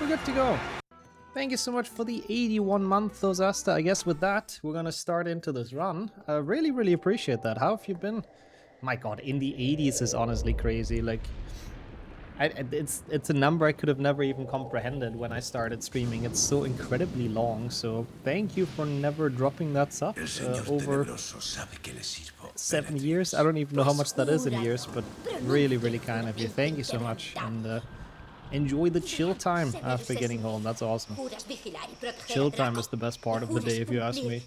we're good to go. Thank you so much for the 81 month, Ozasta. I guess with that, we're gonna start into this run. I really appreciate that. How have you been? My god, in the 80s is honestly crazy. Like, it's a number I could have never even comprehended when I started streaming. It's so incredibly long, so thank you for never dropping that sub. Over 7 years? I don't even know how much that is in years, but really kind of you. Thank you so much, and enjoy the chill time after getting home. That's awesome. Chill time is the best part of the day, if you ask me.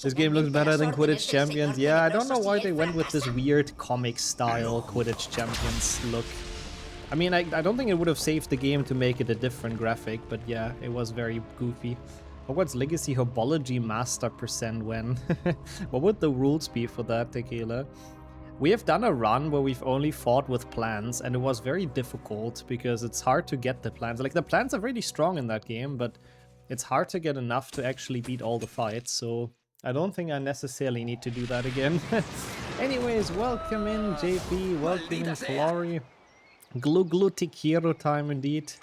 This game looks better than Quidditch Champions. Yeah, I don't know why they went with this weird comic style Quidditch Champions look. I mean, I don't think it would have saved the game to make it a different graphic, but yeah, it was very goofy. Hogwarts Legacy Herbology Master % when? What would the rules be for that, Tequila? We have done a run where we've only fought with plants, and it was very difficult because it's hard to get the plants. Like, the plants are really strong in that game, but it's hard to get enough to actually beat all the fights, so I don't think I necessarily need to do that again. Anyways, welcome in, JP, welcome in, Flory. Glu te quiero time indeed.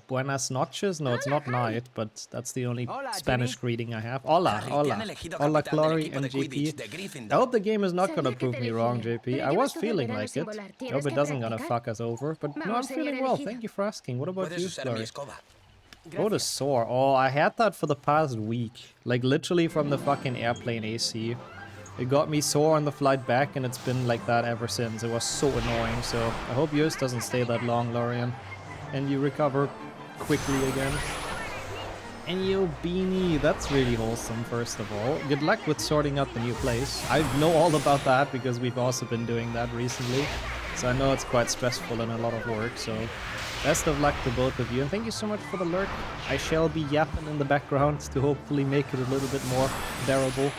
Buenas noches? No, it's not night, but that's the only Spanish greeting I have. Hola, hola. Hola, Glory and JP. I hope the game is not gonna prove me wrong, JP. I was feeling like it. I hope it doesn't gonna fuck us over, but no, I'm feeling well. Thank you for asking. What about you, Glory? Oh, the sore. Oh, I had that for the past week. Like, literally from the fucking airplane AC. It got me sore on the flight back, and it's been like that ever since. It was so annoying, so I hope yours doesn't stay that long, Lorian. And you recover quickly again. And yo, Beanie, that's really wholesome, first of all. Good luck with sorting out the new place. I know all about that because we've also been doing that recently. So I know it's quite stressful and a lot of work, so best of luck to both of you. And thank you so much for the lurk. I shall be yapping in the background to hopefully make it a little bit more bearable.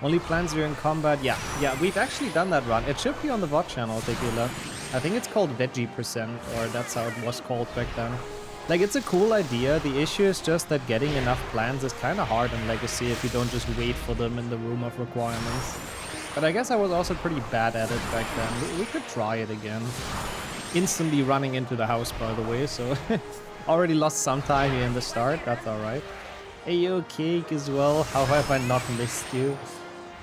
Only plans during combat. Yeah, we've actually done that run. It should be on the VOD channel, Tequila. I think it's called Veggie %, or that's how it was called back then. Like, it's a cool idea. The issue is just that getting enough plans is kind of hard in Legacy if you don't just wait for them in the room of requirements. But I guess I was also pretty bad at it back then. We could try it again. Instantly running into the house, by the way, so already lost some time here in the start. That's alright. Hey, yo, Cake as well. How have I not missed you?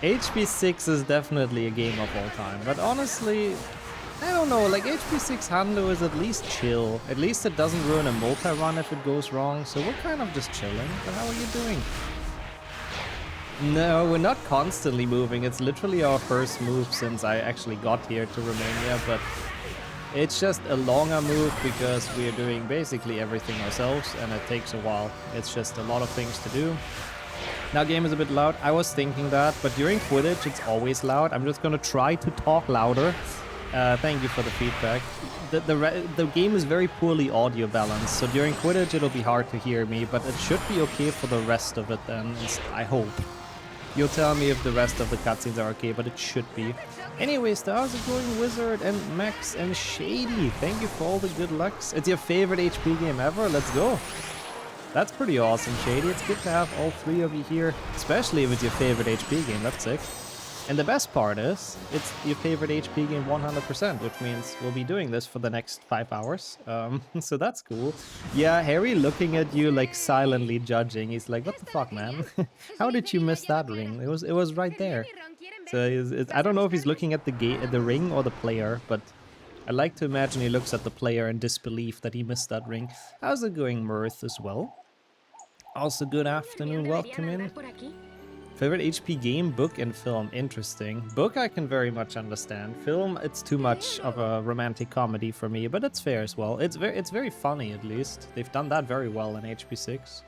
HP6 is definitely a game of all time, but honestly, I don't know, like HP6 Hando is at least chill. At least it doesn't ruin a multi-run if it goes wrong, so we're kind of just chilling. But how are you doing? No, we're not constantly moving. It's literally our first move since I actually got here to Romania, but it's just a longer move because we're doing basically everything ourselves and it takes a while. It's just a lot of things to do. Now, game is a bit loud. I was thinking that, but during Quidditch it's always loud. I'm just gonna try to talk louder. Thank you for the feedback. The game is very poorly audio balanced, so during Quidditch it'll be hard to hear me, but it should be okay for the rest of it then, I hope. You'll tell me if the rest of the cutscenes are okay, but it should be. Anyways, how's it going, Wizard and Max and Shady? Thank you for all the good lucks. It's your favorite HP game ever? Let's go. That's pretty awesome, Shady. It's good to have all three of you here, especially if it's your favorite HP game. That's sick. And the best part is, it's your favorite HP game 100%, which means we'll be doing this for the next 5 hours. So that's cool. Yeah, Harry looking at you like silently judging. He's like, what the fuck, man? How did you miss that ring? It was right there. So I don't know if he's looking at the ring or the player, but I like to imagine he looks at the player in disbelief that he missed that ring. How's it going, Mirth, as well? Also, good afternoon, welcome in. Favorite HP game, book, and film? Interesting. Book I can very much understand. Film, it's too much of a romantic comedy for me, but it's fair as well. It's very funny, at least. They've done that very well in HP6.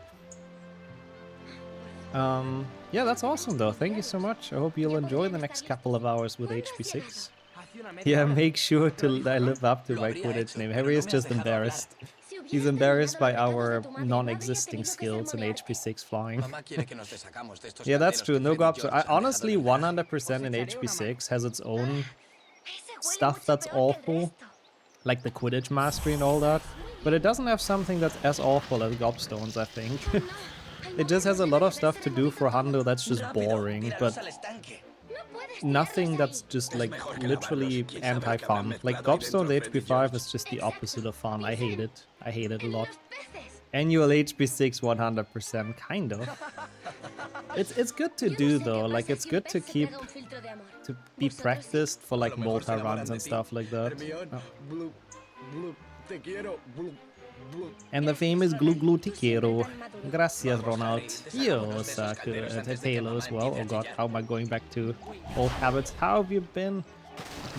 Yeah, that's awesome though. Thank you so much. I hope you'll enjoy the next couple of hours with HP6. Yeah, make sure to live up to my Quidditch name. Harry is just embarrassed. He's embarrassed by our non-existing skills in HP6 flying. Yeah, that's true. No go up to. Honestly, 100% in HP6 has its own stuff that's awful, like the Quidditch mastery and all that. But it doesn't have something that's as awful as Gobstones, I think. It just has a lot of stuff to do for Hando that's just boring, but nothing that's just like literally anti-fun. Like Gobstone's HP5 is just the opposite of fun. I hate it. I hate it a lot. Annual HP6 100%, kind of. It's good to do though, like it's good to be practiced for like multi runs and stuff like that. Oh. And the famous Glu Glu Tiquero. Gracias, Ronald. Yo, Taylor as well. Oh god, how am I going back to old habits? How have you been?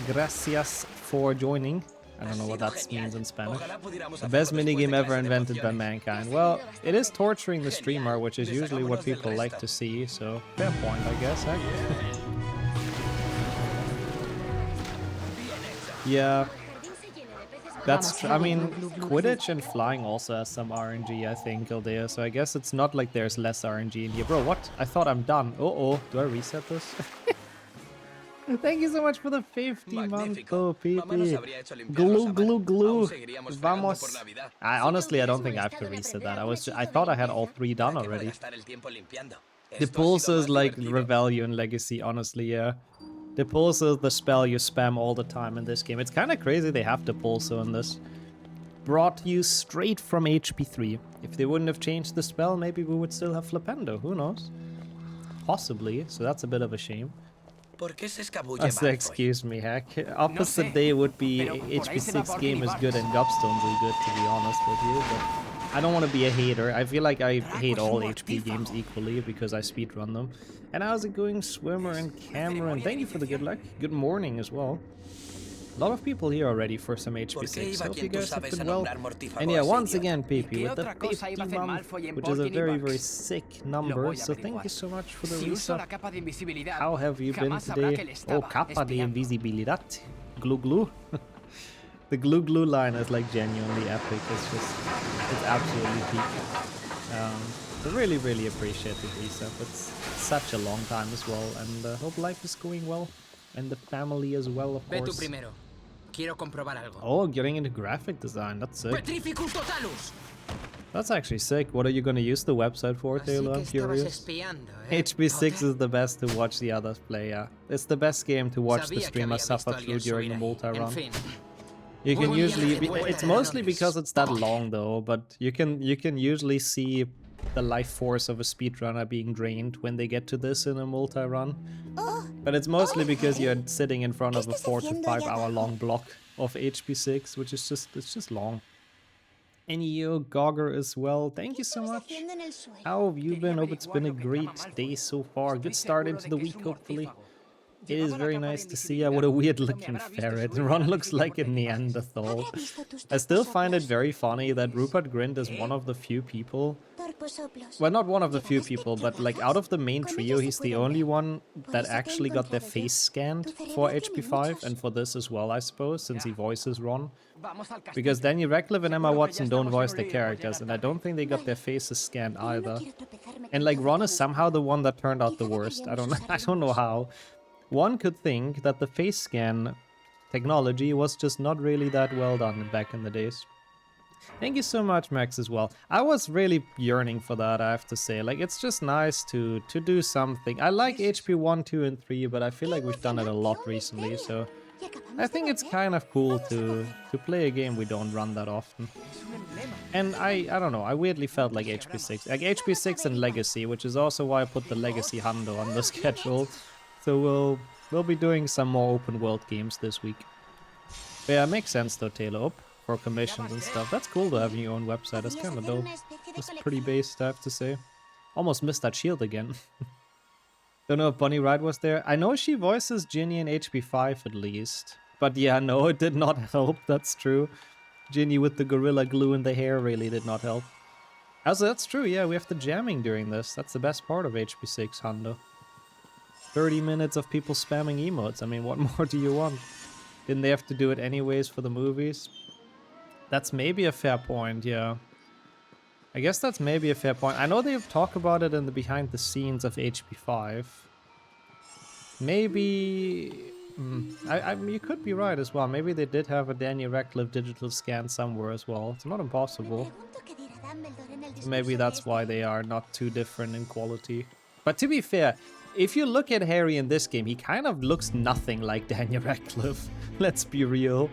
Gracias for joining. I don't know what that means in Spanish. The best minigame ever invented by mankind. Well, it is torturing the streamer, which is usually what people like to see, so fair point, I guess. Yeah. That's true. I mean, Quidditch and flying also has some RNG, I think, Aldea. So I guess it's not like there's less RNG in here. Bro, what? I thought I'm done. Uh-oh. Do I reset this? Thank you so much for the 50 month, though, PP. Glue, glue, glue. Vamos. Honestly, I don't think I have to reset that. I thought I had all 3 done already. The pulse is like Rebellion Legacy, honestly, yeah. The Pulsar is the spell you spam all the time in this game. It's kind of crazy they have the Pulsar in this. Brought you straight from HP3. If they wouldn't have changed the spell, maybe we would still have Flipendo. Who knows? Possibly, so that's a bit of a shame. Excuse me, Hack. Opposite day would be HP6 game is good and Gobstones is good, to be honest with you. But I don't want to be a hater. I feel like I hate all HP games equally because I speedrun them. And how's it going, Swimmer and Cameron? Thank you for the good luck. Good morning as well. A lot of people here already for some HP6. Hope you guys have been well. And yeah, once again, Pepe, with the 50 month, which is a very, very sick number. So thank you so much for the resub. How have you been today? Oh, capa de invisibilidad. Glue glue. The glue glue line is like genuinely epic. It's absolutely peak. I really, really appreciate the resub. It's such a long time as well, and hope life is going well. And the family as well, of course. Oh, getting into graphic design, that's sick. That's actually sick. What are you gonna use the website for, Taylor? I'm curious. HP6 is the best to watch the others play, yeah. It's the best game to watch the streamer suffer through during the multi-run. You can usually... It's mostly because it's that long though, but you can usually see the life force of a speedrunner being drained when they get to this in a multi-run. But it's mostly because you're sitting in front of a 4 to 5 hour long block of HP6, which is just long. And you, Gogger as well, thank you so much. How have you been? Hope it's been a great day so far. Good start into the week, hopefully. It is very nice to see you. What a weird looking ferret. Ron looks like a Neanderthal. I still find it very funny that Rupert Grint is one of the few people... Well, not one of the few people, but like out of the main trio, he's the only one that actually got their face scanned for HP5 and for this as well, I suppose, since he voices Ron. Because Daniel Radcliffe and Emma Watson don't voice their characters, and I don't think they got their faces scanned either. And like Ron is somehow the one that turned out the worst. I don't know how. One could think that the face scan technology was just not really that well done back in the days. Thank you so much, Max, as well. I was really yearning for that, I have to say. Like, it's just nice to do something. I like HP 1, 2, and 3, but I feel like we've done it a lot recently, so... I think it's kind of cool to play a game we don't run that often. And I don't know, I weirdly felt like HP6. Like, HP6 and Legacy, which is also why I put the Legacy Hundo on the schedule. So we'll be doing some more open world games this week. But yeah, it makes sense though, Taylor. For commissions and stuff. That's cool to have your own website. That's kind of dope. It's pretty based, I have to say. Almost missed that shield again. Don't know if Bonnie Wright was there. I know she voices Ginny in HP5 at least. But yeah, no, it did not help. That's true. Ginny with the Gorilla Glue in the hair really did not help. Also, that's true. Yeah, we have the jamming during this. That's the best part of HP6, Hundo. 30 minutes of people spamming emotes. I mean, what more do you want? Didn't they have to do it anyways for the movies? That's maybe a fair point, yeah. I guess that's maybe a fair point. I know they've talked about it in the behind the scenes of HP5. Maybe... you could be right as well. Maybe they did have a Daniel Radcliffe digital scan somewhere as well. It's not impossible. So maybe that's why they are not too different in quality. But to be fair, if you look at Harry in this game, he kind of looks nothing like Daniel Radcliffe. Let's be real.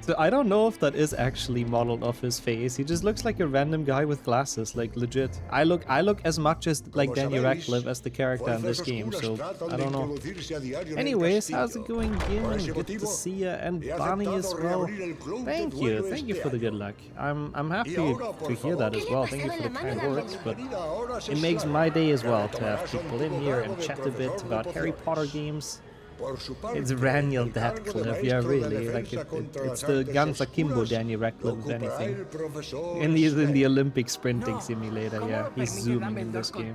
So I don't know if that is actually modeled off his face. He just looks like a random guy with glasses, like legit. I look as much as like Danny Radcliffe as the character in this game, so I don't know. Anyways, how's it going, Gilman? Good to see ya, and Bonnie as well. Thank you for the good luck. I'm happy to hear that as well. Thank you for the kind words, but it makes my day as well to have people in here and chat a bit about Harry Potter games. It's Daniel Radcliffe, yeah, really. Like it's the Guns Akimbo Danny Radcliffe, if anything. And he's in the Olympic sprinting simulator, yeah. He's zooming in this game.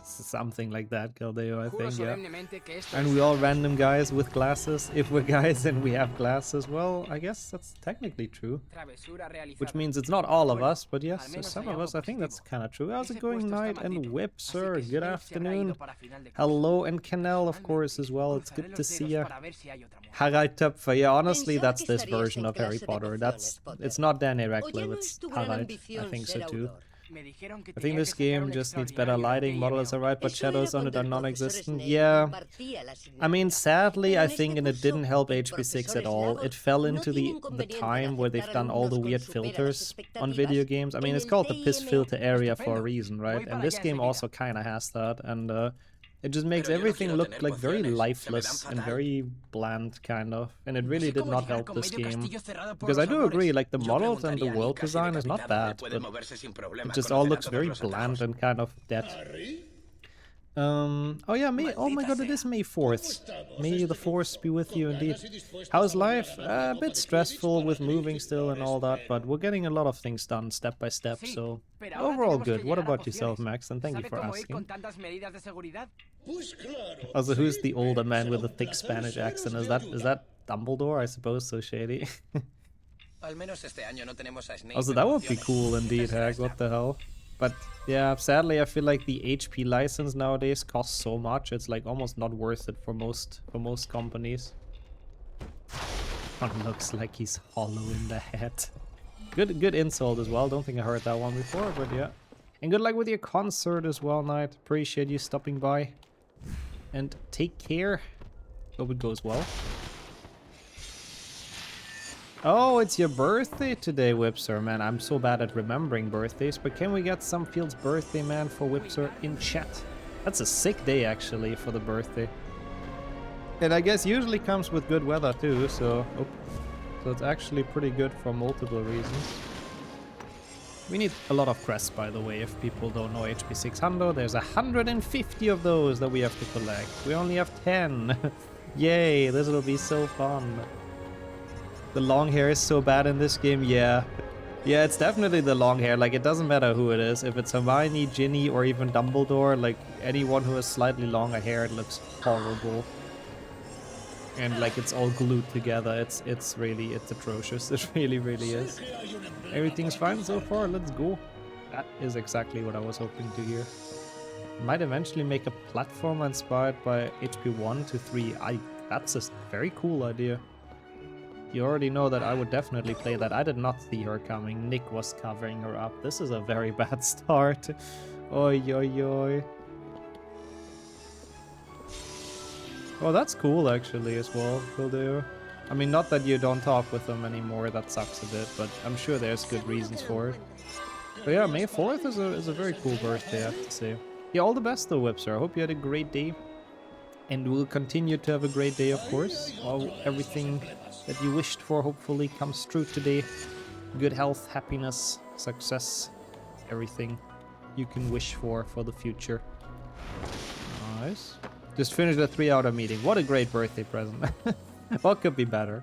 Something like that, Caldeo, I think, yeah. And we all random guys with glasses. If we're guys and we have glasses, well, I guess that's technically true. Which means it's not all of us, but yes, so some of us, I think that's kind of true. How's it going, Knight and Whip, sir? Good afternoon. Hello, and Canel, of course, as well. It's good to see ya. Harald Töpfer, yeah, honestly, that's this version of Harry Potter. It's not Danny Radcliffe, it's Harald. I think so, too. I think this game just needs better lighting, model is alright, but shadows on it are non-existent. Yeah, I mean, sadly, I think, and it didn't help HP6 at all. It fell into the time where they've done all the weird filters on video games. I mean, it's called the piss filter area for a reason, right? And this game also kind of has that, and it just makes everything look like very lifeless and very bland, kind of. And it really did not help this game. Because I do agree, like, the models and the world design is not bad, but it just all looks very bland and kind of dead. Oh yeah, oh my god, it is May 4th. May the Force be with you indeed. How's life? A bit stressful with moving still and all that, but we're getting a lot of things done step by step, so overall good. What about yourself, Max? And thank you for asking. Also, who's the older man with the thick Spanish accent? Is that Dumbledore? I suppose so, shady. Also, that would be cool indeed, heck, what the hell? But yeah, sadly, I feel like the HP license nowadays costs so much, it's like almost not worth it for most companies. One looks like he's hollow in the head. Good insult as well. Don't think I heard that one before, but yeah. And good luck with your concert as well, Knight. Appreciate you stopping by. And take care. Hope it goes well. Oh, it's your birthday today, Whipser, man. I'm so bad at remembering birthdays, but can we get some Field's birthday, man, for Whipser in chat? That's a sick day, actually, for the birthday. And I guess usually comes with good weather, too, so it's actually pretty good for multiple reasons. We need a lot of crests, by the way, if people don't know HP6 Hundo. There's 150 of those that we have to collect. We only have 10. Yay, this will be so fun. The long hair is so bad in this game, yeah. Yeah, it's definitely the long hair, like it doesn't matter who it is. If it's Hermione, Ginny, or even Dumbledore, like anyone who has slightly longer hair, it looks horrible. And like it's all glued together, it's atrocious, it really is. Everything's fine so far, let's go. That is exactly what I was hoping to hear. Might eventually make a platform inspired by HP 1 to 3. That's a very cool idea. You already know that I would definitely play that. I did not see her coming. Nick was covering her up. This is a very bad start. Oi, oi, oi. Oh, that's cool actually as well, Kildare. I mean, not that you don't talk with them anymore, that sucks a bit, but I'm sure there's good reasons for it. But yeah, May 4th is a very cool birthday, I have to say. Yeah, all the best though, Whipser. I hope you had a great day. And we'll continue to have a great day, of course. Everything that you wished for hopefully comes true today. Good health, happiness, success, everything you can wish for the future. Nice. Just finished a 3-hour meeting. What a great birthday present. What could be better?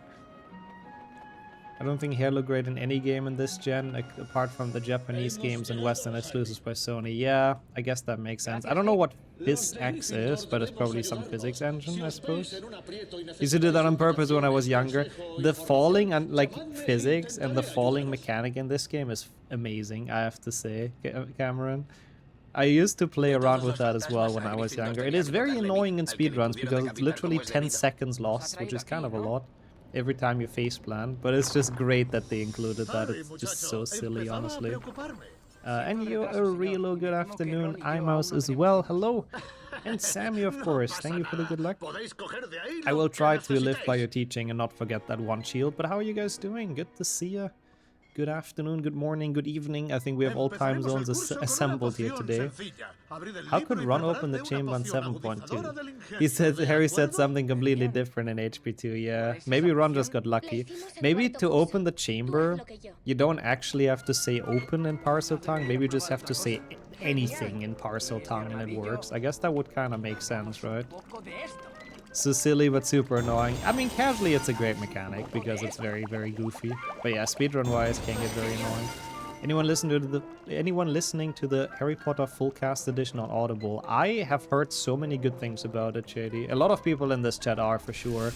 I don't think hair looked great in any game in this gen, like, apart from the Japanese games and Western exclusives by Sony. Yeah, I guess that makes sense. I don't know what PhysX is, but it's probably some physics engine, I suppose. Used to do that on purpose when I was younger. The falling and like physics and the falling mechanic in this game is amazing, I have to say, Cameron. I used to play around with that as well when I was younger. It is very annoying in speedruns because it's literally 10 seconds lost, which is kind of a lot every time you faceplant, but it's just great that they included that. It's just so silly, honestly. And you a real good afternoon, iMouse as well. Hello. And Sammy, of course. Thank you for the good luck. I will try to live by your teaching and not forget that one shield. But how are you guys doing? Good to see you. Good afternoon, good morning, good evening. I think we have all time zones assembled here today. How could Ron open the chamber on 7.2? He said Harry said something completely different in HP2. Yeah, maybe Ron just got lucky. Maybe to open the chamber, you don't actually have to say open in Parcel Tongue. Maybe you just have to say anything in Parcel Tongue and it works. I guess that would kind of make sense, right? So silly but super annoying. I mean, casually it's a great mechanic because it's very, very goofy. But yeah, speedrun-wise can get very annoying. Anyone listening to the Harry Potter full cast edition on Audible? I have heard so many good things about it, Shady. A lot of people in this chat are for sure.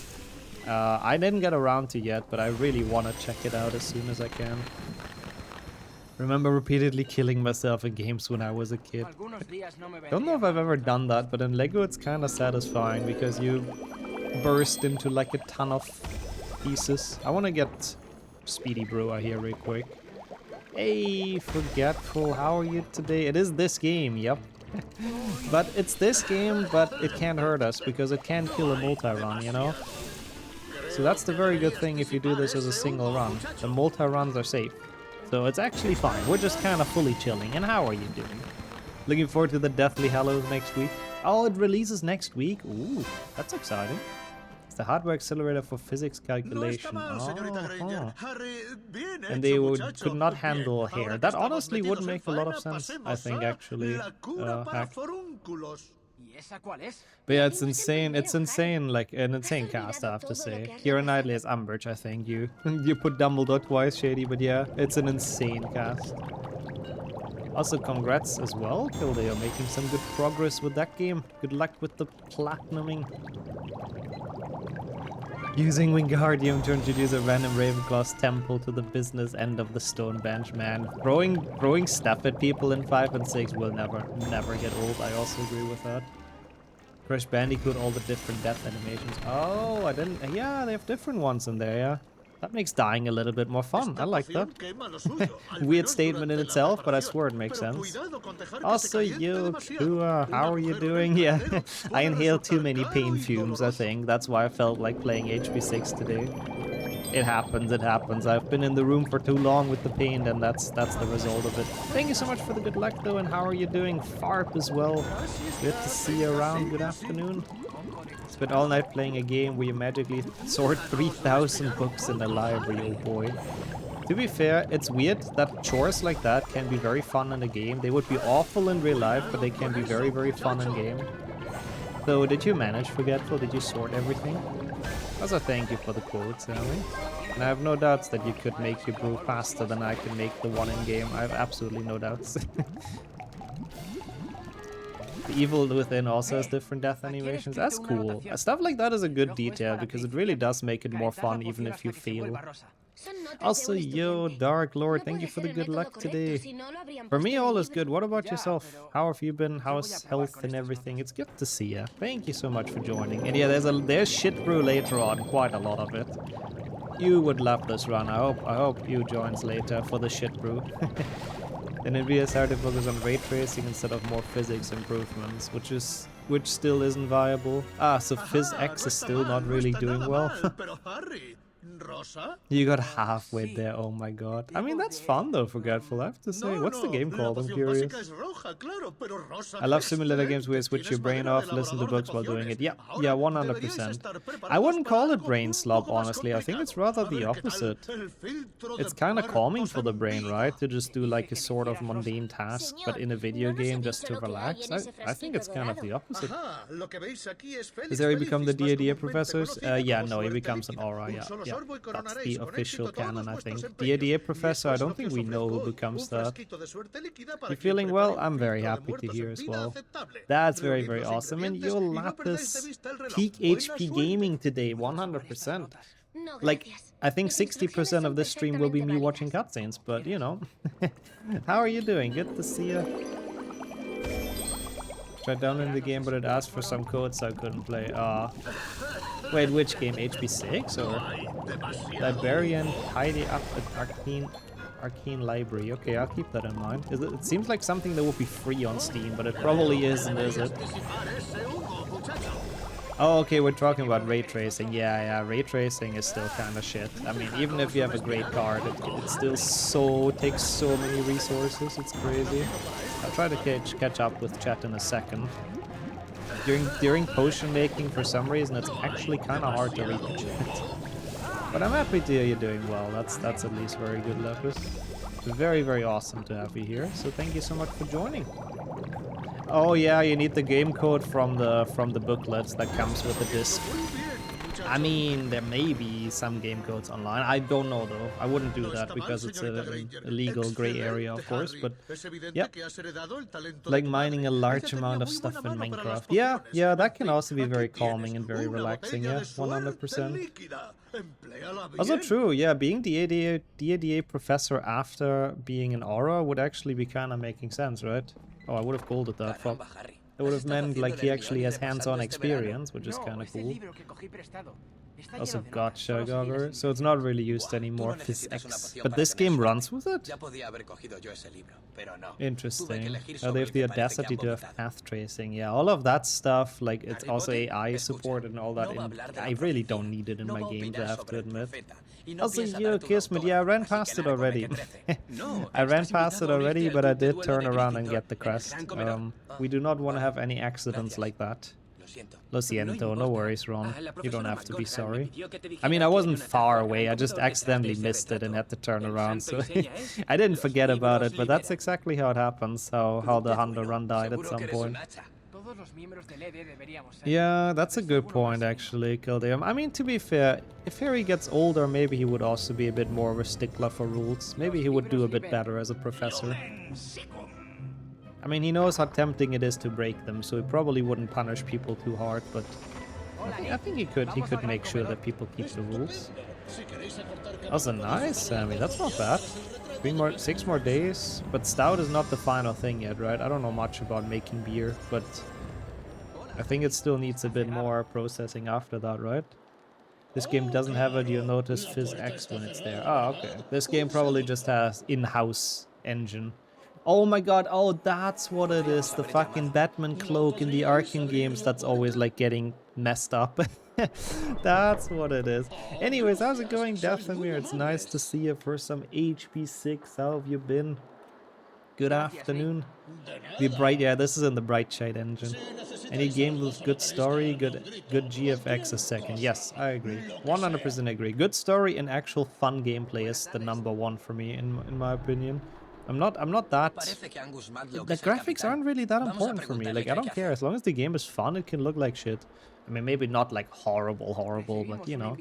I didn't get around to yet, but I really want to check it out as soon as I can. Remember repeatedly killing myself in games when I was a kid. Don't know if I've ever done that, but in Lego it's kind of satisfying because you burst into like a ton of pieces. I want to get Speedy Brewer here real quick. Hey, Forgetful, how are you today? It is this game, yep. But it's this game, but it can't hurt us because it can kill a multi-run, you know? So that's the very good thing if you do this as a single run. The multi-runs are safe. So it's actually fine. We're just kind of fully chilling. And how are you doing? Looking forward to the Deathly Hallows next week. Oh, it releases next week? Ooh, that's exciting. It's the hardware accelerator for physics calculation. Oh. And they could not handle hair. That honestly would make a lot of sense, I think, actually. But yeah, it's insane. It's insane, like an insane cast, I have to say. Keira Knightley as Umbridge, I think. You put Dumbledore twice, Shady, but yeah, it's an insane cast. Also, congrats as well, Kildale, making some good progress with that game. Good luck with the platinuming. Using Wingardium to introduce a random Ravenclaw's temple to the business end of the stone bench, man. Throwing stuff at people in 5 and 6 will never get old. I also agree with that. Crash Bandicoot, all the different death animations. Oh, I didn't... Yeah, they have different ones in there, yeah. That makes dying a little bit more fun. I like that. Weird statement in itself, but I swear it makes sense. Also, you, Kua, how are you doing? Yeah, I inhaled too many pain fumes, I think. That's why I felt like playing HP6 today. It happens, it happens. I've been in the room for too long with the pain, and that's the result of it. Thank you so much for the good luck, though, and how are you doing? Farp as well. Good to see you around. Good afternoon. Spent all night playing a game where you magically sort 3,000 books in the library, oh boy. To be fair, it's weird that chores like that can be very fun in a game. They would be awful in real life, but they can be very, very fun in game. So, did you manage, Forgetful? Did you sort everything? Also, thank you for the quote, Sally. And I have no doubts that you could make your brew faster than I can make the one in game. I have absolutely no doubts. The Evil Within also has different death animations. That's cool. Stuff like that is a good detail because it really does make it more fun even if you fail. Also, yo, Dark Lord, thank you for the good luck today. For me, all is good. What about yourself? How have you been? How's health and everything? It's good to see you. Thank you so much for joining. And yeah, there's shit brew later on, quite a lot of it. You would love this run. I hope you joins later for the shit brew. And NVIDIA started to focus on ray tracing instead of more physics improvements, which still isn't viable. Ah, so PhysX is still not really doing well. You got halfway there, oh my god. I mean, that's fun though, Forgetful, I have to say. What's the game called? I'm curious. I love simulator games where you switch your brain off, listen to books while doing it. Yeah, 100%. I wouldn't call it brain slop, honestly. I think it's rather the opposite. It's kind of calming for the brain, right? To just do like a sort of mundane task, but in a video game just to relax. I think it's kind of the opposite. Does Harry become the DADA professors? Yeah, no, he becomes an aura, yeah. That's the official canon, I think. The ADA professor, I don't think we know who becomes that. You feeling well? I'm very happy to hear as well. That's very, very awesome. And your Lapis peak HP gaming today, 100%. Like, I think 60% of this stream will be me watching cutscenes, but you know. How are you doing? Good to see you. Tried downloading the game, but it asked for some code, so I couldn't play. Wait, which game? HP6 or Librarian, Tidy Up at Arcane? Arcane Library. Okay, I'll keep that in mind. It seems like something that would be free on Steam, but it probably isn't, is it? Oh, okay, we're talking about ray tracing. Yeah, ray tracing is still kind of shit. I mean, even if you have a great card, it still takes so many resources. It's crazy. I'll try to catch up with chat in a second. During potion making, for some reason, it's actually kind of hard to read the chat. But I'm happy to hear you're doing well. That's at least very good, Lepus. It's very, very awesome to have you here. So thank you so much for joining. Oh yeah, you need the game code from the booklets that comes with the disc. I mean, there may be some game codes online. I don't know though. I wouldn't do that because it's a legal gray area, of course. But yeah, like mining a large amount of stuff in Minecraft. Yeah, that can also be very calming and very relaxing. Yeah, 100%. Also true. Yeah, being the ADA professor after being an aura would actually be kind of making sense, right? Oh, I would have called it that. Fuck. It would have meant like he actually has hands-on experience, which is kind of cool. Also gotcha, Gogger. So it's not really used anymore, PhysX. But this game runs with it? Interesting. Oh, they have the audacity to have path tracing. Yeah, all of that stuff, like it's also AI support and all that. I really don't need it in my games, I have to admit. Also, you Kismet, yeah, I ran past it already. I ran past it already, but I did turn around and get the crest. We do not want to have any accidents like that. Lo siento, no worries, Ron. You don't have to be sorry. I mean, I wasn't far away, I just accidentally missed it and had to turn around, so I didn't forget about it, but that's exactly how it happens, how the Hunter run died at some point. Yeah, that's a good point, actually, Kildeum. I mean, to be fair, if Harry gets older, maybe he would also be a bit more of a stickler for rules. Maybe he would do a bit better as a professor. I mean, he knows how tempting it is to break them, so he probably wouldn't punish people too hard, but I think he could make sure that people keep the rules. Also nice, Sammy, that's not bad. 6 more days, but stout is not the final thing yet, right? I don't know much about making beer, but I think it still needs a bit more processing after that, right? This game doesn't have it, you'll notice PhysX when it's there. Oh, okay. This game probably just has in-house engine. Oh my god, oh that's what it is, the fucking Batman cloak in the Arkham games that's always like getting messed up. That's what it is. Anyways, how's it going, Dathomir? It's nice to see you for some HP6. How have you been? Good afternoon. The bright, yeah, this is in the Bright Shade engine. Any game with good story, good GFX is second. Yes, I agree. 100% agree. Good story and actual fun gameplay is the #1 for me, in my opinion. I'm not that... The graphics aren't really that important for me. Like, I don't care. As long as the game is fun, it can look like shit. I mean, maybe not like horrible, but you know.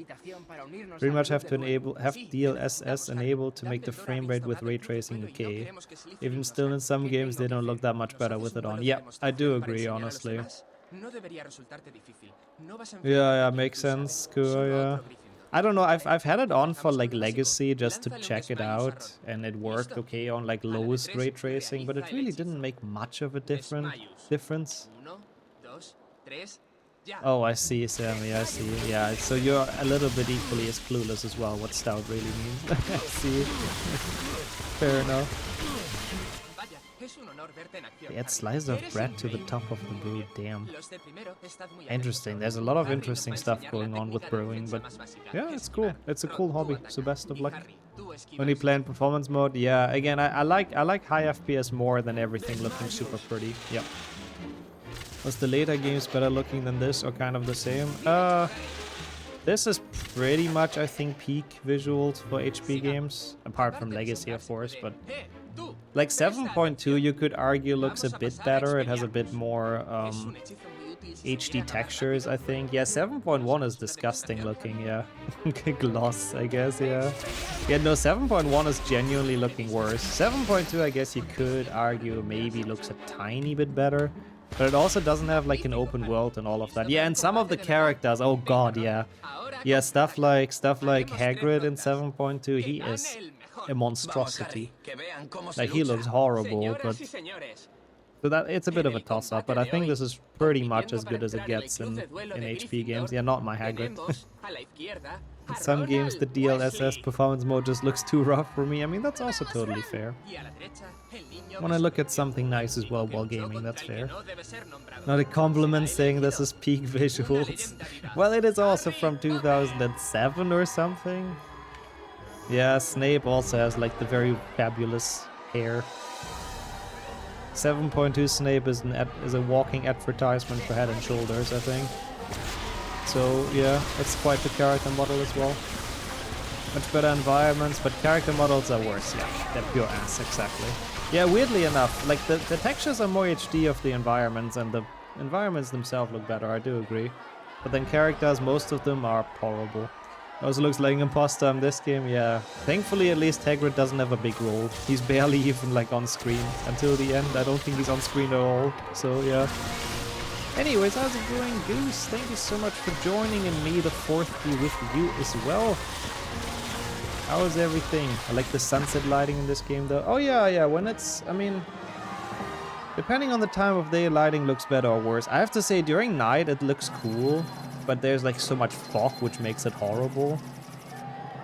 Pretty much have DLSS enabled to make the frame rate with ray tracing okay. Even still in some games, they don't look that much better with it on. Yeah, I do agree, honestly. Yeah, makes sense. Cool, yeah. I don't know, I've had it on for like Legacy just to check it out, and it worked okay on like lowest ray tracing, but it really didn't make much of a difference. Oh, I see, Sammy, I see. Yeah, so you're a little bit equally as clueless as well what stout really means. I see. Fair enough. They add slices of bread to the top of the brew, damn. Interesting, there's a lot of interesting stuff going on with brewing, but yeah, it's cool. It's a cool hobby, so best of luck. Only play in performance mode, yeah, again, I like high FPS more than everything looking super pretty, yep. Was the later games better looking than this, or kind of the same? This is pretty much, I think, peak visuals for HP games, apart from Legacy, of course, but like 7.2 you could argue looks a bit better. It has a bit more HD textures, I think. Yeah, 7.1 is disgusting looking, yeah. Gloss, I guess, yeah. Yeah, no, 7.1 is genuinely looking worse. 7.2, I guess you could argue maybe looks a tiny bit better. But it also doesn't have like an open world and all of that. Yeah, and some of the characters, oh god, yeah. Yeah, stuff like Hagrid in 7.2, he is a monstrosity. Like, he looks horrible, but... So that it's a bit of a toss-up, but I think this is pretty much as good as it gets in HP games. Yeah, not my Hagrid. In some games the DLSS performance mode just looks too rough for me. I mean, that's also totally fair. When I look at something nice as well while gaming, that's fair. Not a compliment saying this is peak visuals. Well, it is also from 2007 or something. Yeah, Snape also has like the very fabulous hair. 7.2 Snape is a walking advertisement for Head and Shoulders, I think. So yeah, that's quite the character model as well. Much better environments, but character models are worse. Yeah, they're pure ass, exactly. Yeah, weirdly enough, like the textures are more HD of the environments, and the environments themselves look better, I do agree. But then characters, most of them are horrible. Also looks like an imposter in this game, yeah. Thankfully at least Hagrid doesn't have a big role. He's barely even like on screen until the end. I don't think he's on screen at all, so yeah. Anyways, how's it going, Goose? Thank you so much for joining, and may the 4th be with you as well. How is everything? I like the sunset lighting in this game though. Oh yeah, when it's, I mean, depending on the time of day, lighting looks better or worse. I have to say, during night it looks cool, but there's like so much fog which makes it horrible.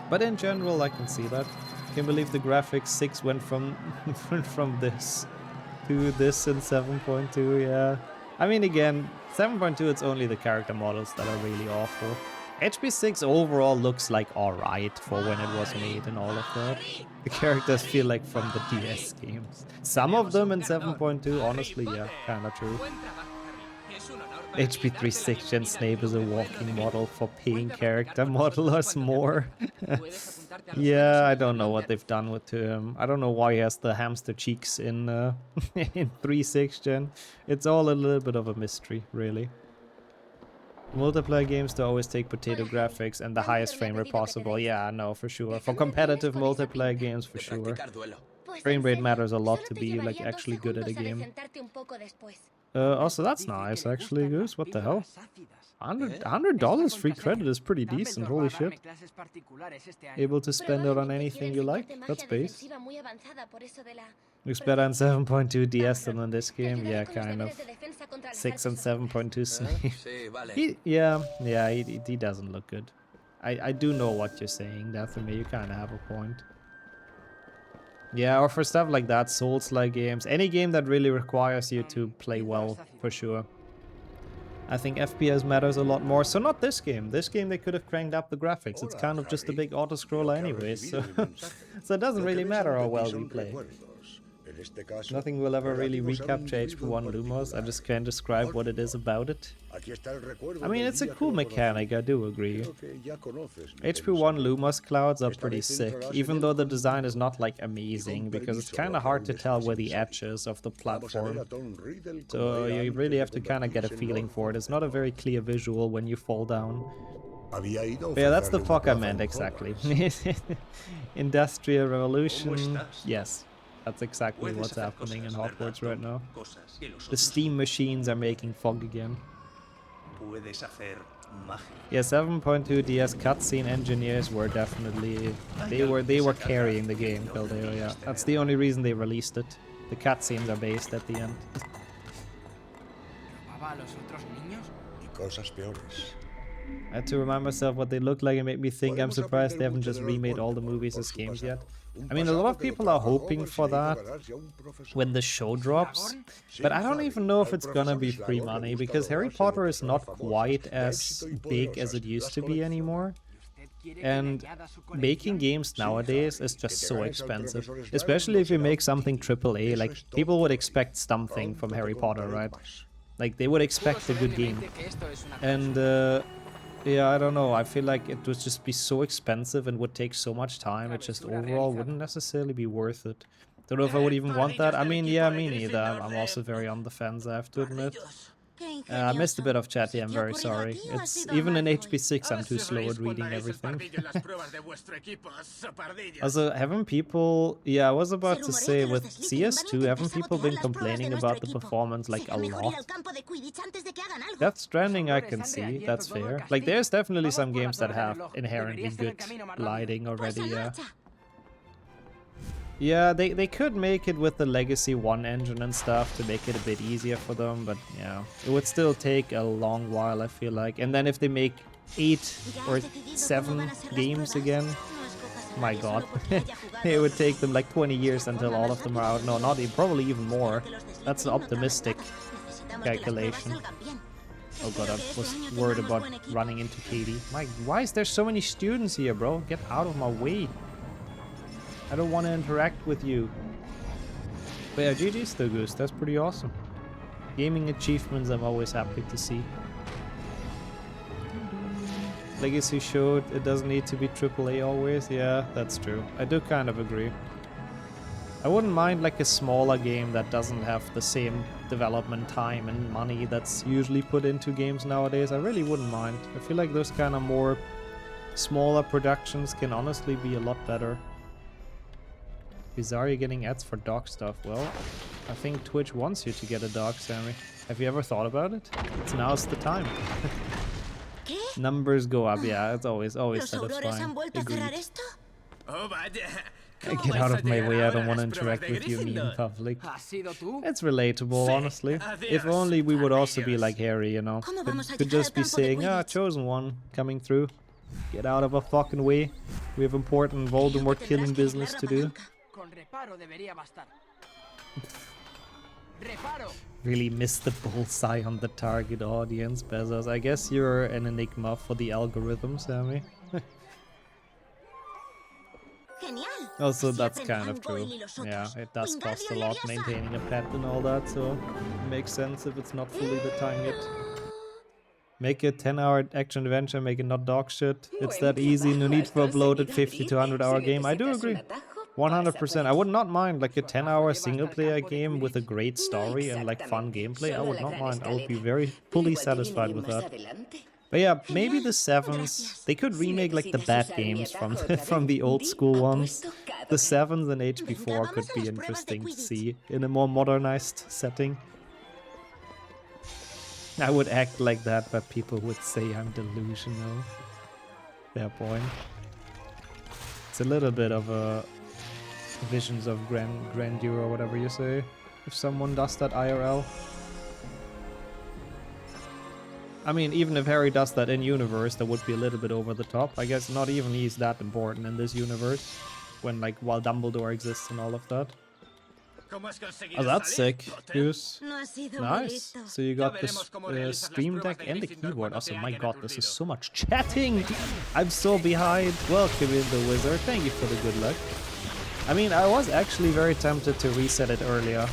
But in general, I can see that. Can't believe the graphics 6 went from from this to this in 7.2, yeah. I mean, again, 7.2, it's only the character models that are really awful. HP6 overall looks like alright for when it was made and all of that. The characters feel like from the DS games. Some of them in 7.2, honestly, yeah, kinda true. HP36 Gen Snape is a walking model for paying character modelers more. Yeah, I don't know what they've done with him. I don't know why he has the hamster cheeks in in 3.6 Gen. It's all a little bit of a mystery, really. Multiplayer games to always take potato graphics and the highest frame rate possible. Yeah, no, for sure. For competitive multiplayer games, for sure. Frame rate matters a lot to be like actually good at a game. Also, that's nice, actually, Goose. What the hell? $100 free credit is pretty decent. Holy shit. Able to spend it on anything you like. That's base. Looks better on 7.2 DS than in this game. Yeah, kind of. 6 and 7.2 Snape. He doesn't look good. I do know what you're saying, Dathomir. You kind of have a point. Yeah, or for stuff like that, Souls-like games. Any game that really requires you to play well, for sure. I think FPS matters a lot more. So not this game. This game they could have cranked up the graphics. It's kind of just a big auto-scroller anyways, so so it doesn't really matter how well we play. Nothing will ever really recapture HP1 Lumos. I just can't describe what it is about it. I mean, it's a cool mechanic, I do agree. HP1 Lumos clouds are pretty sick, even though the design is not like amazing, because it's kind of hard to tell where the edge is of the platform. So you really have to kind of get a feeling for it. It's not a very clear visual when you fall down. But yeah, that's the fuck I meant exactly. Industrial Revolution, yes. That's exactly what's happening in Hogwarts right now. The steam machines are making fog again. Yeah, 7.2 DS cutscene engineers were definitely... They were carrying the game, Caldeo, yeah. That's the only reason they released it. The cutscenes are based at the end. I had to remind myself what they look like and make me think I'm surprised they haven't just remade all the movies as games yet. I mean, a lot of people are hoping for that when the show drops, but I don't even know if it's gonna be free money, because Harry Potter is not quite as big as it used to be anymore. And making games nowadays is just so expensive, especially if you make something AAA. Like, people would expect something from Harry Potter, right? Like, they would expect a good game. And yeah, I don't know. I feel like it would just be so expensive and would take so much time. It just overall wouldn't necessarily be worth it. Don't know if I would even want that. I mean, yeah, me neither. I'm also very on the fence, I have to admit. I missed a bit of chat here, I'm very sorry. It's even in HP6 I'm too slow at reading everything. Also, haven't people... Yeah, I was about to say, with CS2, haven't people been complaining about the performance like a lot? Death Stranding I can see, that's fair. Like, there's definitely some games that have inherently good lighting already, yeah. Yeah, they could make it with the Legacy 1 engine and stuff to make it a bit easier for them, but yeah, it would still take a long while, I feel like. And then if they make 8 or 7 games again. My god. It would take them like 20 years until all of them are out. No, not even, probably even more. That's an optimistic calculation. Oh god, I was worried about running into Katie. Mike, why is there so many students here, bro? Get out of my way. I don't want to interact with you. But yeah, GG's though, Goose. That's pretty awesome. Gaming achievements I'm always happy to see. Legacy showed it doesn't need to be AAA always. Yeah, that's true. I do kind of agree. I wouldn't mind like a smaller game that doesn't have the same development time and money that's usually put into games nowadays. I really wouldn't mind. I feel like those kind of more smaller productions can honestly be a lot better. Bizarre, you're getting ads for dog stuff. Well, I think Twitch wants you to get a dog, Sammy. Have you ever thought about it? Now's the time. Numbers go up, yeah, it's always satisfying. Agreed. Get out of my way, I don't want to interact with you in public. It's relatable, honestly. If only we would also be like Harry, you know. Could just be saying, ah, chosen one coming through. Get out of our fucking way. We have important Voldemort killing business to do. Really missed the bullseye on the target audience, Bezos. I guess you're an enigma for the algorithm, Sammy. Also, that's kind of true. Yeah, it does cost a lot maintaining a pet and all that, so it makes sense if it's not fully the time yet. Make a 10-hour action adventure, make it not dog shit. It's that easy, no need for a bloated 50 to 100-hour game. I do agree. 100%. I would not mind like a 10-hour single-player game with a great story and like fun gameplay. I would not mind. I would be very fully satisfied with that. But yeah, maybe the 7s, they could remake like the bad games from from the old school ones. The 7s and HP4 could be interesting to see in a more modernized setting. I would act like that, but people would say I'm delusional. Fair point. It's a little bit of a visions of grandeur or whatever you say, if someone does that IRL. I mean, even if Harry does that in universe, that would be a little bit over the top. I guess not even he's that important in this universe, when like while Dumbledore exists and all of that. Oh, that's sick, Goose. Nice. So you got this Stream Deck and the keyboard. Also, my god, this is so much chatting. I'm so behind. Welcome in the wizard. Thank you for the good luck. I mean, I was actually very tempted to reset it earlier,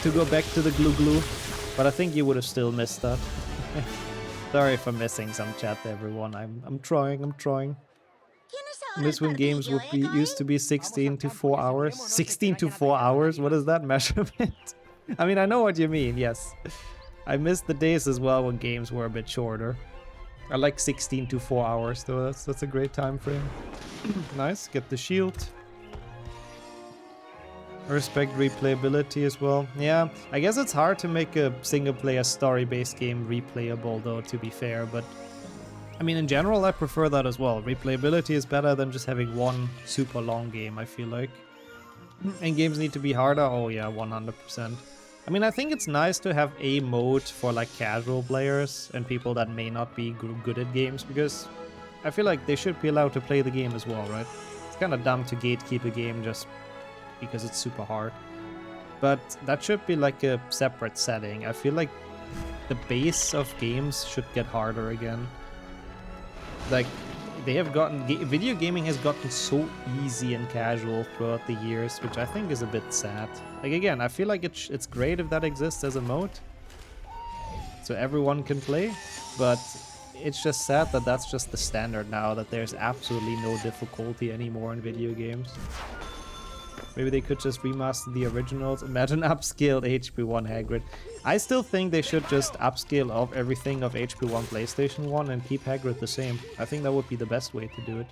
to go back to the glue, but I think you would have still missed that. Sorry for missing some chat, everyone. I'm trying. This when games would be used to be 16 to 4 hours. 16 to 4 hours? What is that measurement? I mean, I know what you mean, yes. I missed the days as well when games were a bit shorter. I like 16 to 4 hours though. That's a great time frame. Nice, get the shield. I respect replayability as well. Yeah, I guess it's hard to make a single-player story-based game replayable though, to be fair, but I mean, in general, I prefer that as well. Replayability is better than just having one super long game, I feel like. And games need to be harder? Oh yeah, 100%. I mean, I think it's nice to have a mode for like casual players and people that may not be good at games, because I feel like they should be allowed to play the game as well, right? It's kind of dumb to gatekeep a game just because it's super hard. But that should be like a separate setting. I feel like the base of games should get harder again. Like, they have gotten... Video gaming has gotten so easy and casual throughout the years, which I think is a bit sad. Like, again, I feel like it's great if that exists as a mode, so everyone can play, but it's just sad that that's just the standard now, that there's absolutely no difficulty anymore in video games. Maybe they could just remaster the originals. Imagine upscaled HP1 Hagrid. I still think they should just upscale of everything of HP1 PlayStation 1 and keep Hagrid the same. I think that would be the best way to do it.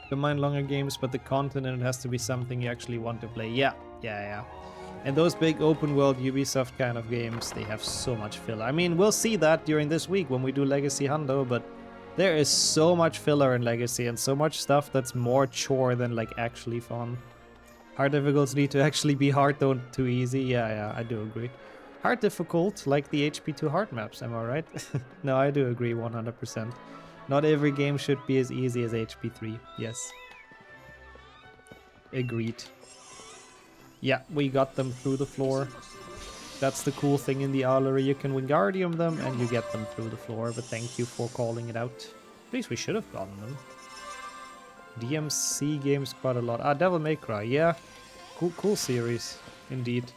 Don't mind longer games, but the content in it has to be something you actually want to play. Yeah. And those big open world Ubisoft kind of games, they have so much filler. I mean, we'll see that during this week when we do Legacy Hundo, but there is so much filler in Legacy and so much stuff that's more chore than like actually fun. Hard difficulties need to actually be hard, though too easy. Yeah, I do agree. Hard difficult, like the HP2 hard maps, am I right? No, I do agree 100%. Not every game should be as easy as HP3, yes. Agreed. Yeah, we got them through the floor. That's the cool thing in the Owlery, you can Wingardium them and you get them through the floor, but thank you for calling it out. At least we should have gotten them. DMC games quite a lot. Ah, Devil May Cry, yeah. Cool series, indeed.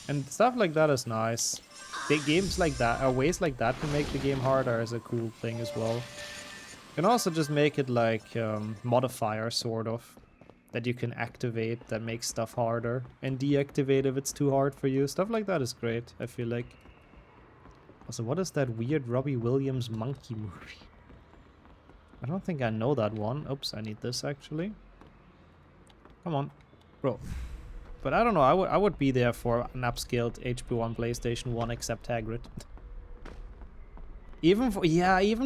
And stuff like that is nice. Big games like that, or ways like that to make the game harder is a cool thing as well. You can also just make it like modifier, sort of. That you can activate that makes stuff harder. And deactivate if it's too hard for you. Stuff like that is great, I feel like. Also, what is that weird Robbie Williams monkey movie? I don't think I know that one. Oops, I need this actually. Come on, bro. But I don't know, I would be there for an upscaled HP1 PlayStation 1 except Hagrid. Even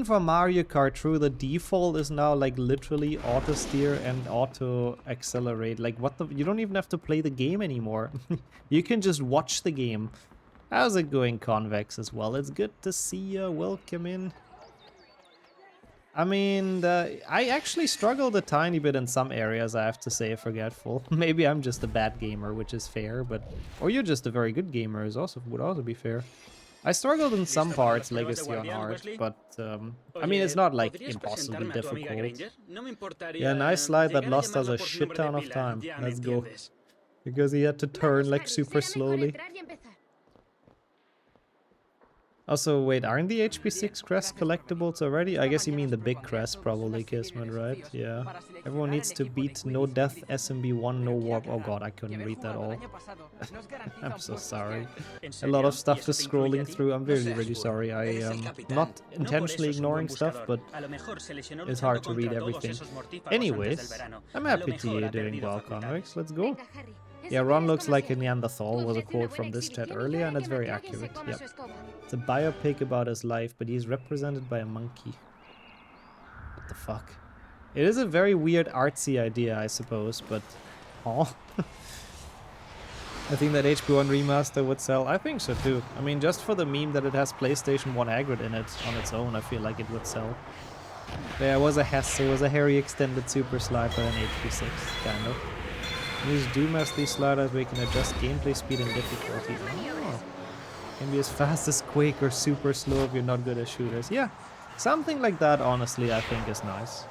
for Mario Kart, true, the default is now like literally auto steer and auto accelerate. Like what the, you don't even have to play the game anymore. You can just watch the game. How's it going, Convex, as well? It's good to see you. Welcome in. I mean, I actually struggled a tiny bit in some areas, I have to say, Forgetful. Maybe I'm just a bad gamer, which is fair, but... Or you're just a very good gamer, would also be fair. I struggled in some parts, Legacy on Art, but... I mean, it's not, like, impossibly difficult. Yeah, nice slide that lost us a shit ton of time. Let's go. Because he had to turn, like, super slowly. Also, wait, aren't the HP6 crests collectibles already? I guess you mean the big crest, probably, Kismet, right? Yeah. Everyone needs to beat no death, SMB1, no warp. Oh god, I couldn't read that all. I'm so sorry. A lot of stuff is scrolling through. I'm really, really sorry. I am not intentionally ignoring stuff, but it's hard to read everything. Anyways, I'm happy to you're doing well, Convex. Let's go. Yeah, Ron looks like a Neanderthal was a quote from this chat earlier, and it's very accurate. Yep. It's a biopic about his life, but he's represented by a monkey. What the fuck? It is a very weird artsy idea, I suppose, but... Oh. I think that HP1 remaster would sell. I think so too. I mean, just for the meme that it has PlayStation 1 Hagrid in it on its own, I feel like it would sell. There was a Hess, it was a hairy extended super slide by an HP6, kind of. Use Doom as these sliders where you can adjust gameplay speed and difficulty. Oh. Can be as fast as Quake or super slow if you're not good at shooters. Yeah, something like that, honestly, I think is nice.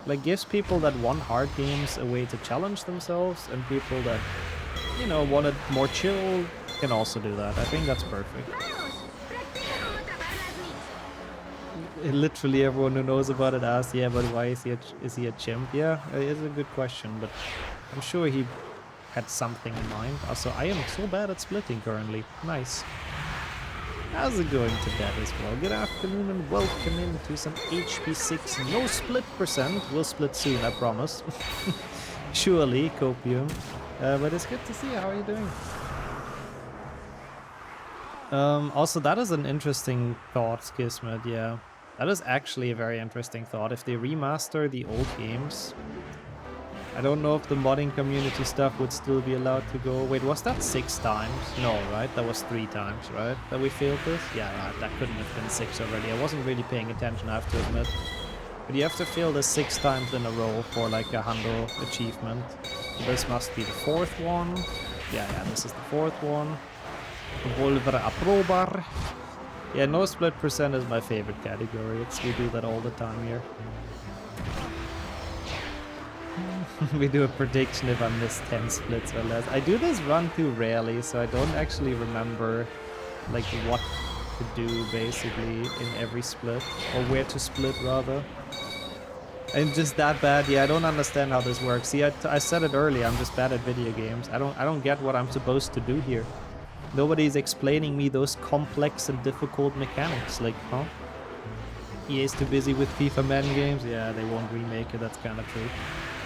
Like, gives people that want hard games a way to challenge themselves, and people that, you know, want it more chill can also do that. I think that's perfect. Literally everyone who knows about it asks, yeah, but why is he a chimp? Yeah, it's a good question, but I'm sure he had something in mind. Also, I am so bad at splitting currently. Nice. How's it going to bed as well? Good afternoon and welcome into some HP6 no split percent. We'll split soon, I promise. Surely, Copium. But it's good to see you. How are you doing? Also, that is an interesting thought, Kismet, yeah. That is actually a very interesting thought. If they remaster the old games, I don't know if the modding community stuff would still be allowed to go. Wait, was that 6 times? No, right? That was 3 times, right? That we failed this? Yeah, that couldn't have been 6 already. I wasn't really paying attention, I have to admit. But you have to fail this 6 times in a row for like a Hundo achievement. So this must be the 4th one. Yeah, this is the 4th one. Volver Aprobar. Yeah, no split percent is my favorite category. We do that all the time here. We do a prediction if I miss 10 splits or less. I do this run too rarely, so I don't actually remember like what to do basically in every split, or where to split rather. I'm just that bad. Yeah, I don't understand how this works. See, I said it earlier, I'm just bad at video games. I don't get what I'm supposed to do here. Nobody's explaining me those complex and difficult mechanics. Like, huh? EA's too busy with FIFA Man games? Yeah, they won't remake it, that's kinda true.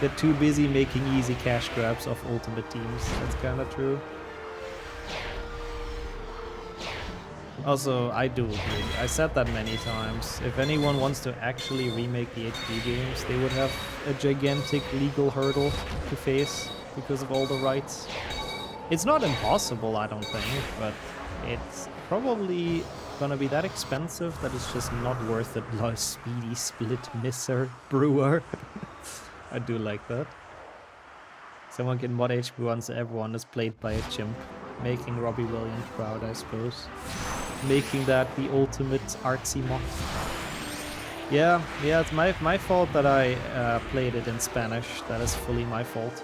They're too busy making easy cash grabs of Ultimate Teams, that's kinda true. Also, I do agree. I said that many times. If anyone wants to actually remake the HD games, they would have a gigantic legal hurdle to face because of all the rights. It's not impossible, I don't think, but it's probably gonna be that expensive that it's just not worth it. Like speedy split misser brewer. I do like that. Someone can mod HP once everyone is played by a chimp. Making Robbie Williams proud, I suppose. Making that the ultimate artsy mod. Yeah, it's my fault that I played it in Spanish. That is fully my fault.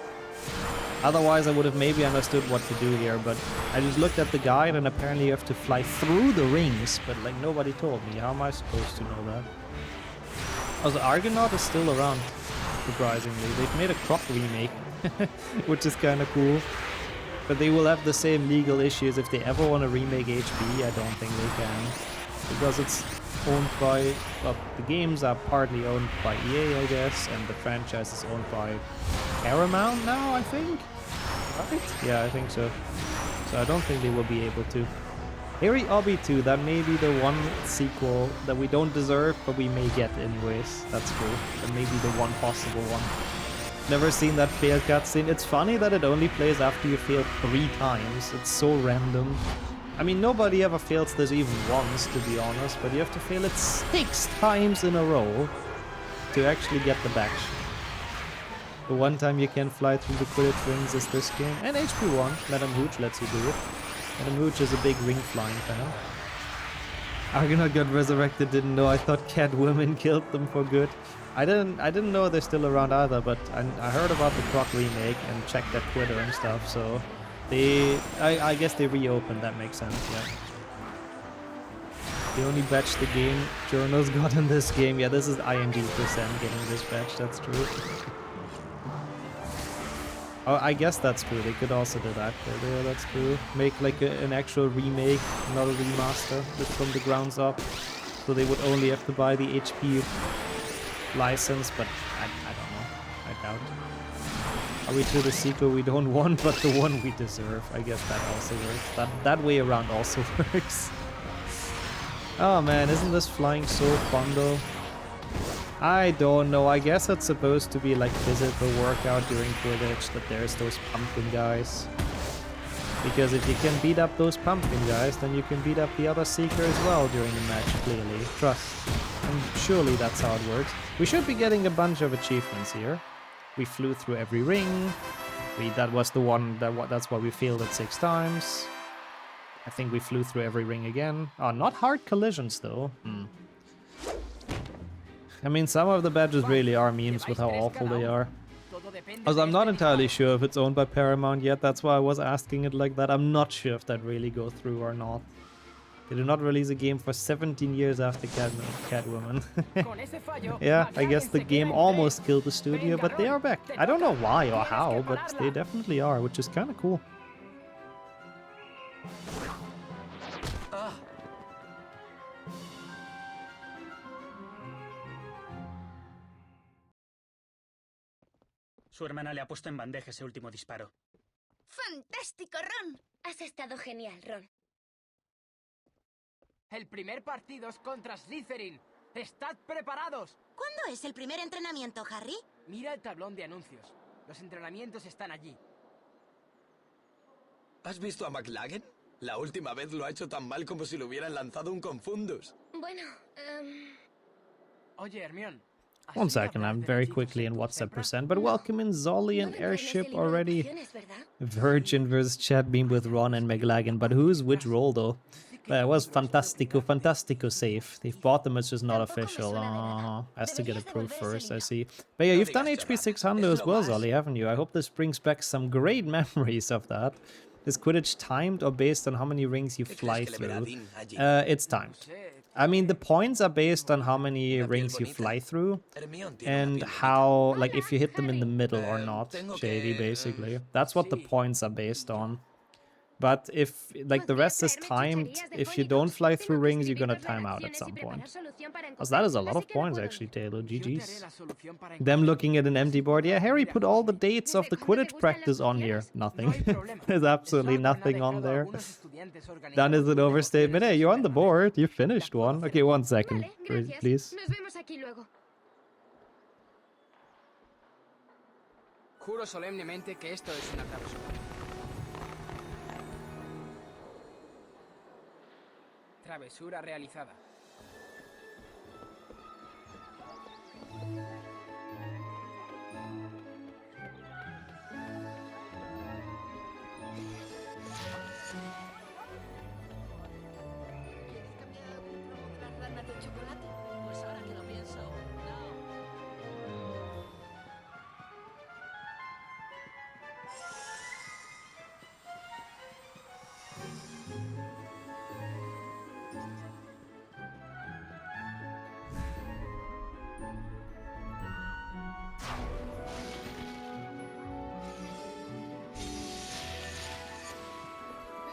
Otherwise, I would have maybe understood what to do here, but I just looked at the guide and apparently you have to fly through the rings, but like nobody told me. How am I supposed to know that? Also, Argonaut is still around, surprisingly. They've made a Croc remake, which is kind of cool. But they will have the same legal issues if they ever want to remake HP. I don't think they can. Because it's owned by... well, the games are partly owned by EA, I guess, and the franchise is owned by Paramount now, I think? Right? Yeah, I think so. So I don't think they will be able to. Harry Obby 2, that may be the one sequel that we don't deserve, but we may get anyways. That's cool. That may be the one possible one. Never seen that fail cutscene. It's funny that it only plays after you fail 3 times. It's so random. I mean, nobody ever fails this even once, to be honest, but you have to fail it 6 times in a row to actually get the badge. The one time you can fly through the Quidditch rings is this game. And HP1, Madam Hooch lets you do it. Madam Hooch is a big ring flying fan. Argonaut got resurrected, didn't know. I thought Catwoman killed them for good. I didn't know they're still around either, but I heard about the Croc remake and checked their Twitter and stuff, so I guess they reopened, that makes sense, yeah. The only badge the game journals got in this game. Yeah, this is ING% getting this badge, that's true. Oh, I guess that's true. They could also do that. Yeah, that's true. Make like an actual remake, not a remaster, just from the grounds up. So they would only have to buy the HP license, but I don't know. I doubt. Are we to the sequel we don't want, but the one we deserve? I guess that also works. That way around also works. Oh man, isn't this flying so fun though? I don't know, I guess it's supposed to be like physical workout during Quidditch, that there's those pumpkin guys. Because if you can beat up those pumpkin guys, then you can beat up the other seeker as well during the match, clearly. Trust. And surely that's how it works. We should be getting a bunch of achievements here. We flew through every ring. That was the one, that's why we failed it 6 times. I think we flew through every ring again. Oh, not hard collisions though. I mean, some of the badges really are memes with how awful they are. Also, I'm not entirely sure if it's owned by Paramount yet, that's why I was asking it like that. I'm not sure if that really goes through or not. They did not release a game for 17 years after Catwoman. Yeah, I guess the game almost killed the studio, but they are back. I don't know why or how, but they definitely are, which is kind of cool. Su hermana le ha puesto en bandeja ese último disparo. ¡Fantástico, Ron! Has estado genial, Ron. El primer partido es contra Slytherin. ¡Estad preparados! ¿Cuándo es el primer entrenamiento, Harry? Mira el tablón de anuncios. Los entrenamientos están allí. ¿Has visto a McLaggen? La última vez lo ha hecho tan mal como si le hubieran lanzado un Confundus. Bueno, Oye, Hermione. One second, I'm very quickly in WhatsApp %, but welcome in Zolly and Airship already. Virgin versus Chad Beam with Ron and McLaggen, but who's which role though? It was Fantastico safe. They've bought them, it's just not official. Has to get approved first, I see. But yeah, you've done HP 600 as well, Zolly, haven't you? I hope this brings back some great memories of that. Is Quidditch timed or based on how many rings you fly through? It's timed. I mean, the points are based on how many rings you fly through and how, like, if you hit them in the middle or not, shady, basically. That's what the points are based on. But if, like, the rest is timed, if you don't fly through rings, you're gonna time out at some point. Because that is a lot of points, actually, Taylor. GG's. Them looking at an empty board. Yeah, Harry put all the dates of the Quidditch practice on here. Nothing. There's absolutely nothing on there. Done is an overstatement. Hey, you're on the board. You finished one. Okay, 1 second, please. Juro solemnemente que esto es un aplauso. Travesura realizada. ¿Quieres cambiar algún cromo de las ranas de chocolate? Pues ahora que lo pienso, no.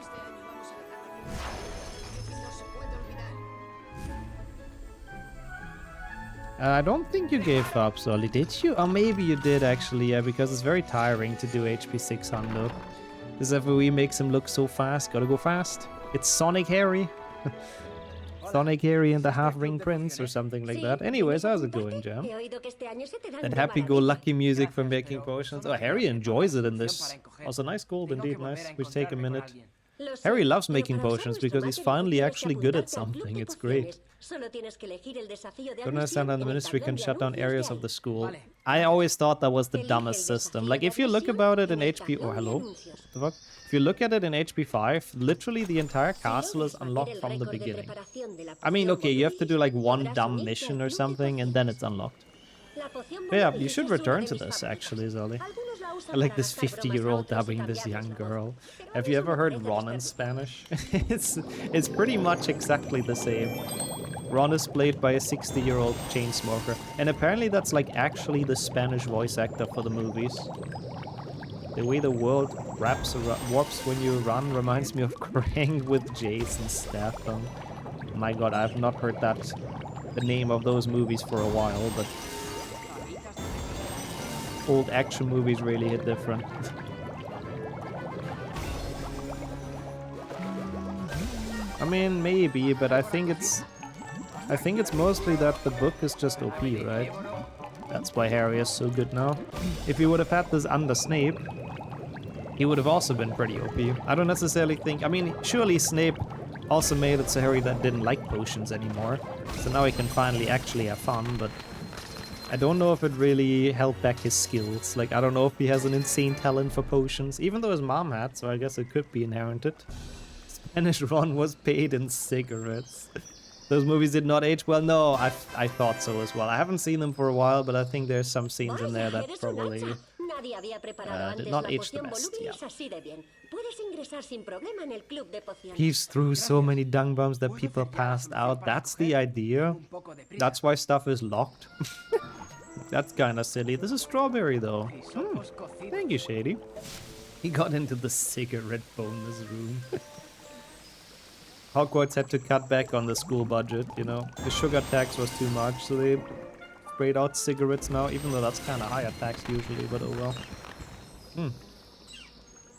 Este año vamos a ganar la Quidditch. No se puede olvidar. I don't think you gave up, Solly, did you? Or maybe you did actually, yeah, because it's very tiring to do HP 600. This FOE makes him look so fast, gotta go fast. It's Sonic Harry. Sonic Harry and the Half-Ring Prince or something like that. Anyways, how's it going, Jam? That happy-go-lucky music for making potions. Oh, Harry enjoys it in this. Also, nice gold indeed, nice. We take a minute. Harry loves making potions because he's finally actually good at something. It's great. Don't understand how the ministry can shut down areas of the school. I always thought that was the dumbest system. Like, if you look about it in HP... Oh, hello? What the fuck? If you look at it in HP 5, literally the entire castle is unlocked from the beginning. I mean, okay, you have to do like one dumb mission or something and then it's unlocked. But yeah, you should return to this actually, Zolly. I like this 50-year-old dubbing this young girl. Have you ever heard Ron in Spanish? It's pretty much exactly the same. Ron is played by a 60-year-old chain smoker. And apparently that's like actually the Spanish voice actor for the movies. The way the world warps when you run reminds me of Krang with Jason Statham. My god, I have not heard the name of those movies for a while, but old action movies really hit different. I mean, maybe, but I think it's mostly that the book is just OP, right? That's why Harry is so good now. If he would have had this under Snape, he would have also been pretty OP. I don't necessarily think... I mean, surely Snape also made it so Harry that didn't like potions anymore. So now he can finally actually have fun, but... I don't know if it really held back his skills. Like, I don't know if he has an insane talent for potions, even though his mom had, so I guess it could be inherited. Spanish Ron was paid in cigarettes. Those movies did not age well? No, I thought so as well. I haven't seen them for a while, but I think there's some scenes in there that probably did not age the best, yeah. He's threw so many dung bombs that people passed out. That's the idea. That's why stuff is locked. That's kinda silly. This is strawberry though. Thank you, Shady. He got into the cigarette bonus room. Hogwarts had to cut back on the school budget, you know. The sugar tax was too much, so they sprayed out cigarettes now, even though that's kind of higher tax usually, but oh well.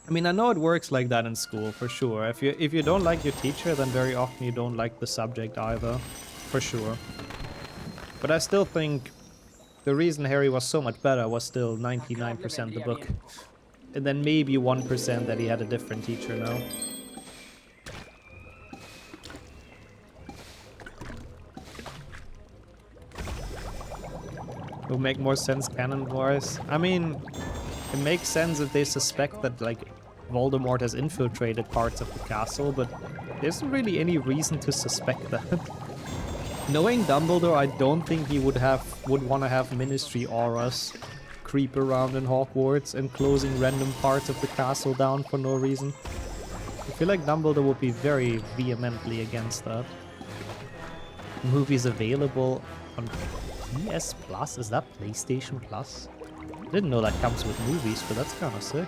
I mean, I know it works like that in school, for sure. If you don't like your teacher, then very often you don't like the subject either, for sure. But I still think the reason Harry was so much better was still 99% the book. And then maybe 1% that he had a different teacher now. It would make more sense canon-wise. I mean, it makes sense if they suspect that, like, Voldemort has infiltrated parts of the castle, but there isn't really any reason to suspect that. Knowing Dumbledore, I don't think he would want to have Ministry auras creep around in Hogwarts and closing random parts of the castle down for no reason. I feel like Dumbledore would be very vehemently against that. Movies available on PS Plus? Is that PlayStation Plus? I didn't know that comes with movies, but that's kind of sick.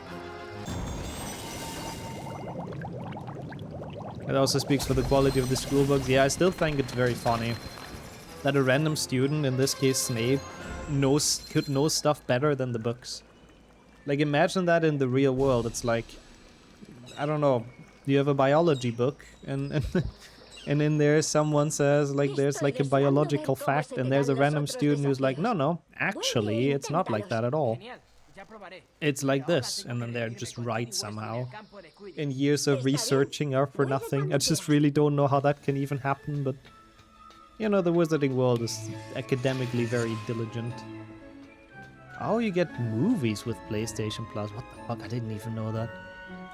It also speaks for the quality of the school books. Yeah, I still think it's very funny that a random student, in this case Snape, could know stuff better than the books. Like, imagine that in the real world. It's like, I don't know, you have a biology book and in there someone says, like, there's like a biological fact, and there's a random student who's like, no, actually, it's not like that at all. Ya probaré. It's like Pero ahora this, tengo and que then they're reunirme just con right Timmy West en somehow. el campo de Quidditch. And years of Está bien. researching are for Vuelve nothing. I cuando just quieras. really don't know how that can even happen, but you know, the wizarding world is academically very diligent. Oh, you get movies with PlayStation Plus. What the fuck? I didn't even know that.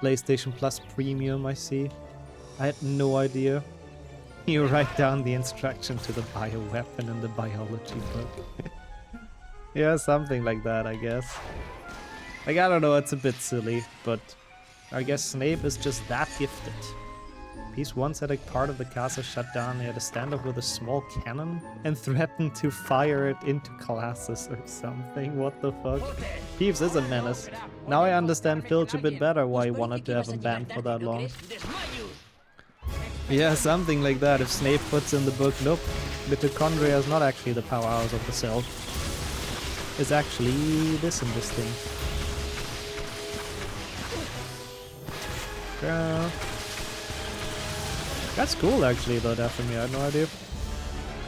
PlayStation Plus Premium, I see. I had no idea. You write down the instruction to the bioweapon in the biology book. Yeah, something like that, I guess. Like, I don't know, it's a bit silly, but I guess Snape is just that gifted. He's once had a part of the castle shut down. He had a standoff with a small cannon and threatened to fire it into classes or something. What the fuck? Peeves is a menace. Now I understand Filch a bit better why he wanted to have him banned for that long. Yeah, something like that. If Snape puts in the book, nope, mitochondria is not actually the powerhouse of the cell. It's actually this and this thing. Yeah. That's cool actually though, Daphne, I had no idea.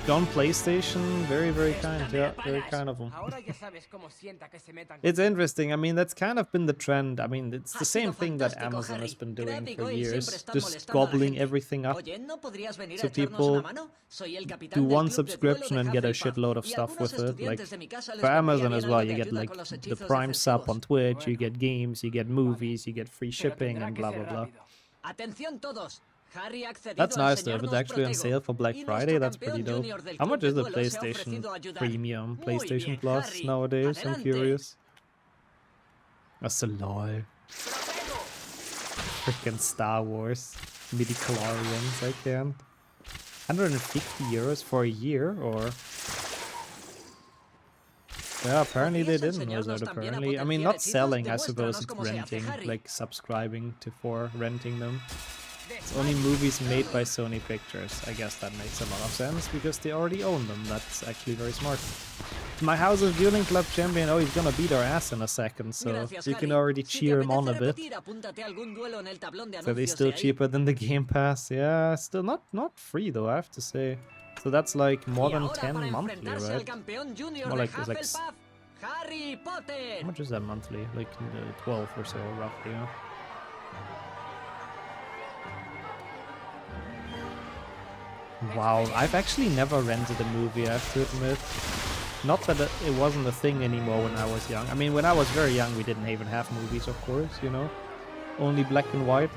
On PlayStation, very, very kind, yeah, very kind of them. Ahora ya sabes cómo sienta que se metan It's interesting, I mean, that's kind of been the trend. I mean, it's the Ha same sido thing that fantástico, Amazon has Harry. been doing Crab y for Goyle years, siempre están just molestando a la gobbling gente. everything up. Oye, ¿no podrías venir So a echarnos people una mano? Soy el capitán Do del one club de duelo subscription de and get a Hufflepuff, shitload of y stuff algunos with it. Like estudiantes de mi casa les for vendría Amazon bien as algo well, de you get ayuda like con los the hechizos Prime sub defensivos. on Twitch, you get games, you get movies, you get free Pero shipping tendrá and que blah ser blah blah. rápido. Atención todos. Harry ha accedido That's a nice though, if it's enseñarnos actually on Protego. sale for Black Y Friday, nuestro that's pretty campeón dope. junior del How club much de is the duelo se ha PlayStation ofrecido a ayudar. Premium, Muy PlayStation bien, Plus Harry. nowadays? I'm Adelante. curious. That's a lie. Freaking Star Wars. Midi-chlorians, I can't. 150 euros for a year, or... Yeah, apparently they ¿Podrías didn't, enseñarnos Wizard, también a apparently. I mean, potenciar not hechizos? selling, I suppose Demuéstranos it's cómo se hace, renting, Harry. like subscribing to for renting them. It's only movies made by Sony Pictures. I guess that makes a lot of sense, because they already own them. That's actually very smart. My House of Dueling Club champion, oh, he's gonna beat our ass in a second, so Gracias, you can Harry. already Si te cheer him on a apetece bit. repetir, apúntate a algún duelo en el tablón de So they're anuncios still de ahí. cheaper than the Game Pass. Yeah, still not free though, I have to say. So that's like more Y than ahora 10 para monthly, enfrentarse al right? campeón junior More de like it's like Hufflepuff, Harry Potter. How much is that monthly? Like 12 or so, roughly, yeah. Wow, I've actually never rented a movie, I have to admit. Not that it wasn't a thing anymore when I was young. I mean, when I was very young, we didn't even have movies, of course, you know? Only black and white.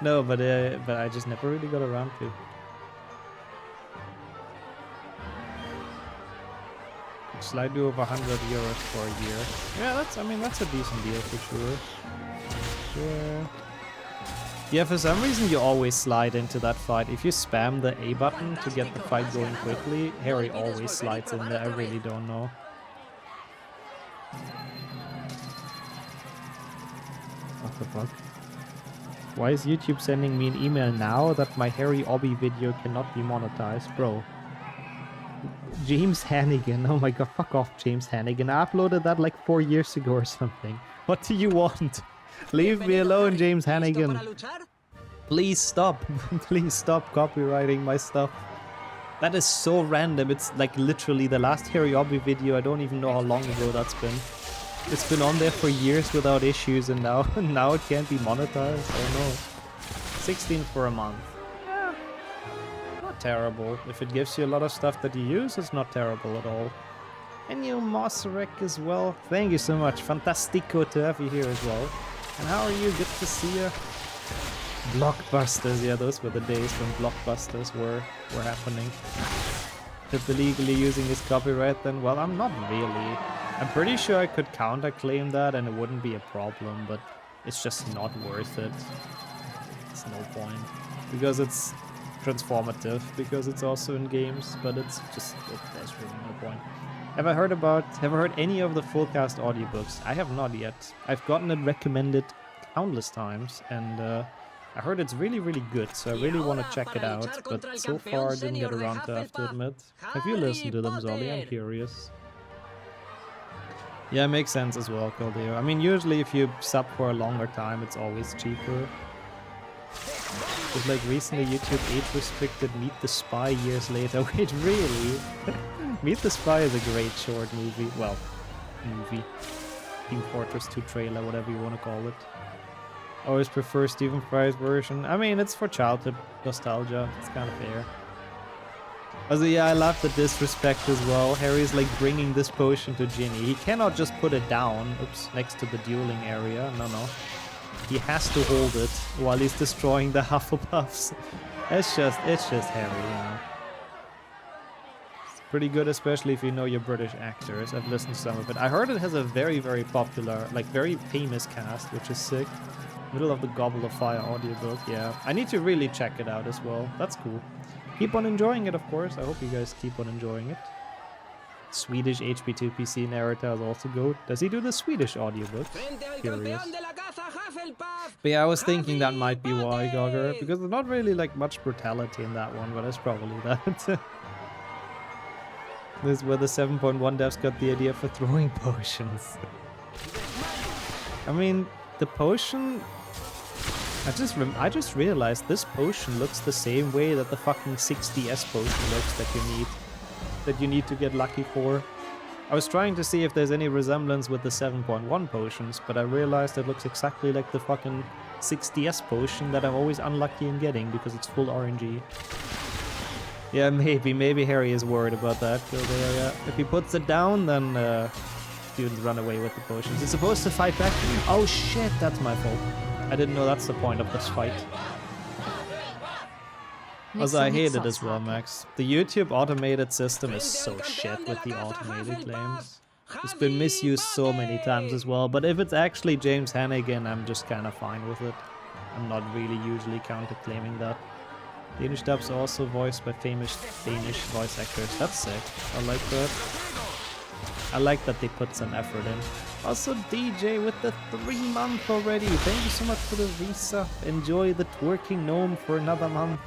No, but I just never really got around to. Slide do over 100 euros for a year. Yeah, that's a decent deal for sure. Yeah. Yeah, for some reason you always slide into that fight. If you spam the A button to get the fight going quickly, Harry always slides in there. I really don't know. What the fuck? Why is YouTube sending me an email now that my Harry Obby video cannot be monetized? Bro. James Hannigan. Oh my god, fuck off, James Hannigan. I uploaded that like 4 years ago or something. What do you want? Leave me alone, James Hannigan. Please stop. Please stop copywriting my stuff. That is so random. It's like literally the last Harry Obby video. I don't even know how long ago that's been. It's been on there for years without issues, and now it can't be monetized. Oh no. 16 for a month. Yeah. Not terrible. If it gives you a lot of stuff that you use, it's not terrible at all. And you, Mossrek, as well. Thank you so much. Fantastico to have you here as well. And how are you? Good to see you. Blockbusters, yeah, those were the days when blockbusters were happening. If illegally using his copyright, then, well, I'm not really. I'm pretty sure I could counterclaim that and it wouldn't be a problem, but it's just not worth it. It's no point. Because it's transformative, because it's also in games, but it's just, there's really no point. Have I heard any of the full cast audiobooks? I have not yet. I've gotten it recommended countless times, and I heard it's really, really good, so I really want to check it out, but so far I didn't get around to, I have to admit. Have you listened to them, Zolly? I'm curious. Yeah, makes sense as well, Caldeo. I mean, usually if you sub for a longer time, it's always cheaper. Just like recently YouTube age restricted Meet the Spy years later. Wait, really? Meet the Spy is a great short movie. Well, movie. Team Fortress 2 trailer, whatever you want to call it. Always prefer Stephen Fry's version. I mean, it's for childhood nostalgia. It's kind of fair. Also, yeah, I love the disrespect as well. Harry's like bringing this potion to Ginny. He cannot just put it down, oops, next to the dueling area. No. He has to hold it while he's destroying the Hufflepuffs. It's just Harry, you know. It's pretty good, especially if you know your British actors. I've listened to some of it. I heard it has a very, very popular, like very famous cast, which is sick. Middle of the Goblet of Fire audiobook, yeah. I need to really check it out as well. That's cool. Keep on enjoying it, of course. I hope you guys keep on enjoying it. Swedish HP2 PC narrator is also good. Does he do the Swedish audiobook? Curious. But yeah, I was thinking that might be why, Gogger, because there's not really like much brutality in that one, but it's probably that. This is where the 7.1 devs got the idea for throwing potions. I mean, the potion... I just realized this potion looks the same way that the fucking 60S potion looks that you need to get lucky for. I was trying to see if there's any resemblance with the 7.1 potions, but I realized it looks exactly like the fucking 60S potion that I'm always unlucky in getting because it's full RNG. Yeah, maybe Harry is worried about that. Go there, yeah. If he puts it down, then students run away with the potions. He's supposed to fight back. Oh shit, that's my fault. I didn't know that's the point of this fight. Also, I hate it as well, Max. The YouTube automated system is so shit with the automated claims. It's been misused so many times as well, but if it's actually James Hannigan, I'm just kind of fine with it. I'm not really usually counter-claiming that. Danish dubs are also voiced by famous Danish voice actors. That's sick. I like that. I like that they put some effort in. Also, DJ with the 3-month already. Thank you so much for the visa. Enjoy the twerking gnome for another month.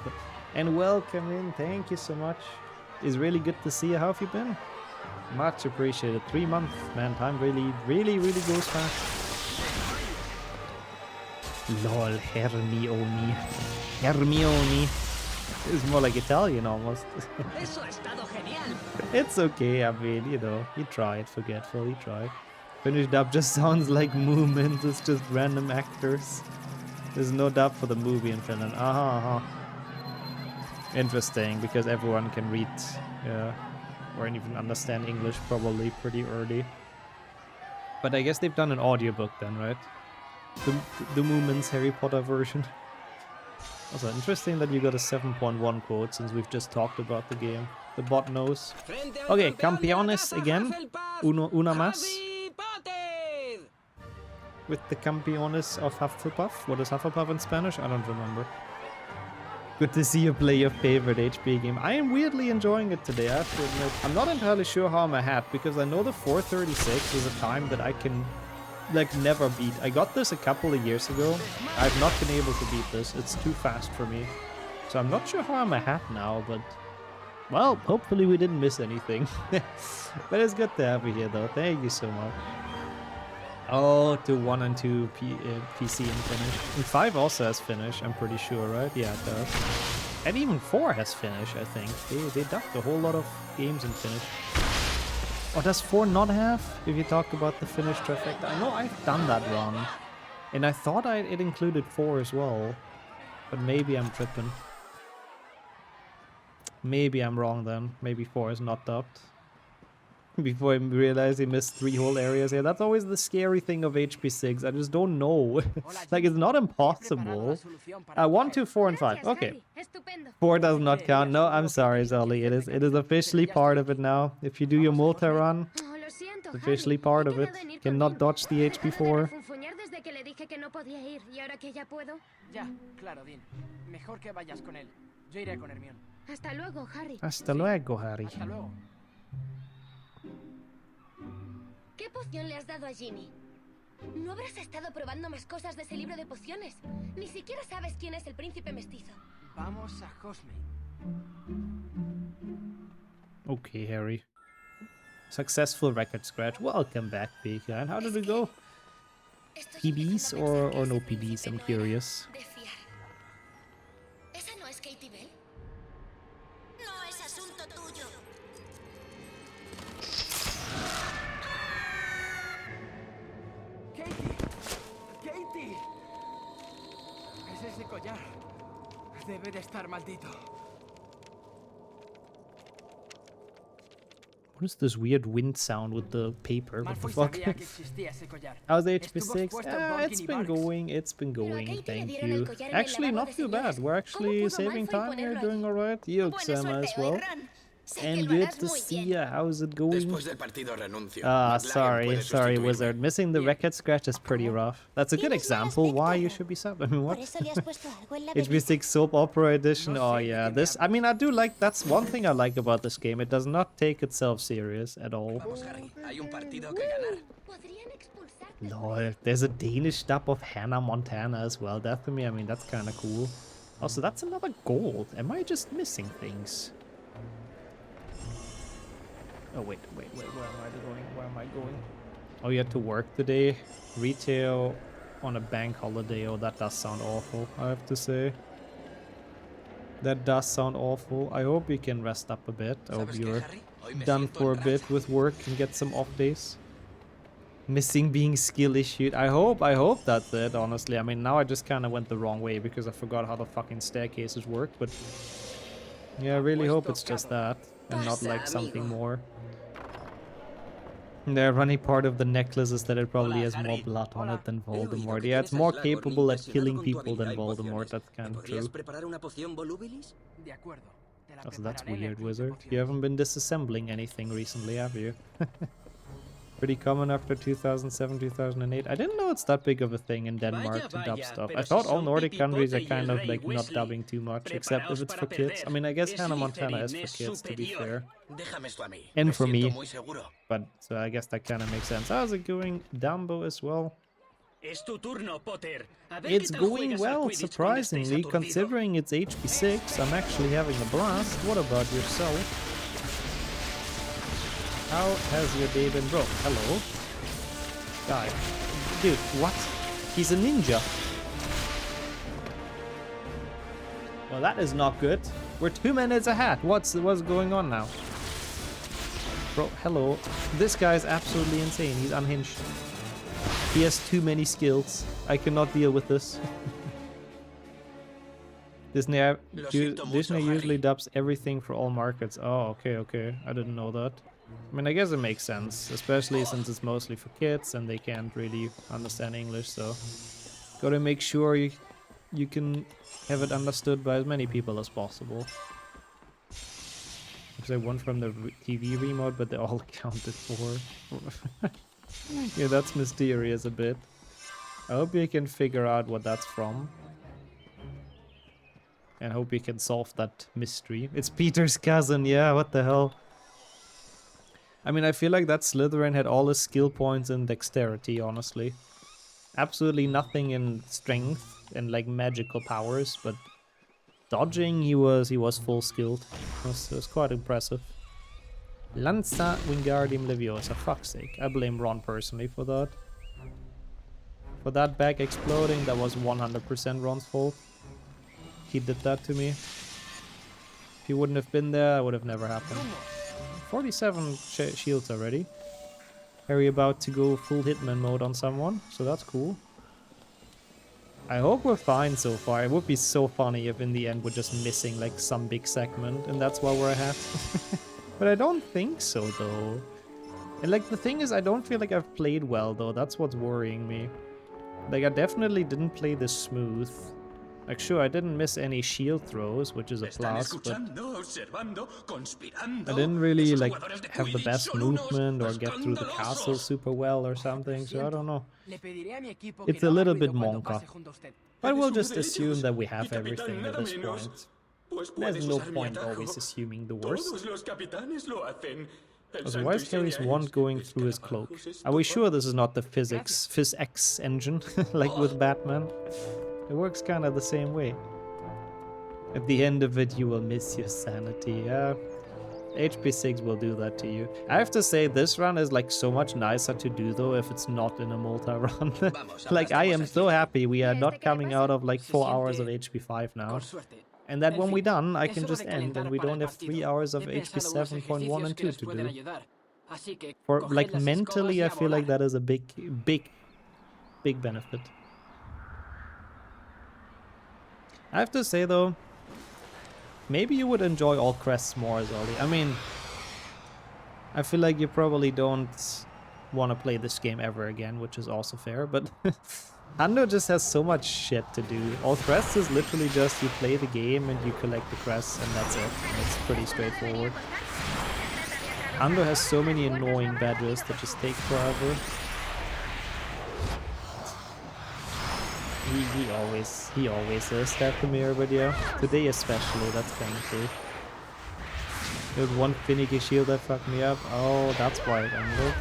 And welcome in. Thank you so much. It's really good to see you. How have you been? Much appreciated. 3 months, man. Time really goes fast. Lol, Hermione. Hermione. It's more like Italian almost. It's okay, I mean, you know, he tried, forgetful, he tried. Finnish dub just sounds like movements, it's just random actors. There's no dub for the movie in Finland. Interesting, because everyone can read, or even understand English probably pretty early. But I guess they've done an audiobook then, right? The Moomins Harry Potter version. Also, interesting that you got a 7.1 quote since we've just talked about the game. The bot knows. Okay, Campeones again. Una más. With the Campeones of Hufflepuff. What is Hufflepuff in Spanish? I don't remember. Good to see you play your favorite HP game. I am weirdly enjoying it today, I have to admit. I'm not entirely sure how I'm ahead, because I know the 436 is a time that I can... like never beat. I got this a couple of years ago. I've not been able to beat this. It's too fast for me. So I'm not sure how I'm ahead now, but... well, hopefully we didn't miss anything. But it's good to have you here though. Thank you so much. Oh, to 1 and 2 PC and Finnish. And 5 also has Finnish, I'm pretty sure, right? Yeah, it does. And even 4 has Finnish, I think. They dubbed a whole lot of games in Finnish. Or does 4 not have? If you talk about the Finnish trifecta. I know I've done that run. And I thought it included 4 as well. But maybe I'm tripping. Maybe I'm wrong then. Maybe 4 is not dubbed. Before I realized he missed 3 whole areas here. That's always the scary thing of HP6. I just don't know. Like, it's not impossible. 1, 2, 4, and 5. Okay. 4 does not count. No, I'm sorry, Zolly. It is officially part of it now. If you do your multi-run, it's officially part of it. Cannot dodge the HP4. Ya, claro, Dean. Mejor que vayas con él. Yo iré con Hermione. Hasta luego, Harry. Hasta luego, Harry. Hasta luego. ¿Qué poción le has dado a Ginny? No habrás estado probando más cosas de ese libro de pociones. Ni siquiera sabes quién es el príncipe mestizo. Vamos a Hogsmeade. Okay, Harry. Successful record scratch. Welcome back, Pika. And how did it go? PBs or no PBs? I'm curious. ¿Esa no es Katie Bell? No es asunto tuyo. ti. Es ese collar. Debe de estar maldito. What is this weird wind sound with the paper? What the Malfoy fuck? sabía que existía ese collar. How's Estuvo HP6? expuesto en Ah, it's Borgin y been Barks. going, it's been Pero a going, Katie le thank dieron el you. collar en el Actually, lavabo not de too bad. señoras. We're ¿Cómo actually pudo saving Malfoy time here, ponerlo doing allí? alright. You, Buena Emma, as suerte hoy, well. Ron. Sé que And lo good harás to muy see bien. ya. How's it going? Después del partido renuncio. Ah, McLaggen sorry, puede sorry, sustituirme. Wizard. Missing the record scratch is pretty rough. That's a good Tienes mal example why you aspecto. should be sub. I mean, what? Por eso le has puesto algo en la bebida. HB6 Soap Opera Edition. No Oh sé de yeah, qué me this. I mean, I do like. That's one thing I like about this game. It does not take itself serious at all. Vamos, Harry. Hay un partido que ganar. Podrían expulsarte. Lol, there's a Danish dub of Hannah Montana as well. Definitely, I mean, that's kind of cool. Also, that's another gold. Am I just missing things? Oh, wait, where am I going? Where am I going? Oh, you had to work today? Retail on a bank holiday. Oh, that does sound awful, I have to say. That does sound awful. I hope you can rest up a bit. I hope ¿Sabes qué, you're Harry? Hoy me done siento for a en bit racha. with work and get some off days. Missing being skill issued. I hope that's it, honestly. I mean, now I just kind of went the wrong way because I forgot how the fucking staircases work, but yeah, I really hope it's just that and not like something more. The ironic part of the necklace is that it probably has more blood on it than Voldemort. Yeah, it's more capable at killing people than Voldemort. That's kind of true. preparar una poción volubilis? De acuerdo. Te la Also, that's prepararé en el weird, club de Wizard. You pociones. haven't been disassembling anything recently, have you? Pretty common after 2007, 2008. I didn't know it's that big of a thing in Denmark to dub vaya, stuff. I pero thought si all son Nordic Pipi countries are Potter y kind el of Rey like not Weasley, dubbing too much, except if preparaos it's for para kids. I perder. mean, I guess Hannah Montana is Slytherin for es kids, to be superior. fair. Déjame esto a mí. And Me for siento me. muy seguro. But so I guess that kind of makes sense. How's it going, Dumbo, as well? Es tu turno, Potter. A ver It's qué tal going juegas al well, Quidditch cuando estés surprisingly, aturdido. considering it's HP6. I'm actually having a blast. What about yourself? How has your day been, bro? Hello? Guy. Dude, what? He's a ninja. Well, that is not good. We're 2 minutes ahead. What's going on now? Bro, hello. This guy is absolutely insane. He's unhinged. He has too many skills. I cannot deal with this. Disney usually dubs everything for all markets. Oh, okay. I didn't know that. I mean, I guess it makes sense, especially since it's mostly for kids and they can't really understand English, so gotta make sure you can have it understood by as many people as possible. Because I won from the TV remote, but they're all accounted for. Yeah, that's mysterious a bit. I hope you can figure out what that's from. And hope you can solve that mystery. It's Peter's cousin, yeah, what the hell? I mean, I feel like that Slytherin had all his skill points in dexterity, honestly. Absolutely nothing in strength and like magical powers, but dodging he was full skilled. It was quite impressive. Lanza Wingardium Leviosa, fuck's sake. I blame Ron personally for that. For that bag exploding, that was 100% Ron's fault. He did that to me. If he wouldn't have been there, that would have never happened. 47 shields already. Harry about to go full Hitman mode on someone, so that's cool. I hope we're fine so far. It would be so funny if in the end we're just missing like some big segment and that's why we're ahead. But I don't think so though. And like the thing is, I don't feel like I've played well though. That's what's worrying me. Like I definitely didn't play this smooth. Like sure, I didn't miss any shield throws, which is a plus, but I didn't really like have the best movement or get through the castle super well or something, so I don't know. It's a little bit monka. But we'll just assume that we have everything at this point. There's no point always assuming the worst. So why is Harry's wand going through his cloak? Are we sure this is not the PhysX engine, like with Batman? It works kind of the same way. At the end of it, you will miss your sanity. Yeah, HP6 will do that to you. I have to say, this run is like so much nicer to do though if it's not in a multi-run. Like I am so happy we are not coming out of like 4 hours of HP5 now. And that when we're done, I can just end and we don't have 3 hours of HP 7.1 and 2 to do. For like mentally, I feel like that is a big benefit. I have to say though, maybe you would enjoy all crests more, Zolly. I mean, I feel like you probably don't want to play this game ever again, which is also fair, but Ando just has so much shit to do. All crests is literally just you play the game and you collect the crests and that's it. And it's pretty straightforward. Ando has so many annoying badges that just take forever. He always is that Premier, but yeah, today especially, that's kind of true. There's one finicky shield that fucked me up. Oh, that's why it ended.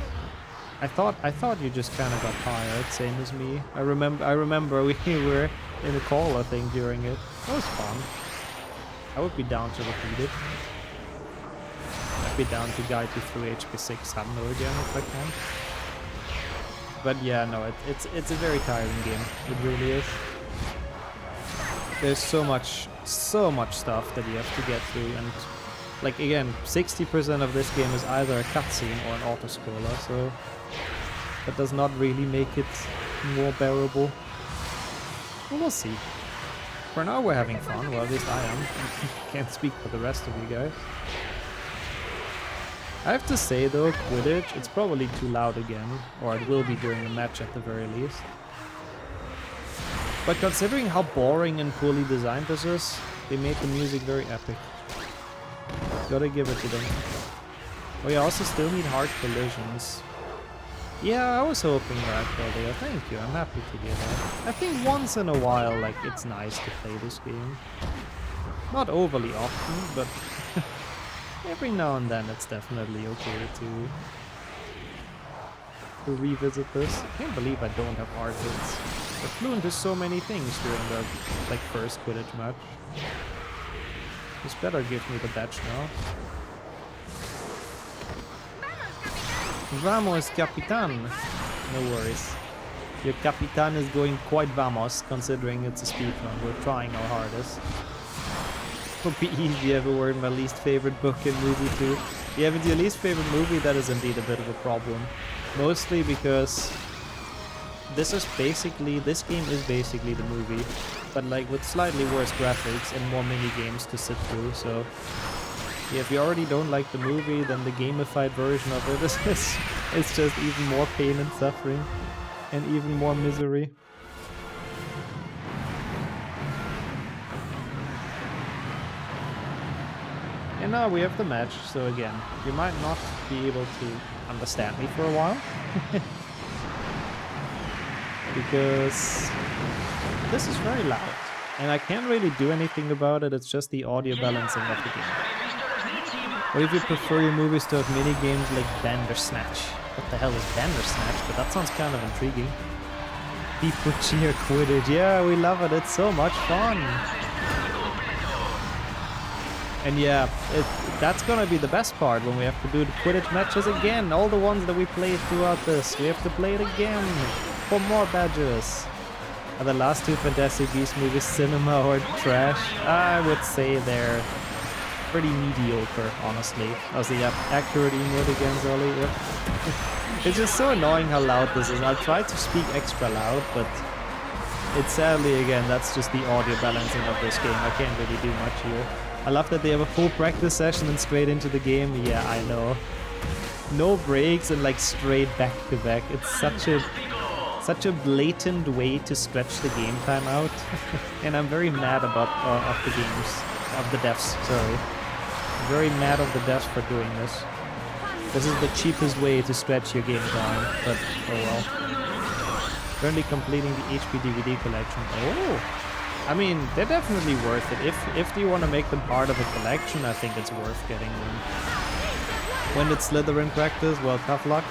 I thought you just kind of got tired, same as me. I remember we were in a call, I think, during it. That was fun. I would be down to repeat it. I'd be down to guide you through HP6 Hando again if I can. But yeah, no, it's a very tiring game. It really is. There's so much stuff that you have to get through, and like again, 60% of this game is either a cutscene or an auto-scroller, so that does not really make it more bearable. Well, we'll see. For now we're having fun, well at least I am. Can't speak for the rest of you guys. I have to say though, Quidditch, it's probably too loud again, or it will be during the match at the very least. But considering how boring and poorly designed this is, they made the music very epic. Gotta give it to them. We also still need hard collisions. Yeah, I was hoping that earlier. Thank you, I'm happy to hear that. I think once in a while, like, it's nice to play this game. Not overly often, but every now and then it's definitely okay to revisit this. I can't believe I don't have hard hits. I flew into so many things during the like first Quidditch match. This better give me the badge now. Vamos, Capitan! No worries. Your Capitan is going quite vamos, considering it's a speedrun. We're trying our hardest. Would be easy if it were my least favorite book and movie too. Yeah, with your least favorite movie, that is indeed a bit of a problem. Mostly because this game is basically the movie, but like with slightly worse graphics and more mini games to sit through. So yeah, if you already don't like the movie, then the gamified version of it is just even more pain and suffering and even more misery. And now we have the match, so again, you might not be able to understand me for a while. Because this is very loud, and I can't really do anything about it, it's just the audio balancing of the game. Or if you prefer your movies to have mini games like Bandersnatch. What the hell is Bandersnatch? But that sounds kind of intriguing. People cheer Quidditch, yeah, we love it, it's so much fun! And yeah, that's gonna be the best part when we have to do the Quidditch matches again. All the ones that we played throughout this, we have to play it again for more badges. Are the last two Fantastic Beasts movies cinema or trash? I would say they're pretty mediocre, honestly. That was the accurate emote again, Zolly. Yep. It's just so annoying how loud this is. I'll try to speak extra loud, but it's sadly, again, that's just the audio balancing of this game. I can't really do much here. I love that they have a full practice session and straight into the game. Yeah, I know. No breaks and like straight back to back. It's such a blatant way to stretch the game time out. And I'm very mad about of the games, of the devs, sorry. I'm very mad of the devs for doing this. This is the cheapest way to stretch your game time, but oh well. Currently completing the HP DVD collection. Oh! I mean, they're definitely worth it. If you want to make them part of a collection, I think it's worth getting them. When did Slytherin practice? Well, tough luck.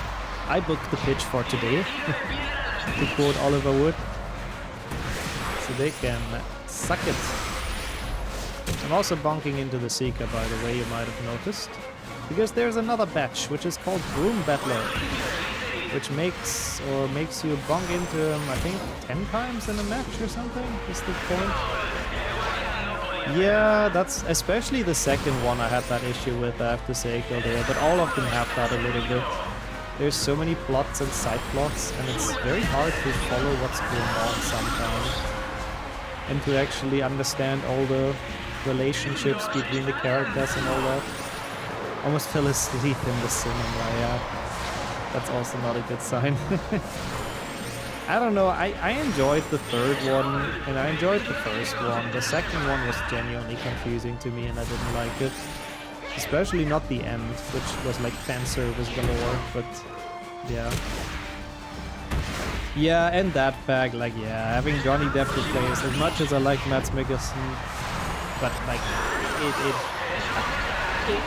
I booked the pitch for today, to quote Oliver Wood. So they can suck it. I'm also bonking into the Seeker, by the way, you might have noticed. Because there's another batch, which is called Broom Battler. Which makes you bonk into him, I think, 10 times in a match or something, is the point. Yeah, that's especially the second one I had that issue with, I have to say, Kildare, but all of them have that a little bit. There's so many plots and side plots, and it's very hard to follow what's going on sometimes. and to actually understand all the relationships between the characters and all that. Almost fell asleep in the cinema, yeah. That's also not a good sign. I don't know, I enjoyed the third one, and I enjoyed the first one. The second one was genuinely confusing to me, and I didn't like it. Especially not the end, which was like fan service galore, but yeah. Yeah, and that fact, like, yeah, having Johnny Depp replaced, as much as I like Mads Mikkelsen, but like,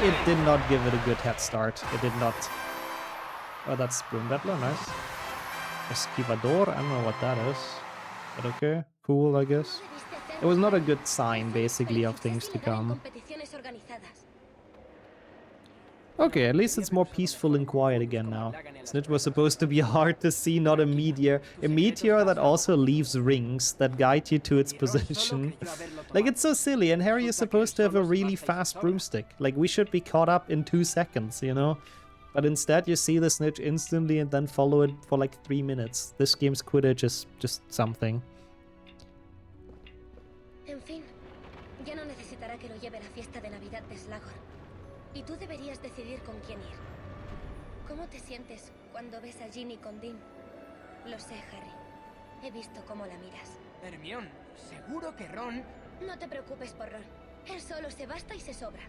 it did not give it a good head start. It did not. Oh, that's Broom Battler, nice. Esquivador, I don't know what that is, but okay, cool, I guess. It was not a good sign, basically, of things to come. Okay, at least it's more peaceful and quiet again now. Snitch was supposed to be hard to see, not a meteor. A meteor that also leaves rings that guide you to its position. Like, it's so silly, and Harry is supposed to have a really fast broomstick. Like, we should be caught up in 2 seconds, you know? But instead you see the Snitch instantly and then follow it for like 3 minutes. This game's Quidditch is just something. En fin, ya no necesitará que lo lleve a la fiesta de Navidad de Slagor. Y tú deberías decidir con quién ir. ¿Cómo te sientes cuando ves a Ginny con Dean? Lo sé, Harry. He visto cómo la miras. Hermione, seguro que Ron... No te preocupes por Ron. Él solo se basta y se sobra.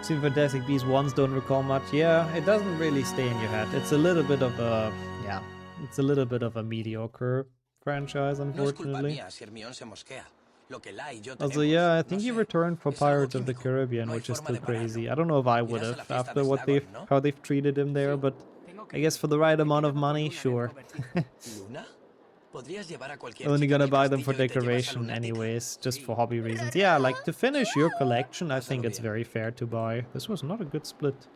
See, Fantastic Beasts ones don't recall much. Yeah, it doesn't really stay in your head. It's a little bit of a... yeah, it's a little bit of a mediocre franchise, unfortunately. Also, yeah, I think he returned for Pirates of the Caribbean, which is still crazy. I don't know if I would have after what how they've treated him there, but I guess for the right amount of money, sure. Only gonna buy them for decoration anyways, just for hobby reasons. Yeah, like to finish your collection, I think it's very fair to buy. This was not a good split.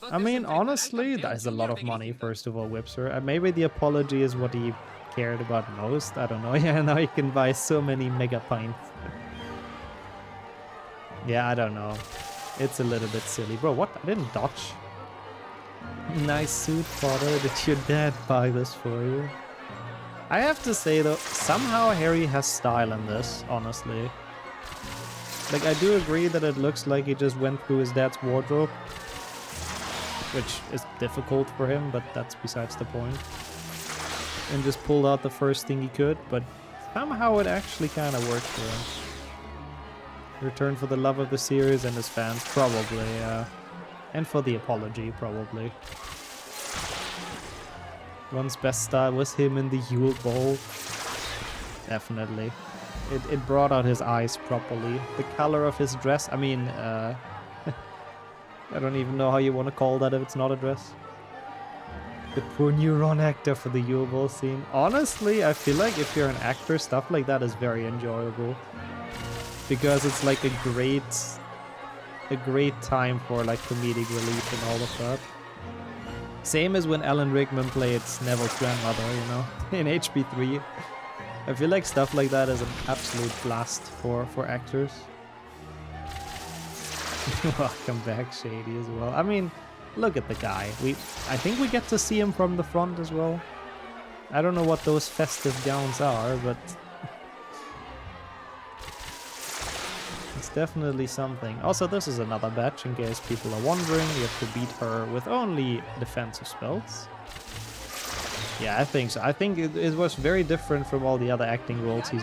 I mean, honestly, that is a lot of money, first of all, Whipser. Maybe the apology is what he cared about most. I don't know. Yeah, now you can buy so many mega pints. Yeah, I don't know. It's a little bit silly. Bro, what? I didn't dodge. Nice suit, Potter. Did your dad buy this for you? I have to say, though, somehow Harry has style in this, honestly. Like, I do agree that it looks like he just went through his dad's wardrobe, which is difficult for him, but that's besides the point. And just pulled out the first thing he could, but somehow it actually kind of worked for him. Return for the love of the series and his fans, probably, yeah. And for the apology, probably. Ron's best style was him in the Yule Ball. Definitely. It brought out his eyes properly. The color of his dress, I mean, I don't even know how you want to call that if it's not a dress. The poor new Ron actor for the Yule Ball scene. Honestly, I feel like if you're an actor, stuff like that is very enjoyable. Because it's like a great time for like comedic relief and all of that. Same as when Alan Rickman played Neville's grandmother, you know, in HP3. I feel like stuff like that is an absolute blast for actors. Welcome back, Shady, as well. I mean, look at the guy. I think we get to see him from the front as well. I don't know what those festive gowns are, but it's definitely something. Also, this is another batch, in case people are wondering. You have to beat her with only defensive spells. Yeah, I think so. I think it was very different from all the other acting roles he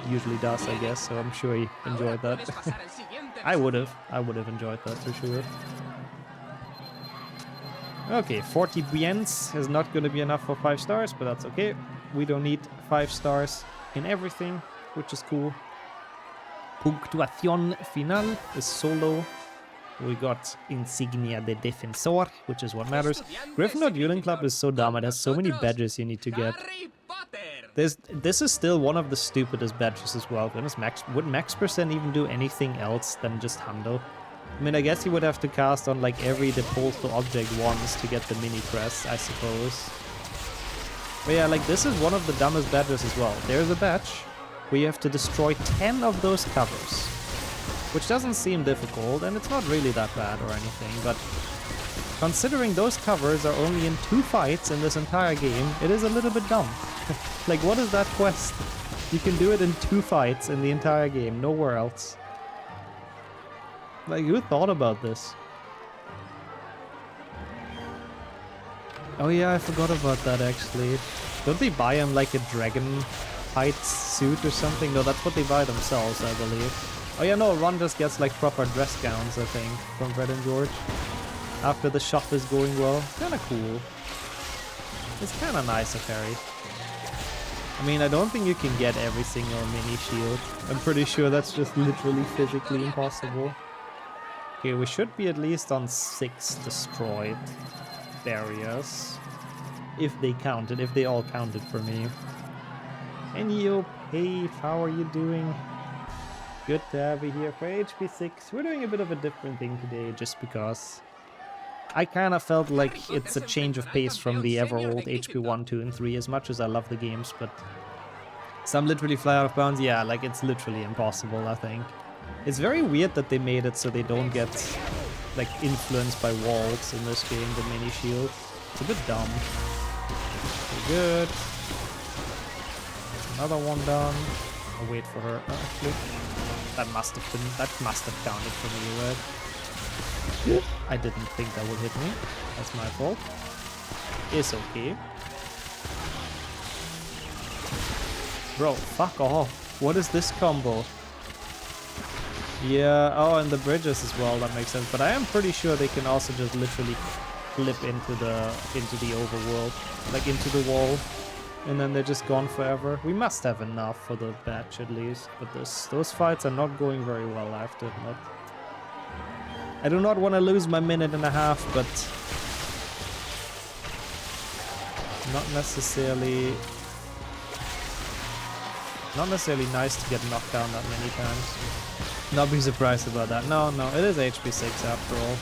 usually does, I guess, so I'm sure he enjoyed that. I would have enjoyed that for sure. Okay, 40 biens is not going to be enough for 5 stars, but that's okay. We don't need 5 stars in everything, which is cool. Puntuación final is solo. We got Insignia de Defensor, which is what matters. Gryffindor Dueling Club is so dumb, it has so many badges you need to get. This is still one of the stupidest badges as well. Would Max Percent even do anything else than just Hundo? I mean, I guess he would have to cast on like every Depulso object once to get the mini crest, I suppose. But yeah, like this is one of the dumbest badges as well. There's a badge where you have to destroy 10 of those covers, which doesn't seem difficult, and it's not really that bad or anything, but considering those covers are only in 2 fights in this entire game, it is a little bit dumb. Like, what is that quest? You can do it in 2 fights in the entire game, nowhere else. Like, who thought about this? Oh yeah, I forgot about that actually. Don't they buy him like a dragon height suit or something? No, that's what they buy themselves, I believe. Oh yeah, no, Ron just gets like proper dress gowns, I think, from Fred and George. After the shop is going well. Kinda cool. It's kinda nice, Harry. I mean, I don't think you can get every single mini shield. I'm pretty sure that's just literally physically impossible. Okay, we should be at least on 6 destroyed barriers. If they counted, if they all counted for me. And yo, Pave, how are you doing? Good to have you here for HP6. We're doing a bit of a different thing today just because I kind of felt like it's a change of pace from the ever-old HP 1, 2, and 3, as much as I love the games, but some literally fly out of bounds. Yeah, like it's literally impossible, I think. It's very weird that they made it so they don't get like influenced by walls in this game, the mini shield. It's a bit dumb. Okay, good. Another one done. I'll wait for her. Actually, that must have counted for me, right? I didn't think that would hit me. That's my fault. It's okay. Bro, fuck off. What is this combo? Yeah, oh, and the bridges as well, that makes sense. But I am pretty sure they can also just literally flip into the overworld, like into the wall, and then they're just gone forever. We must have enough for the batch at least, but those fights are not going very well, I have to admit. I do not want to lose my 1.5 minutes, but not necessarily nice to get knocked down that many times. Not be surprised about that. No, it is HP6 after all.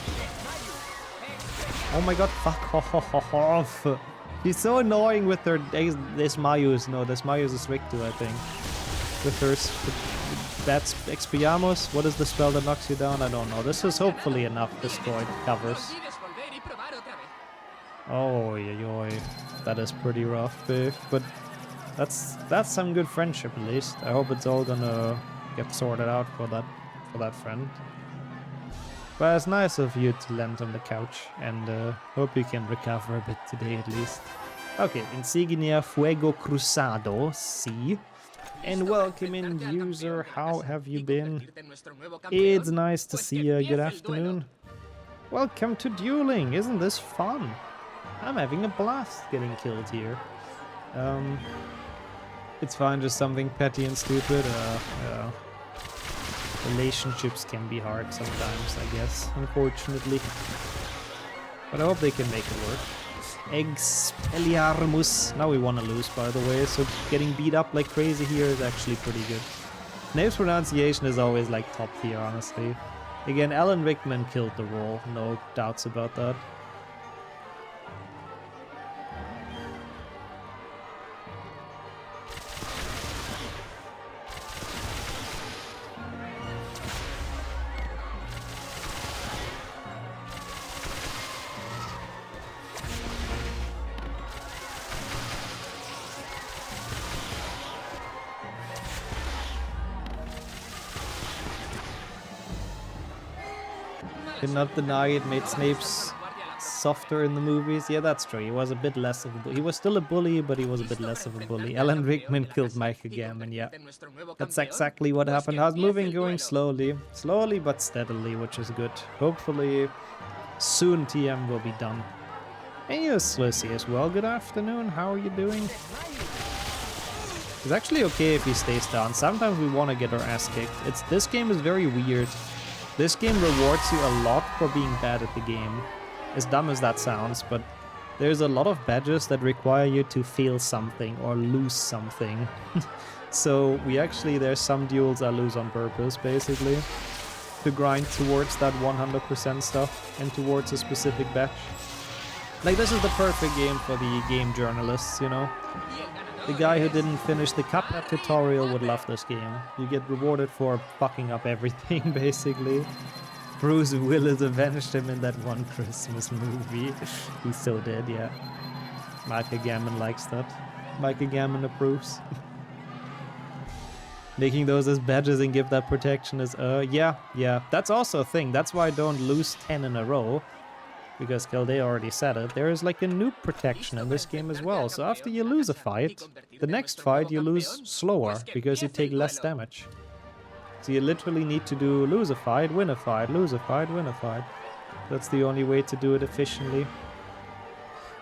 Oh my god, fuck off. He's so annoying with her Desmayus. No, Desmayus is Victor, I think. With her... That's Expiamos. What is the spell that knocks you down? I don't know. This is hopefully enough destroyed covers. Oh, yoy. That is pretty rough, babe. But that's some good friendship at least. I hope it's all gonna get sorted out for that friend. But it's nice of you to land on the couch, and hope you can recover a bit today at least. Okay, Insignia Fuego Cruzado, C. And welcome in, user. How have you been? It's nice to see you. Good afternoon. Welcome to dueling. Isn't this fun? I'm having a blast getting killed here. It's fine, just something petty and stupid. Yeah. Relationships can be hard sometimes, I guess, unfortunately. But I hope they can make it work. Expelliarmus. Now we want to lose, by the way, so getting beat up like crazy here is actually pretty good. Name's pronunciation is always like top tier, honestly. Again, Alan Rickman killed the role, no doubts about that. Cannot deny it made Snape's softer in the movies. Yeah, that's true. He was a bit less of a bully. He was still a bully, but he was a bit less of a bully. Alan Rickman killed Mike again, and yeah, that's exactly what happened. I was moving, going slowly but steadily, which is good. Hopefully, soon TM will be done. And you, Slussy, as well. Good afternoon. How are you doing? It's actually okay if he stays down. Sometimes we want to get our ass kicked. This game is very weird. This game rewards you a lot for being bad at the game. As dumb as that sounds, but there's a lot of badges that require you to fail something or lose something. So there's some duels I lose on purpose, basically, to grind towards that 100% stuff and towards a specific batch. Like, this is the perfect game for the game journalists, you know? The guy who didn't finish the Cuphead tutorial would love this game. You get rewarded for fucking up everything, basically. Bruce Willis avenged him in that one Christmas movie. He so did, yeah. Micah Gammon likes that. Micah Gammon approves. Making those as badges and give that protection is, yeah. That's also a thing. That's why I don't lose 10 in a row. Because Kilday already said it. There is like a noob protection in this game as well. So after you lose a fight, the next fight you lose slower. Because you take less damage. So you literally need to do lose a fight, win a fight, lose a fight, win a fight. That's the only way to do it efficiently.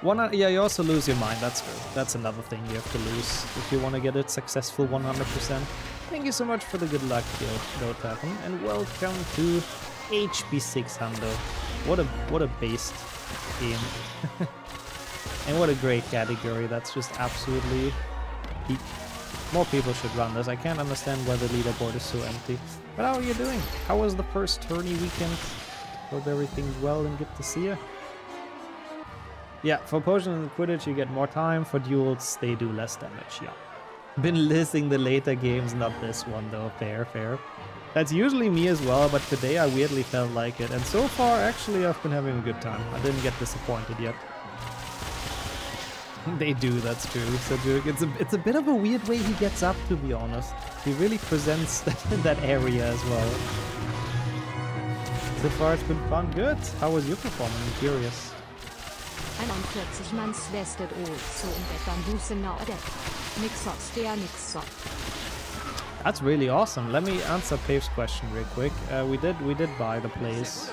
Yeah, you also lose your mind, that's true. That's another thing you have to lose if you want to get it successful 100%. Thank you so much for the good luck, Dotafen, and welcome to HB600. What a based game. And what a great category, that's just absolutely peak. More people should run this. I can't understand why the leaderboard is so empty. But how are you doing? How was the first tourney weekend? Hope everything's well and good to see you. Yeah, for potions and Quidditch you get more time. For duels, they do less damage, yeah. Been listing the later games, not this one though. Fair. That's usually me as well, but today I weirdly felt like it. And so far, actually, I've been having a good time. I didn't get disappointed yet. They do, that's true. So it's a bit of a weird way he gets up, to be honest. He really presents that area as well. So far it's been fun. Good. How was your performance? I'm curious. 41 mann svästet år så utan bussen nade. Nixot der Nixot. That's really awesome. Let me answer Pave's question real quick. We did buy the place.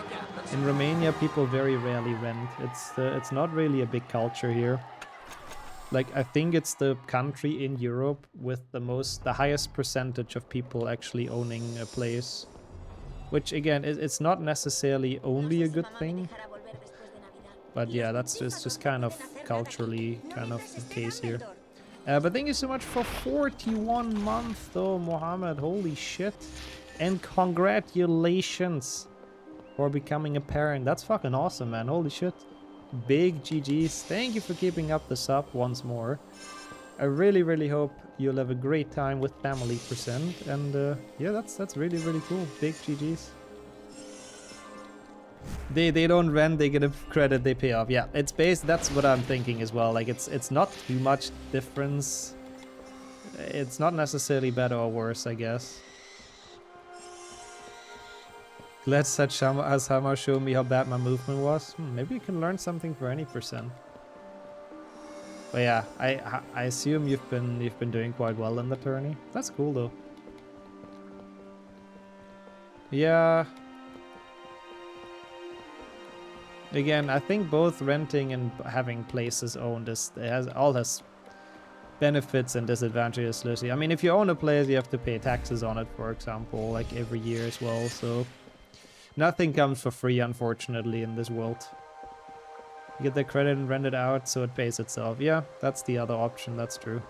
In Romania, people very rarely rent. It's not really a big culture here. Like, I think it's the country in Europe with the highest percentage of people actually owning a place. Which, again, it's not necessarily only a good thing. But yeah, it's just kind of culturally kind of the case here. But thank you so much for 41 months though, Mohammed. Holy shit. And congratulations for becoming a parent. That's fucking awesome, man. Holy shit. Big GG's. Thank you for keeping up the sub once more. I really hope you'll have a great time with family percent. And yeah, that's really cool. Big GG's. They don't rent, they get a credit, they pay off. Yeah, it's based, that's what I'm thinking as well. Like, it's not too much difference. It's not necessarily better or worse, I guess. Glad such Ashama showed me how bad my movement was. Maybe you can learn something for any percent. But yeah, I assume you've been doing quite well in the tourney. That's cool though. Yeah. Again, I think both renting and having places owned has benefits and disadvantages. I mean, if you own a place, you have to pay taxes on it, for example, like every year as well. So nothing comes for free, unfortunately, in this world. You get the credit and rent it out, so it pays itself. Yeah, that's the other option. That's true.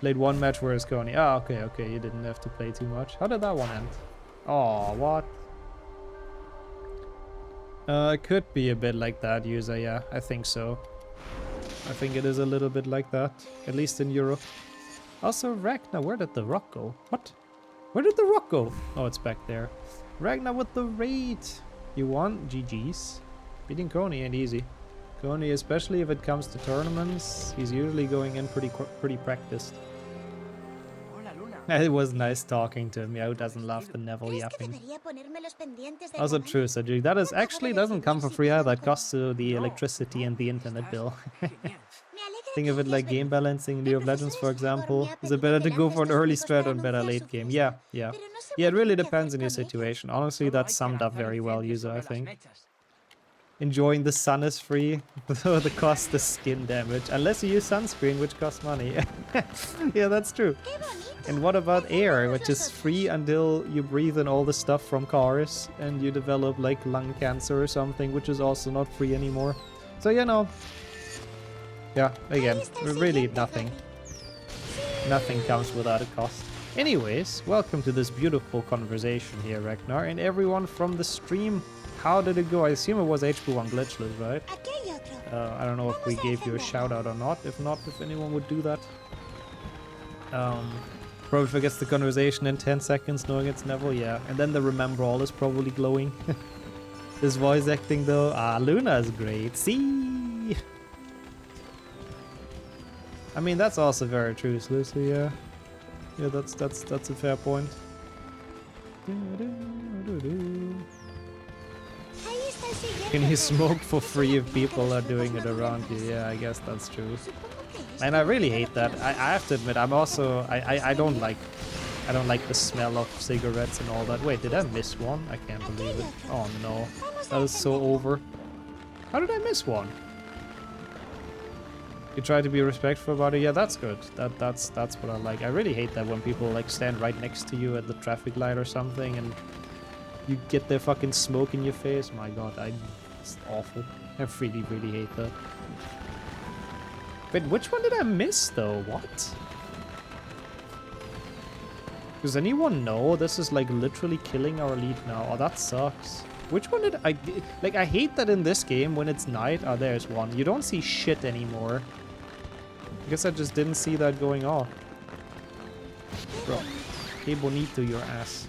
Played one match where it's going. Ah, okay. You didn't have to play too much. How did that one end? Oh, what? It could be a bit like that, user, yeah, I think so. I think it is a little bit like that, at least in Europe. Also, Ragnar, where did the rock go? What? Where did the rock go? Oh, it's back there. Ragnar with the raid! You won? GG's. Beating Coney ain't easy. Coney, especially if it comes to tournaments, he's usually going in pretty practiced. It was nice talking to him. Yeah, who doesn't love the Neville yapping? Also true, Cedric. That is actually doesn't come for free either. It costs you the electricity and the internet bill. Think of it like game balancing. League of Legends, for example. Is it better to go for an early strat or better late game? Yeah. Yeah, it really depends on your situation. Honestly, that's summed up very well, user, I think. Enjoying the sun is free, though the cost is skin damage. Unless you use sunscreen, which costs money. Yeah, that's true. And what about air, which is free until you breathe in all the stuff from cars and you develop like lung cancer or something, which is also not free anymore. So, you know, yeah, again, really nothing. Nothing comes without a cost. Anyways, welcome to this beautiful conversation here, Ragnar, and everyone from the stream. How did it go? I assume it was HP1 glitchless, right? I don't know if we gave you a shout out or not. If not, if anyone would do that. Probably forgets the conversation in 10 seconds knowing it's Neville, yeah. And then the remember all is probably glowing. This voice acting though, Luna is great. See? I mean, that's also very true, Lucy, yeah. Yeah, that's a fair point. Can you smoke for free if people are doing it around you? Yeah, I guess that's true. And I really hate that. I have to admit, I'm also I don't like the smell of cigarettes and all that. Wait, did I miss one? I can't believe it. Oh no, that is so over. How did I miss one? You try to be respectful about it. Yeah, that's good. That's what I like. I really hate that when people like stand right next to you at the traffic light or something and you get their fucking smoke in your face. My god, it's awful. I really hate that. Wait, which one did I miss though? What? Does anyone know? This is like literally killing our lead now. Oh, that sucks. Which one did I... Like, I hate that in this game when it's night. Oh, there's one. You don't see shit anymore. I guess I just didn't see that going off. Bro. Que bonito your ass.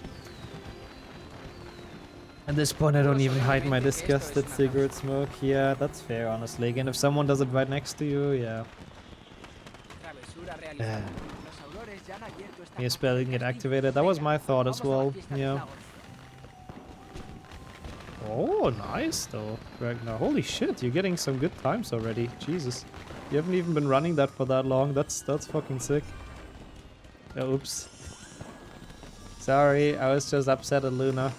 At this point, I don't even hide my disgust at cigarette smoke. Yeah, that's fair, honestly. Again, if someone does it right next to you, yeah. You're spelling it activated. That was my thought as well. Yeah. Oh, nice though, Ragnar. Holy shit, you're getting some good times already. Jesus. You haven't even been running that for that long. That's fucking sick. Oh, oops. Sorry, I was just upset at Luna.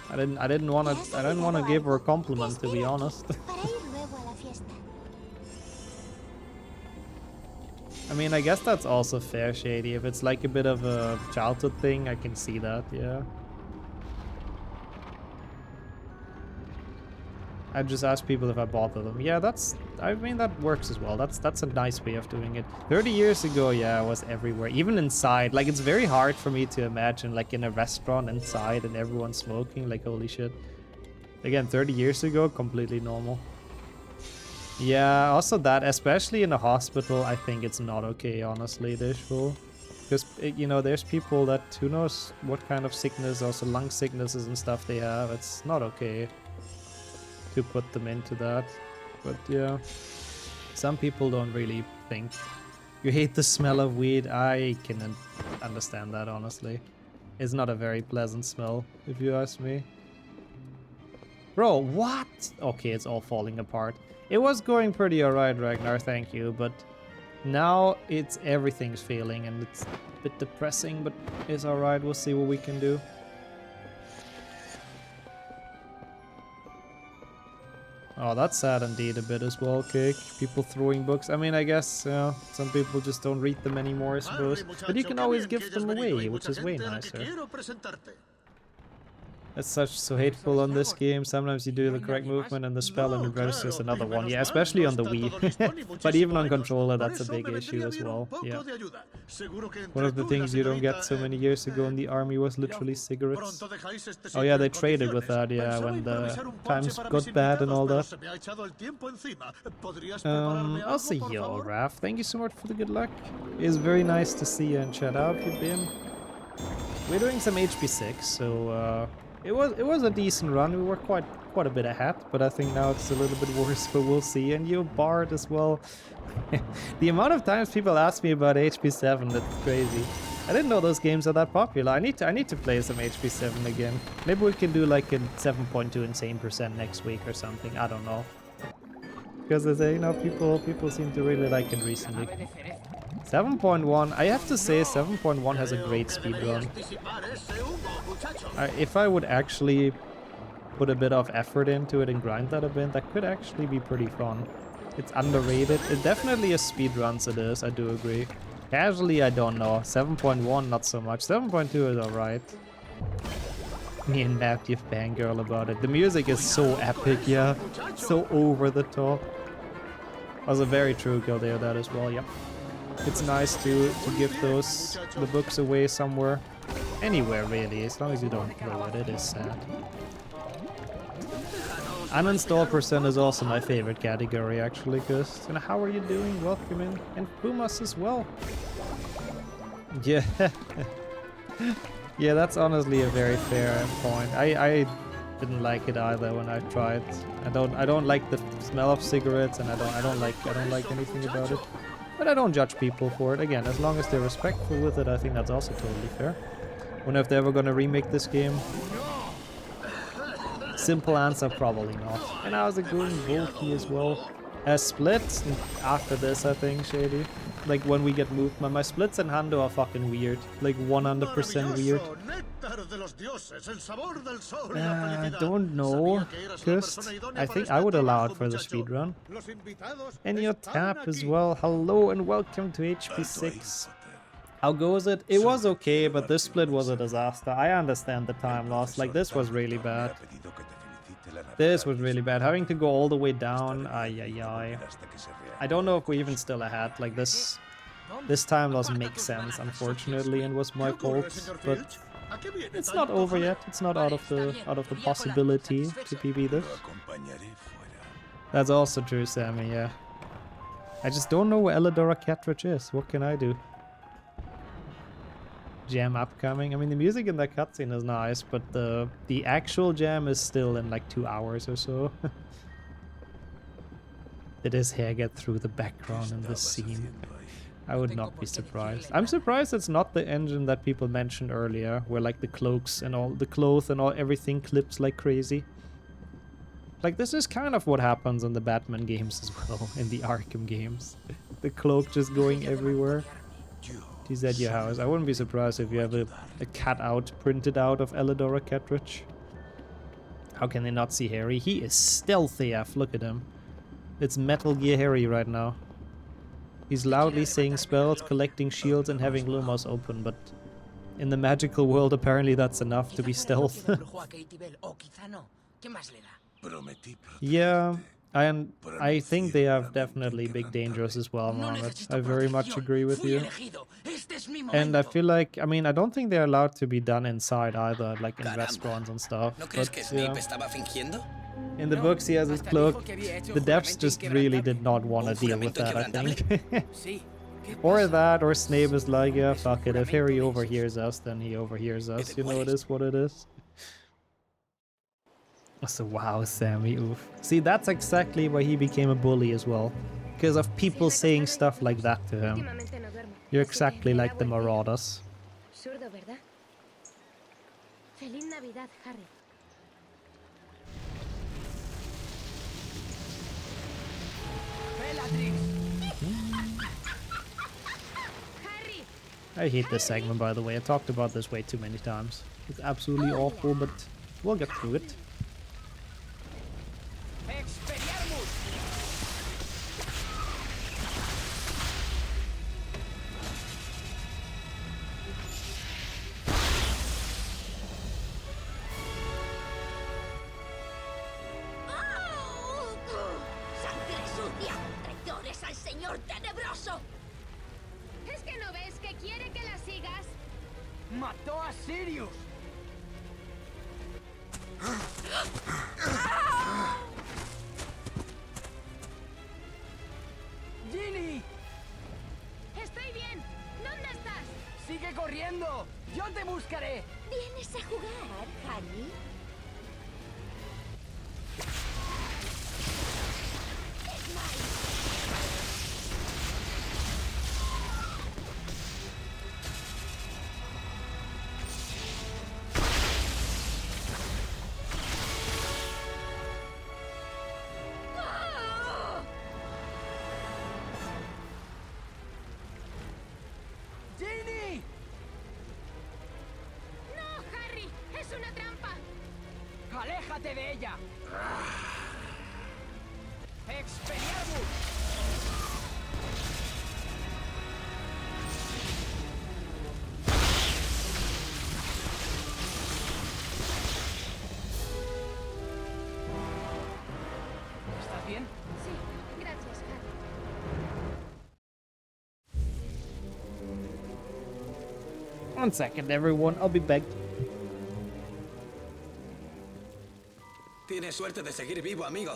I didn't want to give her a compliment, to be honest. I mean, I guess that's also fair, Shady. If it's like a bit of a childhood thing, I can see that, yeah. I just ask people if I bother them. Yeah, I mean, that works as well. That's a nice way of doing it. 30 years ago, yeah, I was everywhere, even inside. Like, it's very hard for me to imagine, like, in a restaurant inside and everyone smoking. Like, holy shit. Again, 30 years ago, completely normal. Yeah, also that, especially in a hospital, I think it's not okay, honestly, Dishful. Because, you know, there's people that, who knows what kind of sickness, also lung sicknesses and stuff they have. It's not okay to put them into that. But yeah, some people don't really think. You hate the smell of weed. I can understand that, honestly. It's not a very pleasant smell, if you ask me. Bro, what? Okay, it's all falling apart. It was going pretty alright, Ragnar, thank you, but now everything's failing and it's a bit depressing, but it's alright. We'll see what we can do. Oh, that's sad indeed a bit as well, Cake. People throwing books. I mean, I guess, some people just don't read them anymore, I suppose. But you can always gift them away, which is way nicer. That's so hateful on this game. Sometimes you do the correct movement and the spell and it registers another one. Yeah, especially on the Wii. But even on controller, that's a big issue as well. Yeah. One of the things you don't get so many years ago in the army was literally cigarettes. Oh yeah, they traded with that, yeah, when the times got bad and all that. Also, yo, Raph, thank you so much for the good luck. It's very nice to see you in chat. How have you been? We're doing some HP6, so it was a decent run. We were quite a bit ahead, but I think now it's a little bit worse, but we'll see. And you Bard as well. The amount of times people ask me about HP7, that's crazy. I didn't know those games are that popular. I need to play some HP7 again. Maybe we can do like a 7.2 insane % next week or something. I don't know. Because I say, you know, people seem to really like it recently. 7.1, I have to say 7.1 has a great speedrun. If I would actually put a bit of effort into it and grind that a bit, that could actually be pretty fun. It's underrated. It definitely is speedruns, it is, I do agree. Casually, I don't know. 7.1, not so much. 7.2 is alright. Me and Matthew fangirl about it. The music is so epic, yeah. So over the top. Also very true, Gildeo, that as well, yep. It's nice to give the books away somewhere. Anywhere, really, as long as you don't throw it. It is sad. Uninstall percent is also my favorite category, actually, because, you know, how are you doing? Welcome in. And Pumas as well. Yeah. Yeah, that's honestly a very fair point. I didn't like it either when I tried. I don't like the smell of cigarettes, and I don't like anything about it. But I don't judge people for it. Again, as long as they're respectful with it, I think that's also totally fair. Wonder if they're ever gonna remake this game. Simple answer, probably not. And how's it going, Volky as well? Split after this, I think, Shady. Like when we get moved. My splits and Hando are fucking weird. Like 100% weird. Don't know. Just, I think I would allow it for the speedrun. And your tap as well. Hello and welcome to HP6. How goes it? It was okay, but this split was a disaster. I understand the time loss. Like, this was really bad. This was really bad. Having to go all the way down. Ay. I don't know if we even still ahead. Like, this time loss makes sense, unfortunately, and was my fault. But it's not over yet. It's not out of the possibility to PB this. That's also true, Sammy, yeah. I just don't know where Elidora Cartridge is. What can I do? Jam upcoming. I mean, the music in that cutscene is nice, but the actual jam is still in like 2 hours or so. Did his hair get through the background in this scene? I would not be surprised. I'm surprised it's not the engine that people mentioned earlier, where like the cloaks and all the clothes and all everything clips like crazy. Like, this is kind of what happens in the Batman games as well, in the Arkham games. The cloak just going everywhere. He's at your house. I wouldn't be surprised if you have a cutout printed out of Elidora Cartridge. How can they not see Harry? He is stealthy AF, look at him. It's Metal Gear Harry right now. He's loudly saying spells, collecting shields and having Lumos open, but in the magical world apparently that's enough to be stealth. Yeah, and I think they have definitely big dangers as well, Mohammed. I very much agree with you. And I feel like, I mean, I don't think they're allowed to be done inside either, like in restaurants and stuff. But, yeah. In the books he has his cloak. The devs just really did not want to deal with that, I think. Or that, or Snape is like, yeah, fuck it. If Harry overhears us, then he overhears us. You know, it is what it is. So wow, Sammy, oof. See, that's exactly why he became a bully as well. Because of people saying stuff like that to him. You're exactly like the Marauders. Feliz Navidad, Harry. I hate this segment, by the way. I talked about this way too many times. It's absolutely awful, but we'll get through it. ¡Mató a Sirius! ¡Ginny! Estoy bien. ¿Dónde estás? ¡Sigue corriendo! ¡Yo te buscaré! ¿Vienes a jugar, Harry? ¡Ginny! ¡No, Harry! ¡Es una trampa! ¡Aléjate de ella! ¡Expelliarmus! ¿Estás bien? Sí, gracias, Harry. One second, everyone. I'll be back. tienes suerte de seguir vivo, amigo.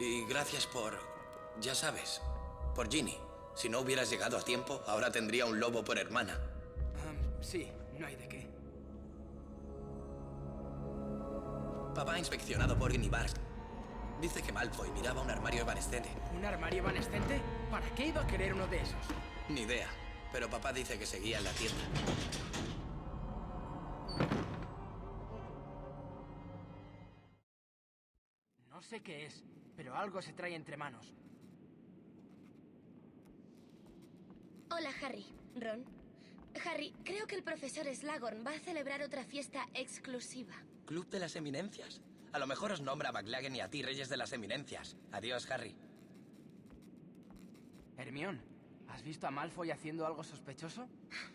Y gracias por... ya sabes, por Ginny. Si no hubieras llegado a tiempo, ahora tendría un lobo por hermana. Sí, no hay de qué. Papá ha inspeccionado por Ginny Bars. Dice que Malfoy miraba un armario evanescente. ¿Un armario evanescente? ¿Para qué iba a querer uno de esos? Ni idea, pero papá dice que seguía en la tienda. No sé qué es, pero algo se trae entre manos. Hola, Harry. Ron. Harry, creo que el profesor Slughorn va a celebrar otra fiesta exclusiva. ¿Club de las Eminencias? A lo mejor os nombra a McLaggen y a ti Reyes de las Eminencias. Adiós, Harry. Hermione, ¿has visto a Malfoy haciendo algo sospechoso?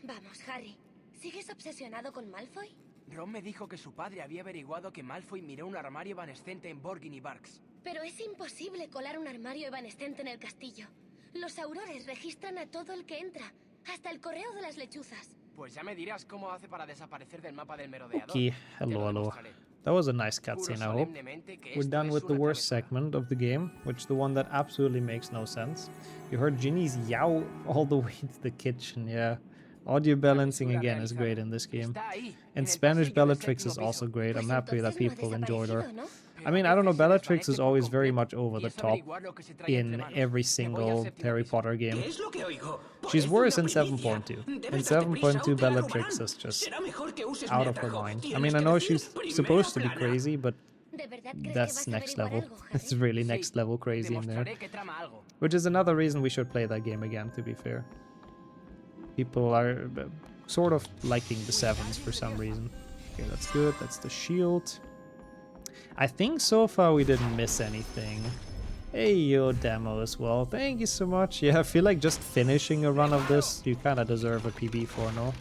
Vamos, Harry. ¿Sigues obsesionado con Malfoy? Ron me dijo que su padre había averiguado que Malfoy miró un armario evanescente en Borgin y Barks. Pero es imposible colar un armario evanescente en el castillo. Los aurores registran a todo el que entra, hasta el correo de las lechuzas. Pues ya me dirás cómo hace para desaparecer del mapa del merodeador. Okay, Te lo hello. demostraré. That was a nice Juro cutscene, I hope. solemnemente que We're esto done es with the una worst travesura. segment of the game, which the one that absolutely makes no sense. You heard Ginny's yow all the way to the kitchen, yeah. Audio balancing Travesura again is realizada. great in this game. Está ahí, en And el Spanish pasillo del Bellatrix séptimo is also piso. great. I'm Pues happy that entonces no ha people enjoyed her. desaparecido, ¿no? I mean, I don't know, Pero a veces Bellatrix is desvanece por always very completo, much over y the es top averiguar lo que se trae entre in manos. every Me voy al single séptimo Harry piso. Potter game. ¿Qué es lo que oigo? She's Parece worse in una primicia. 7.2. In Debes darte prisa 7.2, o te la Bellatrix robarán. is just Será mejor que uses out mi of her atajo. mind. I Tienes mean, I que know decir she's primera supposed to be plana. crazy, but ¿De verdad crees que that's vas a next averiguar level. algo, It's Harry? really Sí, next level crazy in there. demostraré que trama algo. Which is another reason we should play that game again, to be fair. People are sort of liking the 7s for some reason. Okay, that's good. That's the shield. I think so far we didn't miss anything. Hey, yo, demo as well. Thank you so much. Yeah, I feel like just finishing a run of this, you kind of deserve a PB for, no?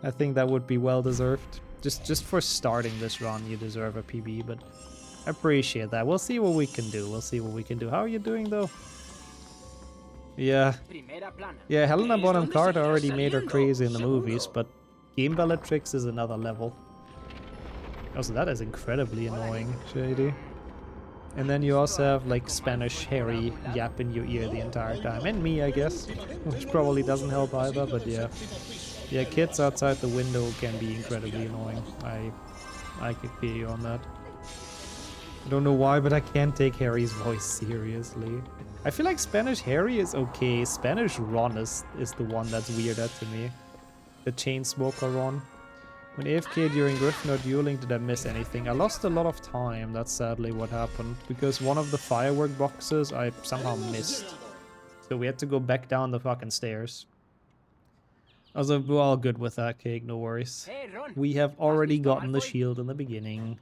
I think that would be well deserved. Just for starting this run, you deserve a PB, but I appreciate that. We'll see what we can do. We'll see what we can do. How are you doing, though? Yeah. Primera plana. Yeah, Helena Bonham ¿Dónde Carter seguirás already made her saliendo? crazy in the movies, Seguro. but Game Bellatrix is another level. Also, that is incredibly annoying, Shady. And then you also have, like, Spanish Harry yap in your ear the entire time. And me, I guess. Which probably doesn't help either, but yeah. Yeah, kids outside the window can be incredibly annoying. I could feel you on that. I don't know why, but I can't take Harry's voice seriously. I feel like Spanish Harry is okay. Spanish Ron is the one that's weirder to me. The Chainsmoker Ron. When AFK during Gryffindor dueling, did I miss anything? I lost a lot of time, that's sadly what happened. Because one of the firework boxes I somehow missed. So we had to go back down the fucking stairs. Also, we're all good with that, Cake, no worries. Hey, Ron. We have already visto a gotten the Malfoy? shield in the beginning.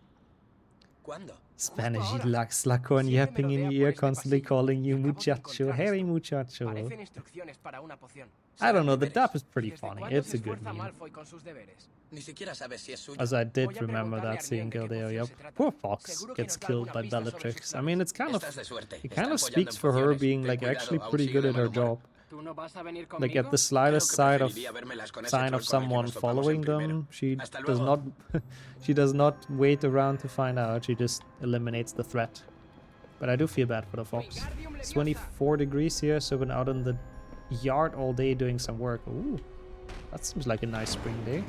¿Cuándo? Spanish ahora. Slughorn Siempre yapping in merodea your por ear, este constantly pasillo, calling y you acabo de muchacho, encontrar Harry esto. muchacho. Parecen instrucciones para una poción. I don't know, the Deberes. dub is pretty ¿Desde funny. cuándo It's se a good esfuerza meme. Malfoy con sus deberes? Ni siquiera sabes si es suyo. As I did Voy a remember preguntarle a that seeing Hermione de qué Gildeo, poción yep. se trata. Poor Fox Seguro que gets nos da killed alguna by pista sobre sus Bellatrix. I planes. mean, it's kind Estás de suerte. it kind Están of follando speaks en for her pociones. being Ten like cuidado, actually aún pretty sigue good de at her mal humor. job. ¿Tú no vas a venir conmigo? Like at the Creo slightest que side of preferiría vérmelas con ese sign troll of con el que someone nos topamos following en primero. them, she Hasta does luego. not she does not wait around to find out. She just eliminates the threat. But I do feel bad for the fox. It's 24 degrees here, so I've been out in the yard all day doing some work. Ooh, that seems like a nice spring day.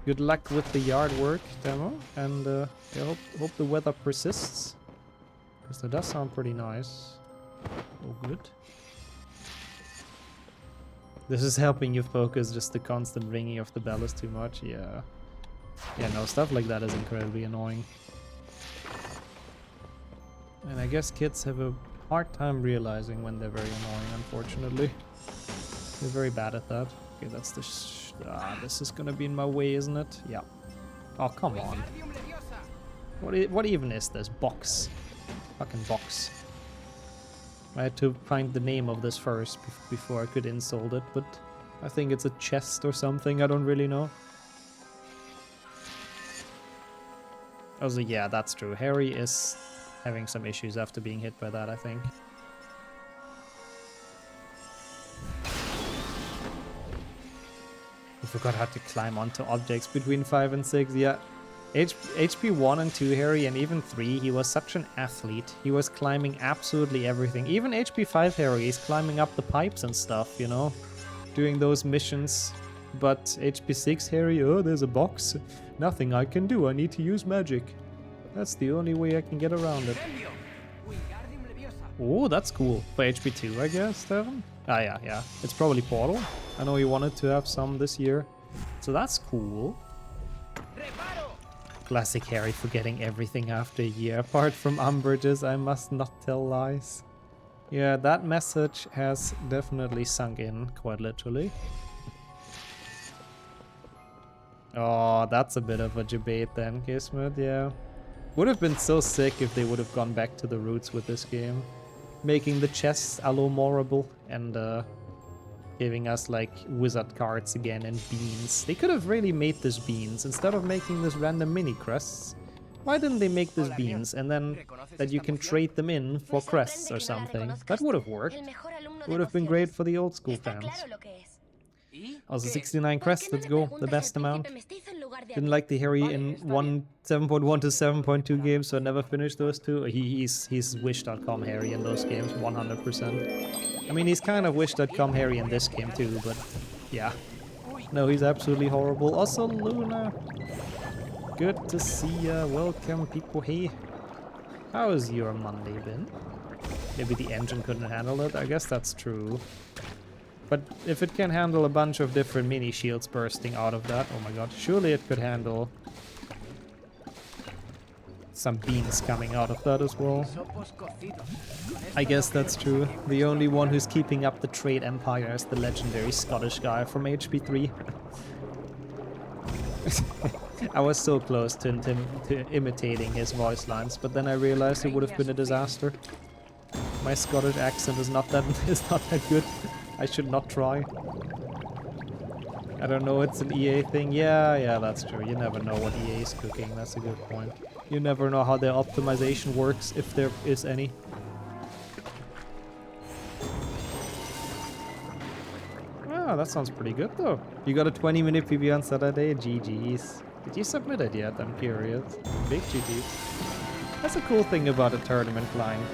Good luck with the yard work, Demo, and yeah, hope the weather persists. Because that does sound pretty nice. Oh, good. This is helping you focus, just the constant ringing of the bell is too much, yeah. Yeah, no, stuff like that is incredibly annoying. And I guess kids have a hard time realizing when they're very annoying, unfortunately. They're very bad at that. Okay, that's the this is gonna be in my way, isn't it? Yeah. Oh, come on. Wingardium Leviosa. What even is this? Box. Fucking box. I had to find the name of this first before I could insult it, but I think it's a chest or something, I don't really know. Also, yeah, that's true. Harry is having some issues after being hit by that, I think. I forgot how to climb onto objects between 5 and 6, yeah. HP 1 and 2 Harry, and even 3, he was such an athlete. He was climbing absolutely everything. Even HP 5 Harry, he's climbing up the pipes and stuff, you know? Doing those missions. But HP 6 Harry, oh, there's a box. Nothing I can do, I need to use magic. That's the only way I can get around it. Oh, that's cool. For HP 2, I guess, Devin? Ah, yeah. It's probably Portal. I know he wanted to have some this year. So that's cool. Classic Harry forgetting everything after a year. Apart from Umbridge's, I must not tell lies. Yeah, that message has definitely sunk in, quite literally. Oh, that's a bit of a debate then, Kismet, yeah. Would have been so sick if they would have gone back to the roots with this game. Making the chests allomorable and giving us like wizard cards again and beans. They could have really made this beans instead of making this random mini crests. Why didn't they make this beans and then that you can trade them in for crests or something? That would have worked. It would have been great for the old school fans. Also 69 crests, let's go, the best amount. Didn't like the Harry in 7.1 to 7.2 games, so I never finished those two. He's Wish.com Harry in those games, 100%. I mean, he's kind of Wish.com Harry in this game too, but yeah. No, he's absolutely horrible. Also, Luna, good to see ya. Welcome, people. Hey, how has your Monday been? Maybe the engine couldn't handle it. I guess that's true. But if it can handle a bunch of different mini shields bursting out of that, oh my god, surely it could handle some beans coming out of that as well. I guess that's true. The only one who's keeping up the trade empire is the legendary Scottish guy from HP 3. I was so close to imitating his voice lines, but then I realized it would have been a disaster. My Scottish accent is not that good. I should not try. I don't know, it's an EA thing. Yeah, that's true. You never know what EA is cooking. That's a good point. You never know how their optimization works, if there is any. Ah, that sounds pretty good though. You got a 20-minute PB on Saturday? GG's. Did you submit it yet? I'm curious. Big GG's. That's a cool thing about a tournament client.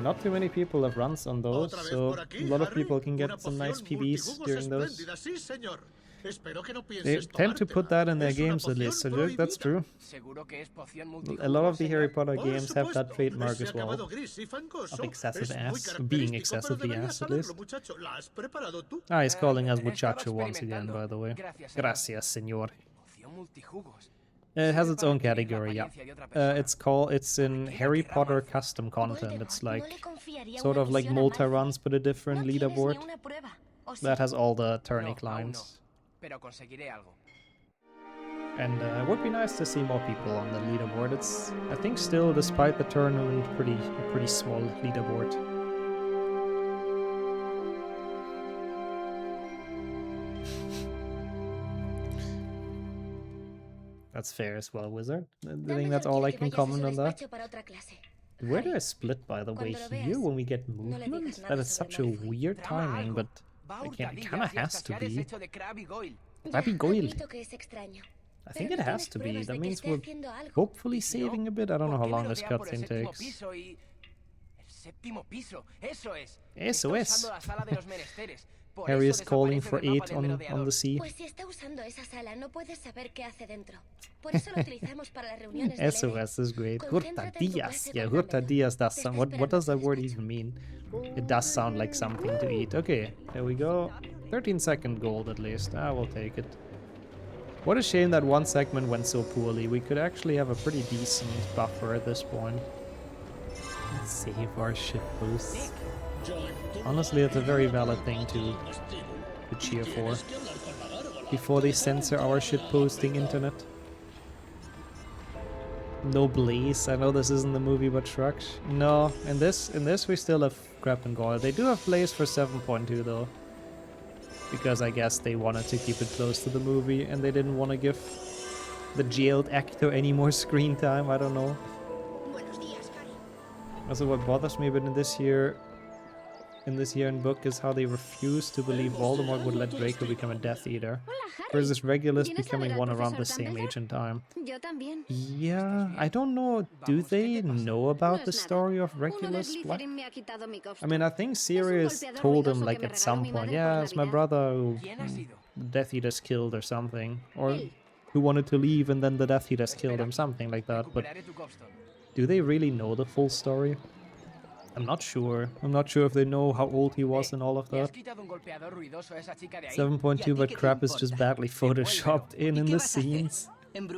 Not too many people have runs on those, so a lot of people can get some nice PBs during those. They tend to put that in their games at least, so that's true. A lot of the Harry Potter games have that trademark as well, of excessive ass, being excessively ass at least. Ah, he's calling us muchacho once again, by the way. Gracias, señor. It has its own category, yeah. It's in Harry Potter custom content. It's like, sort of like multi-runs, but a different leaderboard. That has all the tourney clients. And it would be nice to see more people on the leaderboard. It's, I think still, despite the tournament, a pretty small leaderboard. That's fair as well, Wizard. I think that's all I can comment on that. Where do I split, by the way, here when we get movement? That is such a weird timing, but it kind of has to be. Crabby Goyle. I think it has to be. That means we're hopefully saving a bit. I don't know how long this cutscene takes. Eso es. Harry is calling for 8 on the sea. SOS is great. Hurtadillas. Yeah, hurtadillas does sound... What does that word even mean? It does sound like something to eat. Okay, there we go. 13-second gold at least. I will take it. What a shame that one segment went so poorly. We could actually have a pretty decent buffer at this point. Let's save our shit boosts. Honestly, it's a very valid thing to cheer for. Before they censor our shitposting internet. No Blaze. I know this isn't the movie, but shrugs. No, in this we still have Crab and Goyle. They do have Blaze for 7.2 though. Because I guess they wanted to keep it close to the movie and they didn't want to give the jailed actor any more screen time. I don't know. Also, what bothers me a bit in this year in this year in book is how they refuse to believe Voldemort would let Draco become a Death Eater, versus Regulus becoming one around the same age and time. Yo también. Yeah, I don't know. Do they know about the story of Uno de Regulus Black? Slytherin me ha quitado mi I mean, I think Sirius golpeador told him ruidoso like que me at regaló some mi point, madre yeah, por it's my Navidad." brother who ¿Quién ha sido? the Death Eaters killed or something, or who wanted to leave and then the Death Eaters killed him, Espera, something like that. But Recuperaré tu gobstone. do they really know the full story? I'm not sure. I'm not sure if they know how old he was and all of ¿Le has that. quitado un golpeador ruidoso a esa chica de ahí? 7.2, but crap is just badly photoshopped in the scenes.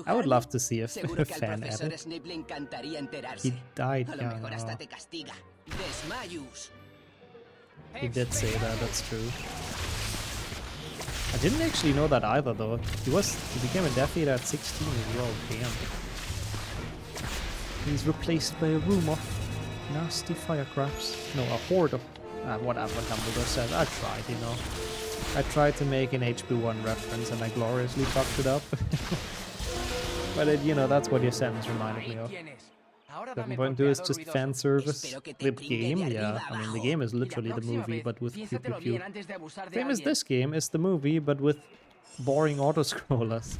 I would love to see a Seguro que al fan profesor edit. Snape le encantaría enterarse. He died A lo young. mejor hasta Oh. te castiga. Desmayus. He did say that, that's true. I didn't actually know that either though. He became a Death Eater at 16 as well, damn. He's replaced by a room of nasty firecraps. No, a horde of whatever Dumbledore said. I tried, you know. I tried to make an HP1 reference and I gloriously fucked it up. But it, you know, that's what your sentence reminded me Ahí of. tienes. Ahora dame el 7.2 is golpeador just ruidoso. fan service Espero que te with pringue de game, arriba yeah. I mean, the abajo. game is Y la literally the próxima movie, vez, but with pew pew piénsatelo pew. bien antes de abusar de Same as alguien. this game is the movie, but with boring auto-scrollers.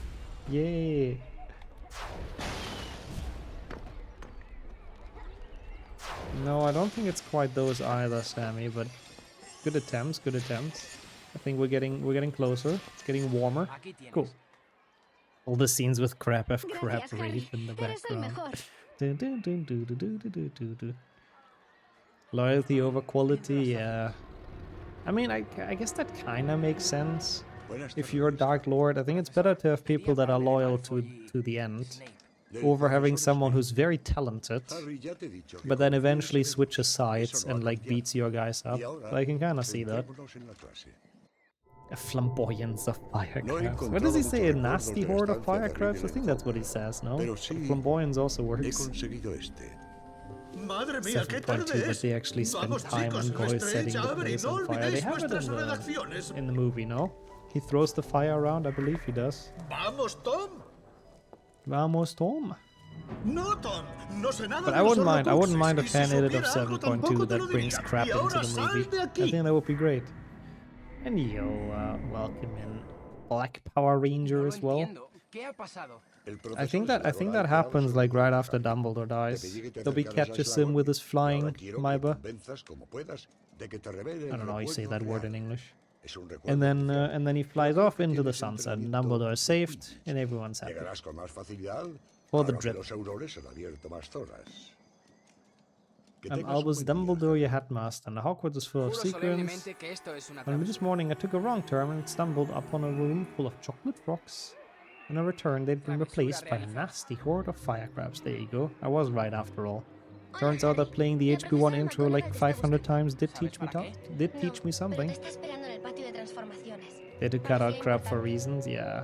Yay! No, I don't think it's quite those either, Sammy, but good attempts, good attempts. I think we're getting closer. It's getting warmer. Aquí tienes. Cool. All the scenes with crap have crap Gracias, Harry. rave in the Eres el background. mejor. Dun, dun, dun, dun, dun, dun, dun, dun, dun, dun. Loyalty over quality, yeah. I mean, I guess that kind of makes sense. If you're a Dark Lord, I think it's better to have people that are loyal to the end, over having someone who's very talented, but then eventually switches sides and like beats your guys up. I can kind of see that. A flamboyance of firecraps. What does he say? A nasty horde of firecraps? I think that's what he says, no? But flamboyance also works. Madre mía, qué 7.2, tarde but es. they actually spend Vamos, time chicos, on Goy nuestra setting the Echavere, y place no on fire. They olvidéis have it vuestras redacciones. in the movie, no? He throws the fire around, I believe he does. Vamos, Tom. Vamos, Tom. No, Tom. No sé nada But de I los wouldn't mind a Horcruxes, y si fan edit of supiera algo, 7.2 tampoco te that lo brings diría. crap Y into ahora the sal movie. de I aquí. think that would be great. And yo, welcome in Black Power Ranger No lo as well. entiendo. ¿Qué ha pasado? I think that happens like right after Dumbledore dies. Dobby catches him with his flying Myba. I don't know how you say that word in English. And then he flies off into the sunset. And Dumbledore is saved, and everyone's happy. For the drip. I'm Albus Dumbledore, your headmaster, and the Hogwarts is full of Juro secrets. solemnemente que esto es una And trampa. this morning I took a wrong turn and stumbled upon a room full of chocolate rocks. When I returned, they'd been replaced by a nasty horde of firecraps. There you go. I was right after all. Turns out that playing the HP1 intro like 500 times did teach me something. Está esperando en el patio de transformaciones. They had to cut out crap for reasons, yeah.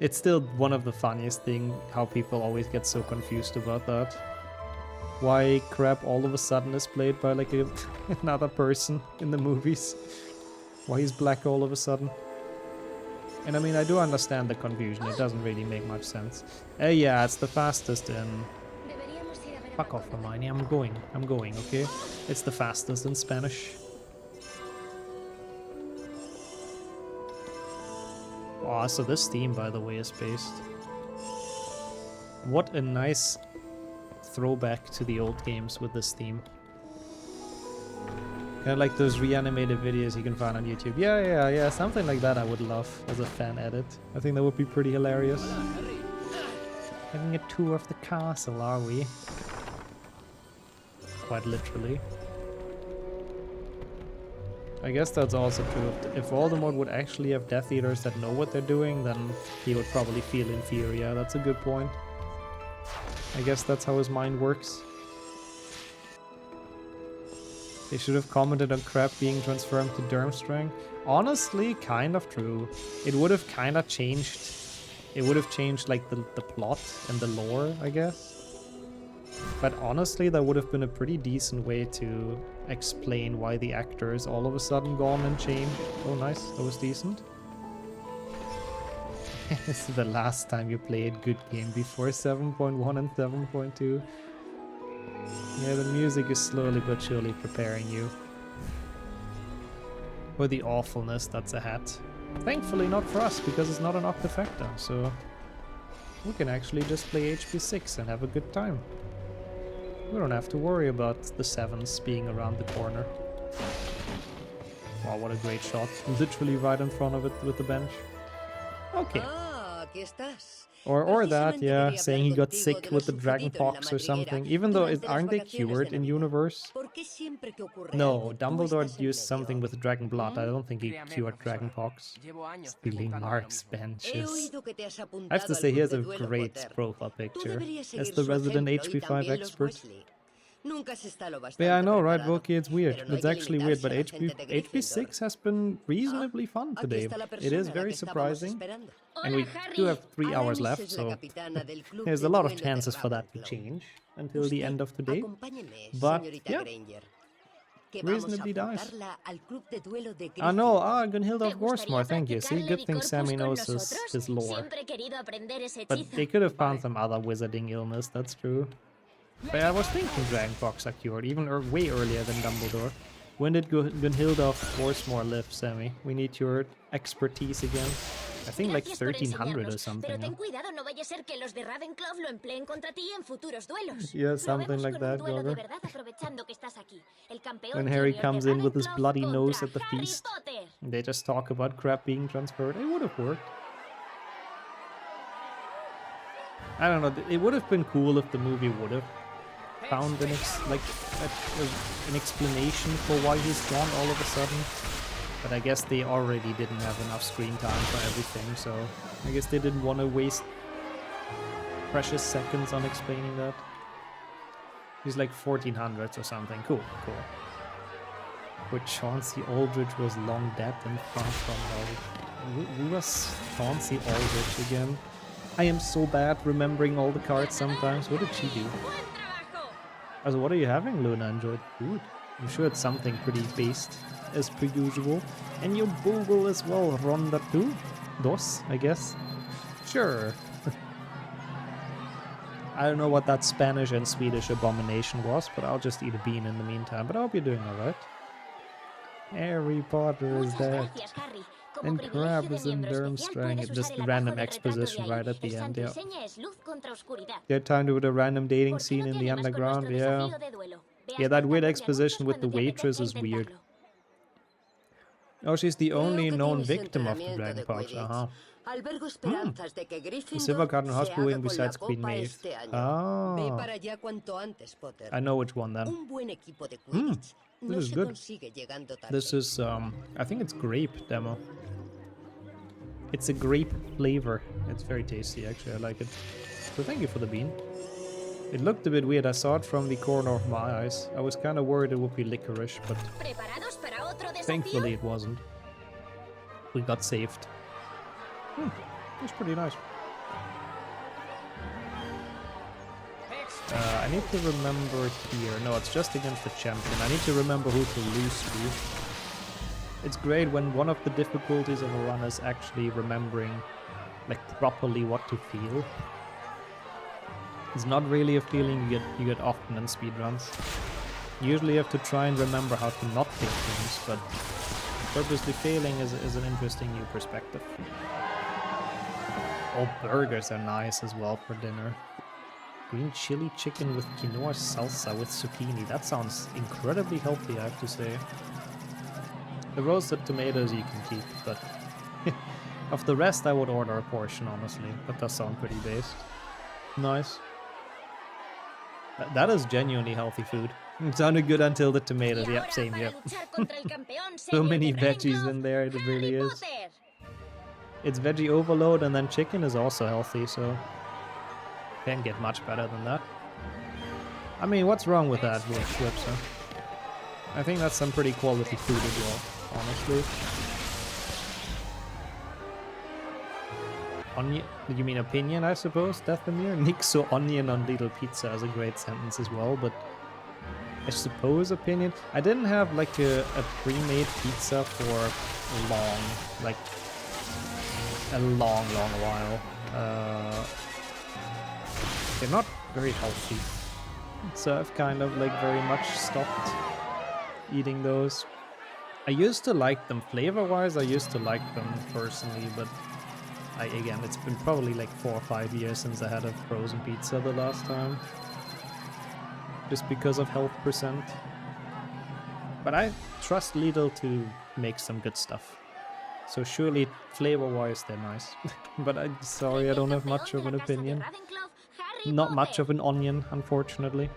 It's still one of the funniest thing how people always get so confused about that. Why crap all of a sudden is played by like another person in the movies. Why he's black all of a sudden. And I mean, I do understand the confusion, it doesn't really make much sense. Yeah, it's the fastest in... Deberíamos ir a ver a Fuck off, McGonagall. Hermione, I'm going, okay? It's the fastest in Spanish. Oh, so this theme, by the way, is based. What a nice throwback to the old games with this theme. Kind of like those reanimated videos you can find on YouTube. Yeah, something like that I would love as a fan edit. I think that would be pretty hilarious. Having a tour of the castle, are we? Quite literally. I guess that's also true. If Voldemort would actually have Death Eaters that know what they're doing, then he would probably feel inferior. That's a good point. I guess that's how his mind works. They should have commented on crap being transformed to Durmstrang. Honestly, kind of true. It would have kind of changed. It would have changed like the plot and the lore, I guess. But honestly, that would have been a pretty decent way to explain why the actor is all of a sudden gone and changed. Oh, nice. That was decent. This is the last time you played good game before 7.1 and 7.2. Yeah, the music is slowly but surely preparing you. or the awfulness that's ahead. Thankfully not for us, because it's not an Octafecta, so we can actually just play HP 6 and have a good time. We don't have to worry about the 7s being around the corner. Wow, what a great shot. Literally right in front of it with the bench. Okay. Ah, aquí estás. Or that, yeah, saying he got sick with the dragon pox or something. Even though, aren't they cured in universe? No, Dumbledore used something with dragon blood. I don't think he cured dragon pox. Stealing Mark's benches. I have to say, here's a great profile picture. As the resident HP5 expert. Yeah, I know, right, Volky? It's weird. It's actually weird, but HP6 has been reasonably fun today. It is very surprising. And we do have 3 hours left, so there's a lot of chances for that to change until the end of today. But, yeah, reasonably nice. No, Gunhilda of Gorsmore, thank you. See, good thing Sammy knows his lore. But they could have found some other wizarding illness, that's true. But I was thinking Dragonpox are cured, even way earlier than Dumbledore. When did Gunhilda of Gorsmore live, Sammy? We need your expertise again. I think like 1300 or something. No? Yeah, something like that, Gogger. When Harry comes in with his bloody nose at the feast, they just talk about crap being transferred. It would have worked. I don't know, it would have been cool if the movie would have found an explanation for why he's gone all of a sudden. But I guess they already didn't have enough screen time for everything, so I guess they didn't want to waste precious seconds on explaining that. He's like 1400s or something. Cool, cool. Where Chauncey Aldrich was long dead and far from hell. Who was Chauncey Aldrich again? I am so bad remembering all the cards sometimes. What did she do? Also, what are you having, Luna? Enjoyed food? I'm sure it's something pretty based, as per usual. And your Bogle as well, Ronda too? Dos, I guess. Sure. I don't know what that Spanish and Swedish abomination was, but I'll just eat a bean in the meantime. But I hope you're doing alright. Harry Potter is dead. And Crab is in Durmstrang. Just random exposition right at the end, yeah. You had time to do a random dating scene in the underground, yeah. Yeah, that weird exposition with the waitress is weird. Oh, she's the only known victim of the dragon pox, The silver cardinal house brewing besides Queen Maeve. Ah. I know which one then. This is good. This is, I think it's grape demo. It's a grape flavor. It's very tasty, actually. I like it. So thank you for the bean. It looked a bit weird. I saw it from the corner of my eyes. I was kind of worried it would be licorice, but thankfully it wasn't. We got saved. It was pretty nice. I need to remember here. No, it's just against the champion. I need to remember who to lose to. It's great when one of the difficulties of a run is actually remembering, like, properly what to feel. It's not really a feeling you get often in speedruns. Usually you have to try and remember how to not think things, but purposely failing is an interesting new perspective. Oh, burgers are nice as well for dinner. Green chili chicken with quinoa salsa with zucchini. That sounds incredibly healthy, I have to say. The roasted tomatoes you can keep, but of the rest I would order a portion, honestly. That does sound pretty based. Nice. That is genuinely healthy food. It sounded good until the tomatoes. Yep, same, yep. So many veggies in there, it really is. It's veggie overload, and then chicken is also healthy, so can't get much better than that. I mean, what's wrong with that, Whips, huh? I think that's some pretty quality food as well, honestly. Onion? You mean opinion, I suppose, Deathamir? Nixo onion on little pizza is a great sentence as well, but I suppose opinion. I didn't have like a pre-made pizza for a long while. They're not very healthy, so I've kind of like very much stopped eating those. I used to like them flavor-wise. I used to like them personally, but again, it's been probably like 4 or 5 years since I had a frozen pizza the last time, just because of health percent. But I trust Lidl to make some good stuff, so surely flavor-wise they're nice. But I'm sorry, I don't have much of an opinion. Not much of an onion, unfortunately.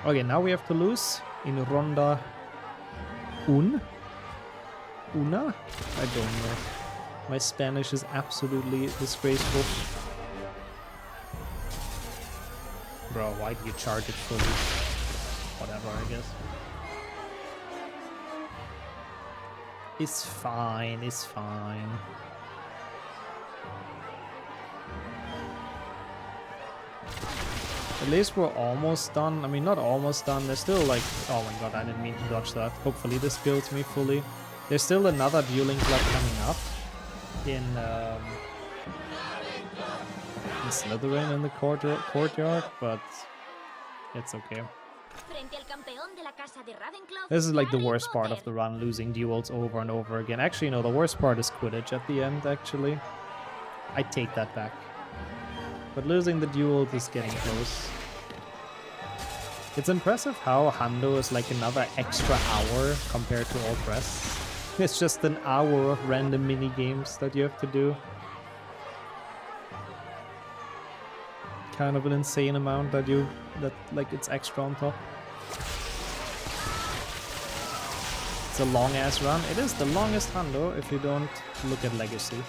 Okay, now we have to lose in Ronda Una? I don't know. My Spanish is absolutely disgraceful. Bro, why do you charge it fully? Whatever, I guess. It's fine, it's fine. At least we're almost done. I mean, not almost done. There's still like... Oh my god, I didn't mean to dodge that. Hopefully this builds me fully. There's still another dueling club coming up in Slytherin in the courtyard, but it's okay. This is like the worst part of the run, losing duels over and over again. Actually, no, the worst part is Quidditch at the end, actually. I take that back. But losing the duels is getting close. It's impressive how Hando is like another extra hour compared to All Press. It's just an hour of random mini games that you have to do. Kind of an insane amount that like it's extra on top. It's a long ass run. It is the longest Hando if you don't look at Legacy.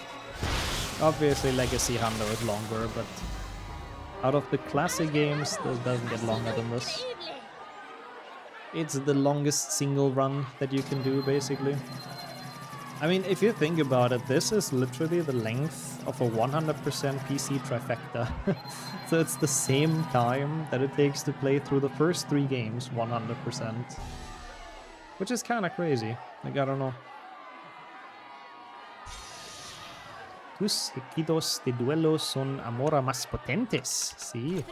Obviously Legacy Hando is longer, but out of the classic games, this doesn't get longer than this. It's the longest single run that you can do, basically. I mean, if you think about it, this is literally the length of a 100% PC trifecta. So it's the same time that it takes to play through the first 3 games, 100%. Which is kind of crazy. Like, I don't know. Tus equidos de duelo son ahora más potentes. See?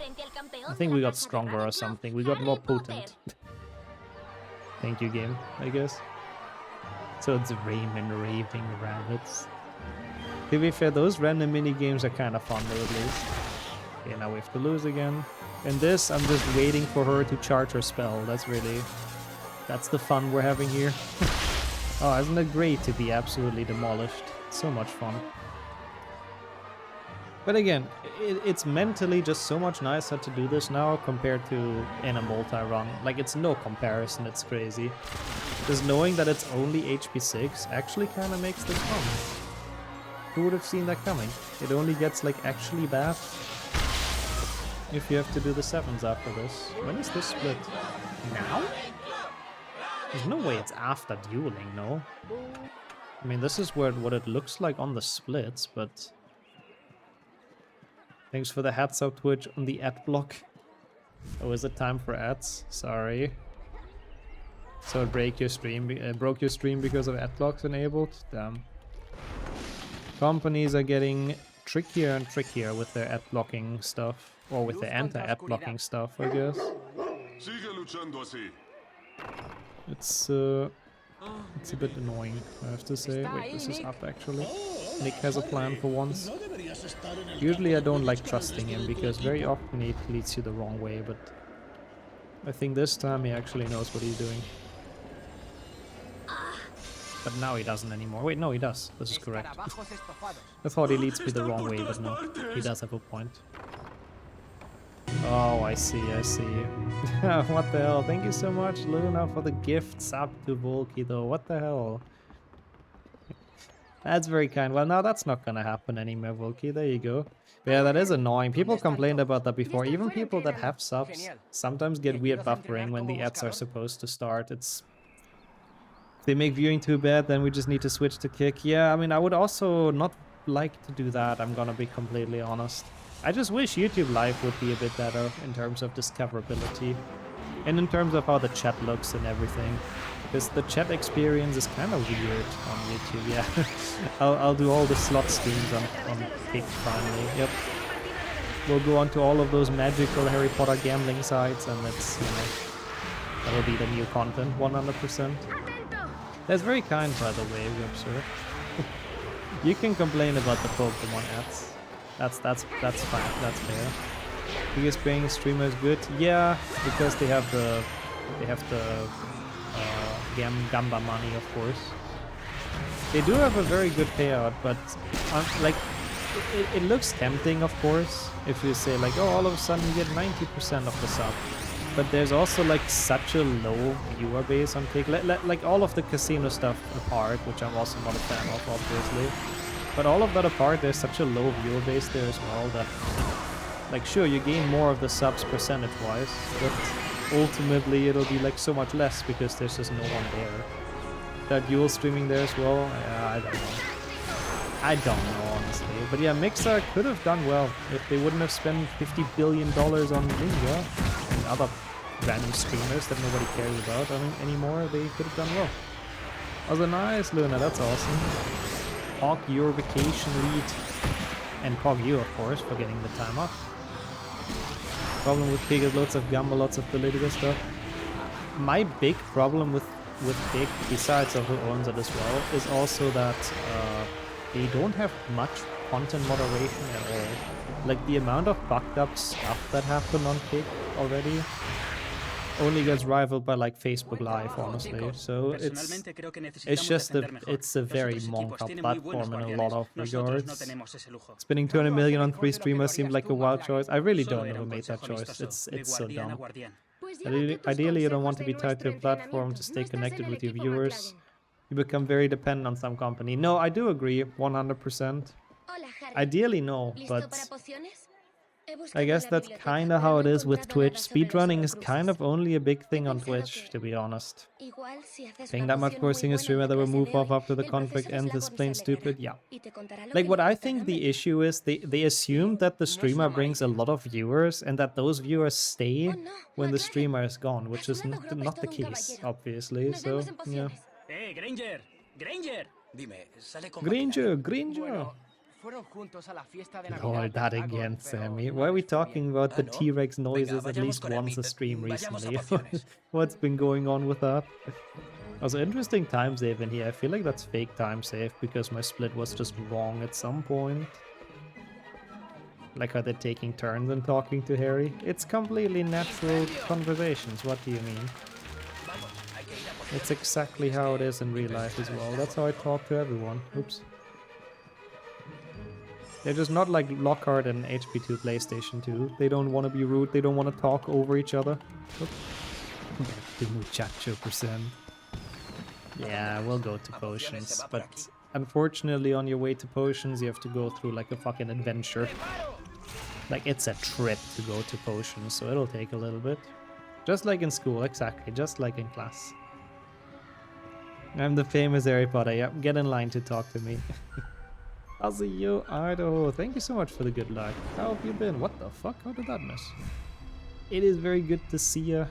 I think we got stronger or something. We got more potent. Thank you, game, I guess. So it's Raymond raving rabbits. To be fair, those random mini games are kind of fun though, at least. Okay, now we have to lose again. In this, I'm just waiting for her to charge her spell. That's the fun we're having here. Oh, isn't it great to be absolutely demolished? It's so much fun. But again, it's mentally just so much nicer to do this now compared to in a multi-run. Like, it's no comparison, it's crazy. Just knowing that it's only HP 6 actually kind of makes this fun. Who would have seen that coming? It only gets, like, actually bad if you have to do the 7s after this. When is this split? Now? There's no way it's after dueling, no? I mean, this is what it looks like on the splits, but... Thanks for the hats up, Twitch, on the ad block. Oh, is it time for ads? Sorry. So it broke your stream because of ad blocks enabled? Damn. Companies are getting trickier and trickier with their ad blocking stuff. Or with their anti-ad blocking stuff, I guess. It's a bit annoying, I have to say. Wait, this is up actually. Nick has a plan for once. Usually I don't like trusting him because very often he leads you the wrong way, but I think this time he actually knows what he's doing. But now he doesn't anymore. Wait, no, he does. This is correct. I thought he leads me the wrong way, but no, he does have a point. Oh, I see, I see. What the hell? Thank you so much, Luna, for the gift sub to Volky, though. What the hell? That's very kind. Well, now that's not gonna happen anymore, Volky. There you go. But yeah, that is annoying. People complained about that before. Even people that have subs sometimes get weird buffering when the ads are supposed to start. If they make viewing too bad, then we just need to switch to kick. Yeah, I mean, I would also not like to do that, I'm gonna be completely honest. I just wish YouTube Live would be a bit better in terms of discoverability. And in terms of how the chat looks and everything. Because the chat experience is kind of weird on YouTube, yeah. I'll do all the slot streams on Kick finally, yep. We'll go on to all of those magical Harry Potter gambling sites and it's, you know, That'll be the new content, 100%. That's very kind, by the way, Webster. You can complain about the Pokemon ads. That's fine. That's fair. Biggest paying streamer is good. Yeah, because they have the Gamba money, of course. They do have a very good payout, but like it looks tempting, of course, if you say like, oh, all of a sudden you get 90% of the sub. But there's also like such a low viewer base on Kick. Like all of the casino stuff apart, which I'm also not a fan of, obviously. But all of that apart, there's such a low viewer base there as well that, like, sure, you gain more of the subs percentage-wise, but ultimately it'll be like so much less because there's just no one there. That dual streaming there as well, I don't know. I don't know, honestly. But yeah, Mixer could have done well if they wouldn't have spent $50 billion on Ninja and other random streamers that nobody cares about anymore. They could have done well. Also, nice, Luna, that's awesome. Hog your vacation lead. And Pog you, of course, for getting the time off. Problem with Pig is lots of Gamba, lots of political stuff. My big problem with Pig, besides of who owns it as well, is also that they don't have much content moderation at all. Like, the amount of fucked up stuff that happened on Pig already only gets rivaled by like Facebook Live, honestly. So it's just it's a very monk-up platform in a lot of regards. Spending 200 million on 3 streamers seemed like a wild choice. I really don't know who made that choice. It's so dumb. Ideally, you don't want to be tied to a platform to stay connected with your viewers. You become very dependent on some company. No, I do agree, 100%. Ideally, no, but I guess that's kind of how it is with Twitch. Speedrunning is kind of only a big thing on Twitch, to be honest. Paying that much for a single streamer that will move off after the contract ends is plain stupid, yeah. Like, what I think the issue is, they assume that the streamer brings a lot of viewers and that those viewers stay when the streamer is gone, which is not the case, obviously, so, yeah. Hey, Granger! Granger! Granger! Lord, that again, Sammy. Why are we talking about the T-Rex noises at least once a stream recently? What's been going on with that? Also, interesting time save in here. I feel like that's fake time save because my split was just wrong at some point. Like how they're taking turns and talking to Harry. It's completely natural conversations. What do you mean? It's exactly how it is in real life as well. That's how I talk to everyone. Oops. They're just not like Lockhart and HP2 PlayStation 2. They don't want to be rude. They don't want to talk over each other. The muchacho percent. Yeah, we'll go to potions. But unfortunately, on your way to potions, you have to go through like a fucking adventure. Like, it's a trip to go to potions, so it'll take a little bit. Just like in school, exactly. Just like in class. I'm the famous Harry Potter. Yep, get in line to talk to me. I'll see you, Idaho. Thank you so much for the good luck. How have you been? What the fuck? How did that miss? It is very good to see you.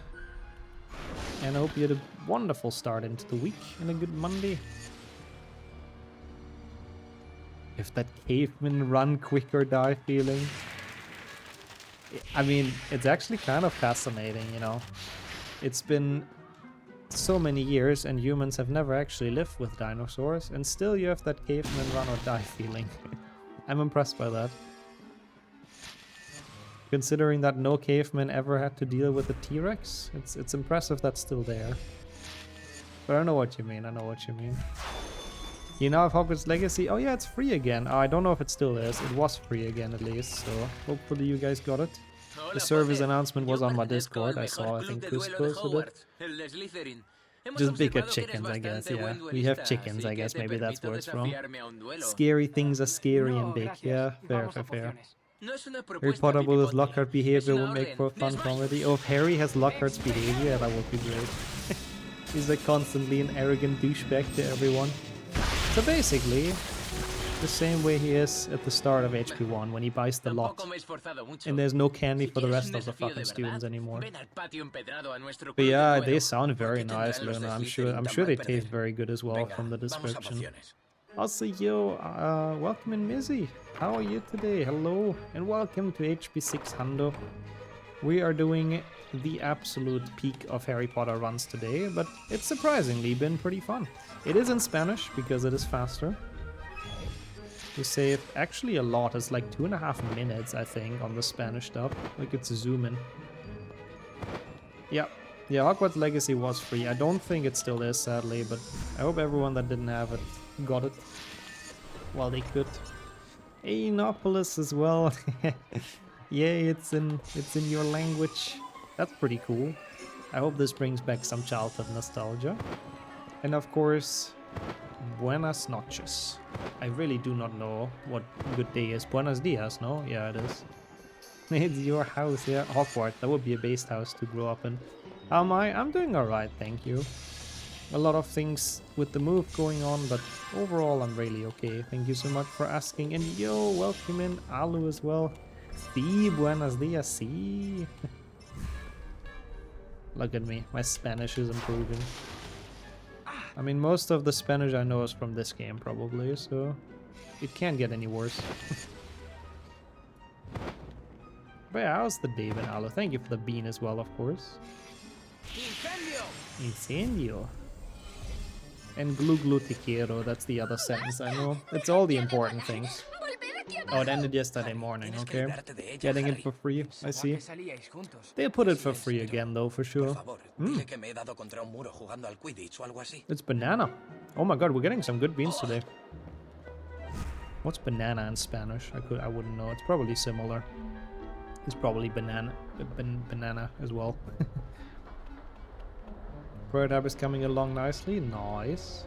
And I hope you had a wonderful start into the week and a good Monday. If that caveman run quick or die feeling. I mean, it's actually kind of fascinating, you know. It's been so many years and humans have never actually lived with dinosaurs, and still you have that caveman run or die feeling. I'm impressed by that. Considering that no caveman ever had to deal with a T-Rex, it's impressive that's still there. But I know what you mean, I know what you mean. You now have Hogwarts Legacy? Oh yeah, it's free again. Oh, I don't know if it still is. It was free again at least, so hopefully you guys got it. The service announcement was on my Discord. I saw, I think Chris posted it. Just bigger chickens, I guess, yeah. We have chickens, I guess, maybe that's where it's from. Scary things are scary and big, yeah. Fair, fair, fair. Harry Potter with his Lockhart behavior would make for a fun comedy. Oh, if Harry has Lockhart's behavior, that would be great. He's like constantly an arrogant douchebag to everyone. So basically, the same way he is at the start of HP1 when he buys the lot and there's no candy for the rest of the fucking students anymore. But yeah, they sound very nice, Luna. I'm sure they taste very good as well from the description. I'll see you. Welcome in, Mizzy. How are you today? Hello and welcome to HP6 Hundo. We are doing the absolute peak of Harry Potter runs today, but it's surprisingly been pretty fun. It is in Spanish because it is faster. We save actually a lot. It's like 2.5 minutes, I think, on the Spanish dub. Like, it's zoom in. Yeah, Hogwarts Legacy was free. I don't think it still is, sadly, but I hope everyone that didn't have it got it while they could. Aenopolis as well. Yay, it's in your language. That's pretty cool. I hope this brings back some childhood nostalgia. And of course, Buenas noches. I really do not know what good day is. Buenos dias, no? Yeah, it is. It's your house, yeah. Hogwarts, that would be a based house to grow up in. How am I? I'm doing alright, thank you. A lot of things with the move going on, but overall I'm really okay. Thank you so much for asking. And yo, welcome in Alu as well. Sí, buenos dias, sí. Look at me, my Spanish is improving. I mean, most of the Spanish I know is from this game, probably, so it can't get any worse. But yeah, how's the day been, Alo? Thank you for the bean as well, of course. ¡Incendio! Incendio. And glu glu te quiero, that's the other sentence I know. It's all the important things. Oh, it ended yesterday morning, okay. Getting it for free, I see. They'll put it for free again though, for sure. It's banana. Oh my god, we're getting some good beans today. What's banana in Spanish? I wouldn't know. It's probably similar. It's probably banana as well. Prototype is coming along nicely. Nice.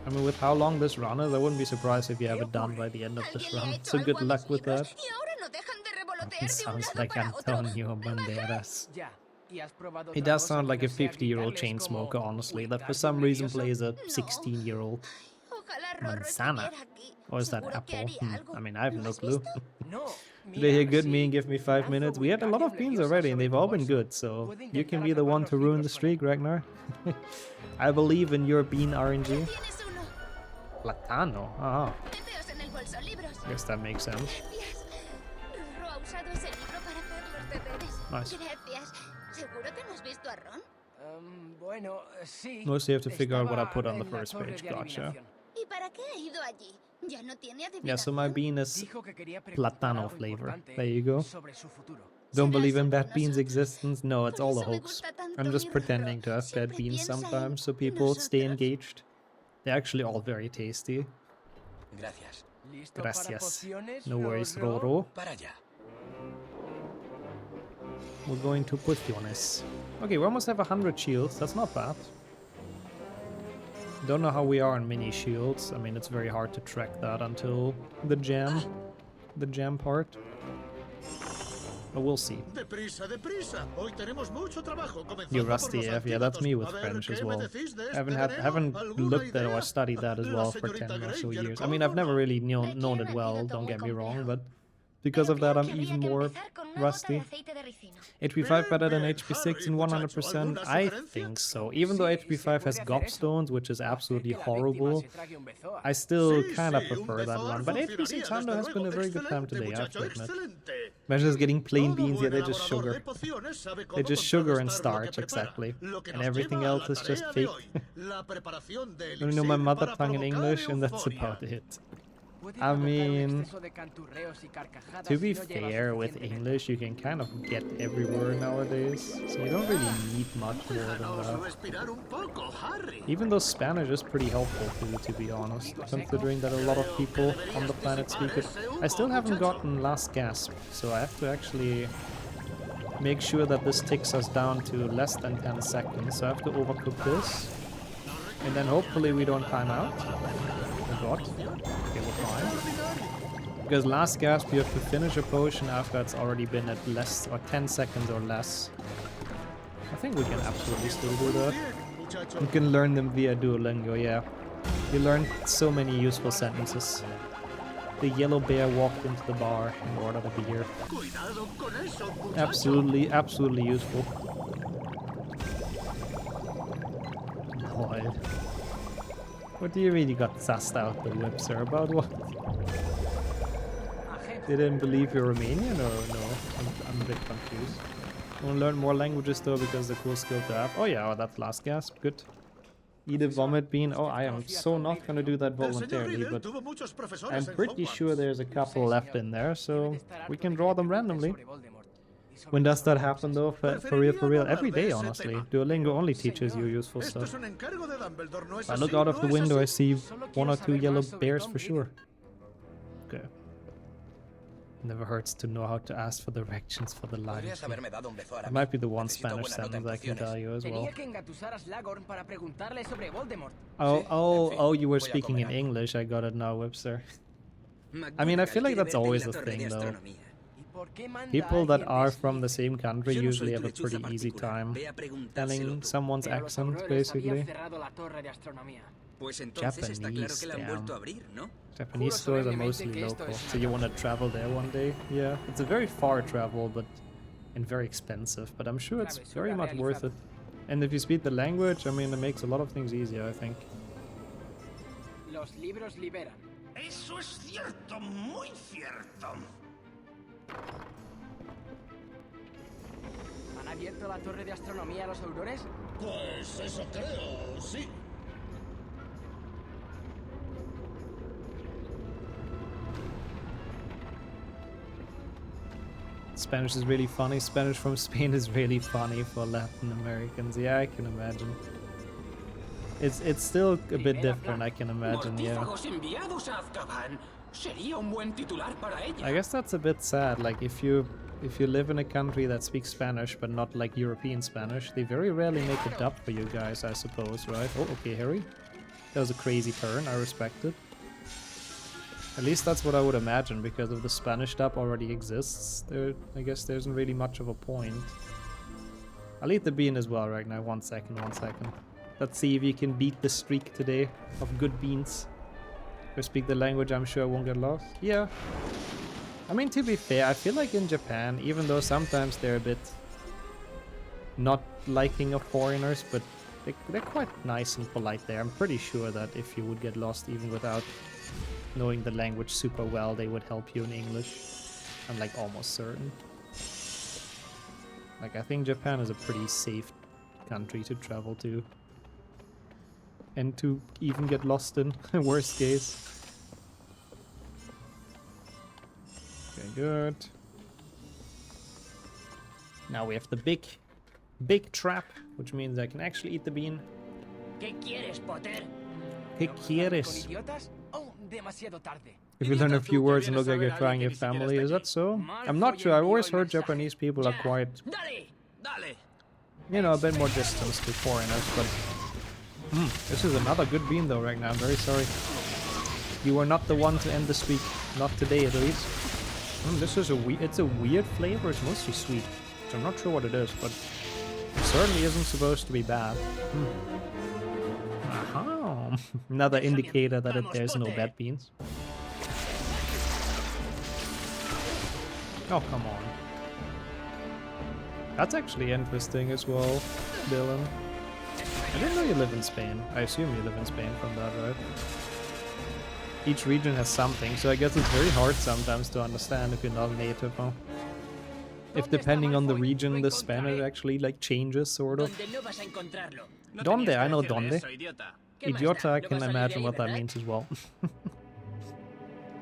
I mean, with how long this run is, I wouldn't be surprised if you have it done by the end of this run. So good luck with that. It sounds like Antonio Banderas. He does sound like a 50-year-old chain smoker, honestly, that for some reason plays a 16-year-old. Manzana? Or is that apple? I mean, I have no clue. Did they hear good me and give me 5 minutes? We had a lot of beans already and they've all been good, so you can be the one to ruin the streak, Ragnar. I believe in your bean RNG. Platano? Ah. Guess that makes sense. Nice. Mostly have to figure out what I put on the first page, gotcha. Yeah, so my bean is platano flavor. There you go. Don't believe in bad beans' existence? No, it's all a hoax. I'm just pretending to have bad beans sometimes so people stay engaged. They're actually all very tasty. Gracias. No worries, Roro. We're going to Pociones. Okay, we almost have 100 shields. That's not bad. Don't know how we are on mini shields. I mean, it's very hard to track that until the jam part. But we'll see. You're rusty, F. Yeah, that's me with French as well. Haven't looked at or studied that as well for 10 or so years. I mean, I've never really known it well, don't get me wrong, but because of that I'm even more rusty. HP 5 better than HP 6 in 100%? I think so. Even though HP 5 has gobstones, which is absolutely horrible, I still kind of prefer that one. But HP 6 Hundo has been a very good time today, I have to admit. Imagine just getting plain beans, yeah, they're just sugar. They're just sugar and starch, exactly. And everything else is just fake. I know my mother tongue in English, and that's about it. I mean, to be fair, with English you can kind of get everywhere nowadays, so you don't really need much more than that. Even though Spanish is pretty helpful to be honest, considering that a lot of people on the planet speak it. I still haven't gotten Last Gasp, so I have to actually make sure that this ticks us down to less than 10 seconds, so I have to overcook this, and then hopefully we don't time out. Oh god. Okay, we're fine. Because Last Gasp, you have to finish a potion after it's already been at less or 10 seconds or less. I think we can absolutely still do that. You can learn them via Duolingo, yeah. You learn so many useful sentences. The yellow bear walked into the bar and ordered a beer. Absolutely, absolutely useful. Lord. What do you mean you got sussed out the whip, sir? About what? They didn't believe you're Romanian or no? I'm a bit confused. I want to learn more languages though because they're cool skill to have. Oh yeah, oh, that's last gasp. Good. Eat a vomit bean. Oh, I am so not gonna do that El señor voluntarily, Riddle but tuvo muchos profesores I'm en pretty Hogwarts. sure there's a couple left in there, so we can draw them randomly. Sobre When does that happen though? For real, Preferiría no every hablar de day, ese honestly. tema. Duolingo only teaches you useful Esto stuff. es un encargo de Dumbledore, ¿no es If I así? look out of ¿No the es window, I así? see Solo one quiero or two saber yellow más sobre bears Tom for Riddle. sure. Okay. Never hurts to know how to ask for directions for the line. Podrías haberme dado un beso ahora It might be the one Necesito Spanish buena nota en sentence I can pociones. tell you as well. Tenía que engatusar a Slughorn para preguntarle sobre Voldemort. Oh, you were voy a speaking comer in algo. English. I got it now, Webster. I mean, I feel like that's always a thing, though. ¿Y por qué manda People that alguien are de from the Slytherin? same country Yo no usually soy have tu a pretty lechuza easy particular. time Ve a preguntárselo telling tú. someone's Pero los accent, aurores habían basically. cerrado la torre de astronomía. Pues entonces está claro Japanese, que la han damn. vuelto a abrir, ¿no? Japanese Juro stores are solemnemente mostly que esto local, es una so you want to broma. travel there one day. Yeah, it's a very far travel, but and very expensive. But I'm sure it's Travesura very much worth it. realizada. And if you speak the language, I mean, it makes a lot of things easier, I think. Los libros liberan. Eso es cierto, muy cierto. ¿Han abierto la torre de astronomía a los aurores? Pues eso creo, sí. Spanish is really funny. Spanish from Spain is really funny for Latin Americans. Yeah, I can imagine. It's still a bit different, I can imagine, yeah. Mortífagos enviados a Azkaban. Sería un buen titular para ella. I guess that's a bit sad. Like if you live in a country that speaks Spanish but not like European Spanish, they very rarely make a dub for you guys, I suppose, right? Oh, okay, Harry. That was a crazy turn. I respect it. At least that's what I would imagine, because if the Spanish dub already exists, I guess there isn't really much of a point. I'll eat the bean as well right now. 1 second. Let's see if you can beat the streak today of good beans. If I speak the language, I'm sure I won't get lost. Yeah. I mean, to be fair, I feel like in Japan, even though sometimes they're a bit not liking of foreigners, but they're quite nice and polite there. I'm pretty sure that if you would get lost even without knowing the language super well, they would help you in English. I'm like almost certain. Like, I think Japan is a pretty safe country to travel to. And to even get lost in, worst case. Okay, good. Now we have the big trap, which means I can actually eat the bean. ¿Qué quieres, Potter? ¿Qué ¿Con quieres? idiotas? Oh, demasiado tarde. If you learn a few words and look like you're trying your family, is that so? I'm not sure. I've always heard Japanese people are quite, Dale, dale. you know, a bit more distant to foreigners, but... this is another good bean though right now. I'm very sorry. You are not the one to end the streak. Not today at least. This is it's a weird flavor. It's mostly sweet. So I'm not sure what it is, but it certainly isn't supposed to be bad. Aha! Another indicator that there's no bad beans. Oh, come on. That's actually interesting as well, Dylan. I didn't know you live in Spain. I assume you live in Spain from that, right? Each region has something, so I guess it's very hard sometimes to understand if you're not native, huh? If depending on the region, the Spanish actually like changes, sort of. Donde no vas a encontrarlo. No Donde? tenías que I know decirle donde. eso, idiota. ¿Qué más Idiota, da? I No can vas a salir de imagine ahí, what that ¿verdad? means as well.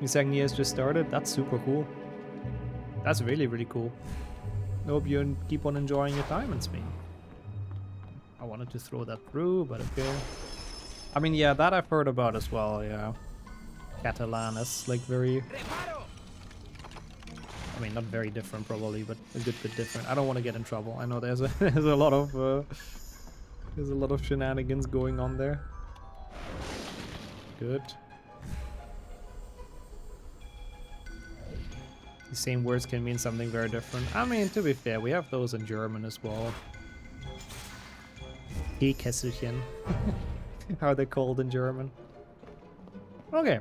You saying has just started? That's super cool. That's really, really cool. I hope you keep on enjoying your time in Spain. I wanted to throw that through, but okay. I mean, yeah, that I've heard about as well, yeah. Catalan is like very... I mean, not very different probably, but a good bit different. I don't want to get in trouble. I know there's a there's a lot of shenanigans going on there. Good. The same words can mean something very different. I mean, to be fair, we have those in German as well. Teekesselchen. How they're called in German. Okay.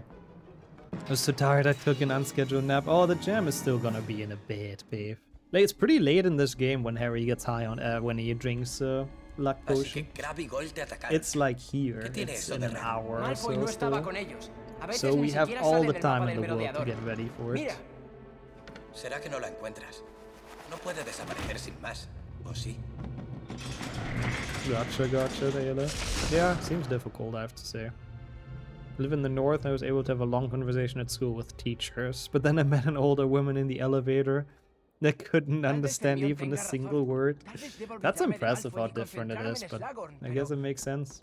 I was so tired I took an unscheduled nap. Oh, the jam is still gonna be in a bit, babe. Like, it's pretty late in this game when Harry gets high on when he drinks luck Así que potion. Crabbe y Goyle te atacaron. It's like here. ¿Qué tiene It's eso in de an raro? hour or Malfoy so no estaba still. con ellos. A veces So ni we have siquiera all sale the del time mapa in the del world to merodeador. get ready for it. Mira, Será que no la encuentras. no puede desaparecer sin más, ¿o sí? Gotcha, Taylor. Yeah, seems difficult, I have to say. I live in the north and I was able to have a long conversation at school with teachers, but then I met an older woman in the elevator that couldn't understand even a single word. That's impressive how different it is, but I guess it makes sense.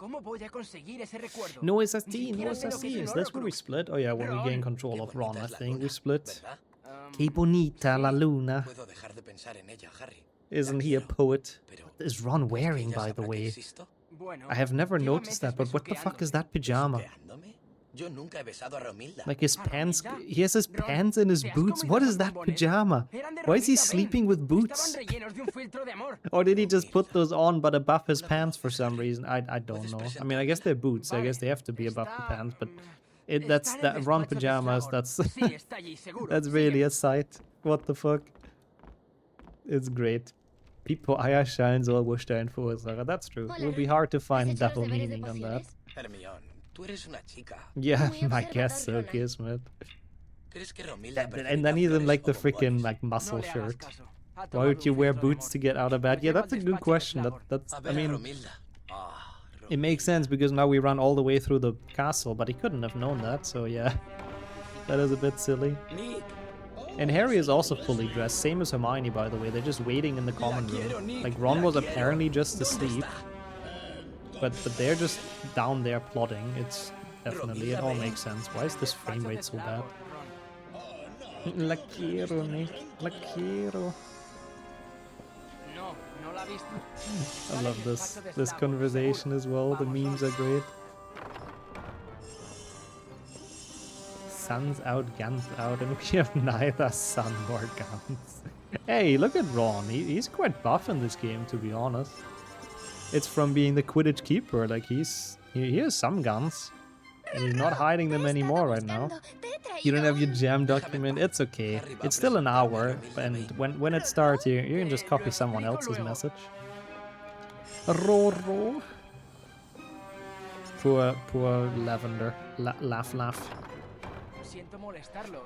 No es así, no es así. Is this where we split? Oh yeah, when we gain control of Ron, I think we split. Qué bonita la luna. Puedo dejar de pensar en ella, Harry. Isn't he a poet? What is Ron wearing, by the way? I have never noticed that, but what the fuck is that pajama? Yo nunca he besado a Romilda. Like his pants, he has his pants in his boots. What is that pajama? Why is he sleeping with boots? Or did he just put those on but above his pants for some reason? I don't know. I mean, I guess they're boots. I guess they have to be above the pants, but that's that Ron pajamas. That's that's really a sight. What the fuck? It's great. People Eierschein soll Wurstein Verursacher. That's true. It would be hard to find double meaning on that. Tú eres una chica. Yeah, I guess so, Kismet. ¿Crees que Romilda And then he's in like the freaking like muscle shirt. Why would you wear boots to get out of bed? Yeah, that's a good question. That's I mean, it makes sense because now we run all the way through the castle, but he couldn't have known that, so yeah. That is a bit silly. And Harry is also fully dressed, same as Hermione, by the way. They're just waiting in the common room. Like, Ron was apparently just asleep. But they're just down there plotting. It's definitely, it all makes sense. Why is this frame rate so bad? La quiero, Nick. La quiero. I love this conversation as well. The memes are great. Sun's out, Guns out, and we have neither sun nor guns. Hey, look at Ron. He's quite buff in this game, to be honest. It's from being the Quidditch keeper. Like he has some guns, and he's not hiding them anymore right now. You don't have your jam document. It's okay. It's still an hour, and when it starts, you can just copy someone else's message. Roro. Poor Lavender. Laugh.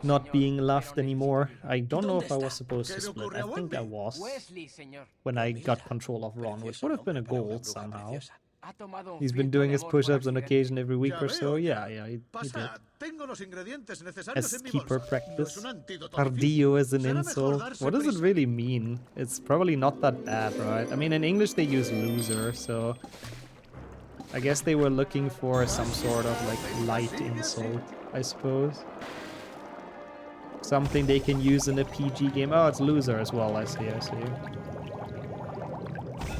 Not being laughed anymore. I don't know if I was supposed to split. I think I was. When I got control of Ron, which would have been a goal somehow. He's been doing his push-ups on occasion every week or so. Yeah, he did. As keeper practice. Tardillo is an insult. What does it really mean? It's probably not that bad, right? I mean, in English they use loser, so... I guess they were looking for some sort of, like, light insult, I suppose. Something they can use in a PG game. Oh, it's loser as well, I see.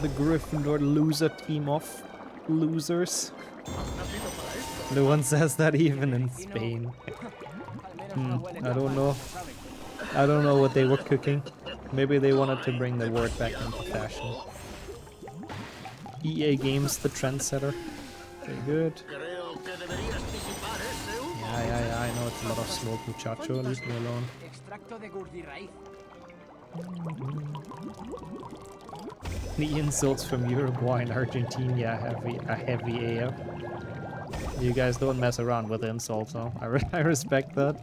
The Gryffindor loser team of losers. No one says that even in Spain. I don't know. I don't know what they were cooking. Maybe they wanted to bring the word back into fashion. EA Games, the trendsetter. Very good. Yeah, I know it's a lot of smoke, muchacho. Leave me alone. The insults from Uruguay and Argentina are heavy AF. You guys don't mess around with insults, huh? I respect that.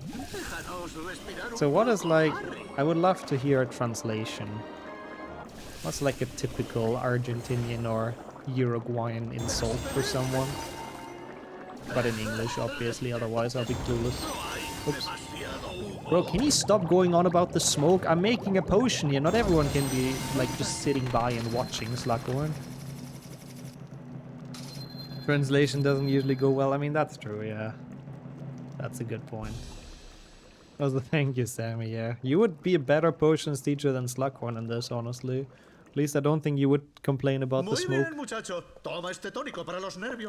So what is like... I would love to hear a translation. What's like a typical Argentinian or Uruguayan insult for someone? But in English, obviously, otherwise I'll be clueless. Oops. Bro, can you stop going on about the smoke? I'm making a potion here. Not everyone can be, like, just sitting by and watching Slughorn. Translation doesn't usually go well. I mean, that's true, yeah. That's a good point. Also, thank you, Sammy, yeah. You would be a better potions teacher than Slughorn in this, honestly. At least I don't think you would complain about the smoke.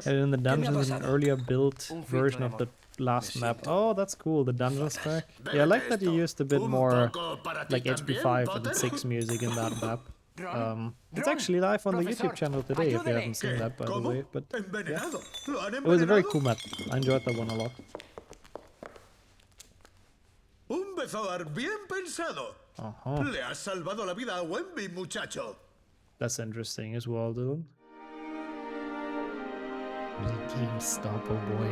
And in the dungeons, an earlier built version of the last map. Oh, that's cool, the dungeons pack. Yeah, I like that you used a bit more like HP 5 and 6 music in that map. It's actually live on the YouTube channel today if you haven't seen that, by the way. But yeah. It was a very cool map. I enjoyed that one a lot. Un bezoar bien pensado. Le has salvado la vida a Wemby, muchacho. That's interesting as well, dude. GameStop, oh boy.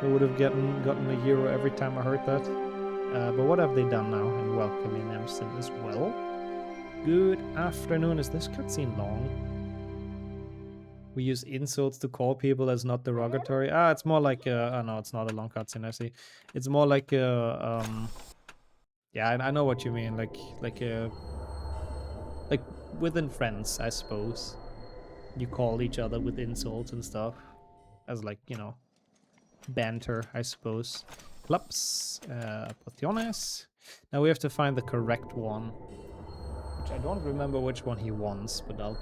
I would have gotten a euro every time I heard that. But what have they done now in welcoming Amston as well? Good afternoon. Is this cutscene long? We use insults to call people as not derogatory. Ah, it's more like oh no, it's not a long cutscene, I see. It's more like yeah, I know what you mean. Like within friends, I suppose. You call each other with insults and stuff. As like, you know, banter, I suppose. Clubs, pociones. Now we have to find the correct one. Which I don't remember which one he wants, but I'll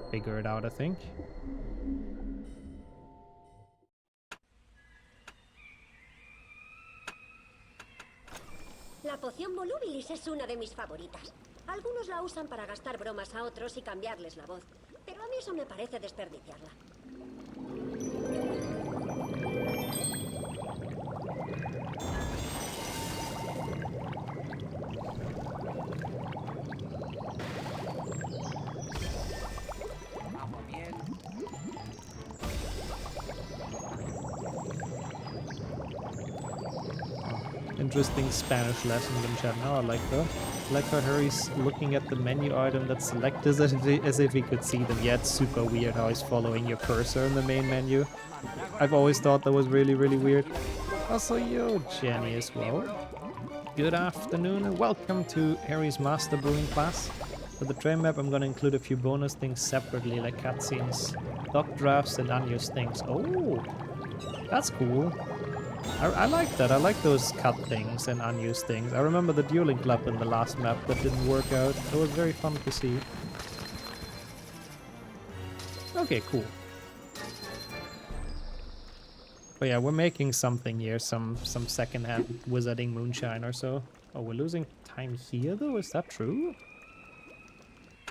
figure it out, I think. La poción volubilis es una de mis favoritas. Algunos la usan para gastar bromas a otros y cambiarles la voz, pero a mí eso me parece desperdiciarla. Interesting Spanish lesson in chat. No, I like that. I like how Harry's looking at the menu item that's selected as if he could see them. Yeah, it's super weird how he's following your cursor in the main menu. I've always thought that was really, really weird. Also, you, Jenny, as well. Good afternoon and welcome to Harry's Master Brewing class. For the train map, I'm gonna include a few bonus things separately, like cutscenes, dock drafts, and unused things. Oh, that's cool. I like that. I like those cut things and unused things. I remember the dueling club in the last map that didn't work out. It was very fun to see. Okay, cool. But yeah, we're making something here, some second-hand wizarding moonshine or so. Oh, we're losing time here though? Is that true?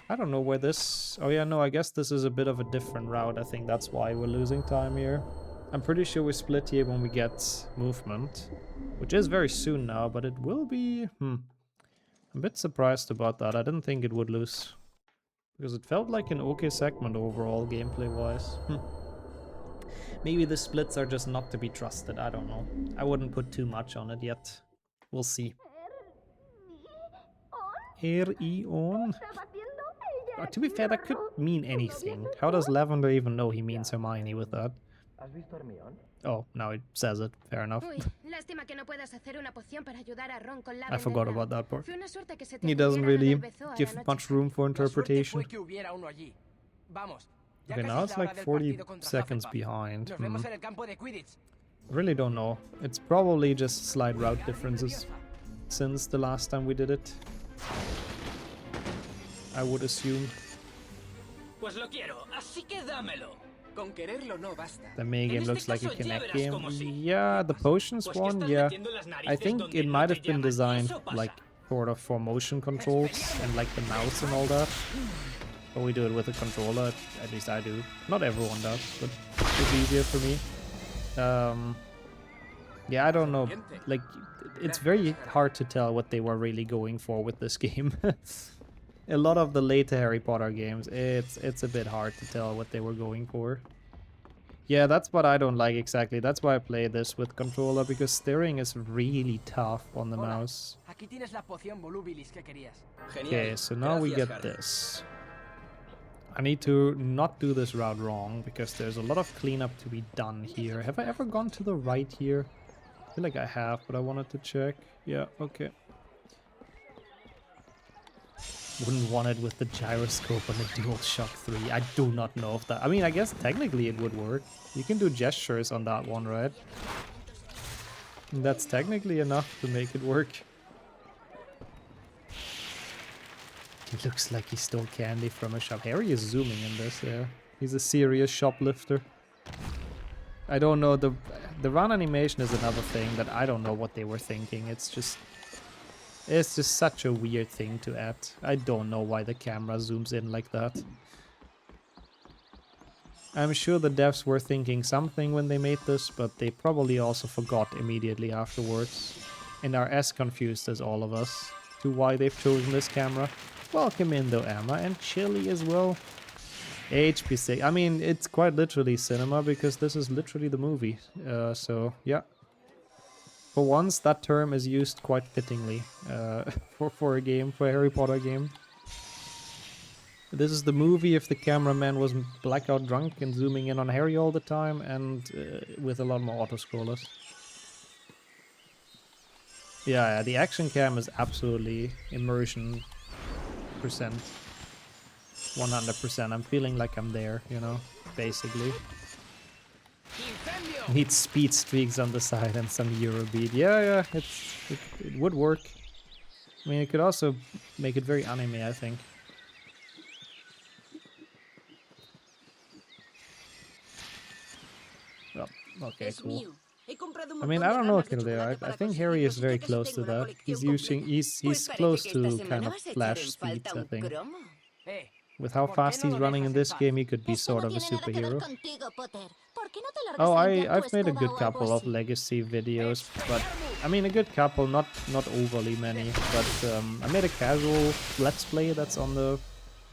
I don't know where this... Oh yeah, no, I guess this is a bit of a different route. I think that's why we're losing time here. I'm pretty sure we split here when we get movement, which is very soon now, but it will be... I'm a bit surprised about that. I didn't think it would lose, because it felt like an okay segment overall, gameplay-wise. Maybe the splits are just not to be trusted, I don't know. I wouldn't put too much on it yet. We'll see. RTA on? To be fair, that could mean anything. How does Lavender even know he means Hermione with that? Oh, now it says it. Fair enough. I forgot about that part. He doesn't really give much room for interpretation. Okay, now it's like 40 seconds behind. Really don't know. It's probably just slight route differences since the last time we did it. I would assume. The main game looks like a Kinect game. Yeah, the potions one, yeah. I think it might have been designed like sort of for motion controls and like the mouse and all that. But we do it with a controller, at least I do. Not everyone does, but it's easier for me. Yeah, I don't know. Like, it's very hard to tell what they were really going for with this game. A lot of the later Harry Potter games, it's a bit hard to tell what they were going for. Yeah, that's what I don't like exactly. That's why I play this with controller, because steering is really tough on the mouse. Okay, so now we get this. I need to not do this route wrong, because there's a lot of cleanup to be done here. Have I ever gone to the right here? I feel like I have, but I wanted to check. Yeah, okay. Wouldn't want it with the gyroscope on the DualShock 3. I do not know if that... I mean, I guess technically it would work. You can do gestures on that one, right? And that's technically enough to make it work. He looks like he stole candy from a shop. Harry is zooming in this, yeah. He's a serious shoplifter. I don't know, the run animation is another thing that I don't know what they were thinking. It's just such a weird thing to add. I don't know why the camera zooms in like that. I'm sure the devs were thinking something when they made this, but they probably also forgot immediately afterwards. And are as confused as all of us to why they've chosen this camera. Welcome in though, Emma, and Chili as well. HPC. I mean, it's quite literally cinema, because this is literally the movie. So, yeah. For once, that term is used quite fittingly for a game, for a Harry Potter game. This is the movie if the cameraman was blackout drunk and zooming in on Harry all the time and with a lot more auto-scrollers. Yeah, the action cam is absolutely immersion percent. 100%. I'm feeling like I'm there, you know, basically. Need speed streaks on the side and some Eurobeat. Yeah, it would work. I mean, it could also make it very anime, I think. Well, okay, cool. I mean, I don't know, Kildare. I think Harry is very close to that. He's close to kind of Flash speeds, I think. With how fast he's running in this game, he could be sort of a superhero. Oh, I've made a good couple of legacy videos, but I mean a good couple, not overly many. But I made a casual let's play that's on the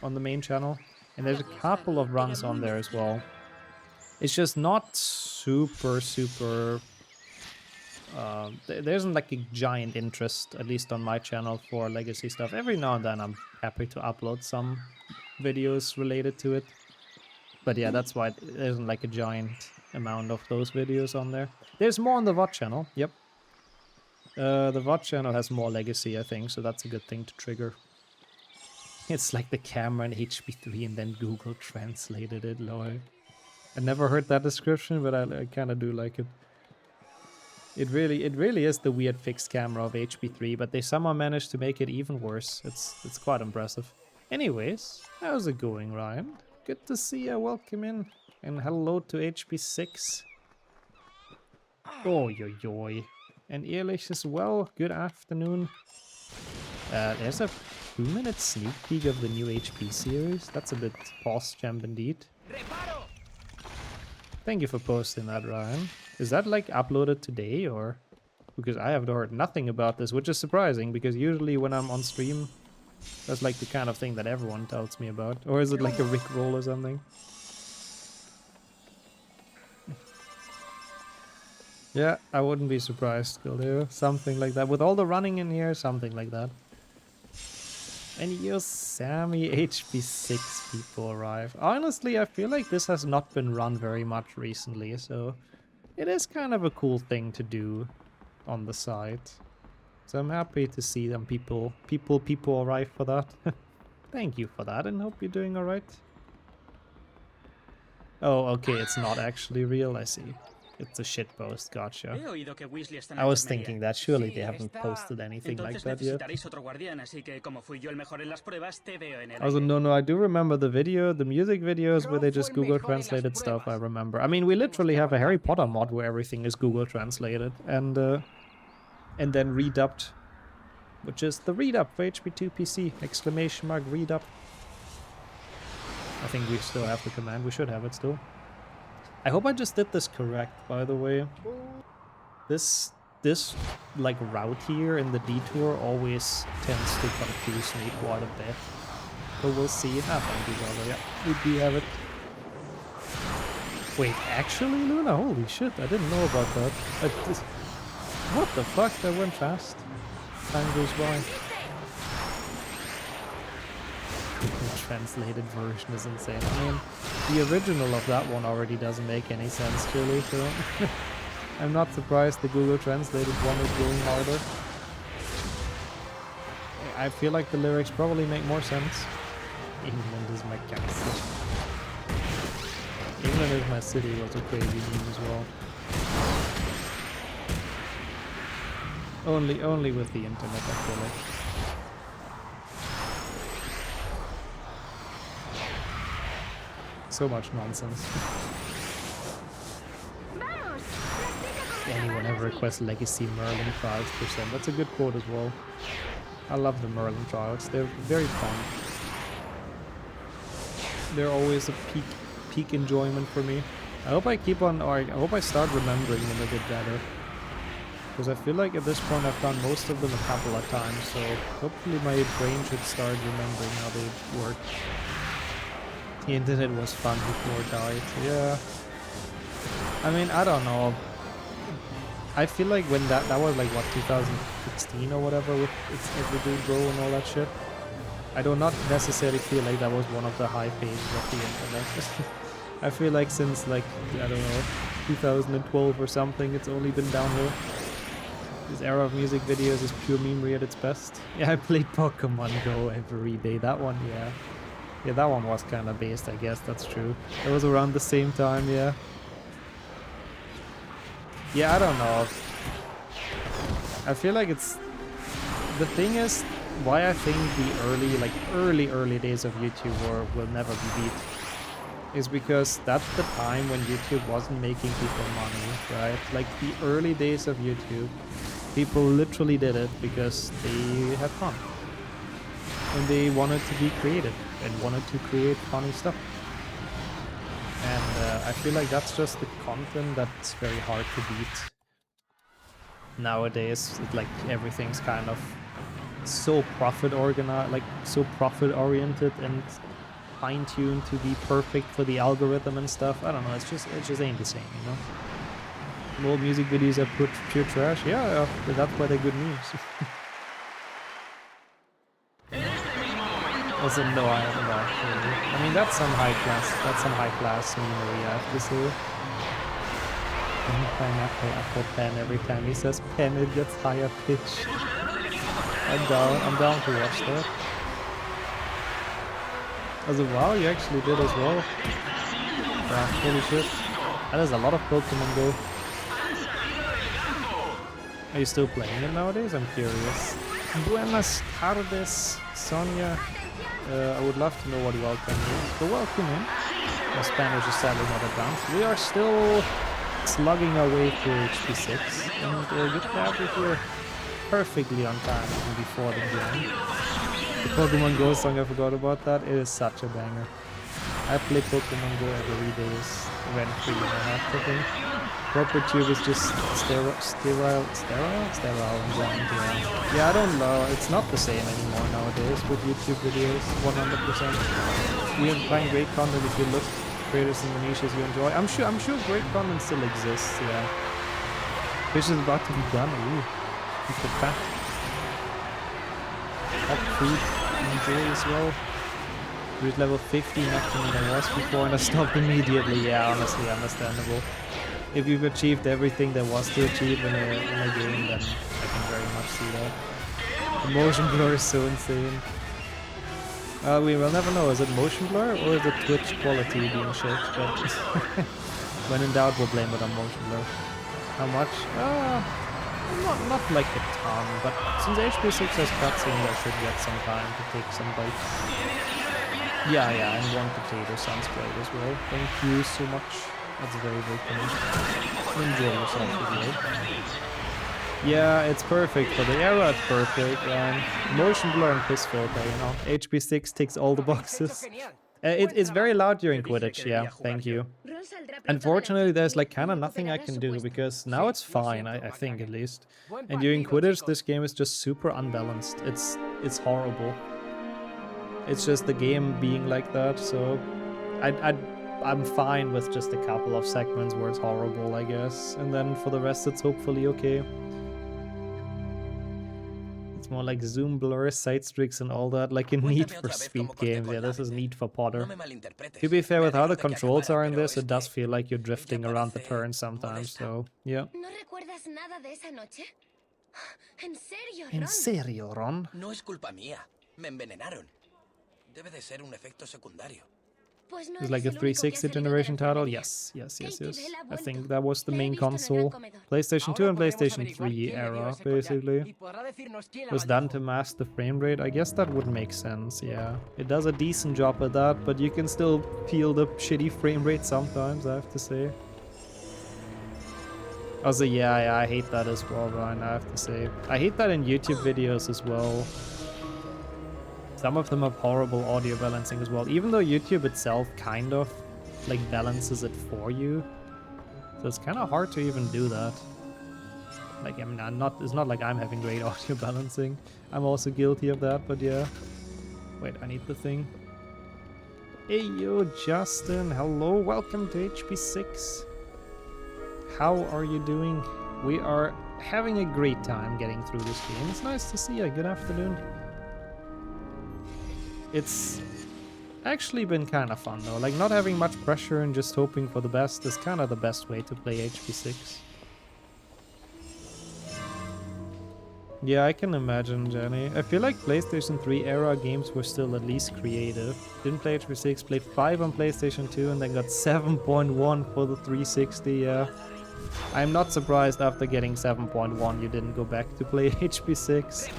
main channel, and there's a couple of runs on there as well. It's just not super. There isn't like a giant interest, at least on my channel, for legacy stuff. Every now and then I'm happy to upload some videos related to it. But yeah, that's why there isn't like a giant amount of those videos on there. There's more on the VOD channel, yep. The VOD channel has more legacy, I think, so that's a good thing to trigger. It's like the camera in HP3 and then Google translated it, lol. I never heard that description, but I kind of do like it. It really is the weird fixed camera of HP3, but they somehow managed to make it even worse. It's quite impressive. Anyways, how's it going, Ryan? Good to see you. Welcome in, and hello to HP6. Oh, yo. And Ehrlich as well. Good afternoon. There's a 2-minute sneak peek of the new HP series. That's a bit post-champ indeed. Thank you for posting that, Ryan. Is that like uploaded today or? Because I have heard nothing about this, which is surprising because usually when I'm on stream, that's like the kind of thing that everyone tells me about. Or is it like a Rickroll or something? Yeah, I wouldn't be surprised, Kildare. Something like that. With all the running in here, something like that. And Sammy HP6 people arrive. Honestly, I feel like this has not been run very much recently, so it is kind of a cool thing to do on the side. So I'm happy to see them people arrive for that. Thank you for that and hope you're doing alright. Oh, okay, it's not actually real, I see. It's a shitpost, gotcha. I was thinking that surely they haven't posted anything like that yet. Also, no, I do remember the music videos where they just Google translated stuff, I remember. I mean, we literally have a Harry Potter mod where everything is Google translated and then redubbed, which is the redub for HP2 PC, exclamation mark redub. I think we still have the command, we should have it still. I hope I just did this correct, by the way. This like route here in the detour always tends to confuse me quite a bit. But we'll see. Thank you, brother. Yeah, we do have it. Wait, actually, Luna? Holy shit, I didn't know about that. What the fuck? That went fast. Time goes by. The translated version is insane. I mean, the original of that one already doesn't make any sense, really, so I'm not surprised the Google translated one is going harder. I feel like the lyrics probably make more sense. England is my castle. England is my city was a crazy meme as well. Only with the internet, I feel like. So much nonsense. Anyone ever requests Legacy Merlin trials %? That's a good quote as well. I love the Merlin trials. They're very fun. They're always a peak enjoyment for me. I hope I keep on, or I hope I start remembering them a bit better. Because I feel like at this point I've done most of them a couple of times, so hopefully my brain should start remembering how they work. The internet was fun before it died. Yeah. I mean, I don't know. I feel like when that was like what, 2016 or whatever with its Everyday Bro and all that shit. I do not necessarily feel like that was one of the high pages of the internet. I feel like since like, I don't know, 2012 or something, it's only been downhill. This era of music videos is pure memery at its best. Yeah, I played Pokemon Go every day. That one, yeah. Yeah, that one was kind of based, I guess, that's true. It was around the same time, yeah. Yeah, I don't know. I feel like it's... The thing is, why I think the early days of YouTube will never be beat is because that's the time when YouTube wasn't making people money, right? Like the early days of YouTube, people literally did it because they had fun. And they wanted to be creative and wanted to create funny stuff. And I feel like that's just the content that's very hard to beat. Nowadays, like everything's kind of so profit oriented and fine-tuned to be perfect for the algorithm and stuff. I don't know, it just ain't the same, you know? More music videos are pure trash. Yeah, but that's why they're good news. Also, no, I don't know. Really. I mean, that's some high class memory, I have to say. Pineapple, apple pen. Every time he says pen, it gets higher pitch. I'm down to watch that. Also, wow, you actually did as well. Yeah, holy shit. That is a lot of Pokemon Go. Are you still playing it nowadays? I'm curious. Buenas tardes, Sonia. I would love to know what welcome is. So welcome in. My Spanish is sadly not advanced. We are still slugging our way through HP6. And good to have you here perfectly on time and before the game. The Pokemon Go song, I forgot about that. It is such a banger. I play Pokemon Go every day rent-free and I have to think. Proper tube is just sterile and blind, yeah. Yeah, I don't know. It's not the same anymore nowadays with YouTube videos, 100%. We find great content if you look creators in the niches you enjoy. I'm sure great content still exists, yeah. Fish is about to be done. Ooh, look at that. Hot food, enjoy as well. Reach level 50, nothing than I was before, and I stopped immediately. Yeah, honestly, understandable. If you've achieved everything there was to achieve in a game, then I can very much see that. The motion blur is so insane. We will never know, is it motion blur or is it Twitch quality being shit? But when in doubt, we'll blame it on motion blur. How much? Not like a ton, but since HP6 has cutscenes, I should get some time to take some bites. Yeah, and one potato sounds great as well. Thank you so much. That's very, very cool. Enjoy yourself as well. Yeah, it's perfect for the era, it's perfect. Motion blur and piss filter, you know. HP6 ticks all the boxes. It's very loud during Quidditch, yeah, thank you. Unfortunately, there's like kind of nothing I can do because now it's fine, I think at least. And during Quidditch, this game is just super unbalanced. It's horrible. It's just the game being like that, so I'm fine with just a couple of segments where it's horrible, I guess. And then for the rest, it's hopefully okay. It's more like zoom blur, side streaks and all that, like a Need for Speed games. Yeah, this is Need for Potter. To be fair, with how the controls are in this, it does feel like you're drifting around the turn sometimes, so yeah. ¿En serio, Ron? No es culpa mía. Me envenenaron. Debe de ser un efecto secundario. It's like a 360 generation title? Yes. I think that was the main console. PlayStation 2 and PlayStation 3 era, basically. It was done to mask the frame rate. I guess that would make sense, yeah. It does a decent job at that, but you can still feel the shitty frame rate sometimes, I have to say. Also, yeah, I hate that as well, Ryan, I have to say. I hate that in YouTube videos as well. Some of them have horrible audio balancing as well, even though YouTube itself kind of like balances it for you. So it's kind of hard to even do that. Like, I mean, it's not like I'm having great audio balancing. I'm also guilty of that, but yeah. Wait, I need the thing. Hey yo, Justin, hello, welcome to HP6. How are you doing? We are having a great time getting through this game. It's nice to see you. Good afternoon. It's actually been kind of fun though. Like, not having much pressure and just hoping for the best is kind of the best way to play HP6. Yeah, I can imagine, Jenny. I feel like PlayStation 3 era games were still at least creative. Didn't play HP6, played 5 on PlayStation 2 and then got 7.1 for the 360, yeah. I'm not surprised after getting 7.1 you didn't go back to play HP6.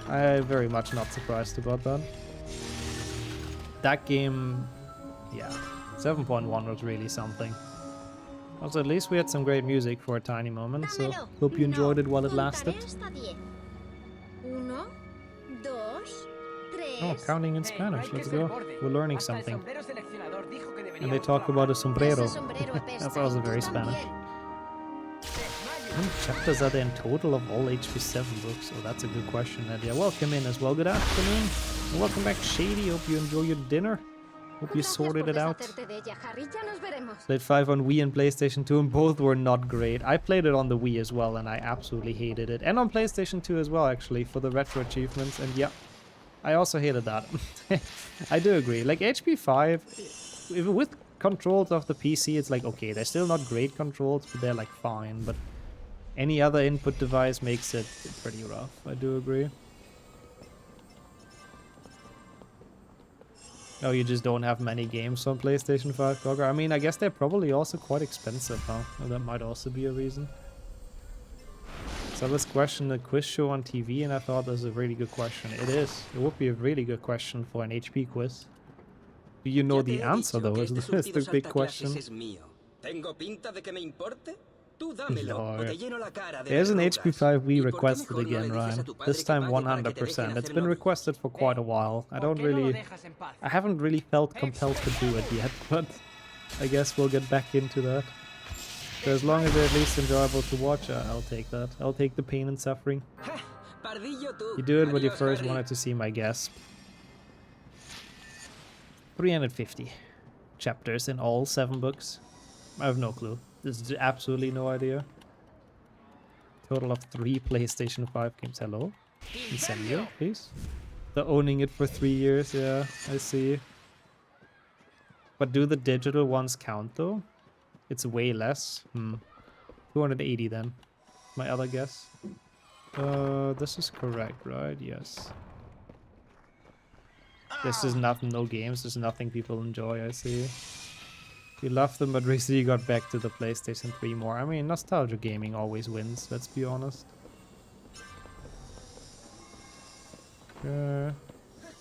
I'm very much not surprised about that. That game, yeah, 7.1 was really something. Also, at least we had some great music for a tiny moment, so hope you enjoyed it while it lasted. Oh, counting in Spanish, let's go. We're learning something. And they talk about a sombrero. That's also very Spanish. How many chapters are there in total of all HP7 books? Oh, that's a good question, Nadia. Welcome in as well. Good afternoon. And welcome back, Shady. Hope you enjoy your dinner. Hope you sorted it out. Played 5 on Wii and PlayStation 2 and both were not great. I played it on the Wii as well and I absolutely hated it. And on PlayStation 2 as well, actually, for the retro achievements. And yeah, I also hated that. I do agree. Like, HP5, with controls of the PC, it's like, okay, they're still not great controls, but they're like fine. But any other input device makes it pretty rough. I do agree. Oh, you just don't have many games on PlayStation 5, Gogger? I mean, I guess they're probably also quite expensive, huh? Oh, that might also be a reason. So let's question the quiz show on TV, and I thought that was a really good question. It is. It would be a really good question for an HP quiz. Do you know the answer, though? Is the big question. Lord. There's an HP5 Wii requested again, Ryan. This time 100%. It's been requested for quite a while. I haven't really felt compelled to do it yet, but I guess we'll get back into that. So as long as they're at least enjoyable to watch, I'll take that. I'll take the pain and suffering. You do it when you first wanted to see my gasp. 350 chapters in all 7 books. I have no clue. There's absolutely no idea. Total of 3 PlayStation 5 games. Hello? Incendio, please? They're owning it for 3 years, yeah, I see. But do the digital ones count, though? It's way less. 280 then. My other guess. This is correct, right? Yes. This is nothing, no games, there's nothing people enjoy, I see. You love them, but recently you got back to the PlayStation 3 more. I mean, nostalgia gaming always wins, let's be honest. Could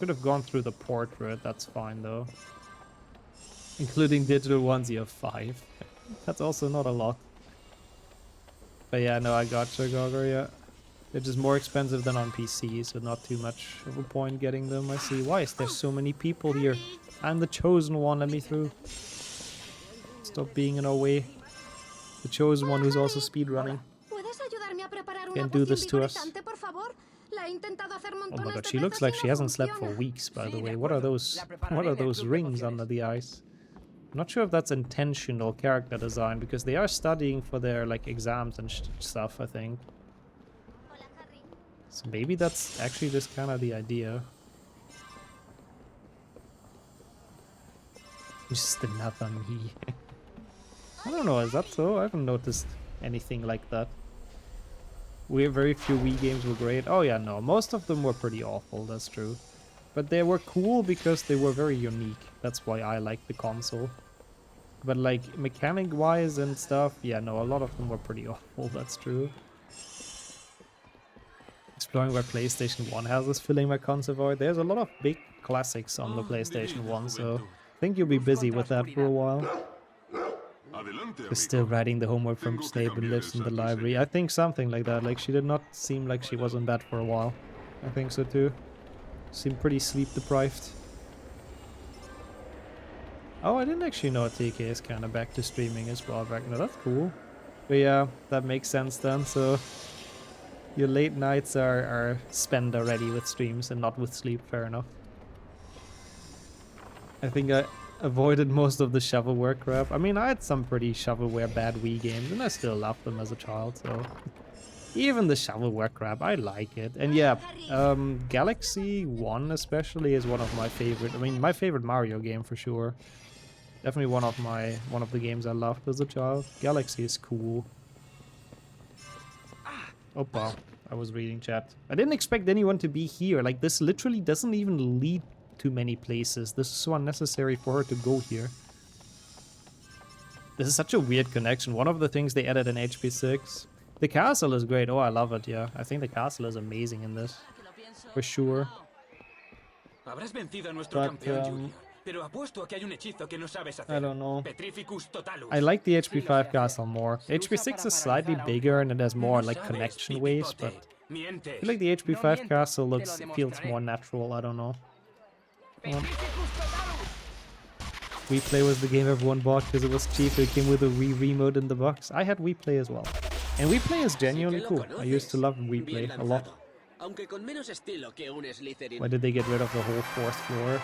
have gone through the portrait, that's fine though. Including digital ones, you have 5. That's also not a lot. But yeah, no, I gotcha, Gogger, yeah. They're just more expensive than on PC, so not too much of a point getting them, I see. Why is there so many people here? I'm the chosen one, let me through. Stop being in our way. The chosen one who's also speedrunning. Can't do this to us. Oh my god, she looks like she hasn't slept for weeks, by the way. What are those rings under the eyes? I'm not sure if that's intentional character design, because they are studying for their like exams and stuff, I think. So maybe that's actually just kind of the idea. Just another me. I don't know, is that so? I haven't noticed anything like that. Very few Wii games were great. Oh yeah, no, most of them were pretty awful, that's true. But they were cool because they were very unique. That's why I like the console. But like, mechanic-wise and stuff, yeah, no, a lot of them were pretty awful, that's true. Exploring where PlayStation 1 has is filling my console void. There's a lot of big classics on the PlayStation 1, so I think you'll be busy with that for a while. She's still writing the homework from Snape and lives in the library. I think something like that. Like, she did not seem like she was in bed for a while. I think so too. Seemed pretty sleep deprived. Oh, I didn't actually know TK is kind of back to streaming as well right now. That's cool. But yeah, that makes sense then. So your late nights are spent already with streams and not with sleep. Fair enough. I think I avoided most of the shovelware crap. I mean, I had some pretty shovelware bad Wii games, and I still loved them as a child, so Even the shovelware crap, I like it. And yeah, Galaxy 1 especially is one of my favorite. I mean, my favorite Mario game for sure. Definitely one of the games I loved as a child. Galaxy is cool. Opa, I was reading chat. I didn't expect anyone to be here. Like, this literally doesn't even lead to many places. This is so unnecessary for her to go here. This is such a weird connection. One of the things they added in HP6. The castle is great. Oh, I love it, yeah. I think the castle is amazing in this. For sure. Habrás vencido a nuestro campeón junior, pero apuesto a que hay un hechizo que no sabes hacer. I don't know. Petrificus totalus. I like the HP5 castle more. HP6 is slightly bigger and it has more like connection waves, but I feel like the HP5 castle feels more natural. I don't know. WePlay was the game everyone bought because it was cheap. It came with a Wii remote in the box. I had WePlay as well. And WePlay is genuinely cool. I used to love WePlay a lot. Why did they get rid of the whole 4th floor?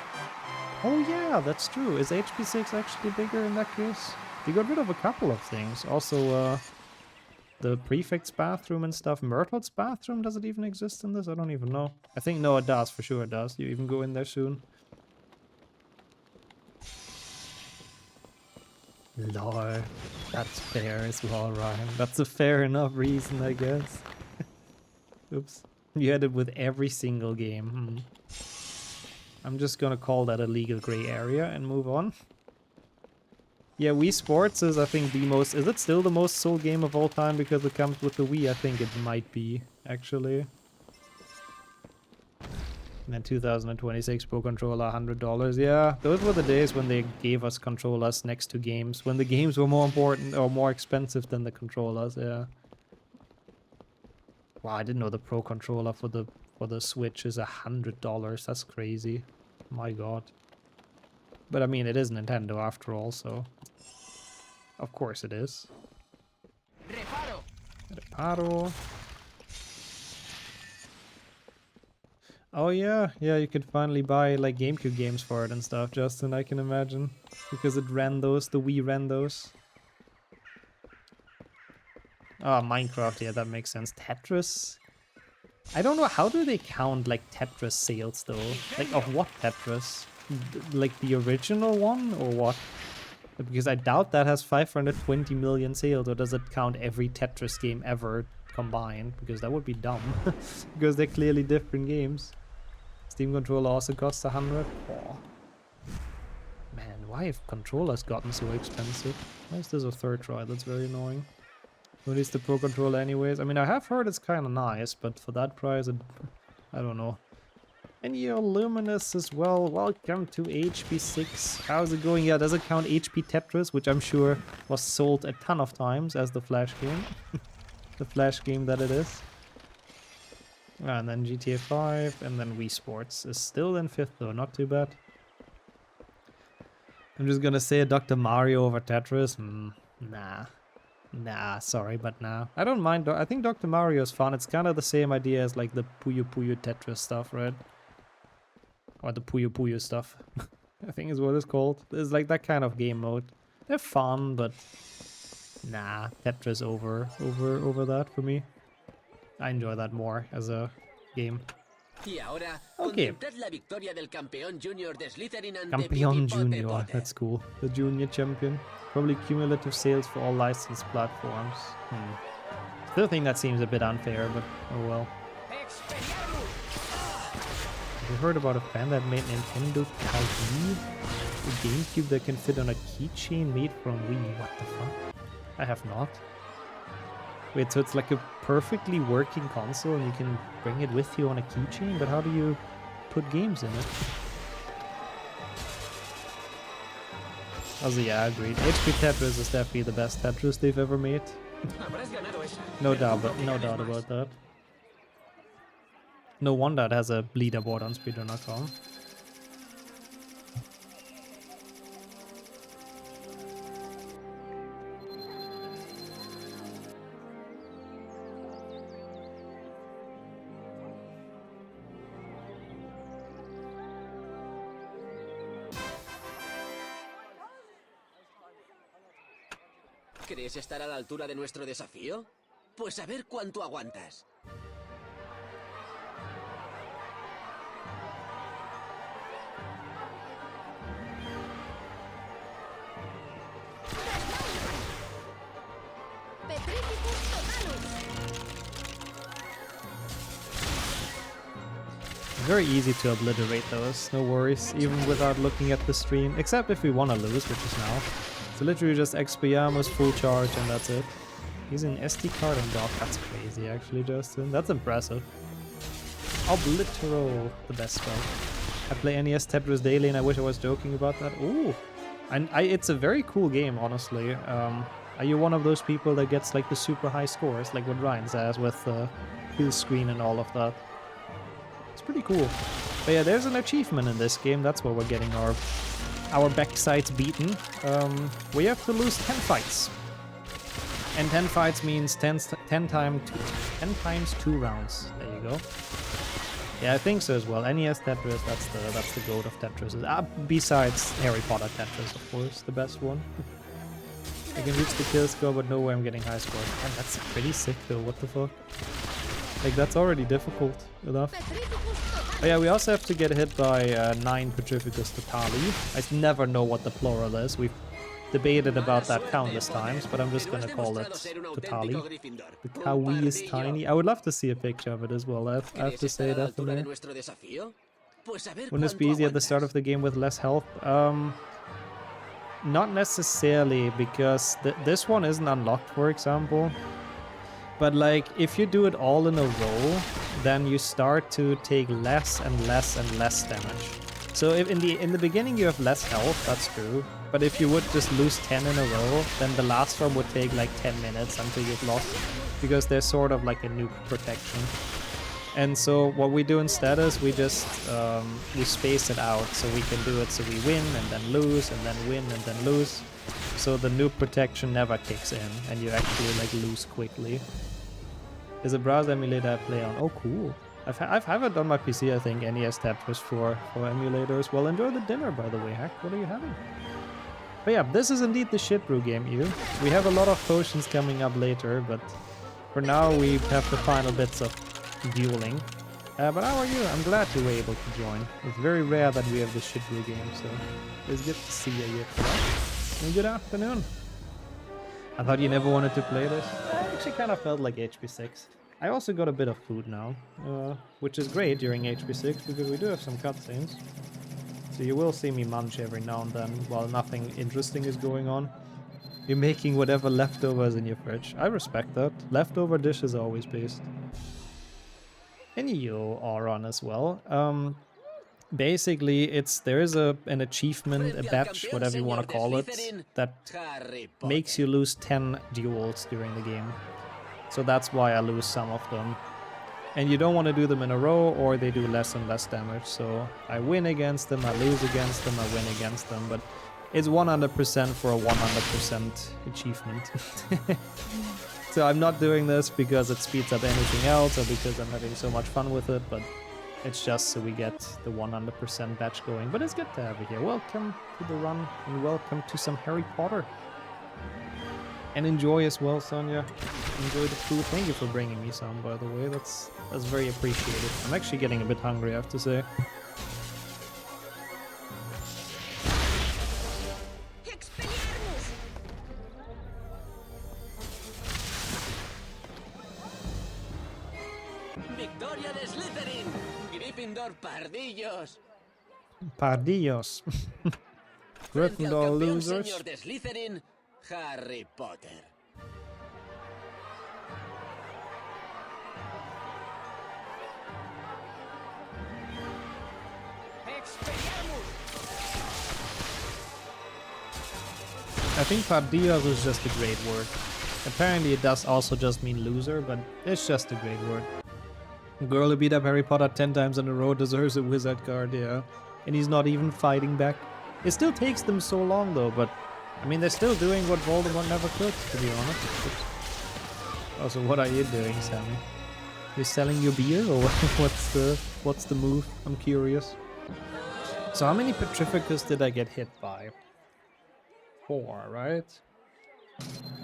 Oh yeah, that's true. Is HP6 actually bigger in that case? They got rid of a couple of things. Also, the prefect's bathroom and stuff. Myrtle's bathroom, does it even exist in this? I don't even know. I think, no, it does. For sure it does. You even go in there soon. Lol, that's fair as well, Ryan. That's a fair enough reason, I guess. Oops. You had it with every single game. I'm just gonna call that a legal gray area and move on. Yeah, Wii Sports is, I think, the most... Is it still the most sold game of all time because it comes with the Wii? I think it might be, actually. And then 2026 Pro Controller, $100. Yeah, those were the days when they gave us controllers next to games. When the games were more important or more expensive than the controllers, yeah. Wow, I didn't know the Pro Controller for the Switch is $100. That's crazy. My god. But I mean, it is Nintendo after all, so... Of course it is. Reparo. Oh yeah, you could finally buy like GameCube games for it and stuff, Justin, I can imagine. Because it ran those, the Wii ran those. Oh, Minecraft, yeah, that makes sense. Tetris? I don't know, how do they count like Tetris sales though? Like of what Tetris? Like the original one or what? Because I doubt that has 520 million sales, or does it count every Tetris game ever combined? Because that would be dumb. Because they're clearly different games. Steam controller also costs 100. Oh. Man, why have controllers gotten so expensive? Why is this a third try? That's very annoying. Who needs the Pro Controller anyways? I mean, I have heard it's kind of nice, but for that price, I don't know. And you're Luminous as well. Welcome to HP6. How's it going? Yeah, does it count HP Tetris, which I'm sure was sold a ton of times as the Flash game? The Flash game that it is. And then GTA 5, and then Wii Sports is still in 5th though, not too bad. I'm just gonna say Dr. Mario over Tetris. Nah, sorry, but nah. I don't mind. I think Dr. Mario is fun. It's kind of the same idea as like the Puyo Puyo Tetris stuff, right? Or the Puyo Puyo stuff. I think is what it's called. It's like that kind of game mode. They're fun, but nah, Tetris over that for me. I enjoy that more as a game. Okay. Campeón Junior, that's cool. The junior champion. Probably cumulative sales for all licensed platforms. Still think that seems a bit unfair, but oh well. Have you heard about a fan that made Nintendo Kazoo? A GameCube that can fit on a keychain made from Wii. What the fuck? I have not. Wait, so it's like a perfectly working console and you can bring it with you on a keychain? But how do you put games in it? Also, yeah, I agreed. HP Tetris is definitely the best Tetris they've ever made. No doubt about that. No wonder it has a leaderboard on Speedrun.com. ¿Crees estar a la altura de nuestro desafío? Pues a ver cuánto aguantas. Very easy to obliterate those, no worries, even without looking at the stream, except if we want to lose, which is now. So literally just Expelliarmus full charge and that's it. Using SD card and dock, that's crazy actually, Justin. That's impressive. Oblitero, the best spell. I play NES Tetris daily and I wish I was joking about that. Ooh, and it's a very cool game, honestly. Are you one of those people that gets like the super high scores, like what Ryan says with kill screen and all of that? It's pretty cool. But yeah, there's an achievement in this game. That's where we're getting our backsides beaten. We have to lose 10 fights. And 10 fights means 10 times 2 rounds. There you go. Yeah, I think so as well. NES Tetris, that's the goat of Tetris. Besides Harry Potter Tetris, of course, the best one. I can reach the kill score, but no way I'm getting high scores. And that's pretty sick though, what the fuck? Like, that's already difficult enough. Oh yeah, we also have to get hit by 9 Petrificus Totali. I never know what the plural is. We've debated about that countless times, but I'm just gonna call it Totali. The Kawi is tiny. I would love to see a picture of it as well, I have to say that for me. Wouldn't this be easy at the start of the game with less health? Not necessarily, because this one isn't unlocked, for example. But like, if you do it all in a row, then you start to take less and less and less damage. So if in the beginning you have less health, that's true. But if you would just lose 10 in a row, then the last one would take like 10 minutes until you've lost. Because there's sort of like a nuke protection. And so what we do instead is we just we space it out, so we can do it so we win and then lose and then win and then lose. So the nuke protection never kicks in and you actually like lose quickly. There's a browser emulator I play on. Oh, cool. I have it on my PC, I think, NES Tetris for emulators. Well, enjoy the dinner, by the way, Hack. What are you having? But yeah, this is indeed the shit brew game, you. We have a lot of potions coming up later, but for now we have the final bits of dueling. But how are you? I'm glad you were able to join. It's very rare that we have the shit brew game, so it's good to see you here for that. And good afternoon. I thought you never wanted to play this. I actually kind of felt like HP6. I also got a bit of food now, which is great during HP6 because we do have some cutscenes. So you will see me munch every now and then while nothing interesting is going on. You're making whatever leftovers in your fridge. I respect that. Leftover dishes are always best. And you are on as well. Basically, there is an achievement, a badge, whatever you want to call it, that makes you lose 10 duels during the game. So that's why I lose some of them. And you don't want to do them in a row, or they do less and less damage. So I win against them, I lose against them, I win against them. But it's 100% for a 100% achievement. So I'm not doing this because it speeds up anything else, or because I'm having so much fun with it, but it's just so we get the 100% batch going. But it's good to have you here. Welcome to the run, and welcome to some Harry Potter. And enjoy as well, Sonia. Enjoy the food. Thank you for bringing me some, by the way. That's very appreciated. I'm actually getting a bit hungry, I have to say. Victoria de Slytherin. Gryffindor pardillos. Pardillos. Gryffindor losers. Señor de Slytherin, Harry Potter. I think pardillos is just a great word. Apparently it does also just mean loser, but it's just a great word. A girl who beat up Harry Potter 10 times in a row deserves a wizard card, yeah. And he's not even fighting back. It still takes them so long though, but I mean, they're still doing what Voldemort never could, to be honest. Also, what are you doing, Sammy? You're selling your beer, or what's the move? I'm curious. So how many Petrificus did I get hit by? 4, right?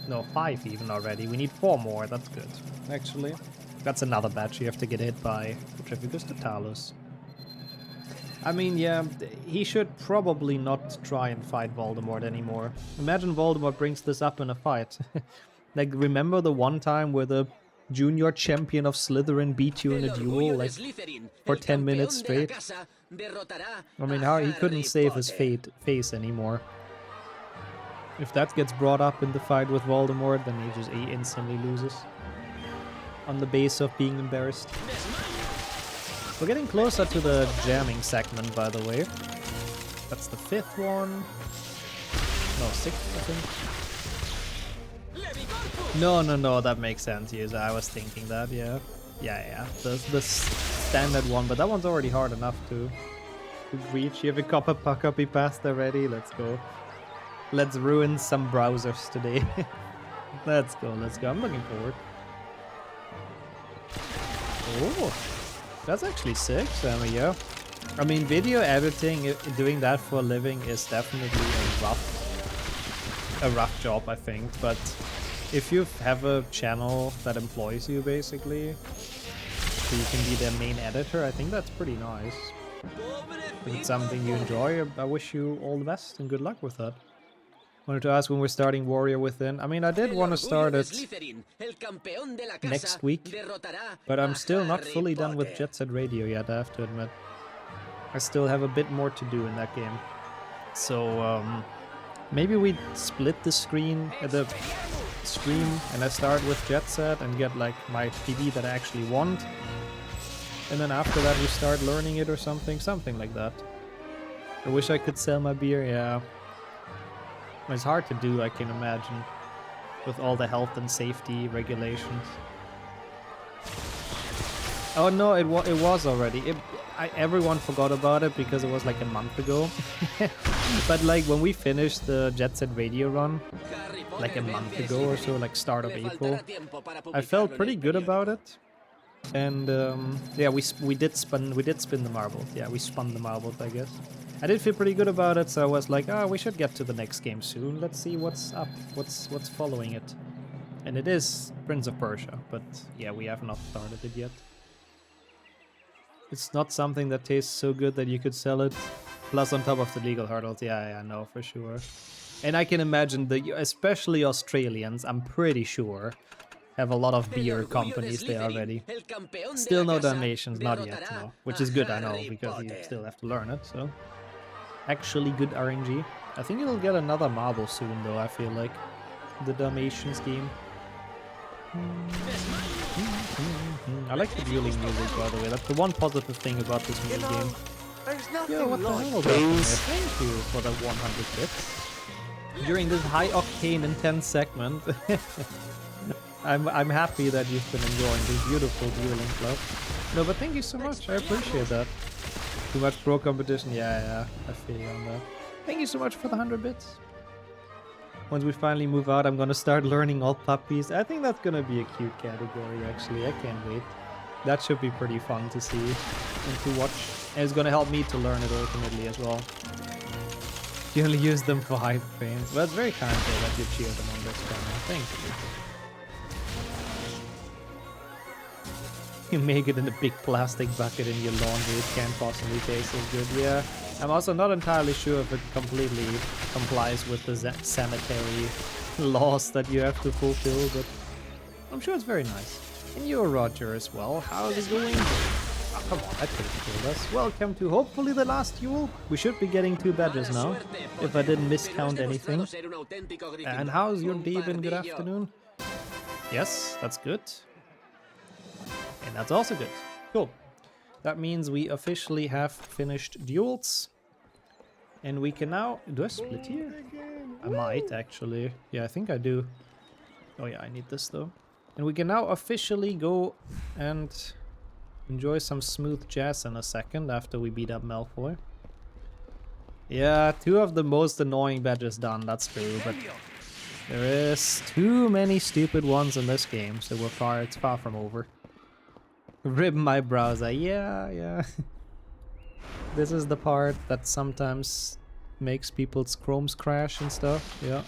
No, 5 even already. We need 4 more. That's good, actually. That's another badge you have to get hit by. Petrificus Totalus. I mean, yeah, he should probably not try and fight Voldemort anymore. Imagine Voldemort brings this up in a fight. Like, remember the one time where the junior champion of Slytherin beat you in a duel, like, for 10 minutes straight? I mean, how he couldn't save his face anymore. If that gets brought up in the fight with Voldemort, then he instantly loses. On the base of being embarrassed. We're getting closer to the jamming segment, by the way. That's the 5th one. No, 6th, I think. No, that makes sense, yes. I was thinking that, yeah. Yeah. The standard one, but that one's already hard enough to reach. You have a copy pasta ready. Let's go. Let's ruin some browsers today. Let's go. I'm looking forward. Oh, that's actually sick, Sammy, yeah. I mean, video editing, doing that for a living is definitely a rough job, I think. But if you have a channel that employs you, basically, so you can be their main editor, I think that's pretty nice. If it's something you enjoy, I wish you all the best and good luck with that. Wanted to ask when we're starting Warrior Within. I mean, I did want to start it next week, but I'm still not fully done with Jet Set Radio yet, I have to admit. I still have a bit more to do in that game. So, maybe we split the stream, and I start with Jet Set and get, like, my PB that I actually want. And then after that we start learning it or something like that. I wish I could sell my beer, yeah. It's hard to do, I can imagine, with all the health and safety regulations. Oh no, it was already. Everyone forgot about it because it was like a month ago. But like when we finished the Jet Set Radio run, like a month ago or so, like start of April, I felt pretty good about it. And yeah, we did spin the marbles. Yeah, we spun the marbles, I guess. I did feel pretty good about it, so I was like, we should get to the next game soon. Let's see what's up, what's following it. And it is Prince of Persia, but yeah, we have not started it yet. It's not something that tastes so good that you could sell it. Plus on top of the legal hurdles, yeah, I know for sure. And I can imagine especially Australians, I'm pretty sure, have a lot of beer companies there already. Still no donations, not yet, no. Which is good, I know, because you still have to learn it, so. Actually good RNG. I think it'll get another marble soon, though, I feel like. The Dalmatians game. I like the dueling music, by the way. That's the one positive thing about this new game. Yo, what the hell? Thank you for the 100 bits. During this high octane intense segment. I'm happy that you've been enjoying this beautiful dueling club. No, but thank you so much. I appreciate that. Too much pro competition? Yeah, I feel you on that. Thank you so much for the 100 bits. Once we finally move out, I'm gonna start learning all puppies. I think that's gonna be a cute category, actually. I can't wait. That should be pretty fun to see and to watch. And it's gonna help me to learn it ultimately as well. You only use them for hype frames. Well, it's very kind though that you cheer them on this channel. Thank you. You make it in a big plastic bucket in your laundry. It can't possibly taste as good. Yeah, I'm also not entirely sure if it completely complies with the sanitary laws that you have to fulfill, but I'm sure it's very nice. And you're Roger as well. How's it going? Oh, come on, that could have killed us. Welcome to hopefully the last duel. We should be getting 2 badges now, if I didn't miscount anything. And how's your day been? Good afternoon. Yes, that's good. And that's also good. Cool. That means we officially have finished duels. And we can now... Do I split here? I might, actually. Yeah, I think I do. Oh yeah, I need this though. And we can now officially go and enjoy some smooth jazz in a second after we beat up Malfoy. Yeah, 2 of the most annoying badges done, that's true, but there is too many stupid ones in this game, so it's far from over. Rip my browser, yeah. This is the part that sometimes makes people's Chromes crash and stuff, yeah.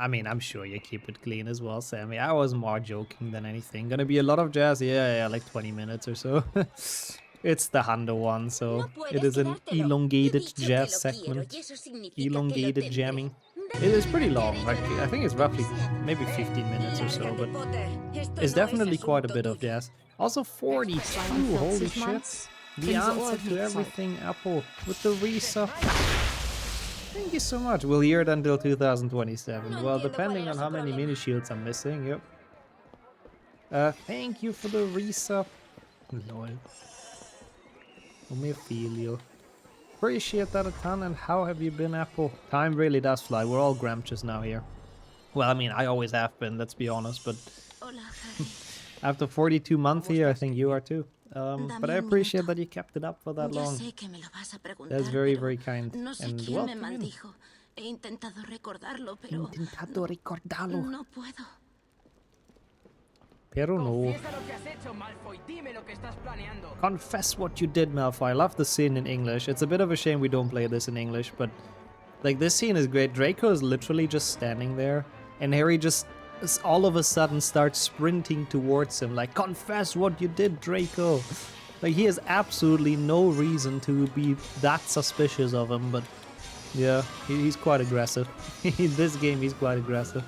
I mean, I'm sure you keep it clean as well, Sammy. I was more joking than anything. Gonna be a lot of jazz? Yeah, like 20 minutes or so. It's the Hundo one, so it is an elongated jazz segment. Elongated jamming. It is pretty long, like I think it's roughly maybe 15 minutes or so, but it's definitely quite a bit of jazz. Also 42, holy shit. The answer to everything, Apple, with the resub. Thank you so much. We'll hear it until 2027. Well, depending on how many mini shields I'm missing, yep. Thank you for the resub. Lol. Me feel you. Appreciate that a ton. And how have you been, Apple? Time really does fly. We're all Gramscious now here. Well, I mean, I always have been, let's be honest, but after 42 months here, I think you are too. But I appreciate that you kept it up for that long. That's very, very kind. And welcome in. Intentado recordarlo. No puedo. Pero no. Confess what you did, Malfoy. I love the scene in English. It's a bit of a shame we don't play this in English, but like this scene is great. Draco is literally just standing there, and Harry just all of a sudden starts sprinting towards him like, confess what you did, Draco. Like he has absolutely no reason to be that suspicious of him, but yeah, he's quite aggressive. In this game he's quite aggressive.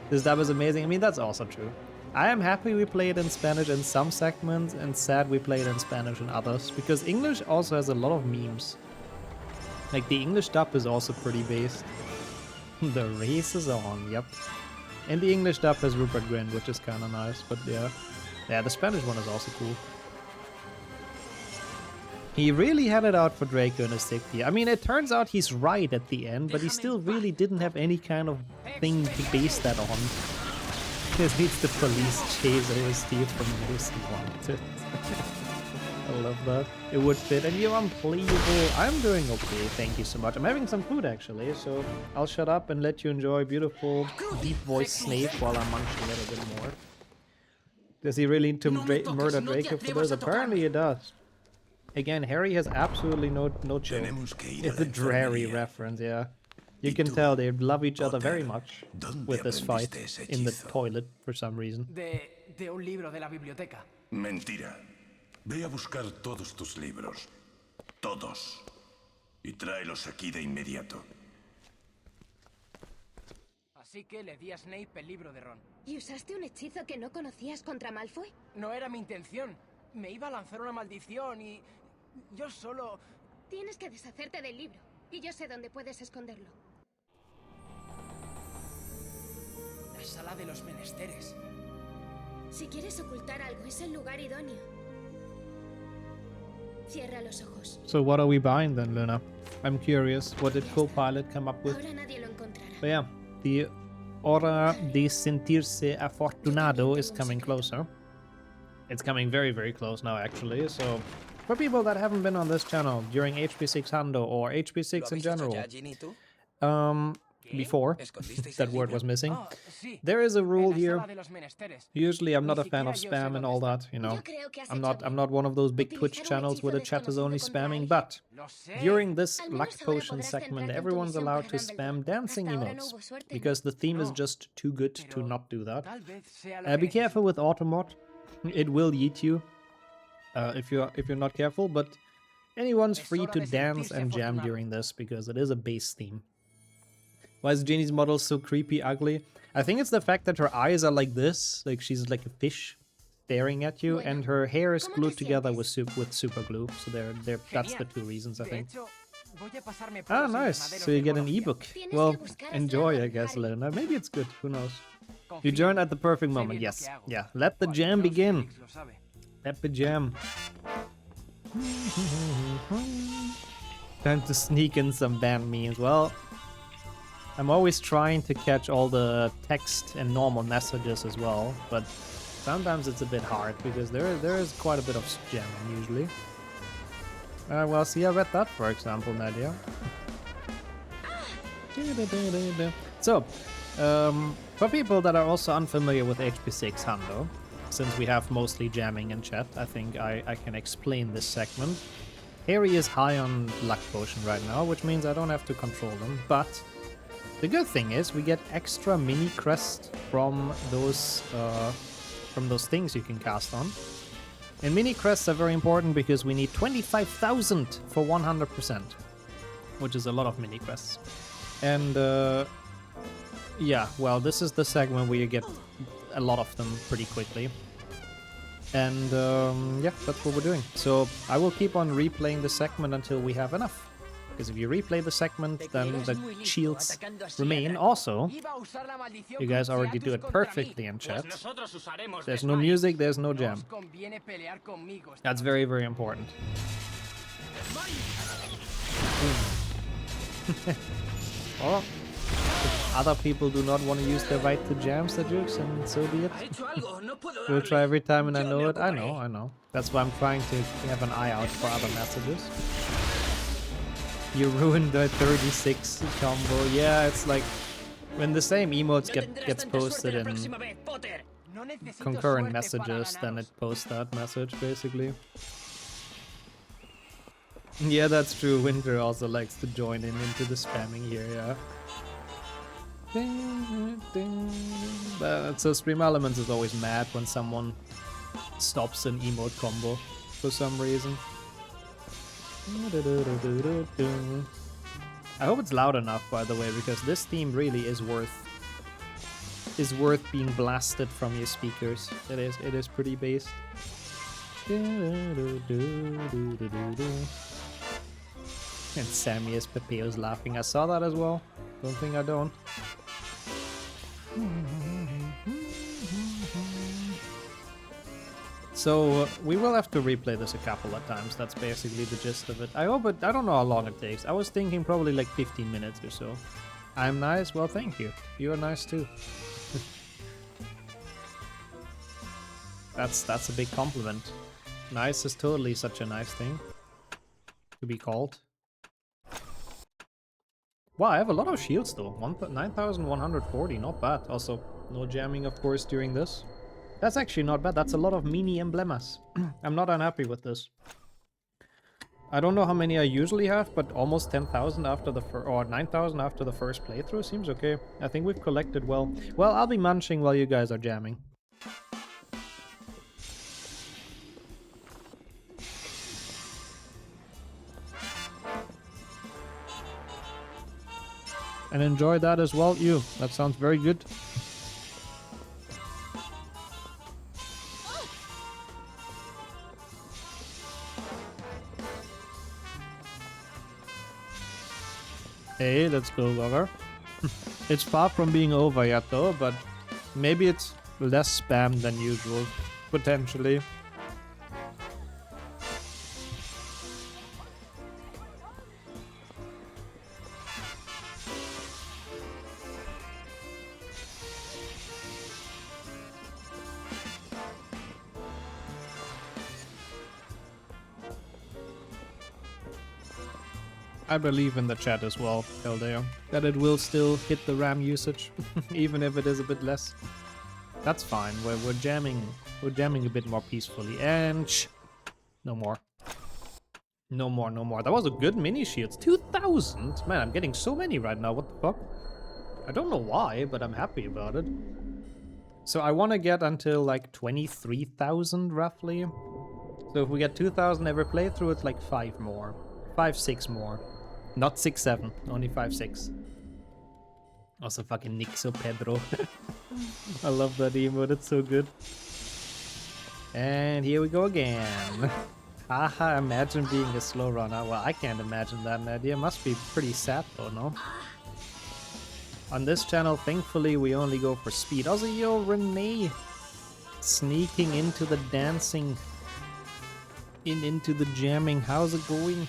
This dub is amazing. I mean, that's also true. I am happy we play it in Spanish in some segments and sad we play it in Spanish in others, because English also has a lot of memes. Like the English dub is also pretty based. The race is on, yep. And the English dub has Rupert Grint, which is kind of nice, but yeah. Yeah, the Spanish one is also cool. He really had it out for Draco in his 6th year. I mean, it turns out he's right at the end, but he still really didn't have any kind of thing to base that on. Just needs the police chase over Steve from Lucy wanted. I love that. It would fit. And you're unplayable. I'm doing okay, thank you so much. I'm having some food actually, so I'll shut up and let you enjoy beautiful deep voice Snape while I munch a little bit more. Does he really need to murder Draco for this? Apparently he does. Again, Harry has absolutely no chill. It's a dreary reference, yeah. You can tell they love each other very much with this fight in the toilet for some reason. De un libro de la biblioteca. Mentira. Ve a buscar todos tus libros. Todos. Y tráelos aquí de inmediato. Así que le di a Snape el libro de Ron. ¿Y usaste un hechizo que no conocías contra Malfoy? No era mi intención. Me iba a lanzar una maldición y... yo solo... Tienes que deshacerte del libro. Y yo sé dónde puedes esconderlo. La sala de los menesteres. Si quieres ocultar algo, es el lugar idóneo. Cierra los ojos. So what are we buying then, Luna? I'm curious. What did Copilot come up with? Ahora nadie lo encontrará. But yeah, the Hora de Sentirse Afortunado is coming closer. It's coming very, very close now, actually. So for people that haven't been on this channel during HP6 Hundo or HP6 in general, before that word was missing, there is a rule here. Usually I'm not a fan of spam and all that, you know. I'm not one of those big Twitch channels where the chat is only spamming, but during this luck potion segment everyone's allowed to spam dancing emotes, because the theme is just too good to not do that. Be careful with Automod. It will eat you if you're not careful, but anyone's free to dance and jam during this because it is a base theme. Why is Janie's model so creepy ugly? I think it's the fact that her eyes are like this, like she's like a fish staring at you, and her hair is glued together with super glue. So that's the two reasons, I think. Ah, nice. So you get an ebook. Well, enjoy, I guess, Lena. Maybe it's good. Who knows? You joined at the perfect moment. Yes. Yeah. Let the jam begin. Let the jam. Time to sneak in some band memes. Well, I'm always trying to catch all the text and normal messages as well, but sometimes it's a bit hard because there is quite a bit of jamming usually. Well, see, I read that, for example, Nadia. So, for people that are also unfamiliar with HP6 Hundo, since we have mostly jamming in chat, I think I can explain this segment. Harry is high on luck potion right now, which means I don't have to control him, but The good thing is we get extra mini crests from those things you can cast on. And mini crests are very important because we need 25,000 for 100%, which is a lot of mini crests. And yeah, well, this is the segment where you get a lot of them pretty quickly. And yeah, that's what we're doing. So I will keep on replaying the segment until we have enough. Because if you replay the segment, then the shields remain. Also, you guys already do it perfectly in chat. There's no music, there's no jam. That's very, very important. Well, if other people do not want to use their right to jam jokes, and so be it. We'll try every time and I know it. I know. That's why I'm trying to have an eye out for other messages. You ruined the 36 combo. Yeah, it's like when the same emotes gets posted in concurrent messages, then it posts that message basically. Yeah, that's true. Winter also likes to join into the spamming here, yeah. So Stream Elements is always mad when someone stops an emote combo for some reason. I hope it's loud enough, by the way, because this theme really is worth being blasted from your speakers. It is pretty based. And Sammy is Pepeo's laughing. I saw that as well. Don't think I don't. So we will have to replay this a couple of times. That's basically the gist of it. I hope it. I don't know how long it takes. I was thinking probably like 15 minutes or so. I'm nice. Well, thank you. You are nice too. That's a big compliment. Nice is totally such a nice thing to be called. Wow, I have a lot of shields though. 9,140, not bad. Also, no jamming of course during this. That's actually not bad. That's a lot of mini emblemas. I'm not unhappy with this. I don't know how many I usually have, but almost 10,000 after the or 9,000 after the first playthrough seems okay. I think we've collected well. Well, I'll be munching while you guys are jamming. And enjoy that as well, you. That sounds very good. Hey, let's go, lover. It's far from being over yet though, but maybe it's less spam than usual, potentially. I believe in the chat as well, Eldeo, that it will still hit the RAM usage, even if it is a bit less. That's fine. We're jamming a bit more peacefully. And no more. No more, no more. That was a good mini shields. 2,000? Man, I'm getting so many right now. What the fuck? I don't know why, but I'm happy about it. So I want to get until like 23,000 roughly. So if we get 2,000 every playthrough, it's like 5 more. 5, 6 more. Not 6, 7. Only 5, 6. Also fucking Nixo Pedro. I love that emote. It's so good. And here we go again. Haha, imagine being a slow runner. Well, I can't imagine that, Nadia. Must be pretty sad though, no? On this channel, thankfully, we only go for speed. Also, yo, Renee! Sneaking into the dancing. Into the jamming. How's it going?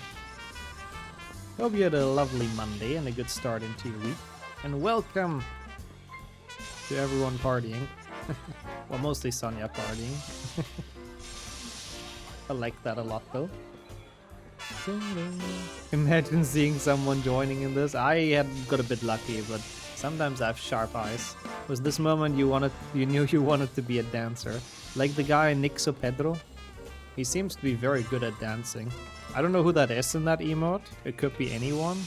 Hope you had a lovely Monday and a good start into your week. And welcome to everyone partying. Well, mostly Sonia partying. I like that a lot though. Imagine seeing someone joining in this. I had got a bit lucky, but sometimes I have sharp eyes. Was this moment you knew you wanted to be a dancer? Like the guy Nixo Pedro? He seems to be very good at dancing. I don't know who that is in that emote. It could be anyone.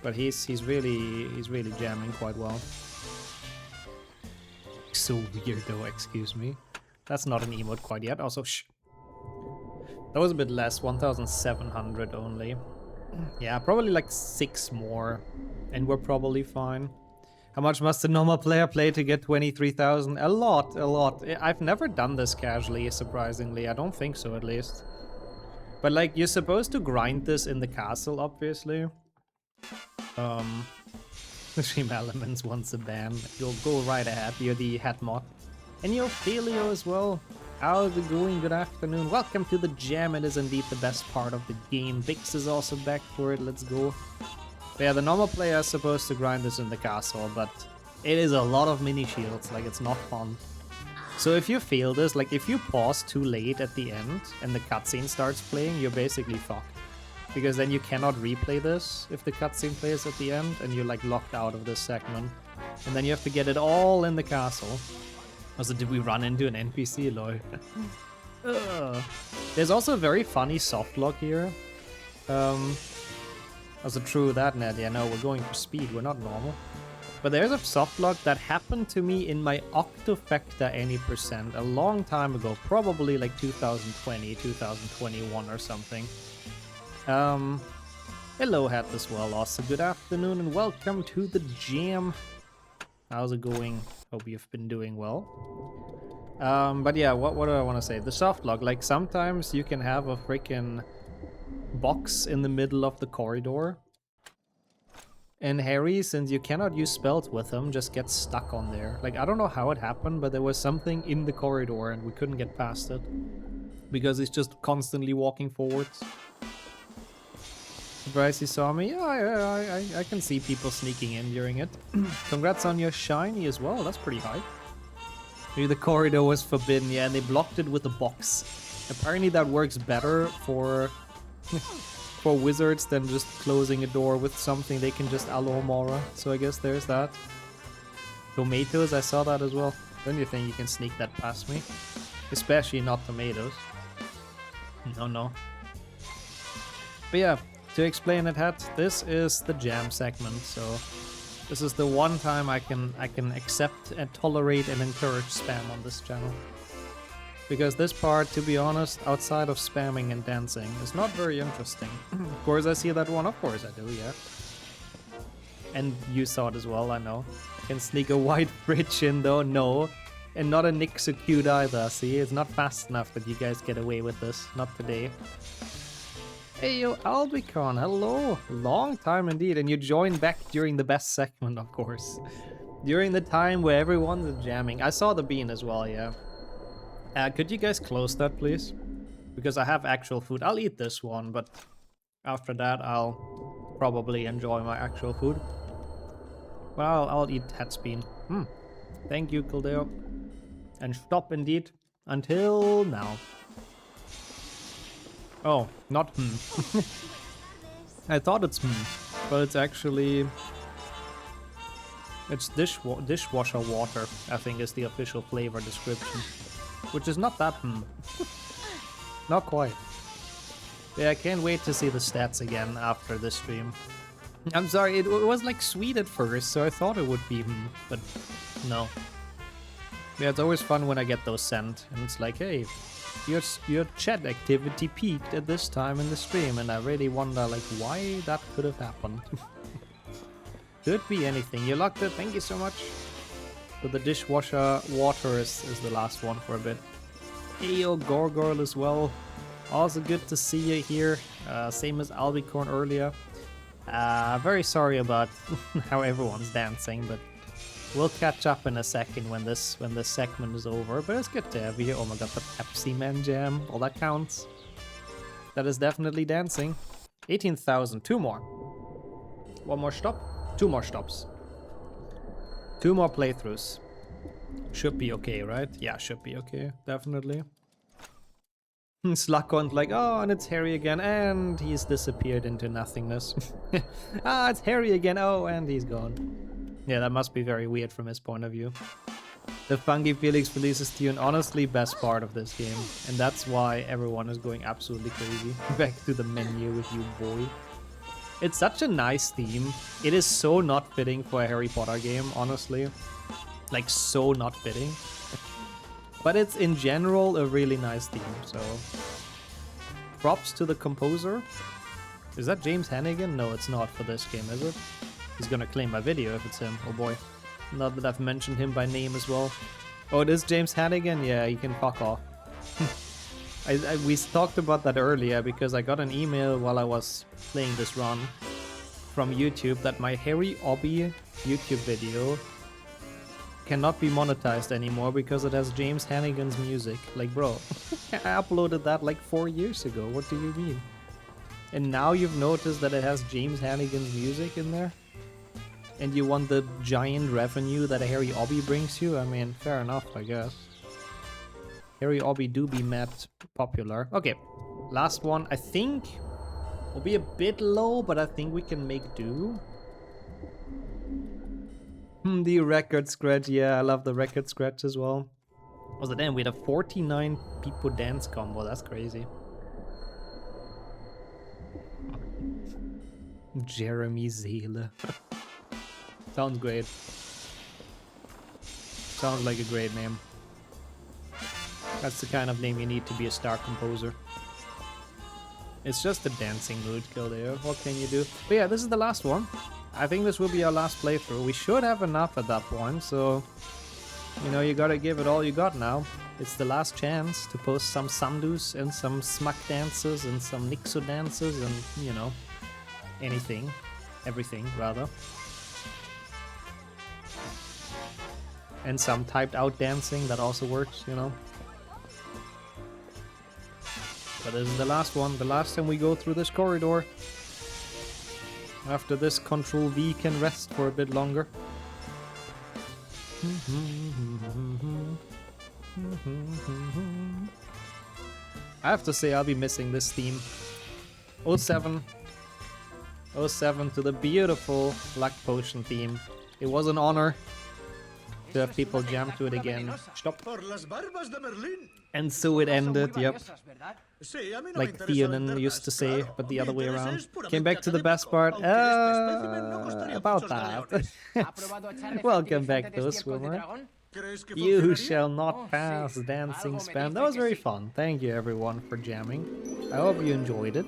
But he's really jamming quite well. So weird though, excuse me. That's not an emote quite yet. Also, shh. That was a bit less, 1,700 only. Yeah, probably like 6 more, and we're probably fine. How much must a normal player play to get 23,000? A lot, a lot. I've never done this casually, surprisingly. I don't think so, at least. But like, you're supposed to grind this in the castle, obviously. Stream Elements wants a ban. You'll go right ahead. You're the head mod. And you're Felio as well. How's it going? Good afternoon. Welcome to the jam. It is indeed the best part of the game. Bix is also back for it. Let's go. But yeah, the normal player is supposed to grind this in the castle, but it is a lot of mini shields. Like, it's not fun. So if you fail this, like if you pause too late at the end and the cutscene starts playing, you're basically fucked. Because then you cannot replay this if the cutscene plays at the end, and you're like locked out of this segment. And then you have to get it all in the castle. Also, did we run into an NPC, lol? There's also a very funny softlock here. Also true that, Ned. Yeah, no, we're going for speed. We're not normal. But there's a softlock that happened to me in my Octofecta any percent a long time ago. Probably like 2020, 2021 or something. Hello, Hat as well. Also, good afternoon and welcome to the jam. How's it going? Hope you've been doing well. But yeah, what do I want to say? The softlock, like sometimes you can have a freaking box in the middle of the corridor. And Harry, since you cannot use spells with him, just gets stuck on there. Like, I don't know how it happened, but there was something in the corridor and we couldn't get past it. Because he's just constantly walking forwards. Surprised you saw me? Yeah, I can see people sneaking in during it. Congrats on your shiny as well, that's pretty high. Maybe the corridor was forbidden, yeah, and they blocked it with a box. Apparently that works better for wizards than just closing a door with something they can just Alohomora. So I guess there's that. Tomatoes, I saw that as well. Don't you think you can sneak that past me? Especially not tomatoes. No. But yeah, to explain it, Hat, this is the jam segment, so this is the one time I can accept and tolerate and encourage spam on this channel. Because this part, to be honest, outside of spamming and dancing, is not very interesting. Of course I see that one, of course I do, yeah. And you saw it as well, I know. Can sneak a white bridge in though, no. And not a Nixocute either, see? It's not fast enough that you guys get away with this, not today. Hey yo, Albicon, hello! Long time indeed, and you joined back during the best segment, of course. During the time where everyone's jamming. I saw the bean as well, yeah. Could you guys close that, please? Because I have actual food. I'll eat this one, but after that I'll probably enjoy my actual food. Well, I'll eat Hat's bean. Thank you, Kildeo. And stop indeed. Until now. Oh, not I thought it's but it's actually... It's dishwasher water, I think is the official flavor description. Which is not that Not quite. Yeah, I can't wait to see the stats again after this stream. I'm sorry, it was like sweet at first, so I thought it would be but no. Yeah, it's always fun when I get those sent, and it's like, hey, your chat activity peaked at this time in the stream, and I really wonder like why that could have happened. Could be anything. You locked it, thank you so much. So the dishwasher water is the last one for a bit. Heyo, Gorgorl as well. Also good to see you here. Same as Albicorn earlier. Very sorry about how everyone's dancing, but we'll catch up in a second when this segment is over. But it's good to have you here. Oh my god, the Pepsi Man jam. All that counts. That is definitely dancing. 18,000. 2 more. 1 more stop. 2 more stops. 2 more playthroughs. Should be okay, right? Yeah, should be okay. Definitely. Sluckon's like, oh, and it's Harry again, and he's disappeared into nothingness. Ah, it's Harry again, oh, and he's gone. Yeah, that must be very weird from his point of view. The Funky Felix Felicis tune, honestly, best part of this game. And that's why everyone is going absolutely crazy. Back to the menu with you, boy. It's such a nice theme. It is so not fitting for a Harry Potter game, honestly. Like, so not fitting. But it's, in general, a really nice theme, so... Props to the composer. Is that James Hannigan? No, it's not for this game, is it? He's gonna claim my video if it's him. Oh boy. Not that I've mentioned him by name as well. Oh, it is James Hannigan? Yeah, he can fuck off. We talked about that earlier because I got an email while I was playing this run from YouTube that my Harry Obby YouTube video cannot be monetized anymore because it has James Hannigan's music. Like, bro, I uploaded that like 4 years ago. What do you mean? And now you've noticed that it has James Hannigan's music in there? And you want the giant revenue that a Harry Obby brings you? I mean, fair enough, I guess. Harry Obby do be mad popular. Okay, last one. I think will be a bit low, but I think we can make do. The record scratch. Yeah, I love the record scratch as well. Was it then? We had a 49 people dance combo. That's crazy. Jeremy Zeele. Sounds great. Sounds like a great name. That's the kind of name you need to be a star composer. It's just a dancing mood, Kildare. What can you do? But yeah, this is the last one. I think this will be our last playthrough. We should have enough at that point, so... You know, you gotta give it all you got now. It's the last chance to post some Sandus and some Smack dances and some Nixo dances and, you know, anything. Everything, rather. And some typed out dancing, that also works, you know. But this is the last one, the last time we go through this corridor. After this, Control V can rest for a bit longer. I have to say, I'll be missing this theme. 07. 07 to the beautiful Luck Potion theme. It was an honor to have people jam to it again. Stop. And so it ended, yep. Like Theoden used to say, but the other way around. Came back to the best part. About that. Welcome back, though, swimmer. You shall not pass dancing spam. That was very fun. Thank you, everyone, for jamming. I hope you enjoyed it.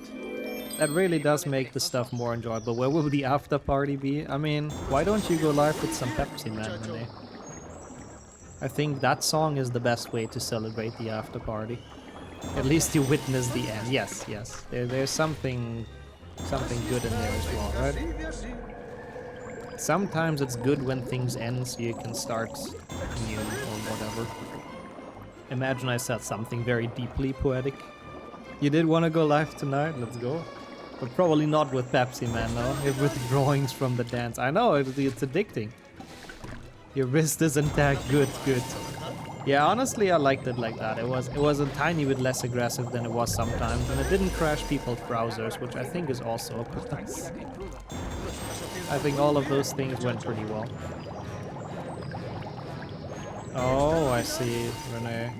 That really does make the stuff more enjoyable. Where will the after party be? I mean, why don't you go live with some Pepsi Man, Renee? I think that song is the best way to celebrate the after party. At least you witness the end. Yes, yes. There's something good in there as well, right? Sometimes it's good when things end so you can start new or whatever. Imagine I said something very deeply poetic. You did want to go live tonight? Let's go. But probably not with Pepsi Man, no? With drawings from the dance. I know, it's addicting. Your wrist is intact. Good, good. Yeah, honestly, I liked it like that. It was a tiny bit less aggressive than it was sometimes, and it didn't crash people's browsers, which I think is also a plus. I think all of those things went pretty well. Oh, I see, Renee.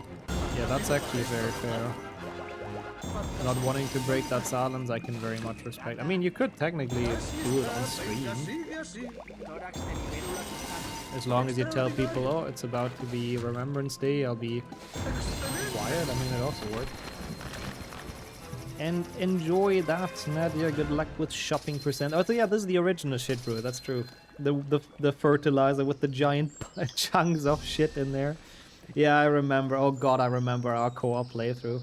Yeah, that's actually very fair. Not wanting to break that silence, I can very much respect. I mean, you could technically do it on stream. As long as you tell people, oh, it's about to be Remembrance Day, I'll be quiet. I mean, it also works. And enjoy that, Nadia. Good luck with shopping %. Oh, so yeah, this is the original shit brew. That's true. The fertilizer with the giant chunks of shit in there. Yeah, I remember. Oh god, I remember our co-op playthrough.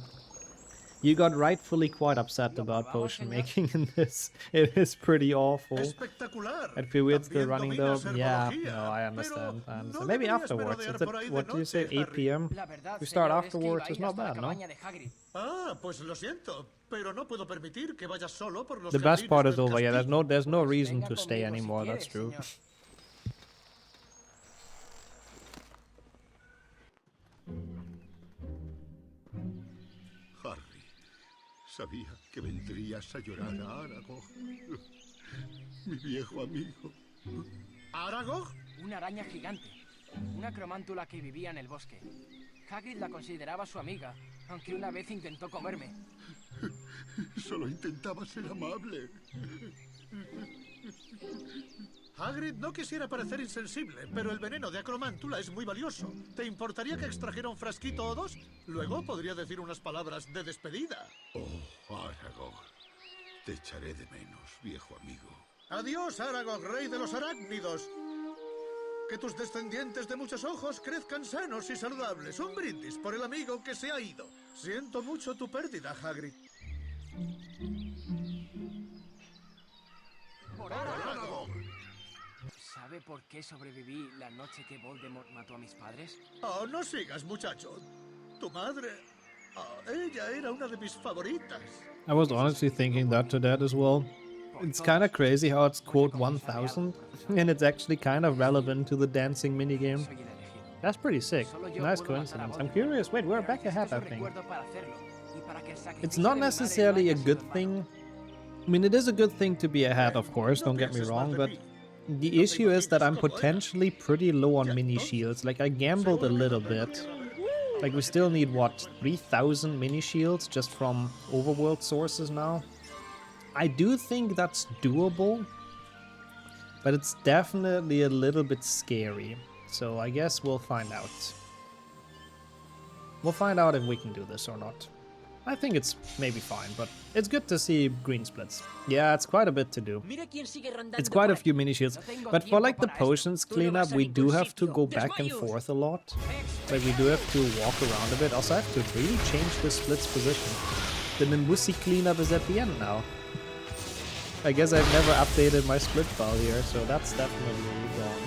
You got rightfully quite upset about potion making in this. It is pretty awful. I'd feel weird still running though. Yeah, no, I understand. Maybe afterwards. It's at, what do you say, 8 PM? We start afterwards, it's not bad, no? The best part is over, yeah, there's no reason to stay anymore, that's true. Sabía que vendrías a llorar a Aragog. Mi viejo amigo. ¿Aragog? Una araña gigante. Una cromántula que vivía en el bosque. Hagrid la consideraba su amiga, aunque una vez intentó comerme. Solo intentaba ser amable. Hagrid no quisiera parecer insensible, pero el veneno de acromántula es muy valioso. ¿Te importaría que extrajera un frasquito o dos? Luego podría decir unas palabras de despedida. Oh, Aragog. Te echaré de menos, viejo amigo. Adiós, Aragog, rey de los arácnidos. Que tus descendientes de muchos ojos crezcan sanos y saludables. Un brindis por el amigo que se ha ido. Siento mucho tu pérdida, Hagrid. ¡Por Aragog! ¿Sabe por qué sobreviví la noche que Voldemort mató a mis padres? Oh, no sigas, muchacho. Tu madre... Oh, ella era una de mis favoritas. I was honestly thinking that to that as well. It's kind of crazy how it's quote 1000, and it's actually kind of relevant to the dancing minigame. That's pretty sick. Nice coincidence. I'm curious. Wait, we're back ahead, I think. It's not necessarily a good thing. I mean, it is a good thing to be ahead, of course, don't get me wrong, but the issue is that I'm potentially pretty low on mini shields. Like, I gambled a little bit. Like, we still need, what, 3000 mini shields just from overworld sources now? I do think that's doable, but it's definitely a little bit scary. So I guess we'll find out. We'll find out if we can do this or not. I think it's maybe fine, but it's good to see green splits. Yeah, it's quite a bit to do. It's quite a few mini shields, but for like the potions cleanup, we do have to go back and forth a lot. Like we do have to walk around a bit. Also, I have to really change the splits position. The Nimbusi cleanup is at the end now. I guess I've never updated my split file here, so that's definitely gone.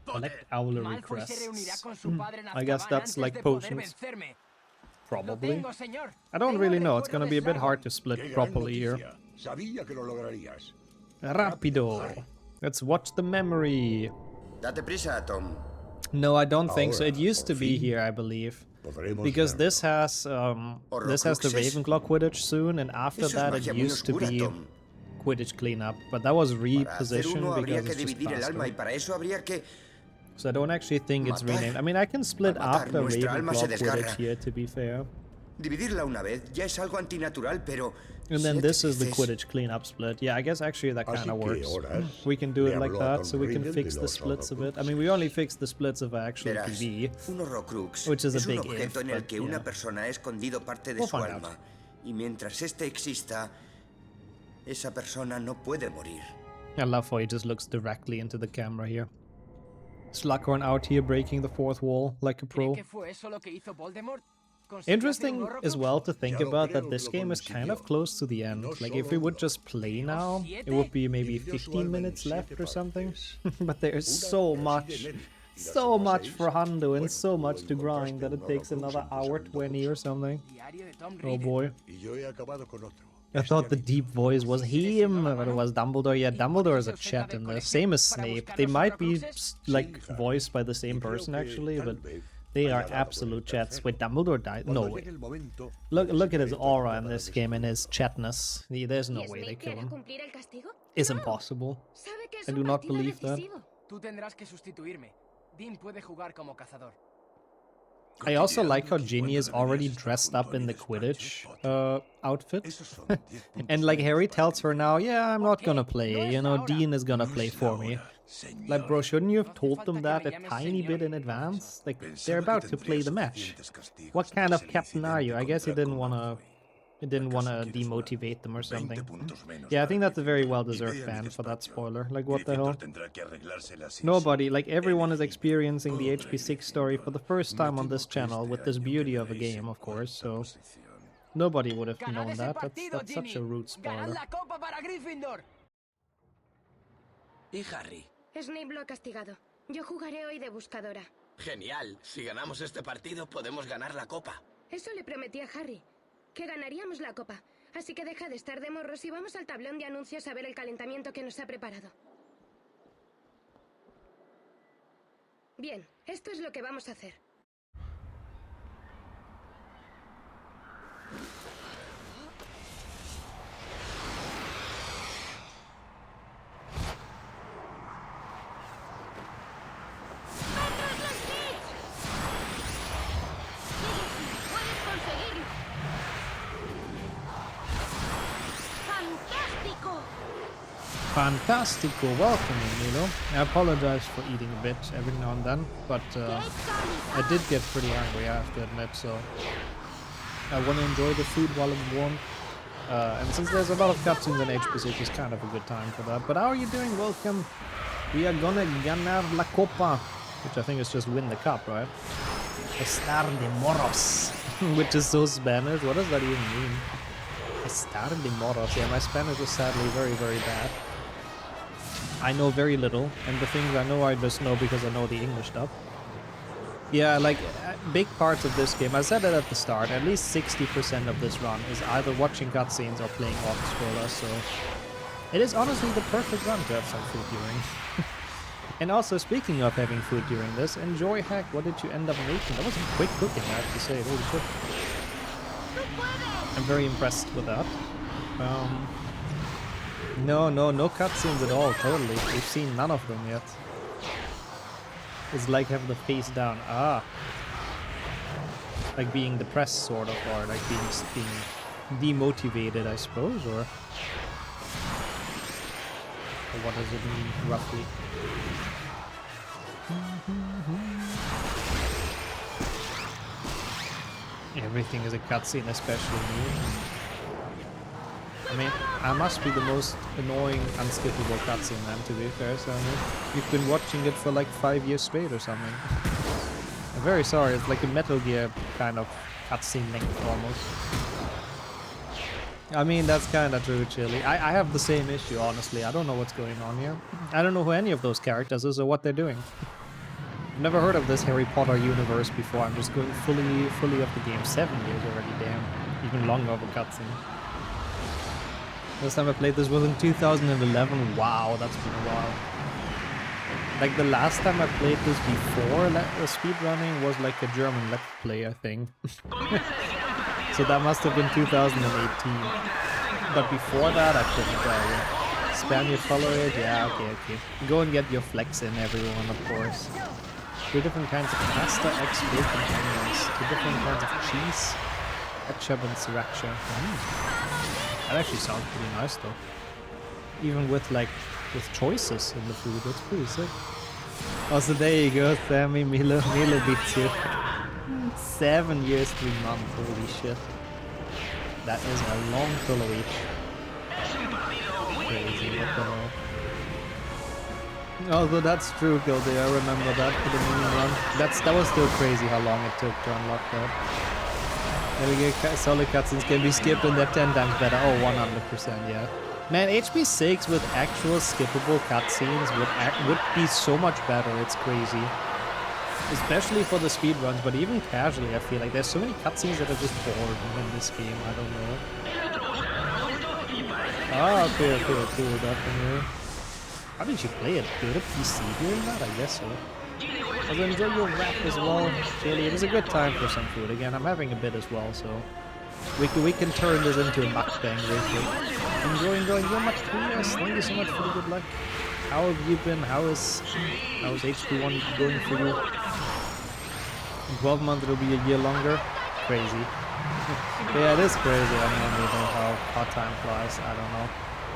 Collect owlery crests. I guess that's like potions. Probably. I don't really know, it's gonna be a bit hard to split properly here. Rapido! Let's watch the memory. Date prisa, Tom. No, I don't think so. It used to be here, I believe. Because this has the Ravenclaw Quidditch soon, and after that it used to be Quidditch cleanup, but that was repositioned because it's just faster. So I don't actually think it's renamed. I mean, I can split after Ravenclaw Quidditch here, to be fair. And then this is the Quidditch cleanup split. Yeah, I guess actually that kind of works. We can do it like that, so we can fix the splits a bit. I mean, we only fix the splits if I actually PV, which is a big if, but yeah. We'll find out. I love how he just looks directly into the camera here. Slughorn out here breaking the fourth wall like a pro. Interesting as well to think about that this game is kind of close to the end. Like if we would just play now, it would be maybe 15 minutes left or something. But there's so much for Hundo and so much to grind that it takes another hour 20 or something. Oh boy. I thought the deep voice was him, but it was Dumbledore. Yeah, Dumbledore is a chat in there. Same as Snape. They might be like voiced by the same person actually, but they are absolute chats. Wait, Dumbledore died? No way. Look at his aura in this game and his chatness. There's no way they kill him. It's impossible. I do not believe that. I also like how Ginny is already dressed up in the Quidditch outfit. And like Harry tells her now, yeah, I'm not gonna play, you know, Dean is gonna play for me. Like, bro, shouldn't you have told them that a tiny bit in advance? Like, they're about to play the match. What kind of captain are you? I guess he didn't wanna demotivate them or something. Yeah, I think that's a very well-deserved ban for that spoiler. Like, what the hell? Nobody, like, everyone is experiencing the HP6 story for the first time on this channel with this beauty of a game, of course, so... Nobody would have known that. That's such a rude spoiler. ¿Y Harry? Snape lo ha castigado. Yo jugaré hoy de buscadora. Genial. Si ganamos este partido, podemos ganar la copa. Eso le prometí a Harry. Que ganaríamos la copa. Así que deja de estar de morros y vamos al tablón de anuncios a ver el calentamiento que nos ha preparado. Bien, esto es lo que vamos a hacer. Fantastico, welcome Milo. I apologize for eating a bit every now and then, but I did get pretty hungry, I have to admit, so I want to enjoy the food while it's warm. And since there's a lot of cutscenes in HP6, it's kind of a good time for that. But how are you doing? Welcome. We are gonna ganar la copa, which I think is just win the cup, right? Estar de moros, which is so Spanish. What does that even mean? Estar de moros. Yeah, my Spanish is sadly very, very bad. I know very little, and the things I know I just know because I know the English stuff. Yeah, like, big parts of this game, I said it at the start, at least 60% of this run is either watching cutscenes or playing auto-scrollers, so it is honestly the perfect run to have some food during. And also, speaking of having food during this, enjoy Hack, what did you end up making? That was some quick cooking, I have to say, holy shit. I'm very impressed with that. No cutscenes at all, totally. We've seen none of them yet. It's like have the face down. Ah. Like being depressed, sort of, or like being demotivated, I suppose, or what does it mean, roughly? Everything is a cutscene, especially me. I mean, I must be the most annoying, unskippable cutscene then, to be fair, so I mean, you've been watching it for like 5 years straight or something. I'm very sorry, it's like a Metal Gear kind of cutscene length almost. I mean, that's kind of true, Chili. I have the same issue, honestly. I don't know what's going on here. I don't know who any of those characters is or what they're doing. I've never heard of this Harry Potter universe before. I'm just going fully off the game. 7 years already, damn. Even longer of a cutscene. Last time I played this was in 2011. Wow, that's been a while. Like the last time I played this before speedrunning was like a German Let's Play, I think. So that must have been 2018. But before that, I couldn't tell you. Spam your follow it? Yeah, okay. Go and get your flex in, everyone, of course. 2 different kinds of pasta, eggs, bacon, onions. 2 different kinds of cheese. Ketchup and sriracha. That actually sounds pretty nice though. Even with choices in the food, that's pretty sick. Also, there you go, Sammy, Milo beats you. 7 years, 3 months, holy shit. That is a long pull of each. Crazy, what the hell. Although that's true, Gildy, I remember that for the mini run. That was still crazy how long it took to unlock that. Solid cutscenes can be skipped and they're 10 times better. Oh, 100%, yeah. Man, HP6 with actual skippable cutscenes would be so much better, it's crazy. Especially for the speedruns, but even casually I feel like there's so many cutscenes that are just boring in this game, I don't know. Ah, okay, definitely. How did you play it? Did a PC doing that? I guess so. Also, enjoy your wrap as well, Chili. It is a good time for some food. Again, I'm having a bit as well, so we can turn this into a mukbang real quick. Enjoy your much. Yes, thank you so much for the good luck. How have you been? How is HP1 going for you? In 12 months it'll be a year longer. Crazy. Yeah, it is crazy. I don't know how time flies. I don't know.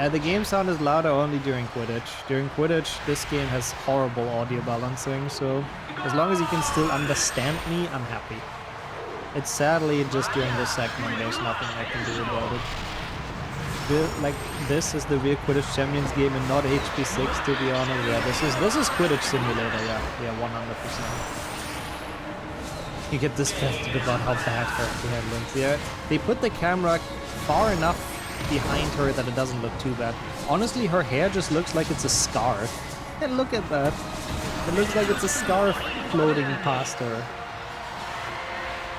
The game sound is louder only during Quidditch. During Quidditch, this game has horrible audio balancing, so as long as you can still understand me, I'm happy. It's sadly just during this segment, there's nothing I can do about it. Like, this is the real Quidditch Champions game and not HP6, to be honest. Yeah, this is Quidditch Simulator, yeah, 100%. You get disgusted about how bad character handling. Yeah, they put the camera far enough behind her that it doesn't look too bad. Honestly, her hair just looks like it's a scarf. And look at that. It looks like it's a scarf floating past her.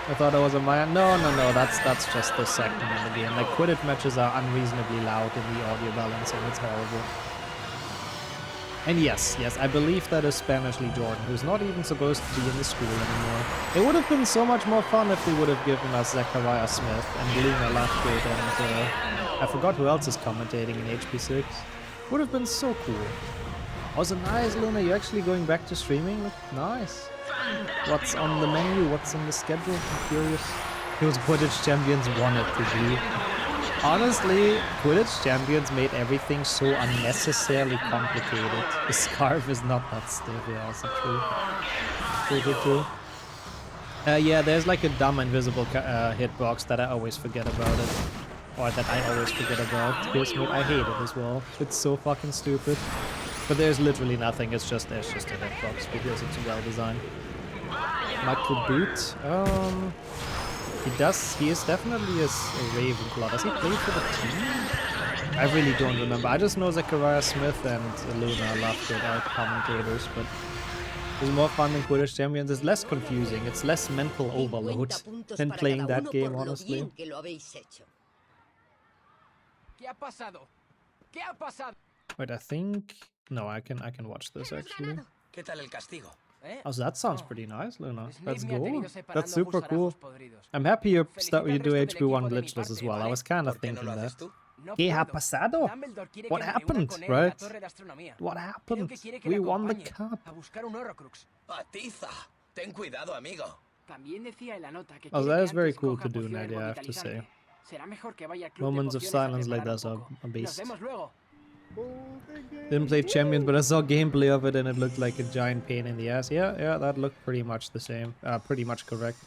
I thought it was a Maya. No, that's just the segment in the game. Like, Quidditch matches are unreasonably loud in the audio balancing. It's horrible. And yes, I believe that is Spanish Lee Jordan, who's not even supposed to be in the school anymore. It would have been so much more fun if they would have given us Zachariah Smith and Luna Lovegood and I forgot who else is commentating in HP6. Would have been so cool. Also, nice, Luna, you're actually going back to streaming? Nice. What's on the menu? What's on the schedule? I'm curious. Those Quidditch champions wanted to do. Honestly, Quidditch Champions made everything so unnecessarily complicated. The scarf is not that stiff, yeah, also true. True. Yeah, there's like a dumb invisible hitbox that I always forget about it. Or that I always forget about. I hate it as well. It's so fucking stupid. But there's literally nothing, there's just a hitbox because it's well designed. Michael Boot. He is definitely a Ravenclaw. Does he play for the team? I really don't remember. I just know Zachariah Smith and Luna Lovegood are commentators, but it's more fun than Quidditch Champions. It's less confusing. It's less mental overload than playing that game, honestly. Wait, I think... No, I can watch this actually. Oh, so that sounds pretty nice, Luna. Let's go. That's super cool. I'm happy you do HP1 glitchless as well. I was kind of thinking that. ¿Qué ha pasado? What happened, right? What happened? We won the cup. Atiza, ten cuidado, amigo. Oh, that is very cool to do, Nadia, I have to say. Moments of silence like that are a beast. Didn't play Champions, but I saw gameplay of it and it looked like a giant pain in the ass. Yeah, that looked pretty much the same. Pretty much correct.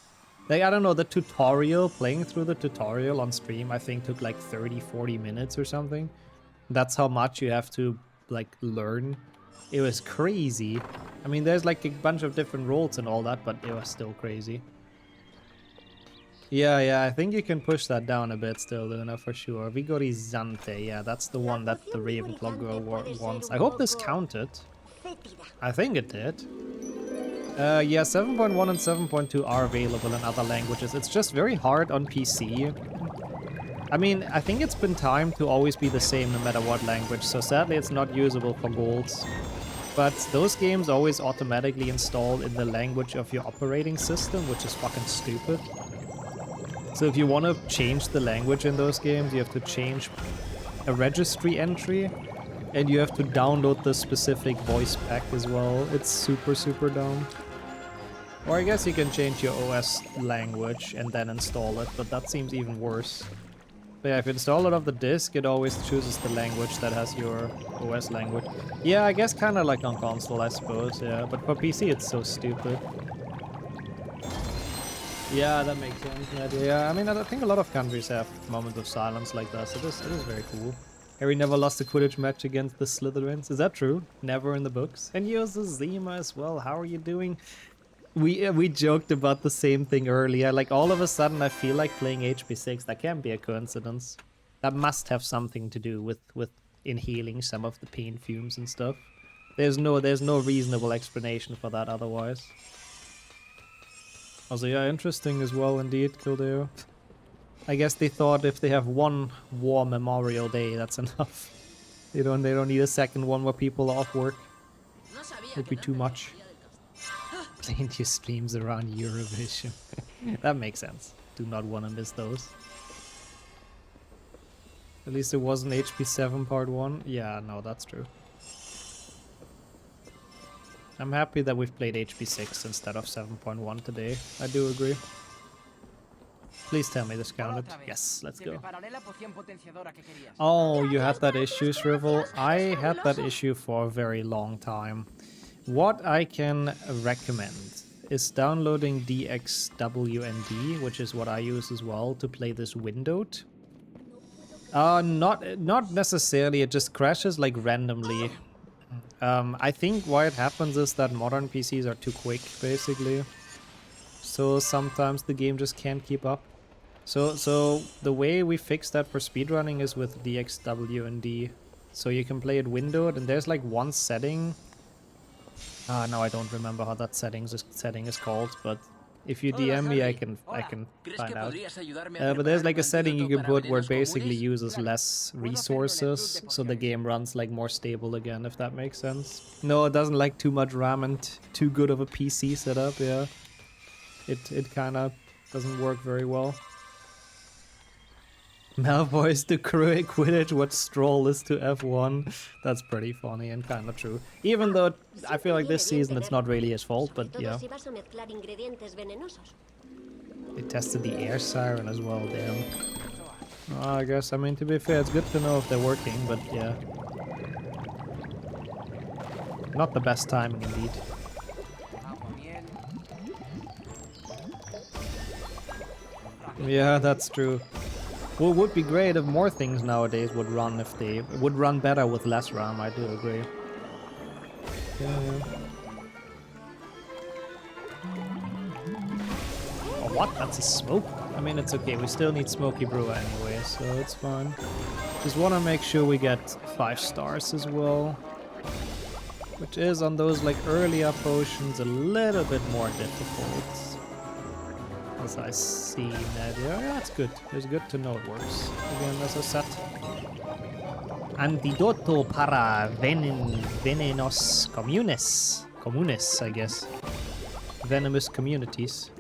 Like, I don't know, the tutorial, playing through the tutorial on stream, I think took like 30-40 minutes or something. That's how much you have to, like, learn. It was crazy. I mean, there's like a bunch of different roles and all that, but it was still crazy. Yeah, I think you can push that down a bit still, Luna, for sure. Vigorizante, yeah, that's the one that the Ravenclaw girl wants. I hope this counted. I think it did. Yeah, 7.1 and 7.2 are available in other languages. It's just very hard on PC. I mean, I think it's been timed to always be the same no matter what language, so sadly it's not usable for golds. But those games always automatically install in the language of your operating system, which is fucking stupid. So if you want to change the language in those games, you have to change a registry entry, and you have to download the specific voice pack as well. It's super dumb. Or I guess you can change your OS language and then install it, but that seems even worse. But yeah, if you install it off the disk, it always chooses the language that has your OS language. Yeah, I guess kind of like on console, I suppose, yeah. But for PC, it's so stupid. Yeah, that makes sense. Yeah, I mean, I think a lot of countries have moments of silence like that, so it is very cool. Harry never lost a Quidditch match against the Slytherins. Is that true? Never in the books. And you're Zima as well. How are you doing? We joked about the same thing earlier. Like, all of a sudden, I feel like playing HP6. That can't be a coincidence. That must have something to do with inhaling some of the pain fumes and stuff. There's no reasonable explanation for that otherwise. Also, yeah, interesting as well, indeed, Kildare. I guess they thought if they have one War Memorial Day, that's enough. They don't need a second one where people are off work. Would be too much. Plenty of streams around Eurovision. That makes sense. Do not want to miss those. At least it wasn't HP7 Part 1. Yeah, no, that's true. I'm happy that we've played HP6 instead of 7.1 today. I do agree. Please tell me this counted. Yes, let's go. Oh, you had that issue, Shrivel? I had that issue for a very long time. What I can recommend is downloading DXWND, which is what I use as well, to play this windowed. Not necessarily, it just crashes like randomly. I think why it happens is that modern PCs are too quick, basically. So sometimes the game just can't keep up. So the way we fix that for speedrunning is with DXWND. So you can play it windowed, and there's like one setting. No, I don't remember how that setting is called, but if you DM me, I can find out. But there's like a setting you can put where it basically uses less resources, so the game runs like more stable again, if that makes sense. No, it doesn't like too much RAM and too good of a PC setup, yeah. It kind of doesn't work very well. Malfoy's to Quidditch what Stroll is to F1. That's pretty funny and kind of true. Even though I feel like this season it's not really his fault, but yeah. They tested the air siren as well, damn. I guess, I mean, to be fair, it's good to know if they're working, but yeah. Not the best timing, indeed. Yeah, that's true. Well, it would be great if more things nowadays would run if they would run better with less RAM, I do agree. Yeah. Oh, what? That's a smoke? I mean, it's okay. We still need Smoky Brewer anyway, so it's fine. Just want to make sure we get 5 stars as well. Which is, on those like earlier potions, a little bit more difficult. As I see that, yeah, that's good. It's good to know it works. Again, as I said. Antidoto para venenos communes, I guess. Venomous communities.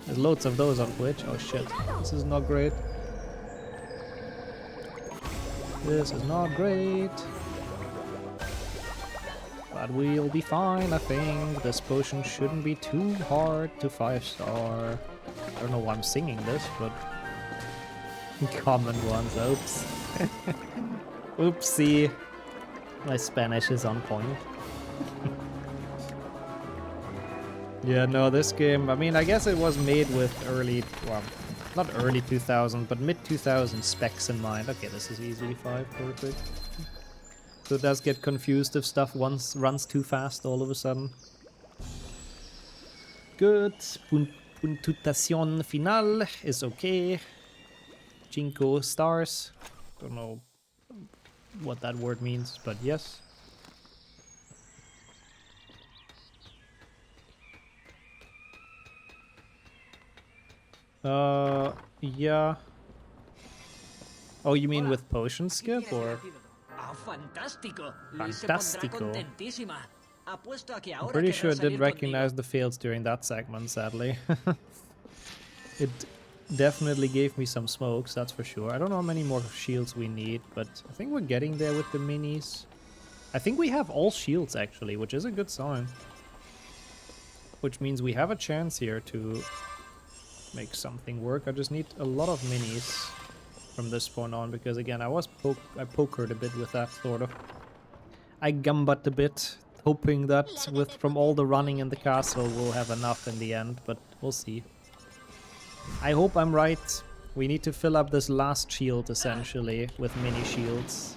There's loads of those on Twitch. Oh shit, this is not great. This is not great. But we'll be fine, I think. This potion shouldn't be too hard to 5-star. I don't know why I'm singing this, but... common ones, oops. Oopsie. My Spanish is on point. Yeah, no, this game, I mean, I guess it was made with early, well, not early 2000, but mid-2000 specs in mind. Okay, this is easily 5, perfect. So it does get confused if stuff runs too fast all of a sudden. Good. Puntuación final is okay. 5 stars. Don't know what that word means, but yes. Yeah. Oh, you mean with potion skip, or? Fantástico. Fantástico. I'm pretty sure it did recognize the fails during that segment, sadly. It definitely gave me some smokes, that's for sure. I don't know how many more shields we need, but I think we're getting there with the minis. I think we have all shields, actually, which is a good sign. Which means we have a chance here to make something work. I just need a lot of minis from this point on, because again, I pokered a bit with that, sort of. I gumbat a bit, hoping that from all the running in the castle we'll have enough in the end, but we'll see. I hope I'm right. We need to fill up this last shield, essentially, with mini shields.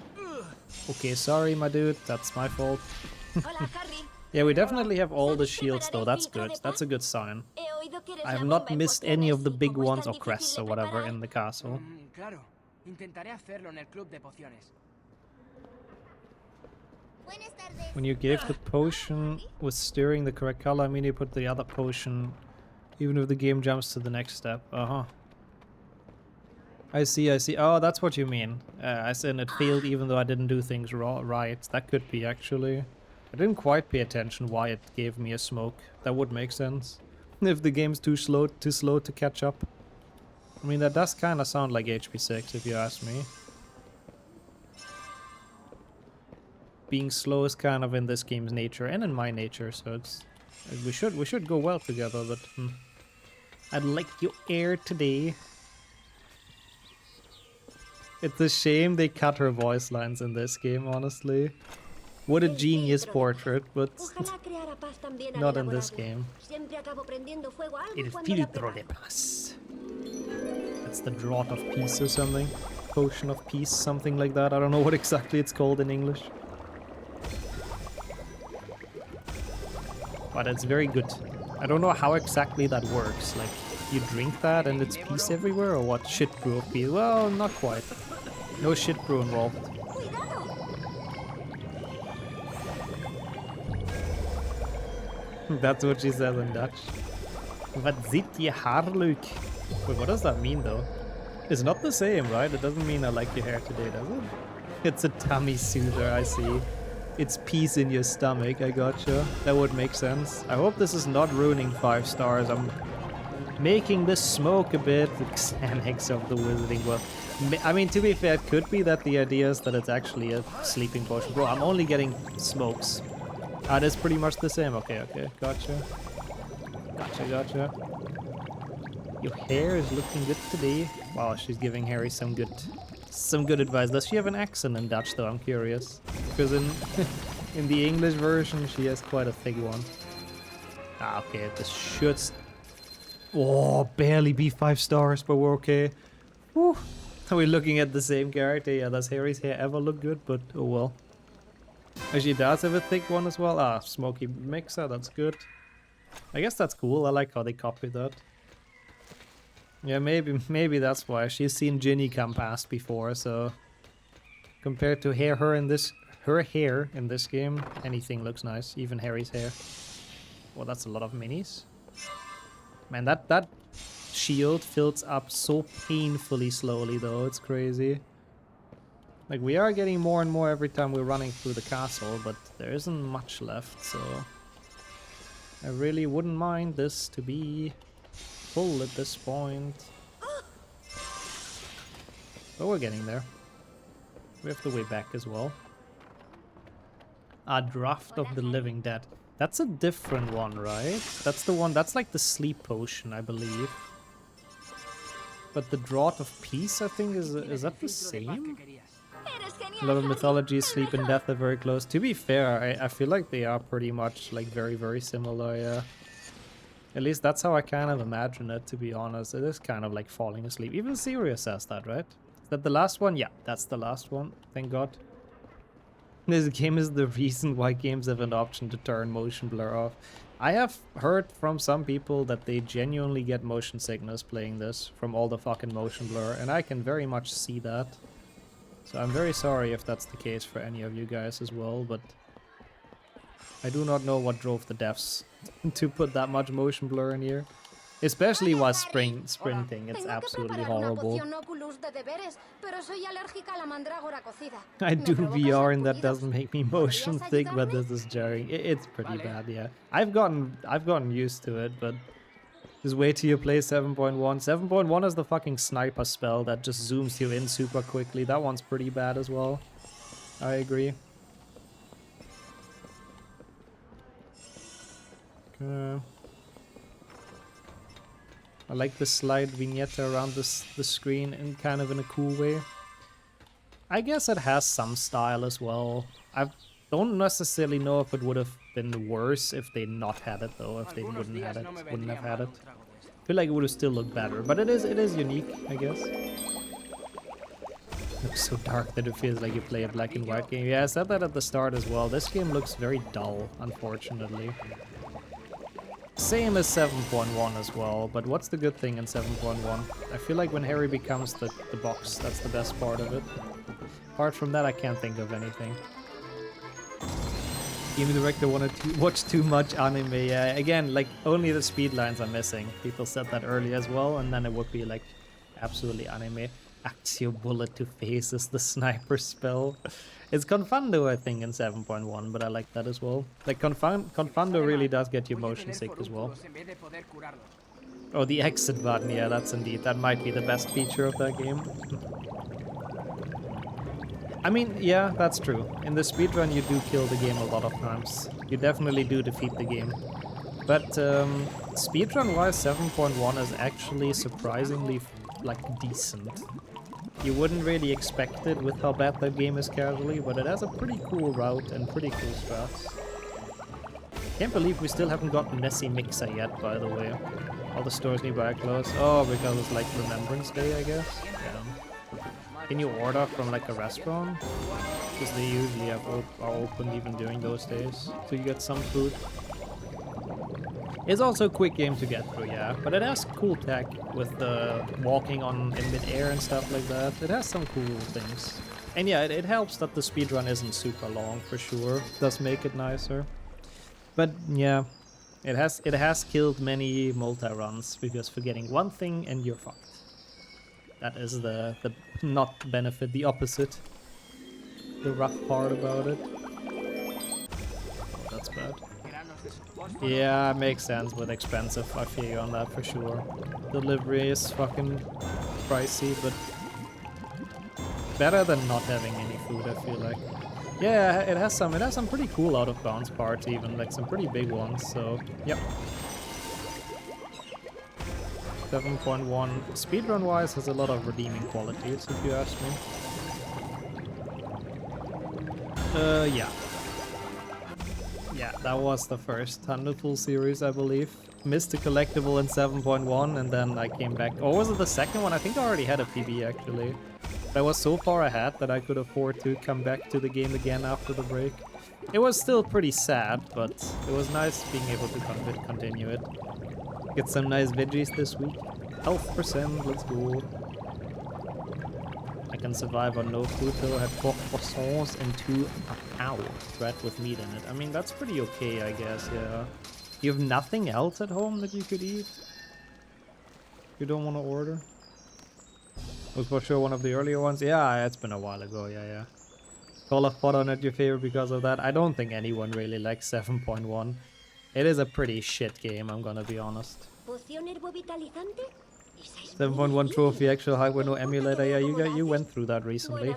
Okay, sorry, my dude, that's my fault. Yeah, we definitely have all the shields, though, that's good. That's a good sign. I have not missed any of the big ones or crests or whatever in the castle. When you gave the potion with stirring the correct color, I mean you put the other potion even if the game jumps to the next step. Uh-huh. I see. Oh, that's what you mean. As in it failed even though I didn't do things right. That could be, actually. I didn't quite pay attention why it gave me a smoke. That would make sense. If the game's too slow to catch up. I mean, that does kind of sound like HP6, if you ask me. Being slow is kind of in this game's nature and in my nature, so it's we should go well together. But I'd like your air today. It's a shame they cut her voice lines in this game, honestly. What a genius portrait, but not in this game. El filtro de paz. That's the draught of peace or something. Potion of peace, something like that. I don't know what exactly it's called in English. But it's very good. I don't know how exactly that works. Like, you drink that and it's peace everywhere, or what? Shit brew of peace? Well, not quite. No shit brew involved. That's what she says in Dutch. Wat zit je haarleuk? Wait, what does that mean though? It's not the same, right? It doesn't mean I like your hair today, does it? It's a tummy soother, I see. It's peace in your stomach, I gotcha. That would make sense. I hope this is not ruining 5 stars. I'm making this smoke a bit. The Xanax of the Wizarding World. I mean, to be fair, it could be that the idea is that it's actually a sleeping potion. Bro, I'm only getting smokes. Ah, that's pretty much the same. Okay, gotcha. Gotcha. Your hair is looking good today. Wow, she's giving Harry some good advice. Does she have an accent in Dutch though? I'm curious. Because in in the English version she has quite a thick one. Ah, okay, this should... Oh, barely be 5 stars, but we're okay. Whew. Are we looking at the same character? Yeah, does Harry's hair ever look good? But oh well. She does have a thick one as well. Ah, smoky mixer, that's good. I guess that's cool. I like how they copied that. Yeah, maybe that's why. She's seen Ginny come past before, so compared to her hair in this game, anything looks nice, even Harry's hair. Well, that's a lot of minis. Man, that shield fills up so painfully slowly though, it's crazy. Like, we are getting more and more every time we're running through the castle, but there isn't much left, so I really wouldn't mind this to be full at this point. But we're getting there. We have the way back as well. A Draft of the Living Dead. That's a different one, right? That's the one, that's like the sleep potion, I believe. But the Draught of Peace, I think, is that the same? A lot of mythology, sleep and death are very close. To be fair, I feel like they are pretty much like very similar, yeah. At least that's how I kind of imagine it, to be honest. It is kind of like falling asleep. Even Sirius says that, right? Is that the last one? Yeah, that's the last one. Thank God. This game is the reason why games have an option to turn motion blur off. I have heard from some people that they genuinely get motion sickness playing this from all the fucking motion blur, and I can very much see that. So I'm very sorry if that's the case for any of you guys as well, but I do not know what drove the devs to put that much motion blur in here. Especially while sprinting, it's absolutely horrible. I do VR and that doesn't make me motion sick, but this is jarring. It's pretty bad, yeah. I've gotten used to it, but just wait till you play 7.1. 7.1 is the fucking sniper spell that just zooms you in super quickly. That one's pretty bad as well. I agree. Okay. I like the slide vignette around the screen in kind of in a cool way. I guess it has some style as well. I don't necessarily know if it would have been worse if they not had it though, if they wouldn't have had it. I feel like it would have still looked better, but it is unique, I guess. It looks so dark that it feels like you play a black and white game. Yeah, I said that at the start as well. This game looks very dull, unfortunately. Same as 7.1 as well, but what's the good thing in 7.1? I feel like when Harry becomes the box, that's the best part of it. Apart from that, I can't think of anything. Game director wanted to watch too much anime. Yeah, again, like, only the speed lines are missing. People said that earlier as well, and then it would be like absolutely anime. Actio bullet to face is the sniper spell. It's Confundo, I think, in 7.1, but I like that as well. Like, Confundo really does get you motion sick as well. Oh, the exit button, yeah, that might be the best feature of that game. I mean, yeah, that's true. In the speedrun, you do kill the game a lot of times. You definitely do defeat the game. But speedrun-wise, 7.1 is actually surprisingly, like, decent. You wouldn't really expect it with how bad that game is casually, but it has a pretty cool route and pretty cool strats. Can't believe we still haven't gotten Nessie Mixer yet, by the way. All the stores nearby are closed. Oh, because it's like Remembrance Day, I guess? Yeah. Can you order from like a restaurant? Because they usually are open even during those days, so you get some food. It's also a quick game to get through, yeah, but it has cool tech with the walking in mid-air and stuff like that. It has some cool things. And yeah, it helps that the speedrun isn't super long, for sure. It does make it nicer. But yeah, it has killed many multi-runs, because forgetting one thing and you're fucked. That is the not benefit, the opposite. The rough part about it. Oh, that's bad. Yeah, makes sense with expensive. I feel you on that for sure. Delivery is fucking pricey, but better than not having any food, I feel like. Yeah, it has some pretty cool out of bounds parts, even like some pretty big ones. So, yep. 7.1, speedrun-wise, has a lot of redeeming qualities, if you ask me. Yeah. Yeah, that was the first Thunderful series, I believe. Missed the collectible in 7.1, and then I came back. Or was it the second one? I think I already had a PB, actually. I was so far ahead that I could afford to come back to the game again after the break. It was still pretty sad, but it was nice being able to continue it. Get some nice veggies this week. Health percent, let's go. I can survive on no food though. I had 4 croissants and 2 cacao bread with meat in it. I mean, that's pretty okay, I guess, yeah. You have nothing else at home that you could eat? You don't want to order? Was for sure one of the earlier ones? Yeah, it's been a while ago, yeah. Call of Fodder not your favorite because of that? I don't think anyone really likes 7.1. It is a pretty shit game, I'm gonna be honest. 7.1 trophy, actual hardware, no emulator. Yeah, you went through that recently.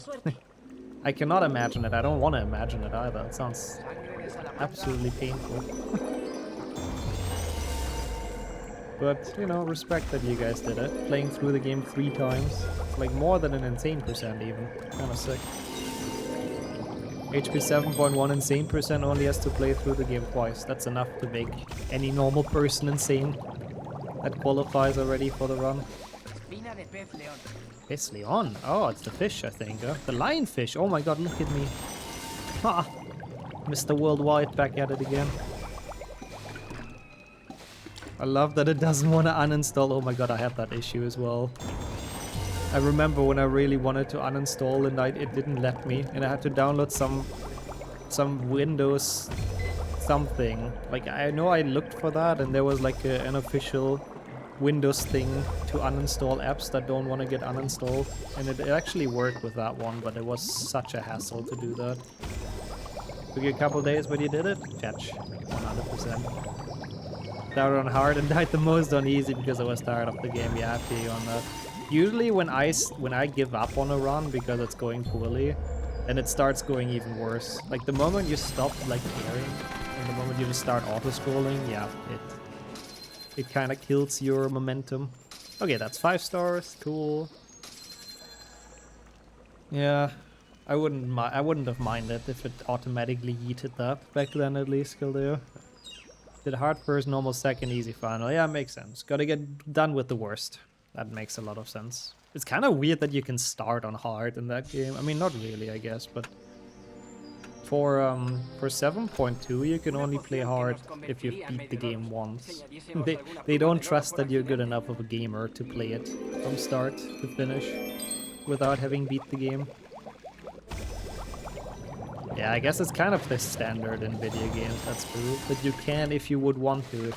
I cannot imagine it. I don't want to imagine it either. It sounds absolutely painful. But, you know, respect that you guys did it. Playing through the game 3 times. Like more than an insane percent even. Kinda sick. HP 7.1 insane percent only has to play through the game twice. That's enough to make any normal person insane. That qualifies already for the run. Pez Leon? Oh, it's the fish, I think. The lionfish. Oh my god, look at me. Ha! Mr. Worldwide back at it again. I love that it doesn't want to uninstall. Oh my god, I had that issue as well. I remember when I really wanted to uninstall and it didn't let me. And I had to download some Windows something. Like, I know I looked for that and there was like an official Windows thing to uninstall apps that don't want to get uninstalled. And it actually worked with that one, but it was such a hassle to do that. Took you a couple days, but you did it? Fetch. 100%. Started on hard and died the most on easy because I was tired of the game. Yeah, I feel you on that. Usually when I give up on a run because it's going poorly, then it starts going even worse. Like the moment you stop like caring, and the moment you just start auto-scrolling, yeah, it kind of kills your momentum. Okay, that's 5 stars. Cool. Yeah, I wouldn't have minded if it automatically yeeted that back then, at least, Kildare. Did hard first, normal second, easy final. Yeah, makes sense. Gotta get done with the worst. That makes a lot of sense. It's kind of weird that you can start on hard in that game. I mean, not really, I guess, but for 7.2, you can only play hard if you've beat the game once. They don't trust that you're good enough of a gamer to play it from start to finish without having beat the game. Yeah, I guess it's kind of the standard in video games, that's true. That you can if you would want to,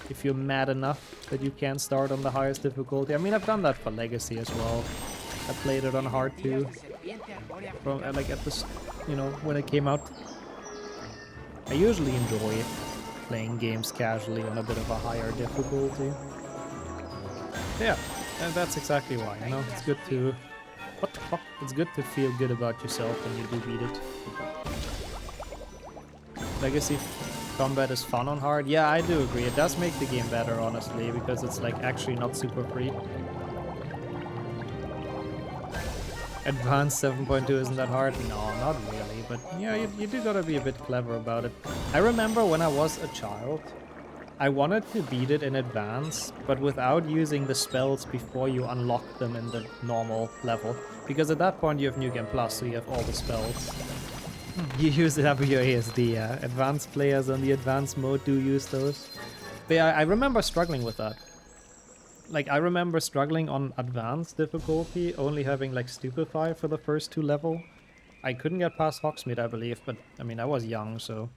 if you're mad enough that you can start on the highest difficulty. I mean, I've done that for Legacy as well. I played it on hard too. From like at the, you know, when it came out. I usually enjoy playing games casually on a bit of a higher difficulty. Yeah, and that's exactly why, you know, it's good to... What the fuck? It's good to feel good about yourself when you do beat it. Legacy combat is fun on hard. Yeah, I do agree. It does make the game better, honestly, because it's like actually not super free. Advanced 7.2 isn't that hard? No, not really, but yeah, you do gotta be a bit clever about it. I remember when I was a child, I wanted to beat it in advance, but without using the spells before you unlock them in the normal level. Because at that point you have New Game Plus, so you have all the spells. You use WASD, yeah. Advanced players on the advanced mode do use those. But yeah, I remember struggling with that. Like, I remember struggling on advanced difficulty, only having like Stupefy for the first 2 levels. I couldn't get past Hogsmeade, I believe, but I mean, I was young, so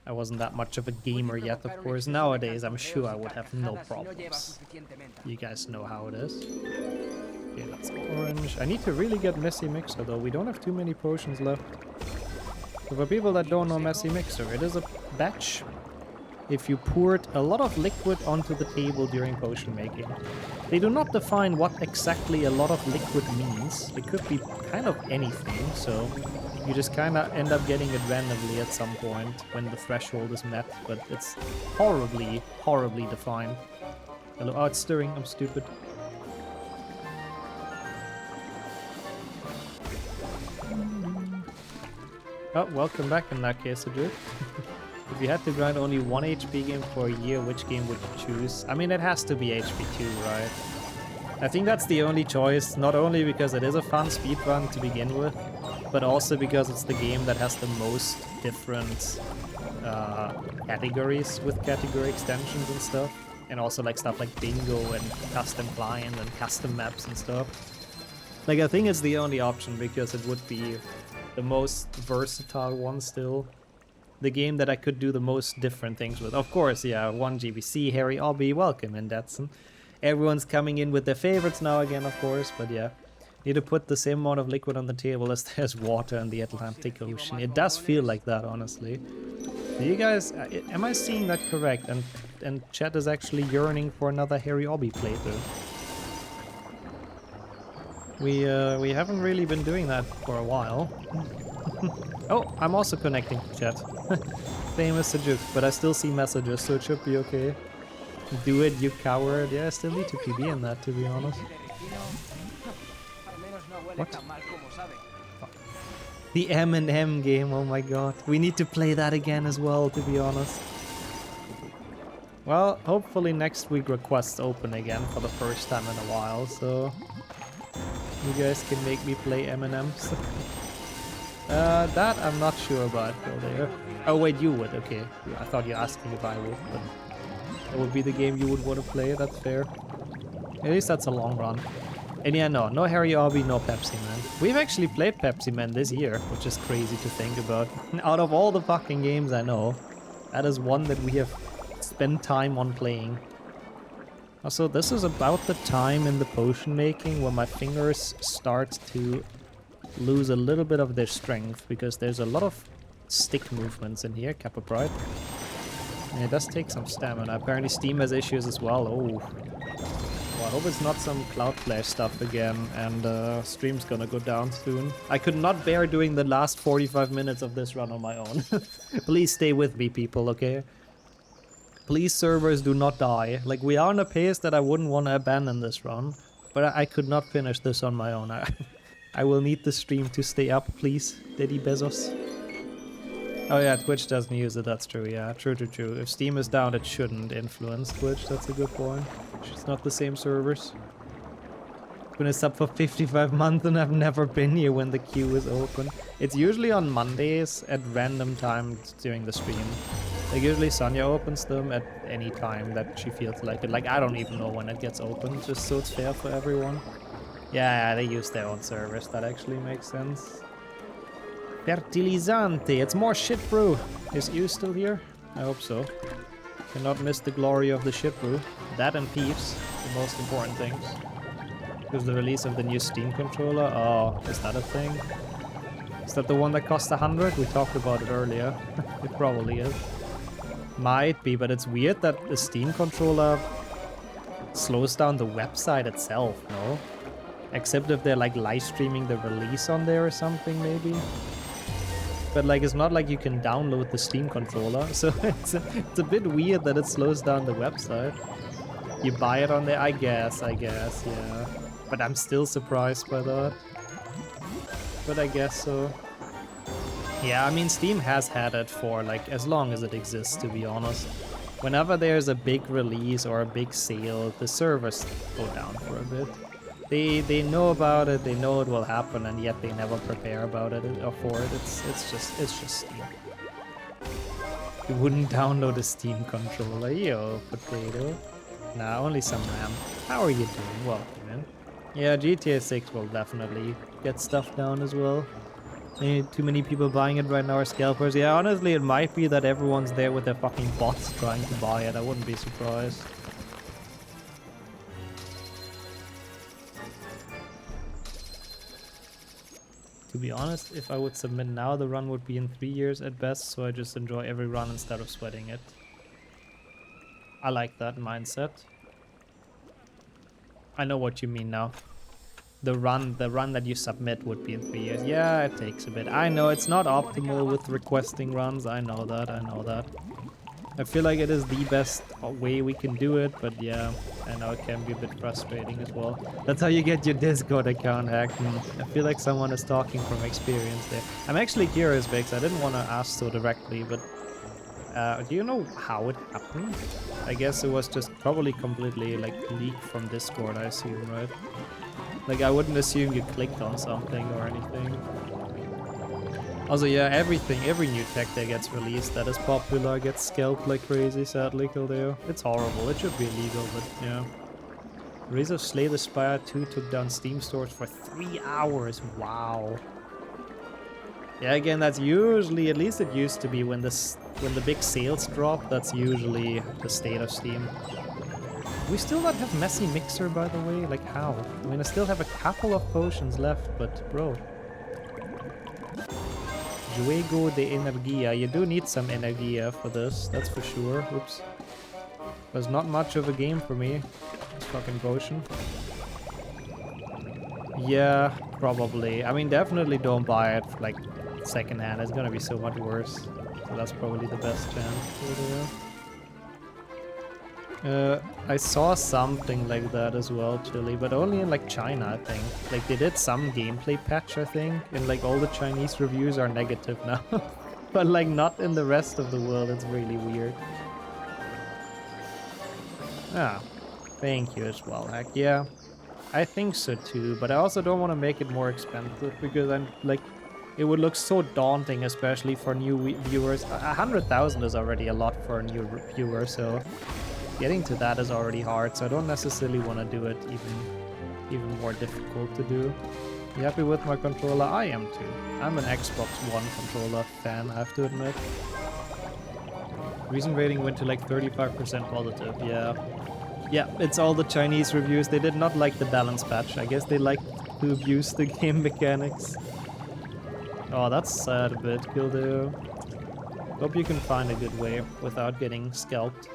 I wasn't that much of a gamer yet, of course. Nowadays, I'm sure I would have no problems. You guys know how it is. Okay, that's orange. I need to really get Messy Mixer, though. We don't have too many potions left. So for people that don't know Messy Mixer, it is a batch if you poured a lot of liquid onto the table during potion making. They do not define what exactly a lot of liquid means. It could be kind of anything, so you just kind of end up getting it randomly at some point when the threshold is met, but it's horribly, horribly defined. Hello. Oh, it's stirring. I'm stupid. Oh, welcome back in that case, Adric. If you had to grind only 1 HP game for a year, which game would you choose? I mean, it has to be HP2, right? I think that's the only choice, not only because it is a fun speedrun to begin with, but also because it's the game that has the most different categories with category extensions and stuff. And also like stuff like bingo and custom client and custom maps and stuff. Like, I think it's the only option because it would be the most versatile one still. The game that I could do the most different things with. Of course, yeah, 1 GBC, Harry Obby, welcome in Datsun. Everyone's coming in with their favorites now again, of course, but yeah. Need to put the same amount of liquid on the table as there's water in the Atlantic Ocean. It does feel like that, honestly. Do you guys, am I seeing that correct? And chat is actually yearning for another Harry Obby playthrough. We haven't really been doing that for a while. Oh, I'm also connecting to chat. Same as Sajuk, but I still see messages, so it should be okay. Do it, you coward. Yeah, I still need to PB in that, to be honest. What? The M&M game, oh my god. We need to play that again as well, to be honest. Well, hopefully next week requests open again for the first time in a while, so... You guys can make me play M&Ms. That I'm not sure about, there. Oh wait, you would, okay. I thought you were asking if I would, but... That would be the game you would want to play, that's fair. At least that's a long run. And yeah, no Harry Obby, no Pepsi Man. We've actually played Pepsi Man this year, which is crazy to think about. Out of all the fucking games I know, that is one that we have spent time on playing. Also, this is about the time in the potion making where my fingers start to lose a little bit of their strength, because there's a lot of stick movements in here, Kappa Pride. And it does take some stamina. Apparently Steam has issues as well. Oh. Well, I hope it's not some Cloudflare stuff again, and stream's gonna go down soon. I could not bear doing the last 45 minutes of this run on my own. Please stay with me, people, okay? Please, servers, do not die. Like, we are on a pace that I wouldn't want to abandon this run, but I could not finish this on my own. I will need the stream to stay up, please, Daddy Bezos. Oh yeah, Twitch doesn't use it, that's true, yeah. True. If Steam is down, it shouldn't influence Twitch, that's a good point. It's not the same servers. Been a sub for 55 months and I've never been here when the queue is open. It's usually on Mondays at random times during the stream. Like, usually Sonia opens them at any time that she feels like it. Like, I don't even know when it gets open, just so it's fair for everyone. Yeah, they use their own servers, that actually makes sense. Fertilizante, it's more shit brew. Is you still here? I hope so. Cannot miss the glory of the shit brew. That and Peeps, the most important things. Because the release of the new Steam controller. Oh, is that a thing? Is that the one that cost 100? We talked about it earlier. It probably is. Might be, but it's weird that the Steam controller slows down the website itself, no? Except if they're like live streaming the release on there or something, maybe. But like, it's not like you can download the Steam controller, so it's a bit weird that it slows down the website. You buy it on there, I guess, yeah. But I'm still surprised by that. But I guess so. Yeah, I mean, Steam has had it for like as long as it exists, to be honest. Whenever there's a big release or a big sale, the servers go down for a bit. They know about it, they know it will happen, and yet they never prepare about it or for it. It's just Steam. You wouldn't download a Steam controller, yo, potato. Nah, only some RAM. How are you doing? Welcome, man. Yeah, GTA 6 will definitely get stuff down as well. Too many people buying it right now are scalpers. Yeah, honestly, it might be that everyone's there with their fucking bots trying to buy it. I wouldn't be surprised. To be honest, if I would submit now, the run would be in 3 years at best, so I just enjoy every run instead of sweating it. I like that mindset. I know what you mean now. The run that you submit would be in 3 years. Yeah, it takes a bit. I know it's not optimal with requesting runs. I know that. I feel like it is the best way we can do it, but yeah, I know it can be a bit frustrating as well. That's how you get your Discord account hacked. I feel like someone is talking from experience there. I'm actually curious, Biggs. I didn't want to ask so directly, but do you know how it happened? I guess it was just probably completely like leaked from Discord, I assume, right? Like I wouldn't assume you clicked on something or anything. Also, yeah, every new tech that gets released that is popular gets scalped like crazy, sadly, Kildeo. It's horrible, it should be illegal, but yeah. Rise of Slay the Spire 2 took down Steam stores for 3 hours, wow. Yeah, again, that's usually, at least it used to be when the big sales drop, that's usually the state of Steam. We still not have Messy Mixer, by the way, like how? I mean, I still have a couple of potions left, but bro. Juego de Energía. You do need some Energía for this, that's for sure. Oops. There's not much of a game for me. This fucking potion. Yeah, probably. I mean, definitely don't buy it like secondhand. It's gonna be so much worse. So that's probably the best chance. I saw something like that as well, Chile, but only in like China, I think. Like they did some gameplay patch, I think, and like all the Chinese reviews are negative now. But like not in the rest of the world, it's really weird. Ah, thank you as well, Heck. Yeah, I think so too, but I also don't want to make it more expensive because I'm like, it would look so daunting, especially for new viewers. 100,000 is already a lot for a new viewer, so getting to that is already hard, so I don't necessarily want to do it even more difficult to do. You happy with my controller? I am too. I'm an Xbox One controller fan, I have to admit. Reason rating went to like 35% positive, yeah. Yeah, it's all the Chinese reviews. They did not like the balance patch. I guess they liked to abuse the game mechanics. Oh, that's sad a bit, Kildeo. Hope you can find a good way without getting scalped.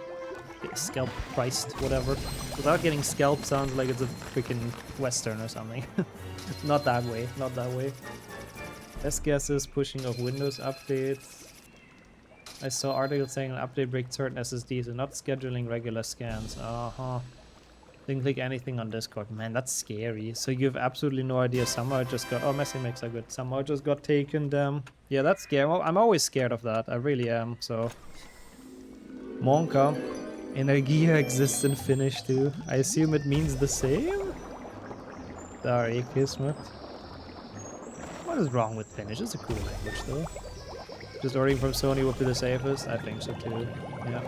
Scalp priced, whatever. Without getting scalped sounds like it's a freaking Western or something. Not that way, not that way. Best guess is pushing of Windows updates. I saw articles saying an update breaks certain SSDs and not scheduling regular scans. Uh-huh. Didn't click anything on Discord. Man, that's scary. So you have absolutely no idea. Somehow it just got... Oh, Messy Mix are good. Somehow it just got taken down. Yeah, that's scary. Well, I'm always scared of that. I really am, so... Monka. Energia exists in Finnish too. I assume it means the same? Sorry, Kismet. What is wrong with Finnish? It's a cool language though. Just ordering from Sony would be the safest? I think so too. Yeah.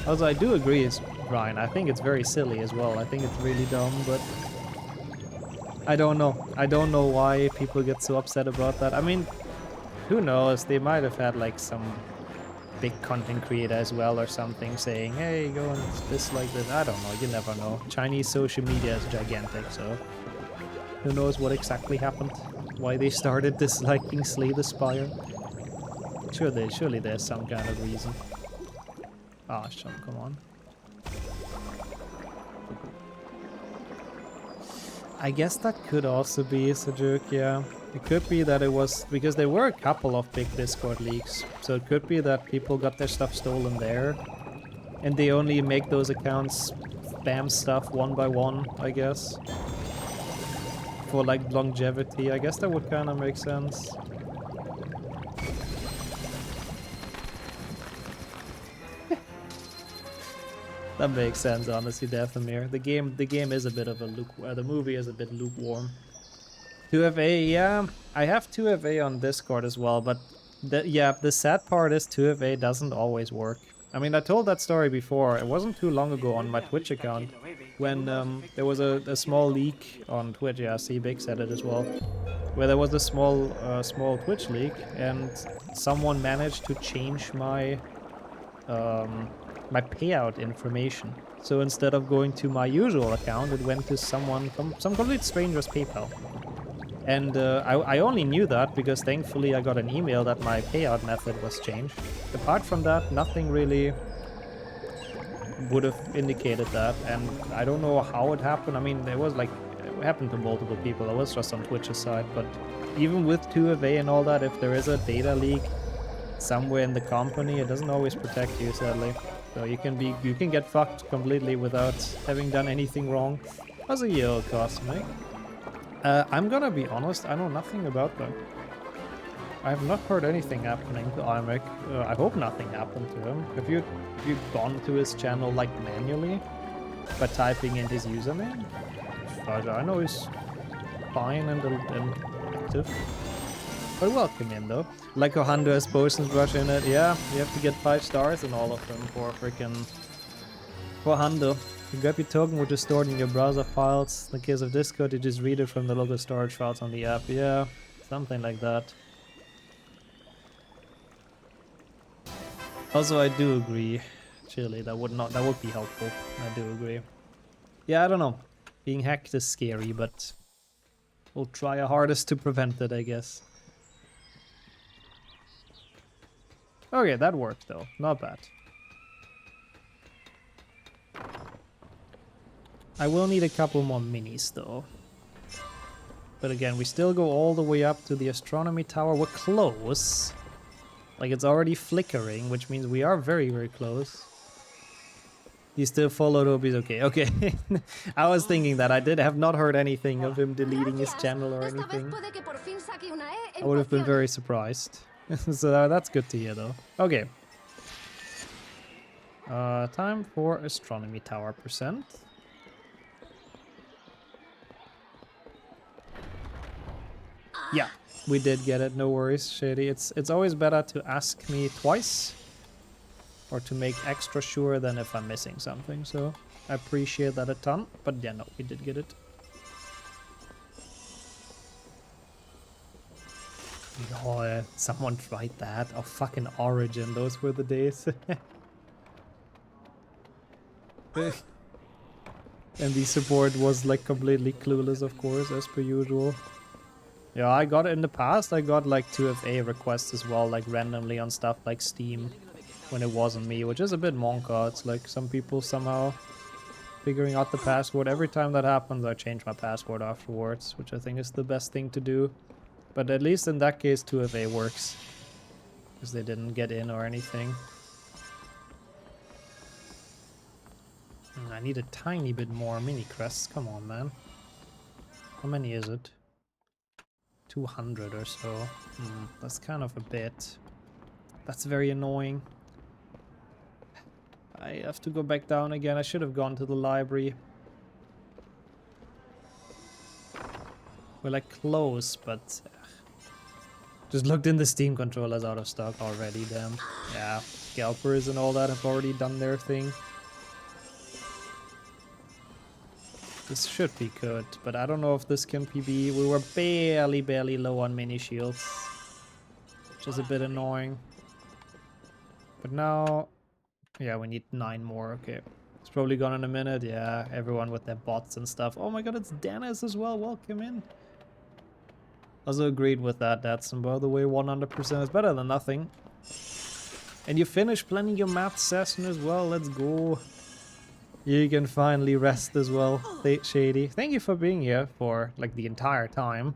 Also, I do agree, Brian. I think it's very silly as well. I think it's really dumb, but... I don't know. I don't know why people get so upset about that. I mean, who knows? They might have had like some big content creator as well or something saying, hey, go and dislike this. I don't know. You never know. Chinese social media is gigantic, so... Who knows what exactly happened? Why they started disliking Slay the Spire? Surely there's some kind of reason. Ah, Sean, come on. I guess that could also be a joke, yeah. It could be that it was because there were a couple of big Discord leaks, so it could be that people got their stuff stolen there, and they only make those accounts spam stuff one by one, I guess. For like longevity, I guess that would kind of make sense. That makes sense, honestly, Dathomir. The game is a bit of a the movie is a bit lukewarm. 2FA, yeah, I have 2FA on Discord as well, but the sad part is 2FA doesn't always work. I mean, I told that story before. It wasn't too long ago on my Twitch account when there was a small leak on Twitch. Yeah, C-Big said it as well, where there was a small Twitch leak, and someone managed to change my my payout information. So instead of going to my usual account, it went to some complete stranger's PayPal. And I only knew that because thankfully I got an email that my payout method was changed. Apart from that, nothing really would have indicated that, and I don't know how it happened. I mean, it happened to multiple people. I was just on Twitch's side, but even with 2FA and all that, if there is a data leak, somewhere in the company. It doesn't always protect you, sadly. So you can get fucked completely without having done anything wrong. How's a year cost, mate? I'm gonna be honest, I know nothing about them. I have not heard anything happening to Imek. I hope nothing happened to him. Have you gone to his channel like manually by typing in his username? As far as I know, he's fine and active. But welcome in though. Like Ohando has potions brush in it. Yeah, you have to get 5 stars in all of them for freaking Ohando. You grab your token which is stored in your browser files. In the case of Discord, you just read it from the local storage files on the app. Yeah, something like that. Also, I do agree, Chili, that would be helpful. I do agree. Yeah, I don't know. Being hacked is scary, but we'll try our hardest to prevent it, I guess. Okay, that worked though. Not bad. I will need a couple more minis though. But again, we still go all the way up to the astronomy tower. We're close. Like, it's already flickering, which means we are very, very close. He still followed Obi's. Okay, okay. I was thinking that. I have not heard anything of him deleting his channel or anything. I would have been very surprised. So that's good to hear, though. Okay. Time for astronomy tower percent. Yeah. We did get it, no worries, Shady. It's always better to ask me twice or to make extra sure than if I'm missing something, so I appreciate that a ton. But yeah, no, we did get it. Oh, someone tried that. Oh, fucking Origin, those were the days. And the support was like completely clueless, of course, as per usual. Yeah, I got it in the past. I got like 2FA requests as well, like randomly on stuff like Steam when it wasn't me, which is a bit monka. It's like some people somehow figuring out the password. Every time that happens, I change my password afterwards, which I think is the best thing to do. But at least in that case, 2FA works because they didn't get in or anything. I need a tiny bit more mini crests. Come on, man. How many is it? 200 or so. That's kind of a bit. That's very annoying. I have to go back down again. I should have gone to the library. We're like close, but just looked in the Steam controllers out of stock already, damn. Yeah, scalpers and all that have already done their thing. This should be good, but I don't know if this can PB. We were barely low on mini shields, which is a bit annoying. But now, yeah, we need 9 more. Okay, it's probably gone in a minute. Yeah, everyone with their bots and stuff. Oh my god, it's Dennis as well. Welcome in. Also agreed with that, Datsun. By the way, 100% is better than nothing. And you finished planning your math session as well. Let's go. You can finally rest as well, Shady. Thank you for being here for like the entire time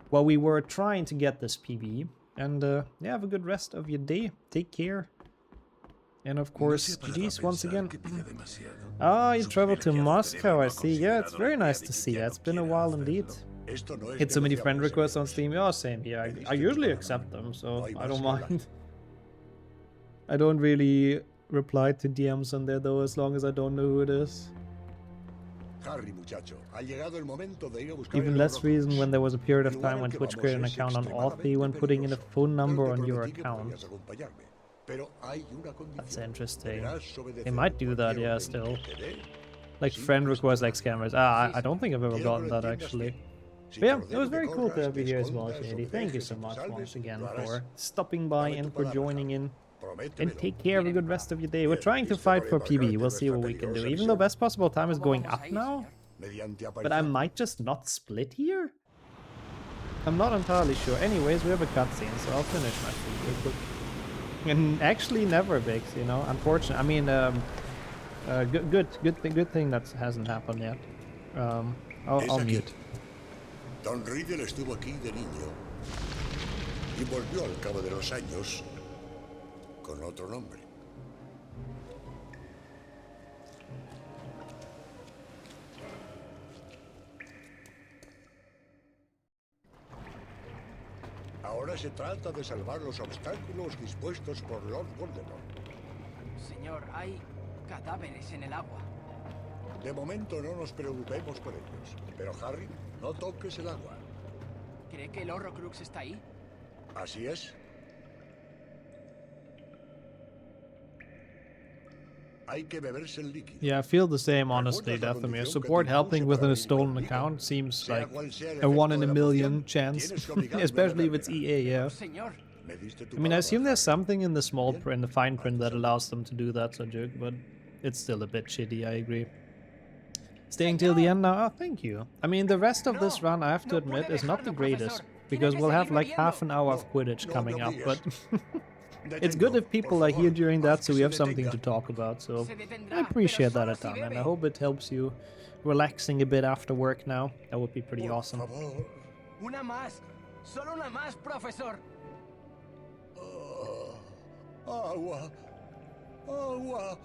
while we were trying to get this PB. And yeah, have a good rest of your day. Take care. And of course, GG's once again. Oh, you traveled to Moscow, I see. Yeah, it's very nice to see. It's been a while indeed. Hit so many friend requests on Steam. Yeah, same here. I usually accept them, so I don't mind. I don't really reply to DMs on there though, as long as I don't know who it is. Even less reason when there was a period of time when Twitch created an account on Authy when putting in a phone number on your account. That's interesting. They might do that, yeah, still. Like friend requests like scammers. I don't think I've ever gotten that actually. But yeah, it was very cool to have you here as well, Shady. Thank you so much once again for stopping by and for joining in. And take care, have a good rest of your day. We're trying to fight for PB, we'll see what we can do. Even though best possible time is going up now. But I might just not split here? I'm not entirely sure. Anyways, we have a cutscene, so I'll finish my food real quick. And actually never bakes, you know, unfortunately. I mean, good thing that hasn't happened yet. I'll mute. Don Riddle estuvo aquí de niño y volvió al cabo de los años con otro nombre. Ahora se trata de salvar los obstáculos dispuestos por Lord Voldemort. Señor, hay cadáveres en el agua. De momento no nos preocupemos por ellos. Pero Harry, no toques el agua. ¿Cree que el Horrocrux está ahí? Así es. Hay que beberse el líquido. Yeah, I feel the same, honestly, Dathomir. Support helping with a stolen account seems like a 1 in a million chance. Especially if it's EA, yeah. I mean, I assume there's something in the small print, the fine print, that allows them to do that, so joke, but it's still a bit shitty, I agree. Staying till the end now? Oh, thank you. I mean, the rest of this run, I have to admit, is not the greatest, because we'll have like half an hour of Quidditch coming up, but it's good if people are here during that, so we have something to talk about, so I appreciate that a ton, and I hope it helps you relaxing a bit after work now. That would be pretty awesome. Una más. Solo una más, profesor. Agua. Agua.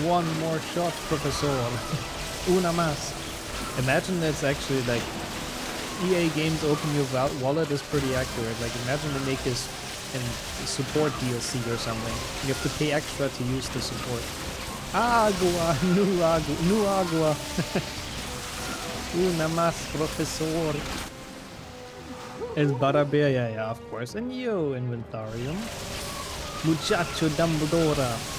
One more shot, Professor. Una más. Imagine it's actually like EA Games open your wallet is pretty accurate. Like imagine they make this in support DLC or something. You have to pay extra to use the support. Agua, nu agua. Una más, Professor. El Barabear, yeah, of course. And yo, Inventarium. Muchacho Dumbledore.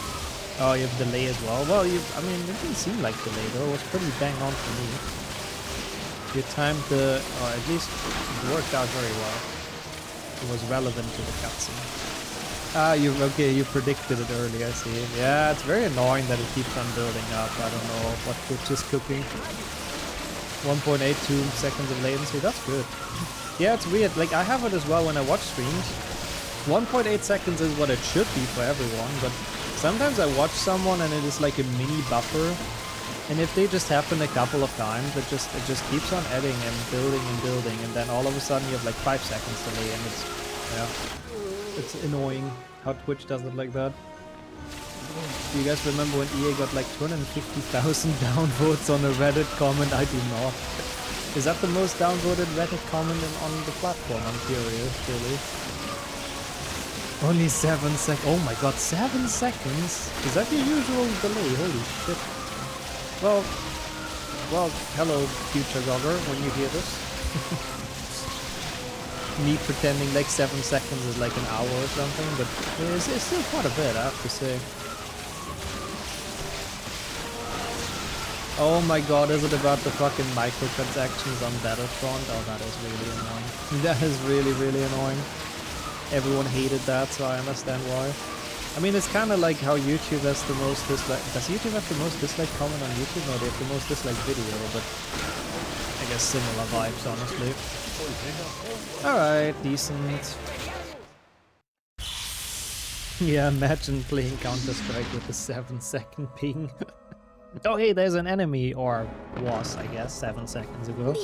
Oh, you have delay as well. Well, I mean, it didn't seem like delay though. It was pretty bang on for me. You timed the, or at least it worked out very well. It was relevant to the cutscene. Ah, okay, you predicted it early, I see. Yeah, it's very annoying that it keeps on building up. I don't know what Twitch is cooking. 1.82 seconds of latency, that's good. Yeah, it's weird. Like, I have it as well when I watch streams. 1.8 seconds is what it should be for everyone, but sometimes I watch someone and it is like a mini buffer, and if they just happen a couple of times, it just keeps on adding and building, and then all of a sudden you have like 5 seconds delay, and it's annoying how Twitch does it like that. Do you guys remember when EA got like 250,000 downvotes on a Reddit comment? I do not. Is that the most downvoted Reddit comment on the platform? I'm curious, really. Only 7 seconds. Oh my god, 7 seconds? Is that your usual delay? Holy shit. Well, hello, future Gogger, when you hear this. Me pretending like 7 seconds is like an hour or something, but it's still quite a bit, I have to say. Oh my god, is it about the fucking microtransactions on Battlefront? Oh, that is really annoying. That is really, really annoying. Everyone hated that, so I understand why. I mean, it's kind of like how YouTube has the most dislike. Does YouTube have the most dislike comment on YouTube? No, they have the most dislike video, but I guess similar vibes, honestly. Alright, decent. Yeah, imagine playing Counter-Strike with a 7-second ping. Oh hey, there's an enemy, or was, I guess, 7 seconds ago.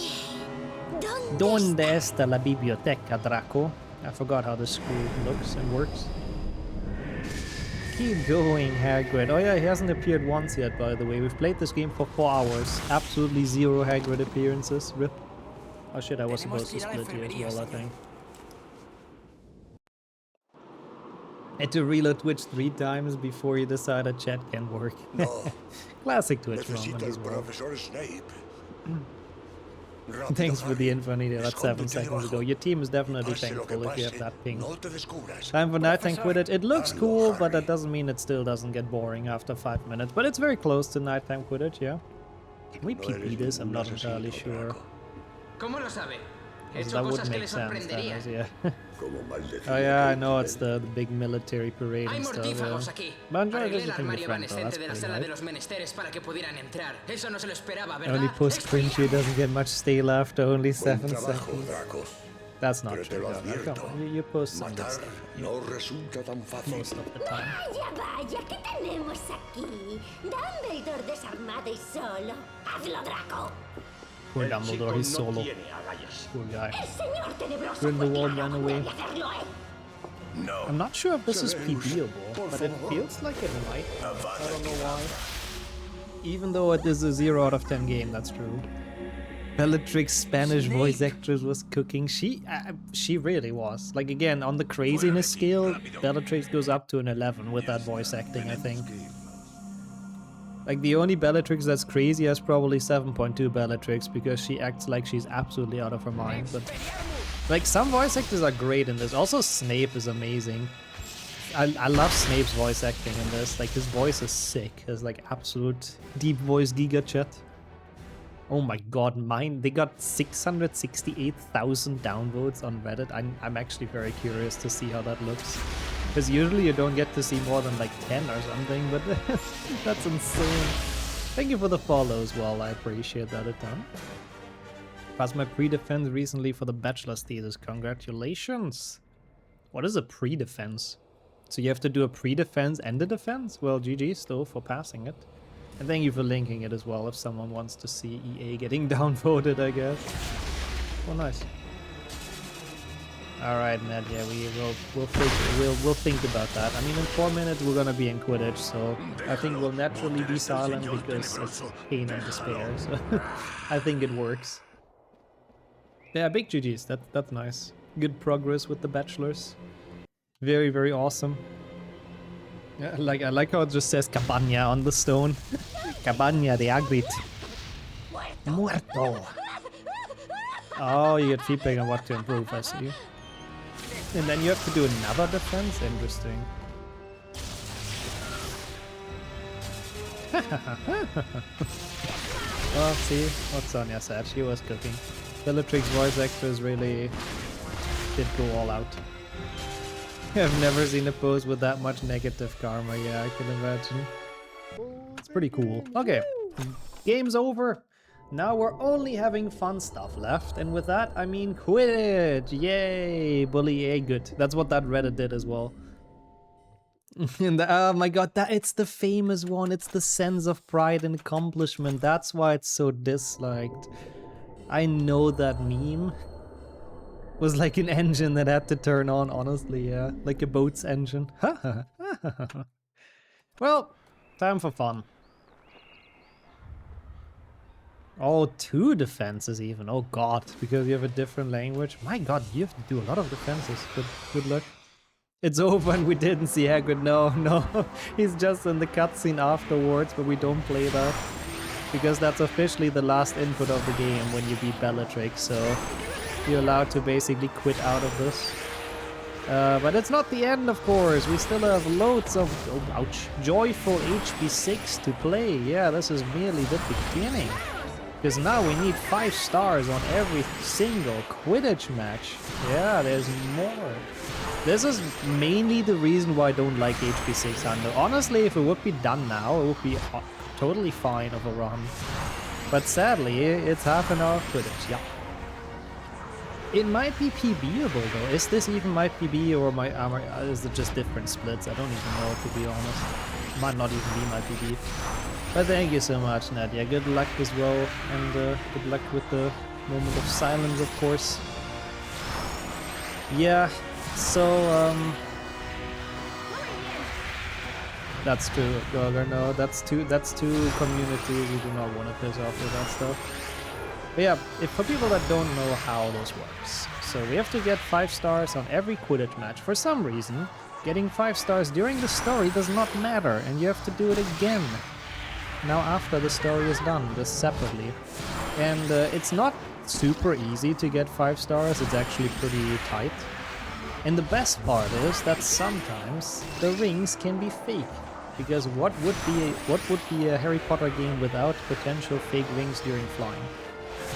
¿Dónde está la biblioteca, Draco? I forgot how the school looks and works. Keep going, Hagrid. Oh yeah, he hasn't appeared once yet, by the way. We've played this game for 4 hours. Absolutely 0 Hagrid appearances. Rip. Oh shit, I was supposed to split here as well, I think. Had to reload Twitch 3 times before you decided chat can work. No. Classic Twitch moment as well. Thanks for the info, Anita. That's 7 seconds ago. Your team is definitely thankful if you have that ping. Time for nighttime Quidditch. It looks cool, but that doesn't mean it still doesn't get boring after 5 minutes. But it's very close to nighttime Quidditch, yeah. Can we PP this? I'm not entirely sure. ¿Cómo lo sabe? So hecho that would cosas que make le sense, then, sorprenderían. is, yeah. Como maldecía Oh yeah, I aquel know it's tren. the big military parade Hay and stuff, mortífagos yeah. aquí. But I enjoy Arreglé el visiting the armario front though, that's evanescente de la pretty sala de nice. los menesteres para que pudieran entrar. Eso no se lo esperaba, Only ¿verdad? post-cringy doesn't get much stay left, only Buen 7 trabajo, seconds. Draco. That's not Pero te true, lo though. Now, advierto. come on, you post some good Matar stuff no resulta tan fácil. most of the time. Vaya, vaya, ¿qué tenemos aquí? Dumbledore desarmado y solo. Hazlo, Draco. Poor Dumbledore, he's solo. Poor guy. El señor tenebroso Grindelwald ran away. debe hacerlo él. No. I'm not sure if this is Sabemos. PBable, Por but it favor. feels like it might. Avada I don't know Kedavra. why. Even though it is a 0 out of 10 game, that's true. Bellatrix's Spanish voice actress was cooking. She really was. Like, again, on the craziness scale, Bellatrix goes up to an 11 with that voice acting, I think. Like, the only Bellatrix that's crazy is probably 7.2 Bellatrix, because she acts like she's absolutely out of her mind. But, like, some voice actors are great in this. Also, Snape is amazing. I love Snape's voice acting in this. Like, his voice is sick. His, like, absolute deep voice Giga Chat. Oh my god, they got 668,000 downvotes on Reddit. I'm actually very curious to see how that looks. Because usually you don't get to see more than like 10 or something, but that's insane. Thank you for the follow as well, I appreciate that a ton. Passed my pre-defense recently for the bachelor's thesis, congratulations! What is a pre-defense? So you have to do a pre-defense and a defense? Well, GG's though for passing it. And thank you for linking it as well if someone wants to see EA getting downvoted, I guess. Oh, nice. Alright, Ned, yeah, we'll think about that. I mean, in 4 minutes we're gonna be in Quidditch, so I think we'll naturally be silent because it's pain and despair, so I think it works. Yeah, big GG's, that's nice. Good progress with the bachelors. Very, very awesome. Yeah, I like how it just says Cabana on the stone. Cabana de Agrit. Muerto. Oh, you get feedback on what to improve, I see. And then you have to do another defense? Interesting. Well, see what Sonia said. She was cooking. Bellatrix voice actors really did go all out. I've never seen a post with that much negative karma, yeah, I can imagine. It's pretty cool. Okay, game's over. Now we're only having fun stuff left, and with that I mean Quidditch! Yay! Bully A, good. That's what that Reddit did as well. And oh my god, it's the famous one. It's the sense of pride and accomplishment. That's why it's so disliked. I know that meme. Was like an engine that had to turn on, honestly, yeah. Like a boat's engine. Well, time for fun. Oh, 2 defenses even. Oh god, because you have a different language. My god, you have to do a lot of defenses. Good luck. It's over and we didn't see Hagrid. No. He's just in the cutscene afterwards, but we don't play that. Because that's officially the last input of the game when you beat Bellatrix, so you're allowed to basically quit out of this. But it's not the end, of course. We still have loads of, joyful HB6 to play. Yeah, this is merely the beginning. Because now we need 5 stars on every single Quidditch match. Yeah, there's more. This is mainly the reason why I don't like HB600. Honestly, if it would be done now, it would be totally fine of a run. But sadly, it's half an hour Quidditch, yeah. It might be PBable though. Is this even my PB or my armor? Is it just different splits? I don't even know, to be honest. Might not even be my PB. But thank you so much, Nadia. Good luck as well, and good luck with the moment of silence, of course. Yeah, so that's true, Gogger. No, that's two communities you do not want to piss off with that stuff. But yeah, for people that don't know how this works, so we have to get 5 stars on every Quidditch match. For some reason, getting 5 stars during the story does not matter, and you have to do it again. Now after the story is done, just separately. And it's not super easy to get 5 stars, it's actually pretty tight. And the best part is that sometimes the rings can be fake. Because what would be a Harry Potter game without potential fake rings during flying?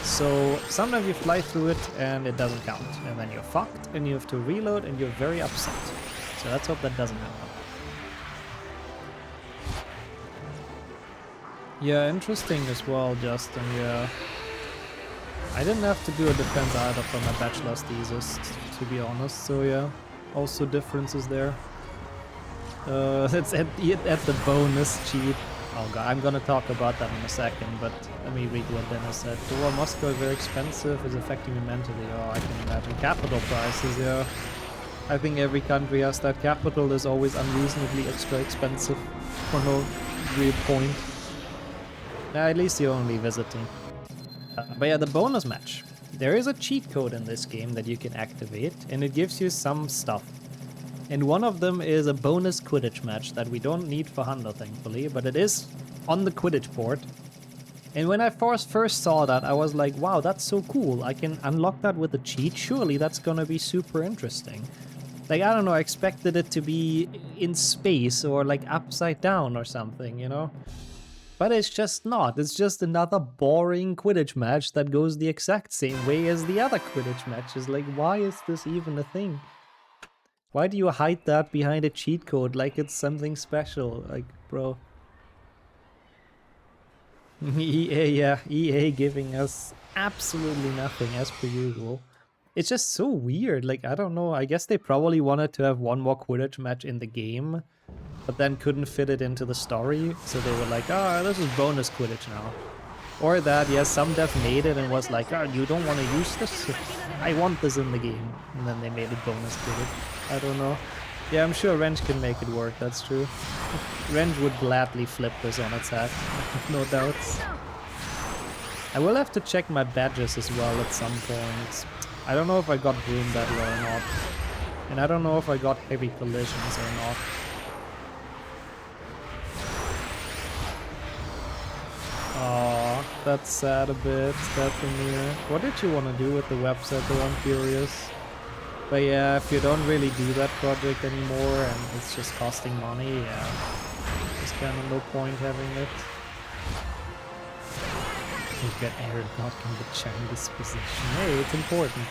So sometimes you fly through it and it doesn't count. And then you're fucked and you have to reload and you're very upset. So let's hope that doesn't happen. Yeah, interesting as well, Justin, yeah. I didn't have to do a defense either for my bachelor's thesis, to be honest, so yeah. Also differences there. It's at the bonus cheat. Oh god, I'm gonna talk about that in a second, but let me read what Dennis said. The war in Moscow is very expensive, is affecting me mentally. Oh, I can imagine. Capital prices, yeah. I think every country has that. Capital is always unreasonably extra expensive for no real point. At least you're only visiting. But yeah, the bonus match. There is a cheat code in this game that you can activate, and it gives you some stuff. And one of them is a bonus Quidditch match that we don't need for Hundo, thankfully, but it is on the Quidditch board. And when I first saw that, I was like, wow, that's so cool. I can unlock that with a cheat. Surely that's gonna be super interesting. Like, I don't know, I expected it to be in space or like upside down or something, you know? But it's just not. It's just another boring Quidditch match that goes the exact same way as the other Quidditch matches. Like, why is this even a thing? Why do you hide that behind a cheat code like it's something special? Like, bro. EA, yeah, EA giving us absolutely nothing as per usual. It's just so weird. Like, I don't know. I guess they probably wanted to have one more Quidditch match in the game, but then couldn't fit it into the story, so they were like, ah, this is bonus Quidditch now. Or that, yes, some dev made it and was like, oh, you don't want to use this? I want this in the game. And then they made it bonus Quidditch. I don't know. Yeah, I'm sure Wrench can make it work, that's true. Wrench would gladly flip this on its head, no doubts. I will have to check my badges as well at some point. I don't know if I got Broom Battle or not. And I don't know if I got Heavy Collisions or not. Aw, that's sad a bit, Stephanie. What did you want to do with the website though, I'm curious. But yeah, if you don't really do that project anymore and it's just costing money, yeah, there's kind of no point having it. You get Eric not in the Chinese position. Hey, it's important.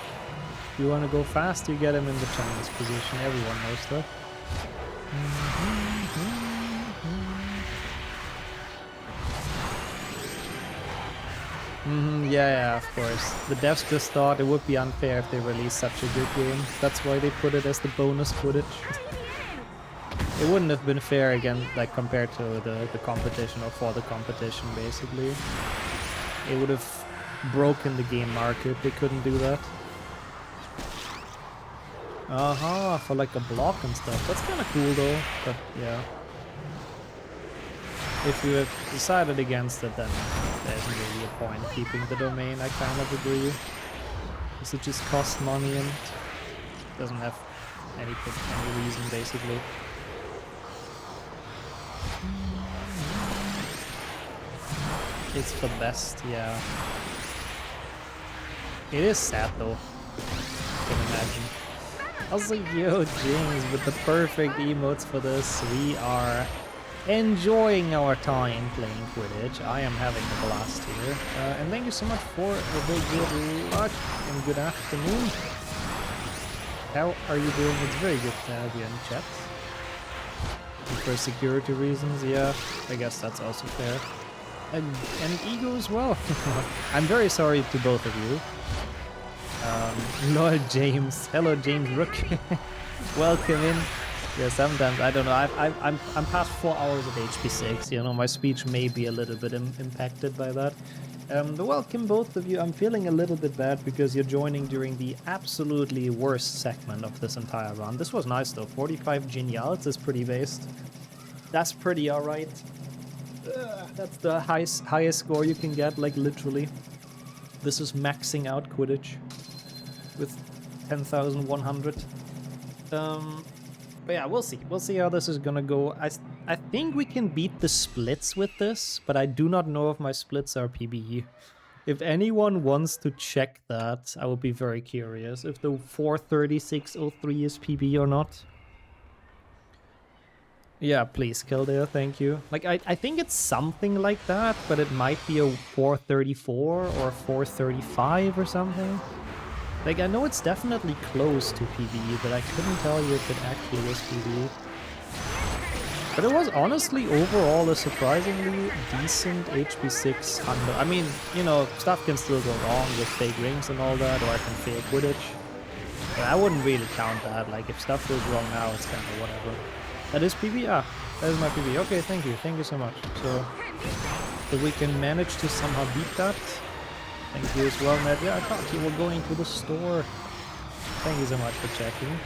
If you want to go fast, you get him in the Chinese position. Everyone knows that. Yeah, of course. The devs just thought it would be unfair if they released such a good game. That's why they put it as the bonus Quidditch. It wouldn't have been fair again, like compared to the competition or for the competition, basically. It would have broken the game market. They couldn't do that. For like a block and stuff. That's kind of cool though, but yeah. If you have decided against it, then there isn't really a point keeping the domain, I kind of agree. Because it just costs money and doesn't have any reason, basically. It's the best, yeah. It is sad though, I can imagine. Also, yo, James, with the perfect emotes for this, we are enjoying our time playing Quidditch. I am having a blast here. And thank you so much for the good luck and good afternoon. How are you doing? It's very good to have you in chat. And for security reasons, yeah, I guess that's also fair. And Ego as well. I'm very sorry to both of you. Lord James. Hello, James Rook. Welcome in. Yeah, sometimes, I don't know, I'm past 4 hours of HP6, you know, my speech may be a little bit impacted by that. But welcome both of you. I'm feeling a little bit bad because you're joining during the absolutely worst segment of this entire run. This was nice though, 45 genials is pretty based. That's pretty alright. That's the highest score you can get, like literally. This is maxing out Quidditch with 10,100. But yeah, we'll see. We'll see how this is gonna go. I think we can beat the splits with this, but I do not know if my splits are PBE. If anyone wants to check that, I would be very curious if the 43603 is PBE or not. Yeah, please, Kildare, thank you. Like, I think it's something like that, but it might be a 434 or 435 or something. Like, I know it's definitely close to PB, but I couldn't tell you if it actually was PB. But it was honestly overall a surprisingly decent HB6 under. I mean, you know, stuff can still go wrong with fake rings and all that, or I can fail Quidditch. But I wouldn't really count that. Like, if stuff goes wrong now, it's kind of whatever. That is PB? Ah, that is my PB. Okay, thank you. Thank you so much. So we can manage to somehow beat that. Thank you as well, Ned. Yeah, I thought you were going to the store. Thank you so much for checking.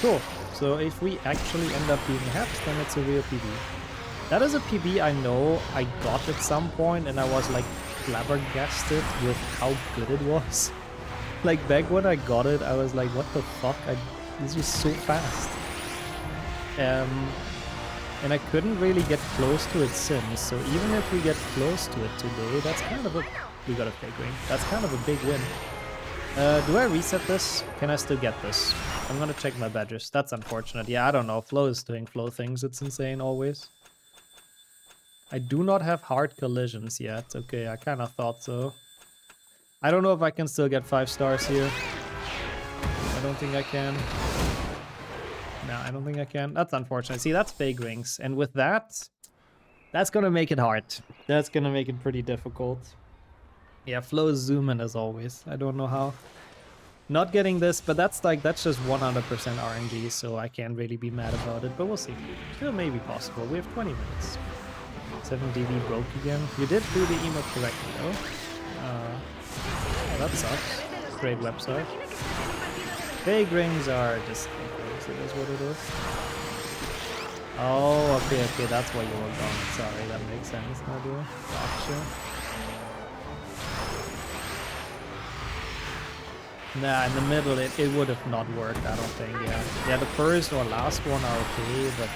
Cool. So if we actually end up being haps, then it's a real PB. That is a PB I know I got at some point, and I was like flabbergasted with how good it was. Like back when I got it, I was like, what the fuck? This was so fast. And I couldn't really get close to it since, so even if we get close to it today, that's kind of a... We got a fake ring. That's kind of a big win. Do I reset this? Can I still get this? I'm gonna check my badges. That's unfortunate. Yeah, I don't know. Flo is doing Flo things. It's insane always. I do not have hard collisions yet. Okay, I kind of thought so. I don't know if I can still get 5 stars here. I don't think I can. No, I don't think I can. That's unfortunate. See, that's fake rings. And with that, that's gonna make it hard. That's gonna make it pretty difficult. Yeah, Flo is zooming as always. I don't know how. Not getting this, but that's just 100% RNG, so I can't really be mad about it, but we'll see. Still may be possible. We have 20 minutes. 7DV broke again. You did do the emote correctly, though. That sucks. Great website. Fake rings are just fake rings. It is what it is. Oh, okay, that's why you were gone. Sorry, that makes sense now, dude. Gotcha. Nah, in the middle, it would have not worked, I don't think, yeah. Yeah, the first or last one are okay, but...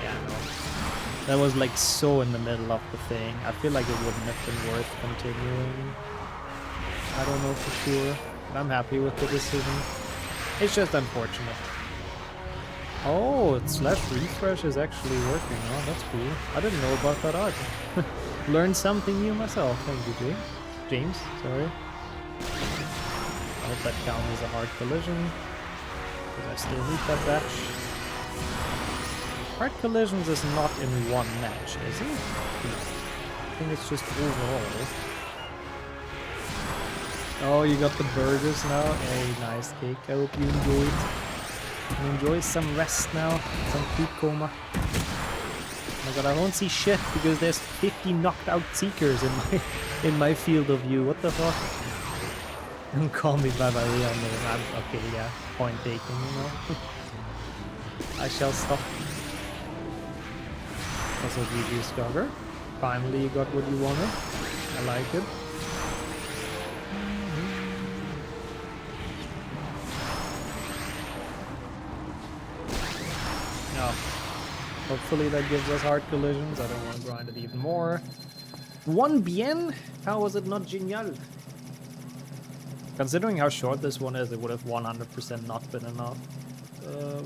Yeah, no. That was, like, so in the middle of the thing. I feel like it wouldn't have been worth continuing. I don't know for sure. But I'm happy with the decision. It's just unfortunate. Oh, slash refresh is actually working. Oh, that's cool. I didn't know about that either. Learned something new myself. Thank you, James. James, sorry. I hope that counts as a hard collision, because I still need that batch. Hard collisions is not in one match, is it? I think it's just overall. Oh, you got the burgers now? Hey, nice cake. I hope you enjoyed. And enjoy some rest now, some food coma. Oh my god, I won't see shit because there's 50 knocked out seekers in my field of view. What the fuck? Don't call me by my real name. Okay, yeah. Point taken, you know. I shall stop. Also, GG Scogger. Finally, you got what you wanted. I like it. No. Hopefully that gives us hard collisions. I don't want to grind it even more. 1 bien? How was it not genial? Considering how short this one is, it would have 100% not been enough.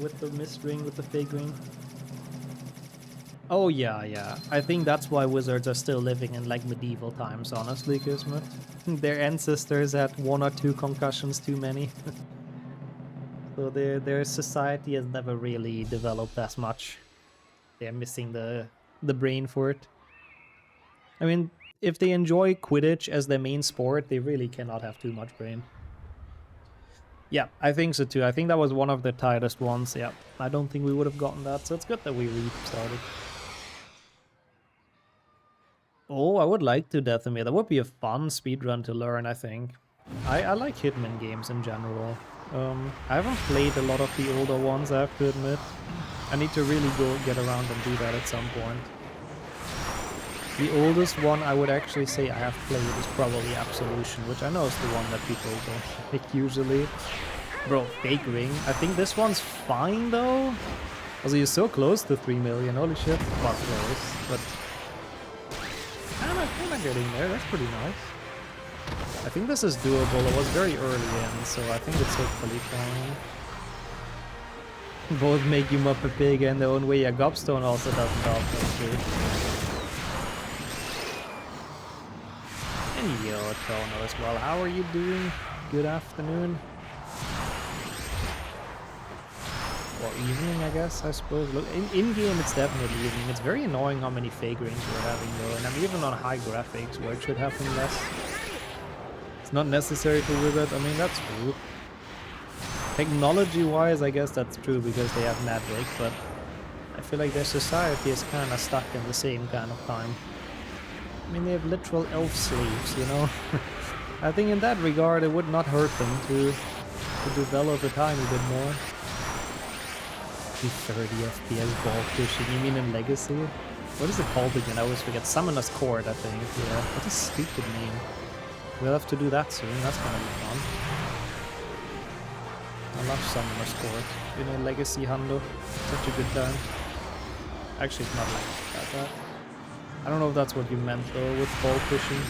With the mist ring, with the fake ring. Oh yeah. I think that's why wizards are still living in like medieval times, honestly, Kismet. Their ancestors had 1 or 2 concussions too many. So their society has never really developed as much. They're missing the brain for it. I mean, if they enjoy Quidditch as their main sport, they really cannot have too much brain. Yeah, I think so too. I think that was one of the tightest ones. Yeah, I don't think we would have gotten that, so it's good that we restarted. Oh, I would like to Deathmere. That would be a fun speedrun to learn, I think. I like Hitman games in general. I haven't played a lot of the older ones, I have to admit. I need to really go get around and do that at some point. The oldest one I would actually say I have played is probably Absolution, which I know is the one that people don't like usually. Bro, fake ring. I think this one's fine though. Also, you're so close to 3 million, holy shit. Well, close, but kind of getting there. That's pretty nice. I think this is doable. It was very early in, so I think it's hopefully fine. Both make you Muppet bigger in their own way. Yeah, Gobstone also doesn't help, that's true. And yo, Tono as well. How are you doing? Good afternoon. Or evening, I guess, I suppose. Look, in-game it's definitely evening. It's very annoying how many fake rings we're having though, and I'm even on high graphics where it should happen less. It's not necessary for Wizard. I mean, that's true. Technology-wise, I guess that's true because they have magic, but I feel like their society is kind of stuck in the same kind of time. I mean, they have literal elf slaves, you know? I think in that regard, it would not hurt them to develop a tiny bit more. 30 FPS ball fishing, you mean in Legacy? What is it called again? I always forget. Summoner's Court, I think. Yeah, what a stupid name. We'll have to do that soon, that's gonna be fun. I love Summoner's Court. You know, Legacy Hundo. Such a good time. Actually, it's not like that. I don't know if that's what you meant though, with ball fishing.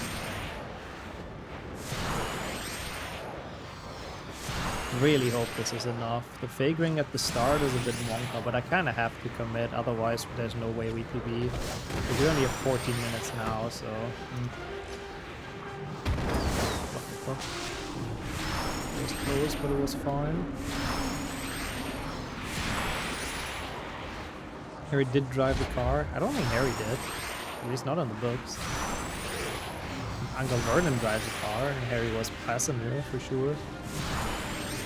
Really hope this is enough. The fake ring at the start is a bit wonka, but I kind of have to commit, otherwise there's no way we PB. We only have 14 minutes now, so... It was close, but it was fine. Harry did drive the car. I don't think Harry did. At least not on the books. Uncle Vernon drives the car, and Harry was passenger for sure.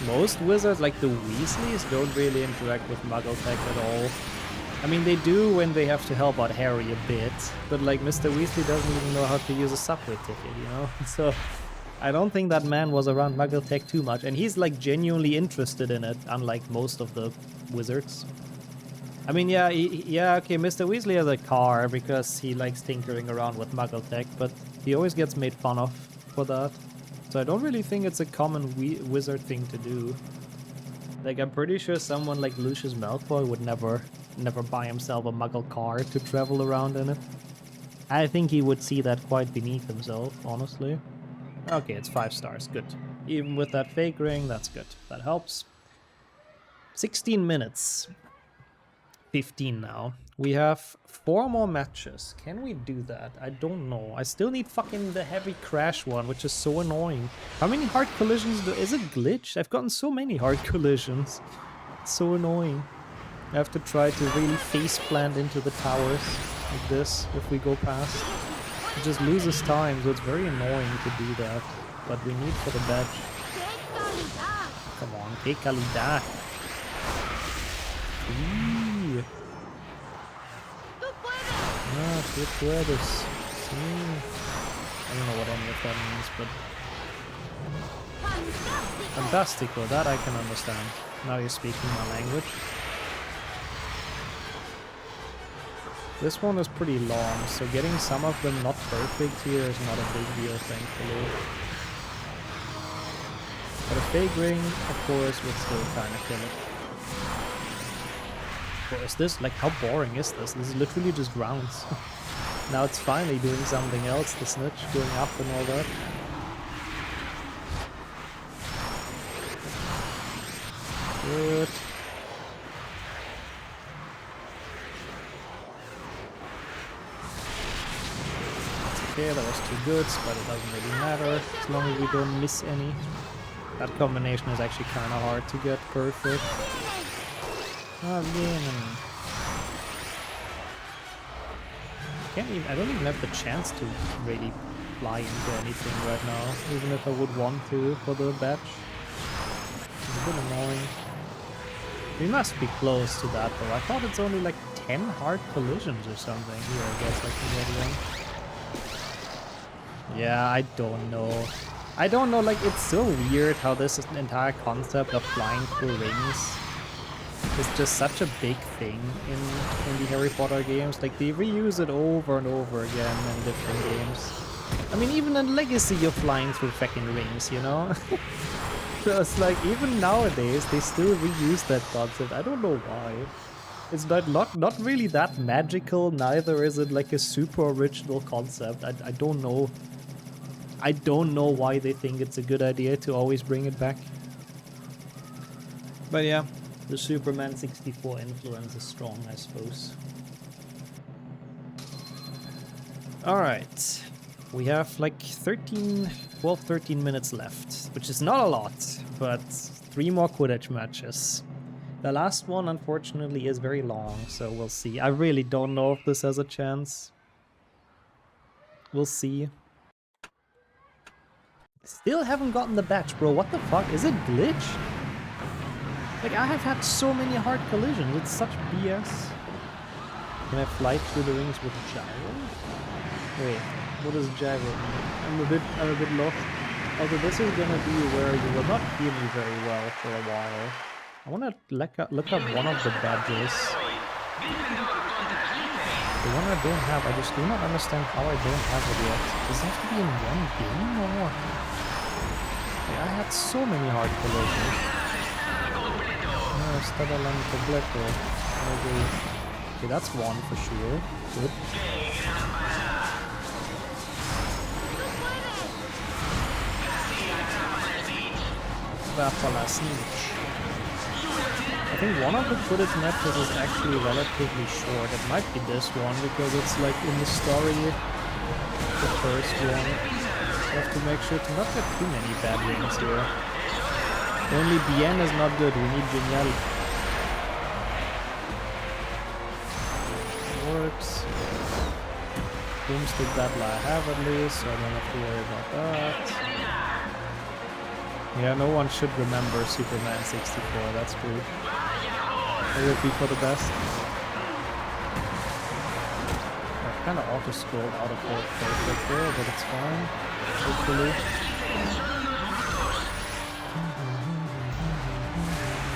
Most wizards, like the Weasleys, don't really interact with Muggletech at all. I mean, they do when they have to help out Harry a bit, but like Mr. Weasley doesn't even know how to use a subway ticket, you know? So I don't think that man was around Muggletech too much, and he's like genuinely interested in it, unlike most of the wizards. I mean, yeah, okay, Mr. Weasley has a car because he likes tinkering around with Muggletech, but he always gets made fun of for that. So I don't really think it's a common wizard thing to do. Like, I'm pretty sure someone like Lucius Malfoy would never buy himself a Muggle car to travel around in it. I think he would see that quite beneath himself, honestly. Okay, it's 5 stars, good. Even with that fake ring, that's good. That helps. 16 minutes. 15 now. We have 4 more matches. Can we do that? I don't know. I still need fucking the heavy crash one, which is so annoying. How many hard collisions do... Is it glitched? I've gotten so many hard collisions. It's so annoying. I have to try to really face plant into the towers like this if we go past. It just loses time, so it's very annoying to do that. But we need for the badge. Come on, que calidad. Ah, tú puedes. Sí. I don't know what any of that means, but... Fantastico, that I can understand. Now you're speaking my language. This one is pretty long, so getting some of them not perfect here is not a big deal, thankfully. But a fake ring, of course, would still kind of kill it. What is this? Like, how boring is this? This is literally just rounds. Now it's finally doing something else, the snitch, going up and all that. Good. That's okay, that was 2 goods, but it doesn't really matter, as long as we don't miss any. That combination is actually kind of hard to get perfect. I don't even have the chance to really fly into anything right now, even if I would want to for the badge. It's a bit annoying. We must be close to that though. I thought it's only like 10 hard collisions or something. Here, I guess I can get one. Yeah, I don't know. I don't know, like, it's so weird how this entire concept of flying through rings is just such a big thing in the Harry Potter games. Like, they reuse it over and over again in different games. I mean, even in Legacy you're flying through fucking rings, you know? So it's like, even nowadays they still reuse that concept. I don't know why. It's not really that magical, neither is it like a super original concept. I don't know. I don't know why they think it's a good idea to always bring it back. But yeah, The Superman 64 influence is strong, I suppose. Alright. We have like 12, 13 minutes left, which is not a lot, but 3 more Quidditch matches. The last one, unfortunately, is very long, so we'll see. I really don't know if this has a chance. We'll see. Still haven't gotten the badge, bro. What the fuck? Is it glitch? Like, I have had so many hard collisions. It's such BS. Can I fly through the rings with gyro? Wait, what does gyro mean? I'm a bit lost. Also, this is gonna be where you will not hear me very well for a while. I wanna look up one of the badges. The one I don't have, I just do not understand how I don't have it yet. Does it have to be in one game or what? Yeah, I had so many hard collisions. No, Stadalan completo. Okay, that's one for sure. Good. I think one of the Quidditch matches is actually relatively short. It might be this one because it's like in the story, the first one. You have to make sure to not get too many bad rings here. Only Bien is not good, we need Genial. Works. Boomstick Battle I have at least, so I don't have to worry about that. Yeah, no one should remember Superman 64, that's true. It would be for the best. I've kind of auto-scrolled out of perfect there, but it's fine. Hopefully.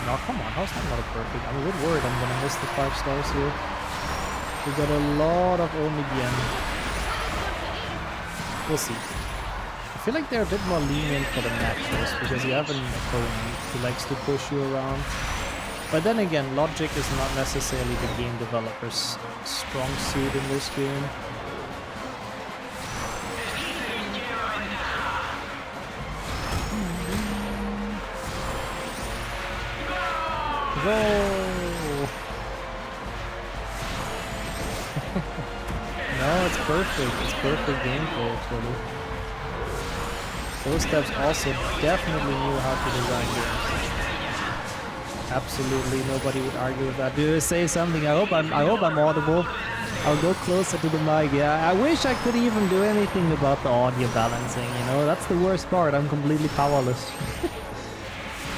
No, come on, how's that not a perfect? I'm a bit worried I'm gonna miss the 5 stars here. We got a lot of only Bien. We'll see. I feel like they're a bit more lenient for the matches because you have an opponent who likes to push you around. But then again, logic is not necessarily the game developer's strong suit in this game. Go! No, it's perfect. It's perfect gameplay actually. Those steps also definitely knew how to design games. Absolutely, nobody would argue with that. Do you say something? I hope I'm audible. I'll go closer to the mic. Yeah, I wish I could even do anything about the audio balancing, you know? That's the worst part. I'm completely powerless.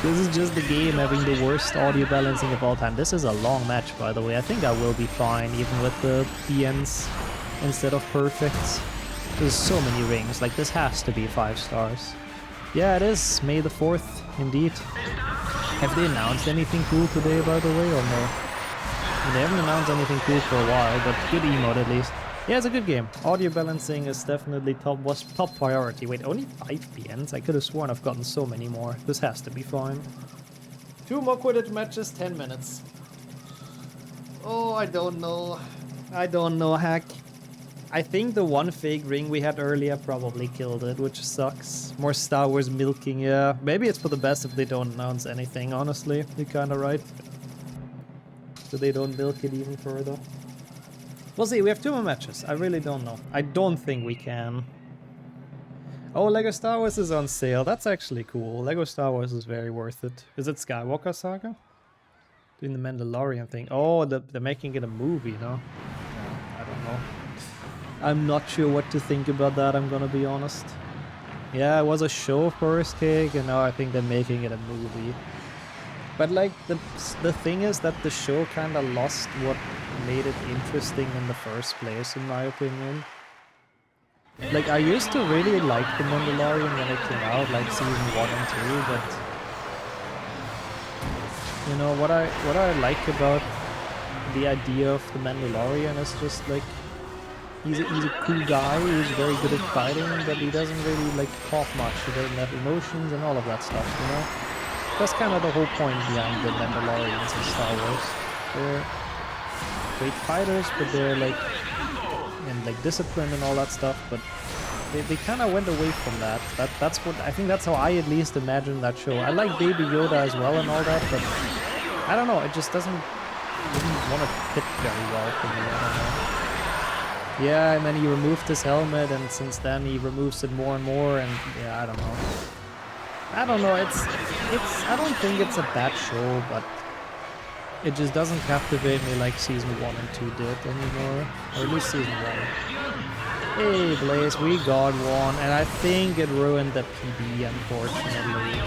This is just the game having the worst audio balancing of all time. This is a long match, by the way. I think I will be fine, even with the PNs instead of perfects. There's so many rings. Like, this has to be 5 stars. Yeah, it is. May the 4th, indeed. Have they announced anything cool today, by the way, or no? I mean, they haven't announced anything cool for a while, but good emote at least. Yeah, it's a good game. Audio balancing is definitely was top priority. Wait, only 5 PNs? I could have sworn I've gotten so many more. This has to be fine. 2 more Quidditch matches, 10 minutes. Oh, I don't know. I don't know, Hack. I think the one fake ring we had earlier probably killed it, which sucks. More Star Wars milking, yeah. Maybe it's for the best if they don't announce anything, honestly. You're kinda right. So they don't milk it even further. We'll see, we have 2 more matches. I really don't know. I don't think we can. Oh, Lego Star Wars is on sale. That's actually cool. Lego Star Wars is very worth it. Is it Skywalker Saga? Doing the Mandalorian thing. Oh, they're making it a movie, no? Yeah, I don't know. I'm not sure what to think about that, I'm gonna be honest. Yeah, it was a show first, Cake, and now I think they're making it a movie. But like, the thing is that the show kinda lost what made it interesting in the first place, in my opinion. Like, I used to really like The Mandalorian when it came out, like season 1 and 2, but... You know, what I like about the idea of The Mandalorian is just like... He's a cool guy who's very good at fighting, but he doesn't really like talk much. He doesn't have emotions and all of that stuff, you know? That's kind of the whole point behind the Mandalorians in Star Wars. They're great fighters, but they're like in like discipline and all that stuff, but they kind of went away from that. That's what I think. That's how I at least imagine that show. I like Baby Yoda as well and all that, but I don't know, it just didn't want to fit very well for me, I don't know. Yeah, and then he removed his helmet, and since then he removes it more and more, and yeah, I don't know. I don't know, it's I don't think it's a bad show, but it just doesn't captivate me like Season 1 and 2 did anymore. Or at least Season 1. Hey Blaze, we got one, and I think it ruined the PB, unfortunately.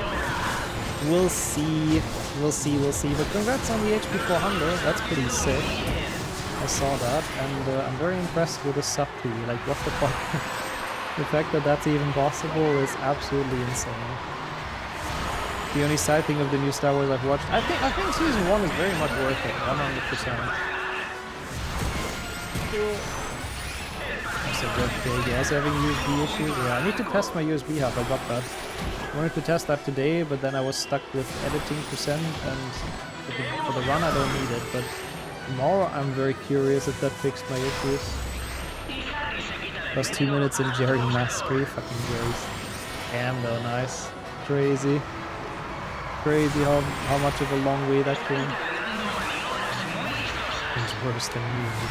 We'll see, but congrats on the HP 400, that's pretty sick. I saw that, and I'm very impressed with the sub P, like what the fuck. The fact that that's even possible is absolutely insane. The only side thing of the new Star Wars I've watched, I think Season 1 is very much worth it, 100%. That's a good thing. Yeah, also having USB issues. Yeah, I need to test my USB hub, I got that. I wanted to test that today, but then I was stuck with editing percent, and for the run I don't need it, but tomorrow I'm very curious if that fixed my issues. Plus 2 minutes in Jerry Mastery, fucking Jerry's. Damn though, nice. Crazy. Crazy how much of a long way that came. It's worse than music.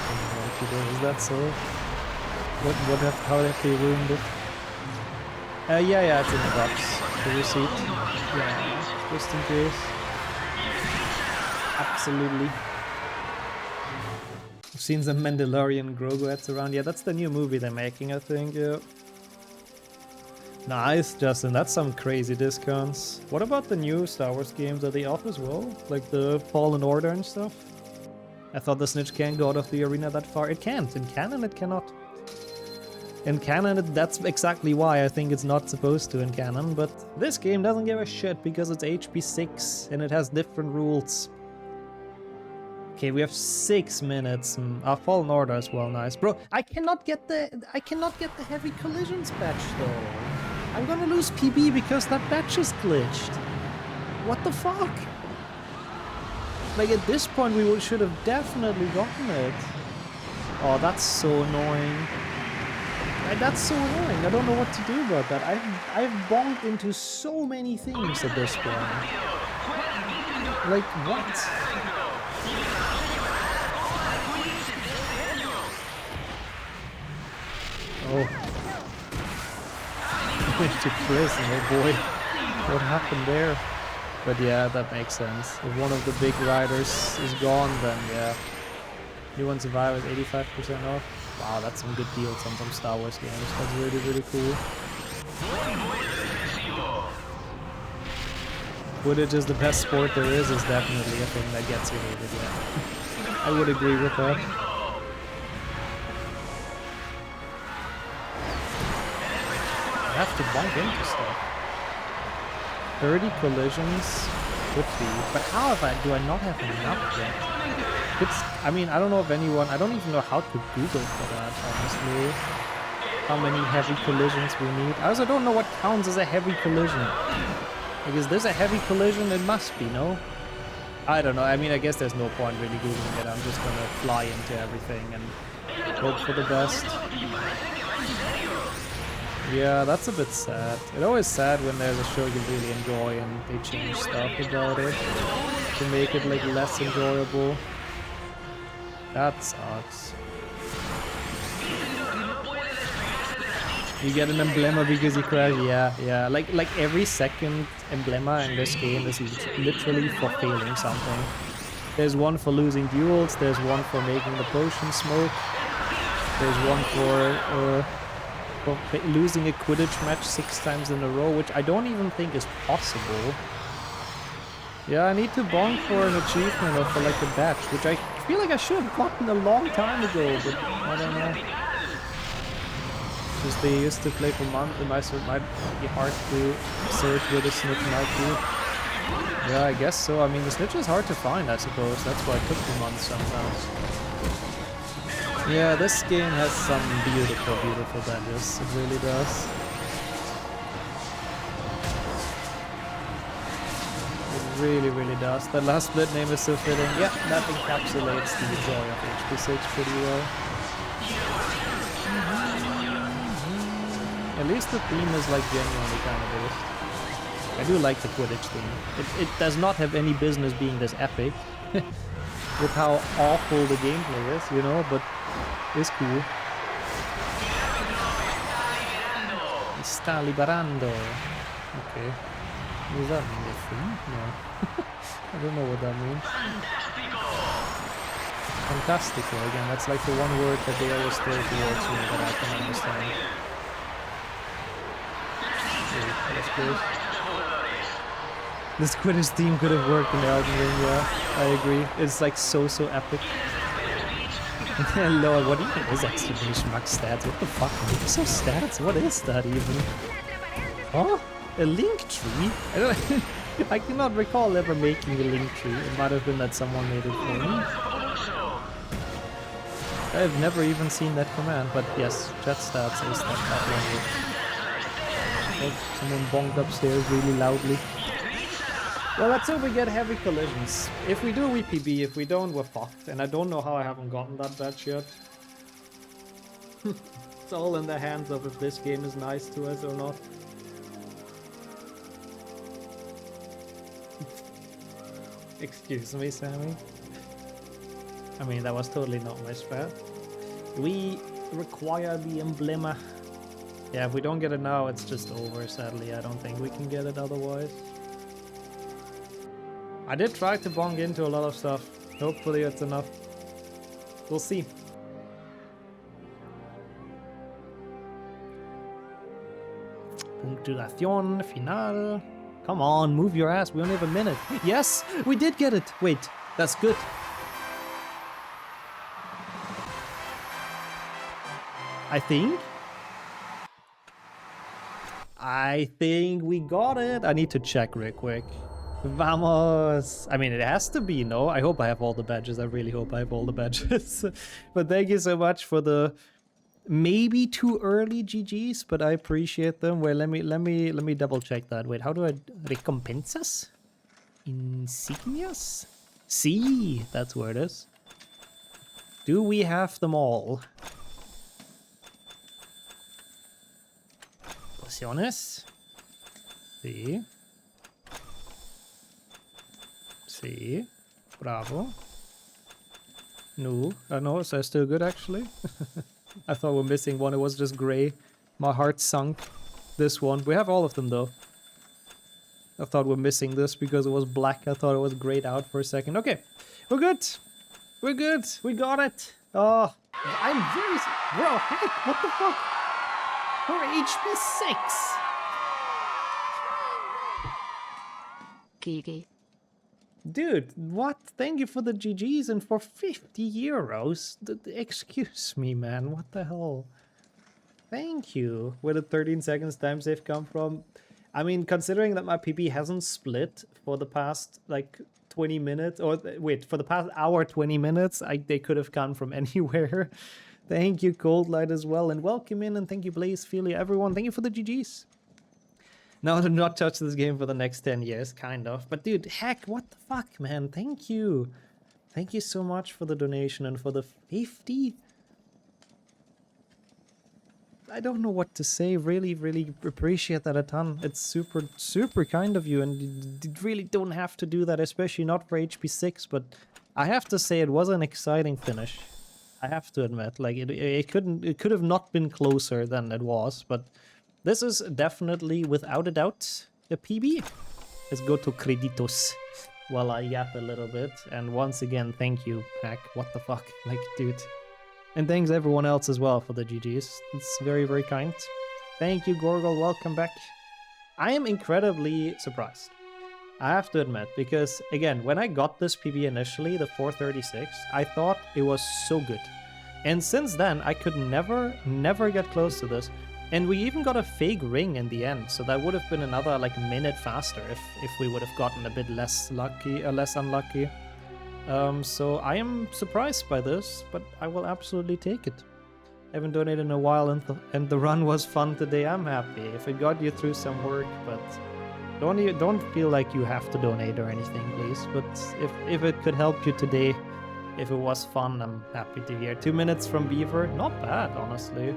Is that so? How have they ruined it? Yeah, it's in the box. The receipt. Yeah, just in case. Absolutely. I've seen some Mandalorian Grogu ads around. Yeah, that's the new movie they're making, I think. Yeah. Nice, Justin. That's some crazy discounts. What about the new Star Wars games? Are they off as well? Like the Fallen Order and stuff? I thought the Snitch can't go out of the arena that far. It can't. In canon, it cannot. In canon, that's exactly why I think it's not supposed to in canon. But this game doesn't give a shit because it's HP 6 and it has different rules. Okay, we have 6 minutes. Fallen Order as well, nice. Bro, I cannot get the heavy collisions patch though. I'm gonna lose PB because that batch is glitched. What the fuck? Like at this point we should have definitely gotten it. Oh, that's so annoying. That's so annoying. I don't know what to do about that. I've bonked into so many things at this point. Like what? Oh. Went to prison, oh boy. What happened there? But yeah, that makes sense. If one of the big riders is gone, then yeah. New One Survivor is 85% off. Wow, that's some good deals on some Star Wars games. That's really, really cool. Quidditch is the best sport there is definitely a thing that gets you hated, yeah. I would agree with that. I have to bump into stuff. 30 collisions could be, but how do I not have enough yet? I mean, I don't know if anyone, I don't even know how to Google for that, honestly. How many heavy collisions we need. I also don't know what counts as a heavy collision. Because there's a heavy collision, it must be, no? I don't know, I mean, I guess there's no point really Googling it. I'm just gonna fly into everything and hope for the best. Yeah, that's a bit sad. It's always sad when there's a show you really enjoy and they change stuff about it to make it like less enjoyable. That sucks. You get an emblema because you crash. Yeah. Like every second emblema in this game is literally for failing something. There's one for losing duels. There's one for making the potion smoke. There's one for losing a Quidditch match 6 times in a row, which I don't even think is possible. Yeah, I need to bonk for an achievement or for like a badge, which I feel like I should have gotten a long time ago, but I don't know. Because they used to play for months, it might be hard to search where the snitch might be. Yeah, I guess so. I mean, the snitch is hard to find, I suppose. That's why it took me months sometimes. Yeah, this game has some beautiful, beautiful badges. It really does. It really, really does. The last split name is so fitting. Yeah, that encapsulates the joy of HP6 pretty well. At least the theme is like genuinely kind of good. I do like the Quidditch theme. It does not have any business being this epic with how awful the gameplay is, you know, but it's cool. Sta liberando. Okay. Does that mean the thing? No. I don't know what that means. Fantastico again, that's like the one word that they always throw towards me that I can understand. Okay, that's good. This Quidditch theme could have worked in Elden Ring, yeah, I agree. It's like so epic. Lord, what even is exclamation mark stats? What the fuck? So stats? What is that even? Huh? A link tree? I don't I cannot recall ever making a link tree. It might have been that someone made it for me. I've never even seen that command, but yes, chat stats is that language. Oh, someone bonged upstairs really loudly. Well, let's hope we get heavy collisions. If we do, we PB. If we don't, we're fucked. And I don't know how I haven't gotten that badge yet. It's all in the hands of if this game is nice to us or not. Excuse me, Sammy. I mean, that was totally not my strat. We require the emblema. Yeah, if we don't get it now, it's just over, sadly. I don't think we can get it otherwise. I did try to bong into a lot of stuff. Hopefully it's enough. We'll see. Punctuación final. Come on, move your ass. We only have a minute. Yes, we did get it. Wait, that's good. I think we got it. I need to check real quick. Vamos! I mean, it has to be, no? I hope I have all the badges. I really hope I have all the badges. But thank you so much for the maybe too early GGs, but I appreciate them. Wait, let me double check that. Wait, how do I recompensas? Insignias? See, that's where it is. Do we have them all? Pociones. Sí. Sí. Bravo. No. No, so still good actually. I thought we're missing one. It was just gray. My heart sunk. This one. We have all of them though. I thought we're missing this because it was black. I thought it was grayed out for a second. Okay. We're good. We're good. We got it. Oh, I'm very... Bro, heck, what the fuck? For HP 6. GG. Dude, what? Thank you for the GGs and for 50 euros. Excuse me, man. What the hell? Thank you. Where did 13 seconds time save come from? I mean, considering that my PP hasn't split for the past, like, 20 minutes, or wait, for the past hour, 20 minutes, they could have come from anywhere. Thank you, Cold Light, as well, and welcome in, and thank you, Blaze, Feely, everyone. Thank you for the GGs. Now to not touch this game for the next 10 years, kind of. But dude, heck, what the fuck, man? Thank you. Thank you so much for the donation and for the 50. I don't know what to say. Really, really appreciate that a ton. It's super, super kind of you, and you really don't have to do that, especially not for HP 6. But I have to say, it was an exciting finish. I have to admit, like it could have not been closer than it was. But this is definitely, without a doubt, a PB. Let's go to Creditos while I yap a little bit. And once again, thank you, Pack. What the fuck, like, dude. And thanks everyone else as well for the GGs. It's very, very kind. Thank you, Gorgle. Welcome back. I am incredibly surprised, I have to admit, because, again, when I got this PB initially, the 436, I thought it was so good. And since then, I could never get close to this. And we even got a fake ring in the end, so that would have been another, like, minute faster if we would have gotten a bit less lucky, less unlucky. So I am surprised by this, but I will absolutely take it. I haven't donated in a while, and the run was fun today. I'm happy if it got you through some work, but don't feel like you have to donate or anything, please. But if it could help you today, if it was fun, I'm happy to hear. 2 minutes from Beaver, not bad, honestly.